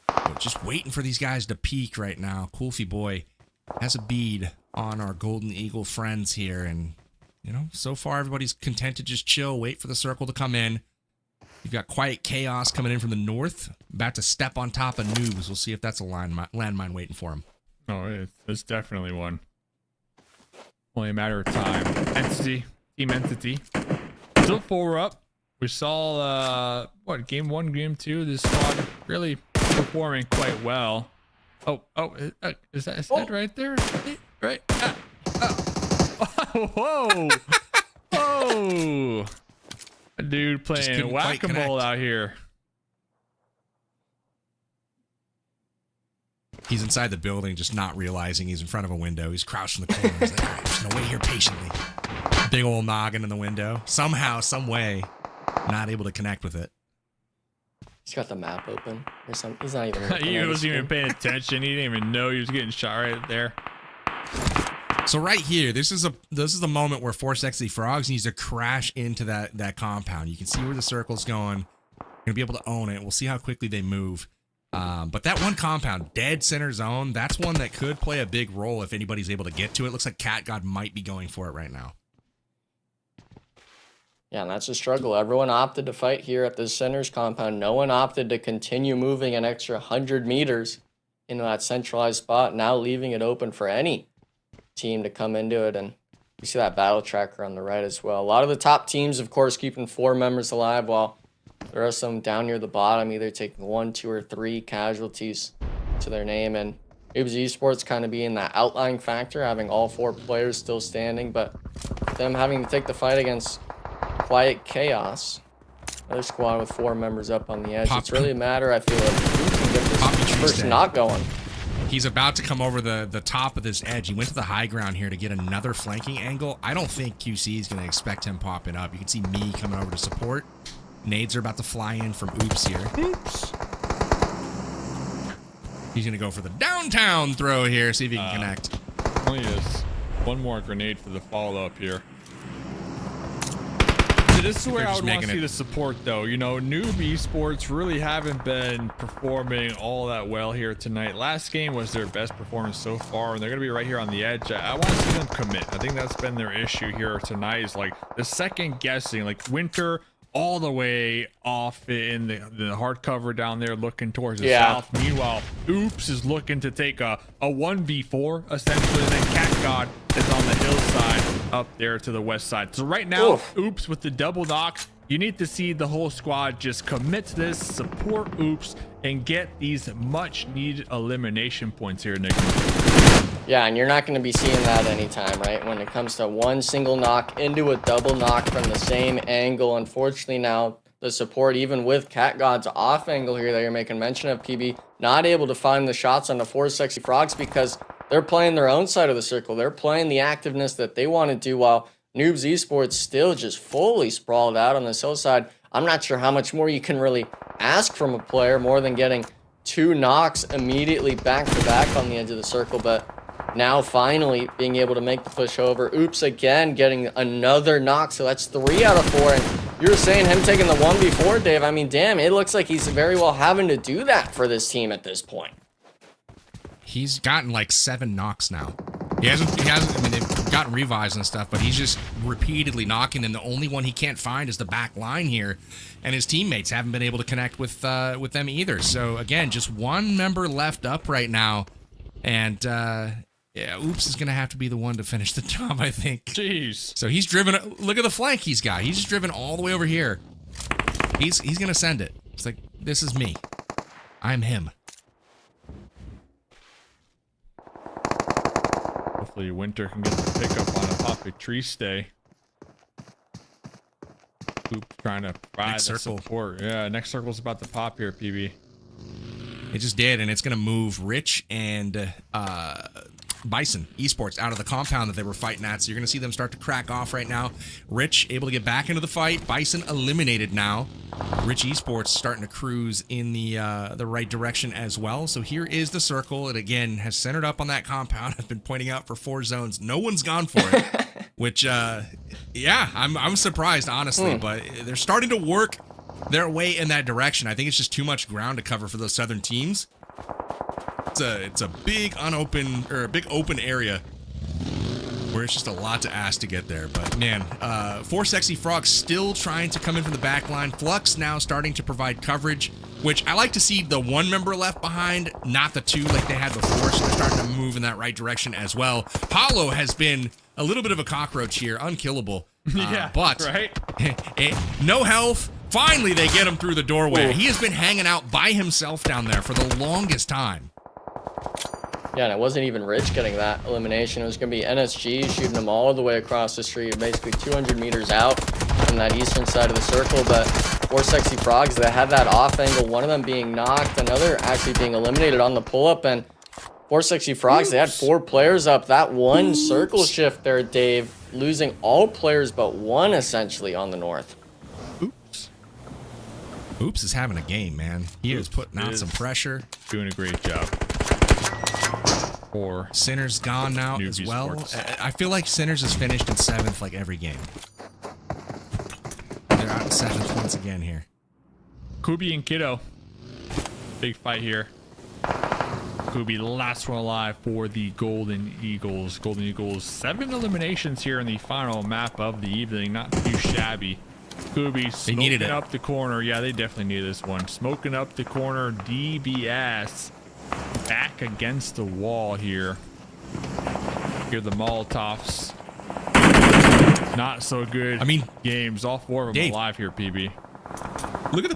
But just waiting for these guys to peak right now. Coolfy Boy has a bead on our Golden Eagle friends here, and you know, so far everybody's content to just chill, wait for the circle to come in. You've got Quiet Chaos coming in from the north, about to step on top of Noobs. We'll see if that's a landmine waiting for him. Oh, it's definitely one. Only a matter of time. Entity, Team Entity, still 4 up. We saw what, game 1, game 2. This squad really performing quite well. Is that right there? Right. Whoa! Whoa! A dude playing whack-a-mole out here. He's inside the building, just not realizing he's in front of a window. He's crouched in the corner. He's like, all right, I'm just gonna wait here patiently. Big old noggin in the window. Somehow, some way, not able to connect with it. He's got the map open or something. He's not even. He wasn't even paying attention. He didn't even know he was getting shot right there. So right here, this is the moment where 4 Sexy Frogs needs to crash into that compound. You can see where the circle's going. You're gonna be able to own it. We'll see how quickly they move. But that one compound, dead center zone, that's one that could play a big role if anybody's able to get to it. Looks like Cat God might be going for it right now. Yeah, and that's a struggle. Everyone opted to fight here at the center's compound. No one opted to continue moving an extra 100 meters into that centralized spot, now leaving it open for any team to come into it. And you see that battle tracker on the right as well. A lot of the top teams, of course, keeping 4 members alive, while there are some down near the bottom, either taking 1, 2, or 3 casualties to their name. And NOOBS Esports kind of being that outlying factor, having all 4 players still standing, but them having to take the fight against Quiet Chaos, another squad with 4 members up on the edge. It's really a matter, I feel like, who can get this first knock going. He's about to come over the top of this edge. He went to the high ground here to get another flanking angle. I don't think QC is going to expect him popping up. You can see me coming over to support. Nades are about to fly in from Oops here. Oops. He's going to go for the downtown throw here, see if he can connect. Only is one more grenade for the follow-up here. This is where I would want to see the support, though. You know, Noob Esports really haven't been performing all that well here tonight. Last game was their best performance so far, and they're going to be right here on the edge. I want to see them commit. I think that's been their issue here tonight, is like the second guessing, like Winter all the way off in the hard cover down there looking towards the south. Meanwhile, Oops is looking to take a 1v4 essentially, and then Cat God is on the hillside up there to the west side. So right now, Oops with the double knocks, you need to see the whole squad just commit to this, support Oops, and get these much needed elimination points here, Nick. Yeah, and you're not going to be seeing that anytime, right? When it comes to one single knock into a double knock from the same angle. Unfortunately, now the support, even with Cat God's off angle here that you're making mention of, PB, not able to find the shots on the 4 Sexy Frogs because they're playing their own side of the circle. They're playing the activeness that they want to do, while Noobs Esports still just fully sprawled out on this hillside. I'm not sure how much more you can really ask from a player more than getting 2 knocks immediately back to back on the edge of the circle, but now finally being able to make the push over. Oops again getting another knock, so that's 3 out of 4. And you were saying him taking the 1v4, Dave. I mean, damn, it looks like he's very well having to do that for this team at this point. He's gotten like 7 knocks now. He hasn't, I mean, they've gotten revives and stuff, but he's just repeatedly knocking, and the only one he can't find is the back line here, and his teammates haven't been able to connect with them either. So again, just one member left up right now, and yeah, Oops is going to have to be the one to finish the job, I think. Jeez. So he's driven, look at the flank he's got. He's just driven all the way over here. He's going to send it. It's like, this is me. I'm him. Hopefully Winter can get the pickup on a poppy tree stay. Oops, trying to provide the support. Yeah, next circle's about to pop here, PB. It just did, and it's going to move Rich and BISON Esports out of the compound that they were fighting at. So you're going to see them start to crack off right now. Rich able to get back into the fight. BISON eliminated now. Rich Esports starting to cruise in the right direction as well. So here is the circle. It again has centered up on that compound. I've been pointing out for 4 zones. No one's gone for it, which yeah, I'm surprised honestly, but they're starting to work their way in that direction. I think it's just too much ground to cover for those southern teams. It's a big unopened, or a big open area where it's just a lot to ask to get there. But man, 4 Sexy Frogs still trying to come in from the back line. Flux now starting to provide coverage, which I like to see the 1 member left behind, not the 2 like they had before. So they're starting to move in that right direction as well. Hollow has been a little bit of a cockroach here, unkillable. Yeah, but right? No health. Finally, they get him through the doorway. He has been hanging out by himself down there for the longest time. Yeah, and it wasn't even Rich getting that elimination. It was going to be NSG shooting him all the way across the street, basically 200 meters out from that eastern side of the circle. But 4 Sexy Frogs, they had that off angle, one of them being knocked, another actually being eliminated on the pull-up. And 4 Sexy Frogs, they had 4 players up. That one circle shift there, Dave, losing all players but 1 essentially on the north. Oops is having a game, man. He is putting out some pressure. Doing a great job. For Sinner's gone now as well. Esports. I feel like Sinners is finished in 7th like every game. They're out in 7th once again here. Kubi and Kiddo. Big fight here. Kubi, last one alive for the Golden Eagles. Golden Eagles, 7 eliminations here in the final map of the evening. Not too shabby. Kubi smoking up the corner. Yeah, they definitely needed this one. Smoking up the corner. DBS back against the wall here. Here the Molotovs. Not so good. I mean, games. All 4 of them alive here, PB. Look at the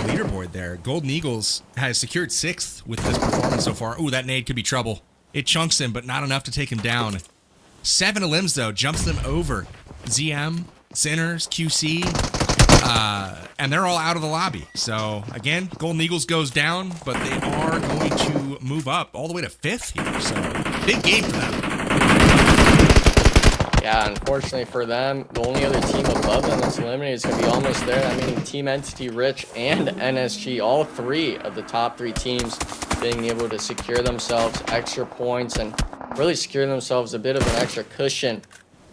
leaderboard there. Golden Eagles has secured 6th with this performance so far. Ooh, that nade could be trouble. It chunks him, but not enough to take him down. 7 elims though, jumps them over. ZM, Sinners, QC, And they're all out of the lobby. So again, Golden Eagles goes down, but they are going to move up all the way to 5th here. So big game for them. Yeah, unfortunately for them, the only other team above them that's eliminated is going to be almost there. That meaning Team Entity, Rich, and NSG, all 3 of the top 3 teams being able to secure themselves extra points and really secure themselves a bit of an extra cushion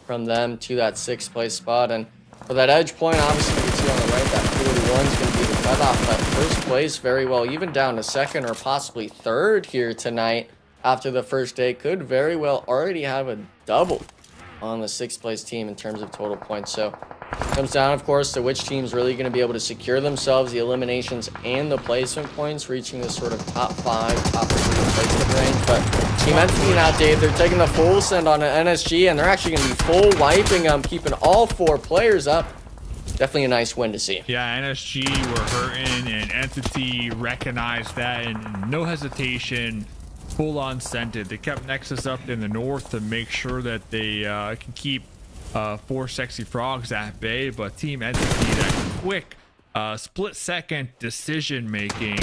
from them to that 6th place spot. And for that edge point, obviously you can see on the right that 41 is going to be the cutoff, but 1st place very well, even down to 2nd or possibly 3rd here tonight after the first day, could very well already have a double on the 6th place team in terms of total points. So it comes down, of course, to which team's really going to be able to secure themselves the eliminations and the placement points, reaching this sort of top 5, top 3 placement range. But Team Entity now, Dave, they're taking the full send on an NSG, and they're actually going to be full wiping them, keeping all 4 players up. Definitely a nice win to see. Yeah, NSG were hurting, and Entity recognized that, and no hesitation, full on sent it. They kept Nexus up in the north to make sure that they can keep 4 Sexy Frogs at bay, but Team Entity, that quick split-second decision making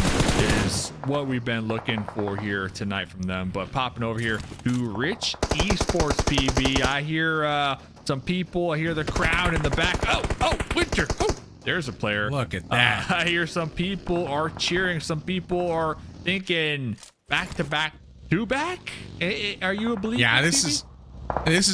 is what we've been looking for here tonight from them. But popping over here to Rich Esports PB, I hear some people, I hear the crowd in the back. Oh, Winter, oh, there's a player. Look at that. I hear some people are cheering, some people are thinking back-to-back, 2-back. Are you a believer? Yeah, this is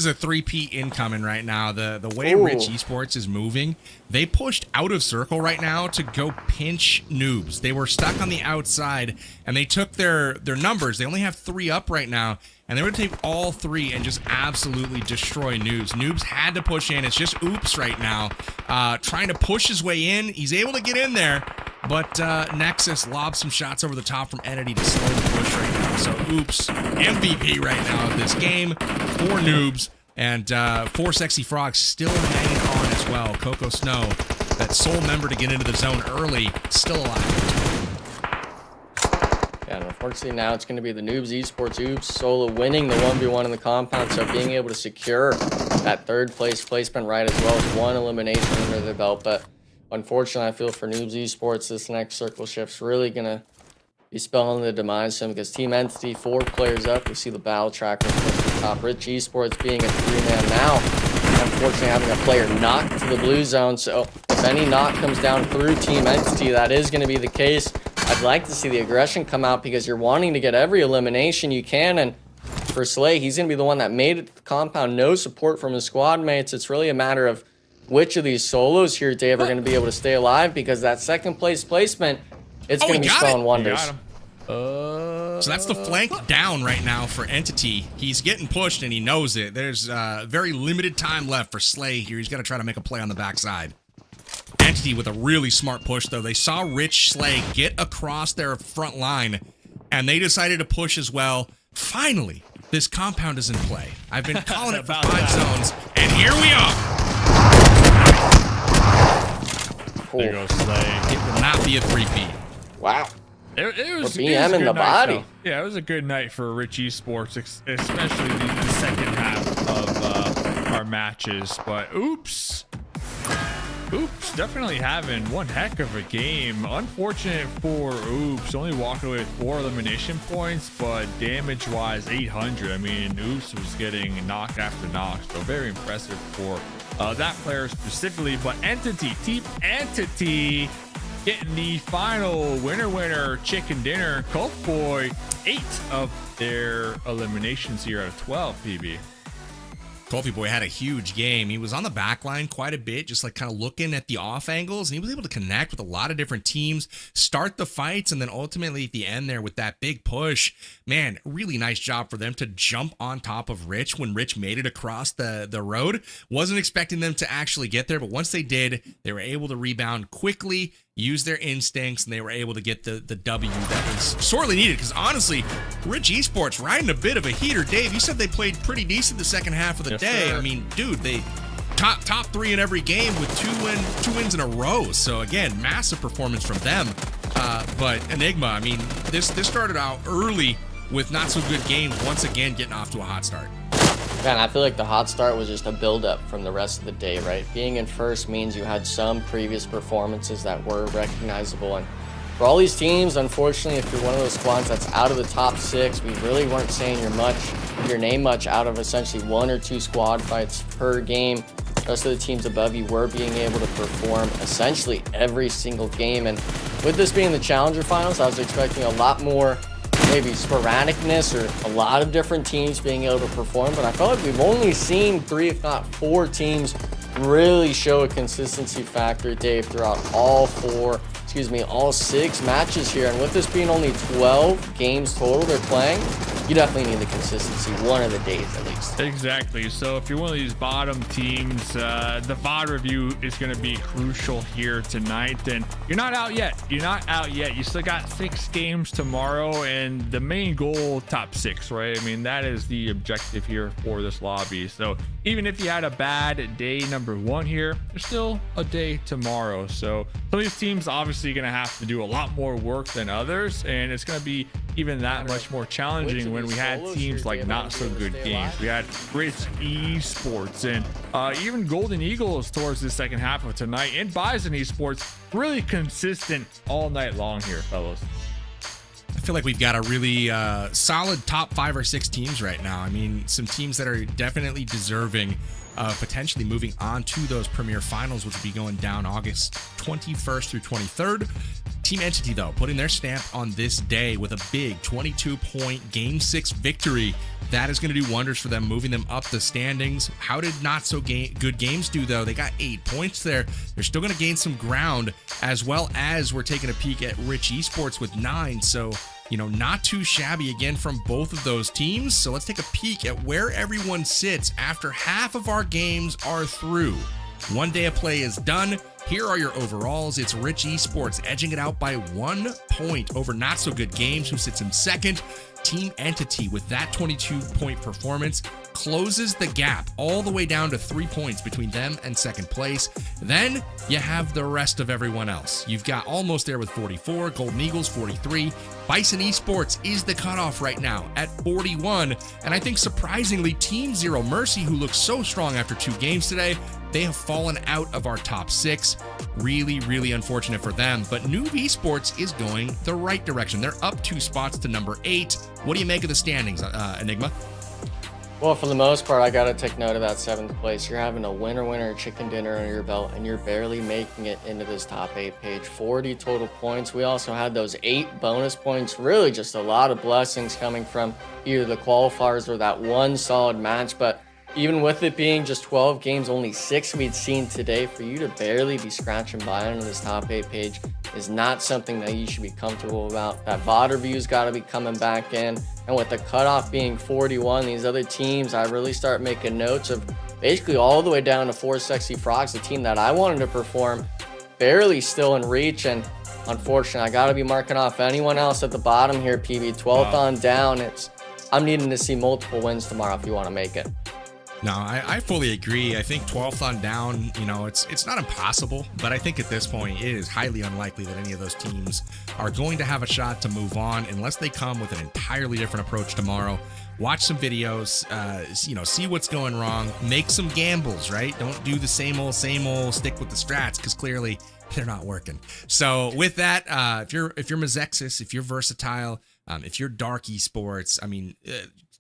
a 3P incoming right now. The way Rich Esports is moving, they pushed out of circle right now to go pinch Noobs. They were stuck on the outside, and they took their numbers. They only have 3 up right now, and they were going to take all 3 and just absolutely destroy Noobs. Noobs had to push in. It's just Oops right now, trying to push his way in. He's able to get in there, but Nexus lobs some shots over the top from Entity to slow the push right now. So Oops, MVP right now of this game for Noobs, and 4 Sexy Frogs still hanging on as well. Coco Snow, that sole member to get into the zone early, still alive. Yeah, and unfortunately now it's going to be the Noobs Esports Oops solo winning the 1v1 in the compound, so being able to secure that 3rd place placement right as well as 1 elimination under their belt. But unfortunately, I feel for Noobs Esports, this next circle shift's really going to be spelling the demise of him, because Team Entity, 4 players up. We see the battle tracker at the top. Rich Esports being a 3-man now, unfortunately having a player knocked to the blue zone. So if any knock comes down through Team Entity, that is going to be the case. I'd like to see the aggression come out, because you're wanting to get every elimination you can. And for Slay, he's going to be the one that made it to the compound. No support from his squad mates. It's really a matter of which of these solos here, Dave, are going to be able to stay alive, because that 2nd place placement, it's going to be spelling wonders. So that's the flank down right now for Entity. He's getting pushed, and he knows it. There's very limited time left for Slay here. He's got to try to make a play on the backside. Entity with a really smart push, though. They saw Rich Slay get across their front line, and they decided to push as well. Finally, this compound is in play. I've been calling it for 5 zones, and here we are. There goes Slay. It will not be a 3P. Wow. It was BM in the body. Though. Yeah, it was a good night for Rich Esports, especially the second half of our matches. But Oops, definitely having one heck of a game. Unfortunate for Oops, only walking away with 4 elimination points, but damage-wise, 800. I mean, Oops was getting knock after knock, so very impressive for that player specifically. But Team Entity, getting the final winner chicken dinner. Colt Boy, 8 of their eliminations here out of 12, PB. Coffee Boy had a huge game. He was on the back line quite a bit, just like kind of looking at the off angles, and he was able to connect with a lot of different teams, start the fights, and then ultimately at the end there with that big push. Man, really nice job for them to jump on top of Rich when Rich made it across the road. Wasn't expecting them to actually get there, but once they did, they were able to rebound quickly, use their instincts, and they were able to get the W that was sorely needed. Because honestly, Rich Esports riding a bit of a heater. Dave, you said they played pretty decent the second half of the day. Sir. I mean, dude, they top 3 in every game with two wins in a row. So again, massive performance from them. But Enigma, I mean, this started out early with not so good games. Once again, getting off to a hot start. Man, I feel like the hot start was just a build-up from the rest of the day, right? Being in first means you had some previous performances that were recognizable. And for all these teams, unfortunately, if you're one of those squads that's out of the top 6, we really weren't saying your name much out of essentially 1 or 2 squad fights per game. The rest of the teams above you were being able to perform essentially every single game. And with this being the Challenger Finals, I was expecting a lot more maybe sporadicness or a lot of different teams being able to perform, but I felt like we've only seen 3 if not 4 teams really show a consistency factor, Dave, throughout all 6 matches here. And with this being only 12 games total they're playing, you definitely need the consistency one of the days at least. Exactly. So if you're one of these bottom teams, the VOD review is going to be crucial here tonight. And you're not out yet. You still got 6 games tomorrow, and the main goal, top 6, right? I mean, that is the objective here for this lobby. So even if you had a bad day number 1 here, there's still a day tomorrow. So some of these teams obviously going to have to do a lot more work than others, and it's going to be even that much more challenging when we had teams like Not So Good Games. We had Rich Esports and even Golden Eagles towards the second half of tonight, and BISON Esports really consistent all night long here, fellas. I feel like we've got a really solid top 5 or 6 teams right now. I mean, some teams that are definitely deserving of potentially moving on to those Premier Finals, which will be going down August 21st through 23rd. Team Entity, though, putting their stamp on this day with a big 22-point Game 6 victory. That is going to do wonders for them, moving them up the standings. How did Not So Good Games do, though? They got 8 points there. They're still going to gain some ground, as well as we're taking a peek at Rich Esports with 9. So, you know, not too shabby again from both of those teams. So let's take a peek at where everyone sits after half of our games are through. One day of play is done. Here are your overalls. It's Rich Esports edging it out by 1 point over Not So Good Games, who sits in second. Team Entity, with that 22-point performance, closes the gap all the way down to 3 points between them and second place. Then you have the rest of everyone else. You've got Almost There with 44, Golden Eagles 43. BISON Esports is the cutoff right now at 41. And I think surprisingly, Team Zero Mercy, who looks so strong after 2 games today, they have fallen out of our top 6. Really, really unfortunate for them. But NOOBS Esports is going the right direction. They're up 2 spots to number 8. What do you make of the standings, Enigma? Well, for the most part, I got to take note of that 7th place. You're having a winner chicken dinner under your belt, and you're barely making it into this top 8 page. 40 total points. We also had those 8 bonus points. Really just a lot of blessings coming from either the qualifiers or that one solid match. But even with it being just 12 games, only 6 we'd seen today, for you to barely be scratching by into this top 8 page is not something that you should be comfortable about. That VOD review's got to be coming back in. And with the cutoff being 41, these other teams, I really start making notes of basically all the way down to 4 Sexy Frogs, the team that I wanted to perform, barely still in reach. And unfortunately, I got to be marking off anyone else at the bottom here, PB. 12th on down. I'm needing to see multiple wins tomorrow if you want to make it. No, I fully agree. I think 12th on down, you know, it's not impossible, but I think at this point it is highly unlikely that any of those teams are going to have a shot to move on unless they come with an entirely different approach tomorrow. Watch some videos, see what's going wrong, make some gambles, right? Don't do the same old, stick with the strats, because clearly they're not working. So with that, if you're MEZEXIS, if you're Versatile, if you're Dark Esports, I mean,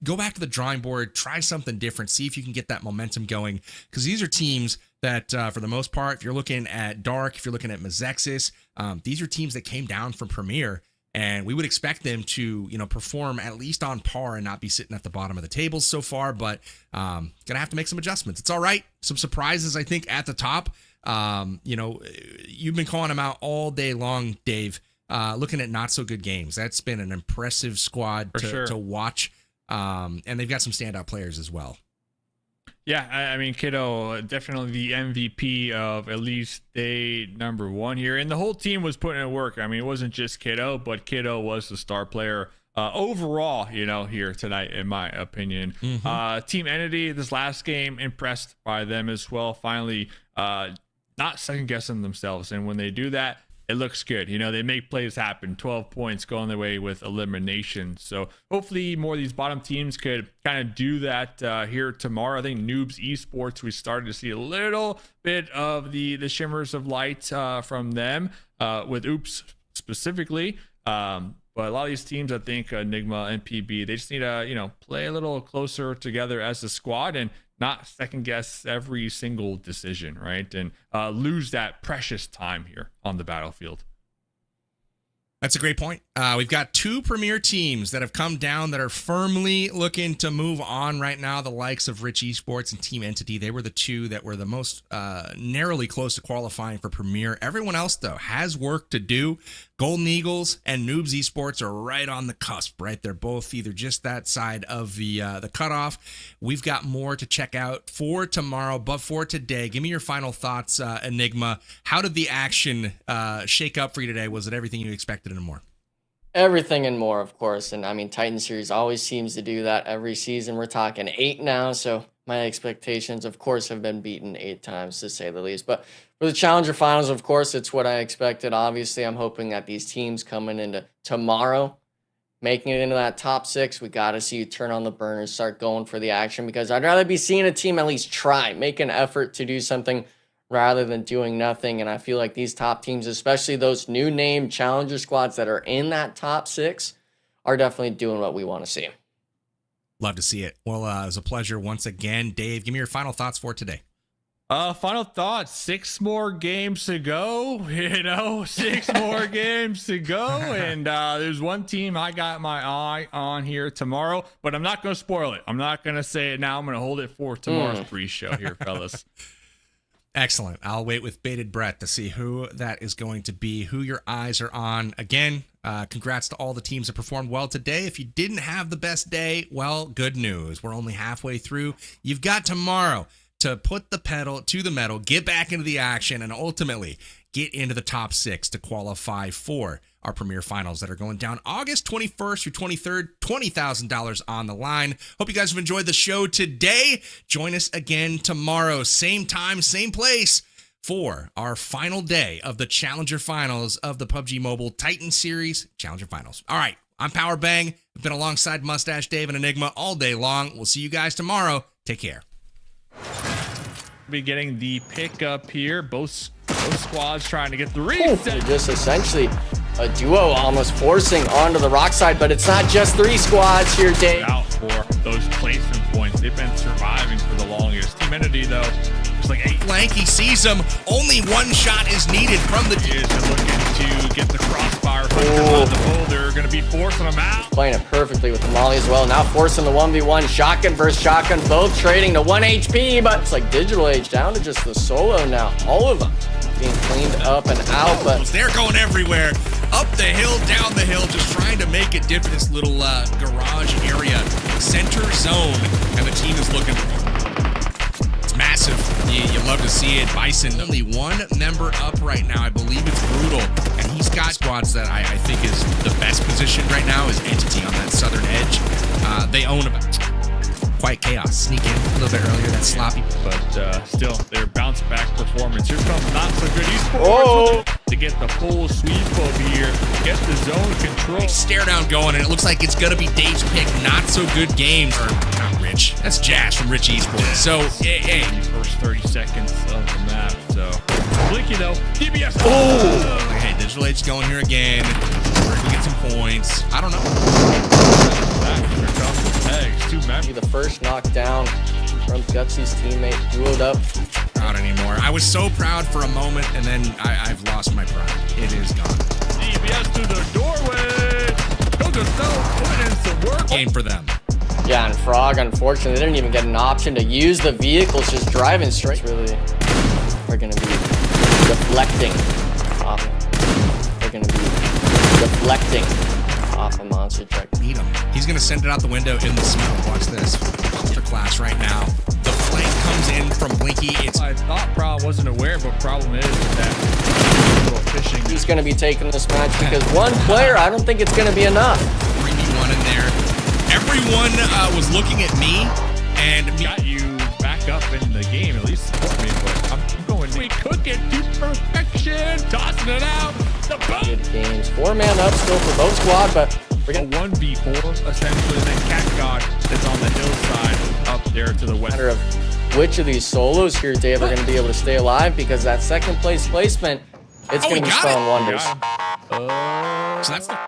go back to the drawing board, try something different, see if you can get that momentum going, because these are teams that, for the most part, if you're looking at Dark, if you're looking at MEZEXIS, these are teams that came down from Premier, and we would expect them to, perform at least on par and not be sitting at the bottom of the tables so far, but gonna have to make some adjustments. It's all right. Some surprises, I think, at the top. You've been calling them out all day long, Dave. Looking at Not So Good Games, that's been an impressive squad to watch. And they've got some standout players as well. Yeah, I mean, Kiddo, definitely the MVP of at least day number 1 here. And the whole team was putting in work. I mean, it wasn't just Kiddo, but Kiddo was the star player overall, here tonight, in my opinion. Mm-hmm. Team Entity, this last game, impressed by them as well. Finally, not second-guessing themselves. And when they do that, it looks good. You know, they make plays happen. 12 points going their way with elimination. So hopefully more of these bottom teams could kind of do that here tomorrow. I think NOOBS Esports, we started to see a little bit of the shimmers of light from them with Oops specifically. But a lot of these teams, I think Enigma and PB, they just need to, you know, play a little closer together as a squad and not second guess every single decision, right? And lose that precious time here on the battlefield. That's a great point. We've got two premier teams that have come down that are firmly looking to move on right now. The likes of Rich Esports and Team Entity. They were the two that were the most narrowly close to qualifying for premier. Everyone else, though, has work to do. Golden Eagles and Noobs Esports are right on the cusp, right? They're both either just that side of the cutoff. We've got more to check out for tomorrow, but for today, give me your final thoughts, Enigma. How did the action shake up for you today? Was it everything you expected and more? Everything and more, of course. And I mean, Titan Series always seems to do that every season. We're talking 8 now, so my expectations, of course, have been beaten 8 times, to say the least. But for the Challenger Finals, of course, it's what I expected. Obviously, I'm hoping that these teams coming into tomorrow, making it into that top 6, we got to see you turn on the burners, start going for the action, because I'd rather be seeing a team at least try, make an effort to do something rather than doing nothing. And I feel like these top teams, especially those new name Challenger squads that are in that top 6, are definitely doing what we want to see. Love to see it. Well, it was a pleasure once again. Dave, give me your final thoughts for today. Final thoughts, 6 more games to go, you know, 6 more games to go. And there's one team I got my eye on here tomorrow, but I'm not going to spoil it. I'm not going to say it now. I'm going to hold it for tomorrow's pre-show here, fellas. Excellent. I'll wait with bated breath to see who that is going to be, who your eyes are on. Again, congrats to all the teams that performed well today. If you didn't have the best day, well, good news. We're only halfway through. You've got tomorrow to put the pedal to the metal, get back into the action, and ultimately get into the top 6 to qualify for our premier finals that are going down August 21st through 23rd. $20,000 on the line. Hope you guys have enjoyed the show today. Join us again tomorrow, same time, same place, for our final day of the Challenger Finals of the PUBG Mobile Titan Series Challenger Finals. All right, I'm Power Bang. I've been alongside Mustache Dave and Enigma all day long. We'll see you guys tomorrow. Take care. Be getting the pickup here. Both squads trying to get the reset. Just essentially a duo almost forcing onto the rock side, but it's not just 3 squads here, Dave. Out for those placement points. They've been surviving for the longest. Team Entity, though, it's like 8. Blanky sees him. Only one shot is needed from the... Is looking to get the crossfire on the hole. They're going to be forcing them out. Playing it perfectly with the Molly as well. Now forcing the 1v1. Shotgun versus shotgun, both trading to 1 HP, but it's like Digital Age down to just the solo now. All of them being cleaned up and out, but they're going everywhere. Up the hill, down the hill, just trying to make it different. This little garage area, center zone, and the team is looking... It's massive. You love to see it. Bison, only 1 member up right now. I believe it's Brutal, and he's got squads that I think is the best position right now is Entity on that southern edge. They own about... Quiet Chaos sneak in a little bit earlier. That's sloppy, but still their bounce back performance. Here comes not so good Esports to get the full sweep over here, get the zone control. Stare down going, and it looks like it's gonna be Dave's pick. Not so good games, or not Rich. That's Jazz from Rich Esports. So hey, first 30 seconds of the map. So Blinky though, DBS. Hey, Digital Age going here again. We're gonna get some points. I don't know. Here comes the Eggs. 2 members. the first knockdown from Gutsy's teammate, duoed up. Not anymore. I was so proud for a moment, and then I've lost my pride. It is gone. DBS to the doorway. Putting in some work. Game for them. Yeah, and Frog, unfortunately, they didn't even get an option to use the vehicles, just driving straight. Really, we're going to be deflecting off. They're going to be deflecting off a monster truck. Beat him. He's going to send it out the window in the smoke. Watch this. Masterclass right now. The flank comes in from Blinky. I thought Prob wasn't aware, but problem is that little fishing. He's going to be taking this match because one player, I don't think it's going to be enough. 3v1 in there. Everyone was looking at me, and got you back up in the game, at least support me, but I'm going. We cook it to perfection, tossing it out. 4-man up still for both squad, but we're A going to 1v4 essentially, and then Cat God is on the hillside up there to the west. matter of which of these solos here, Dave, are going to be able to stay alive, because that second place placement, it's Oh, going to we be got spelling it. wonders. So that's the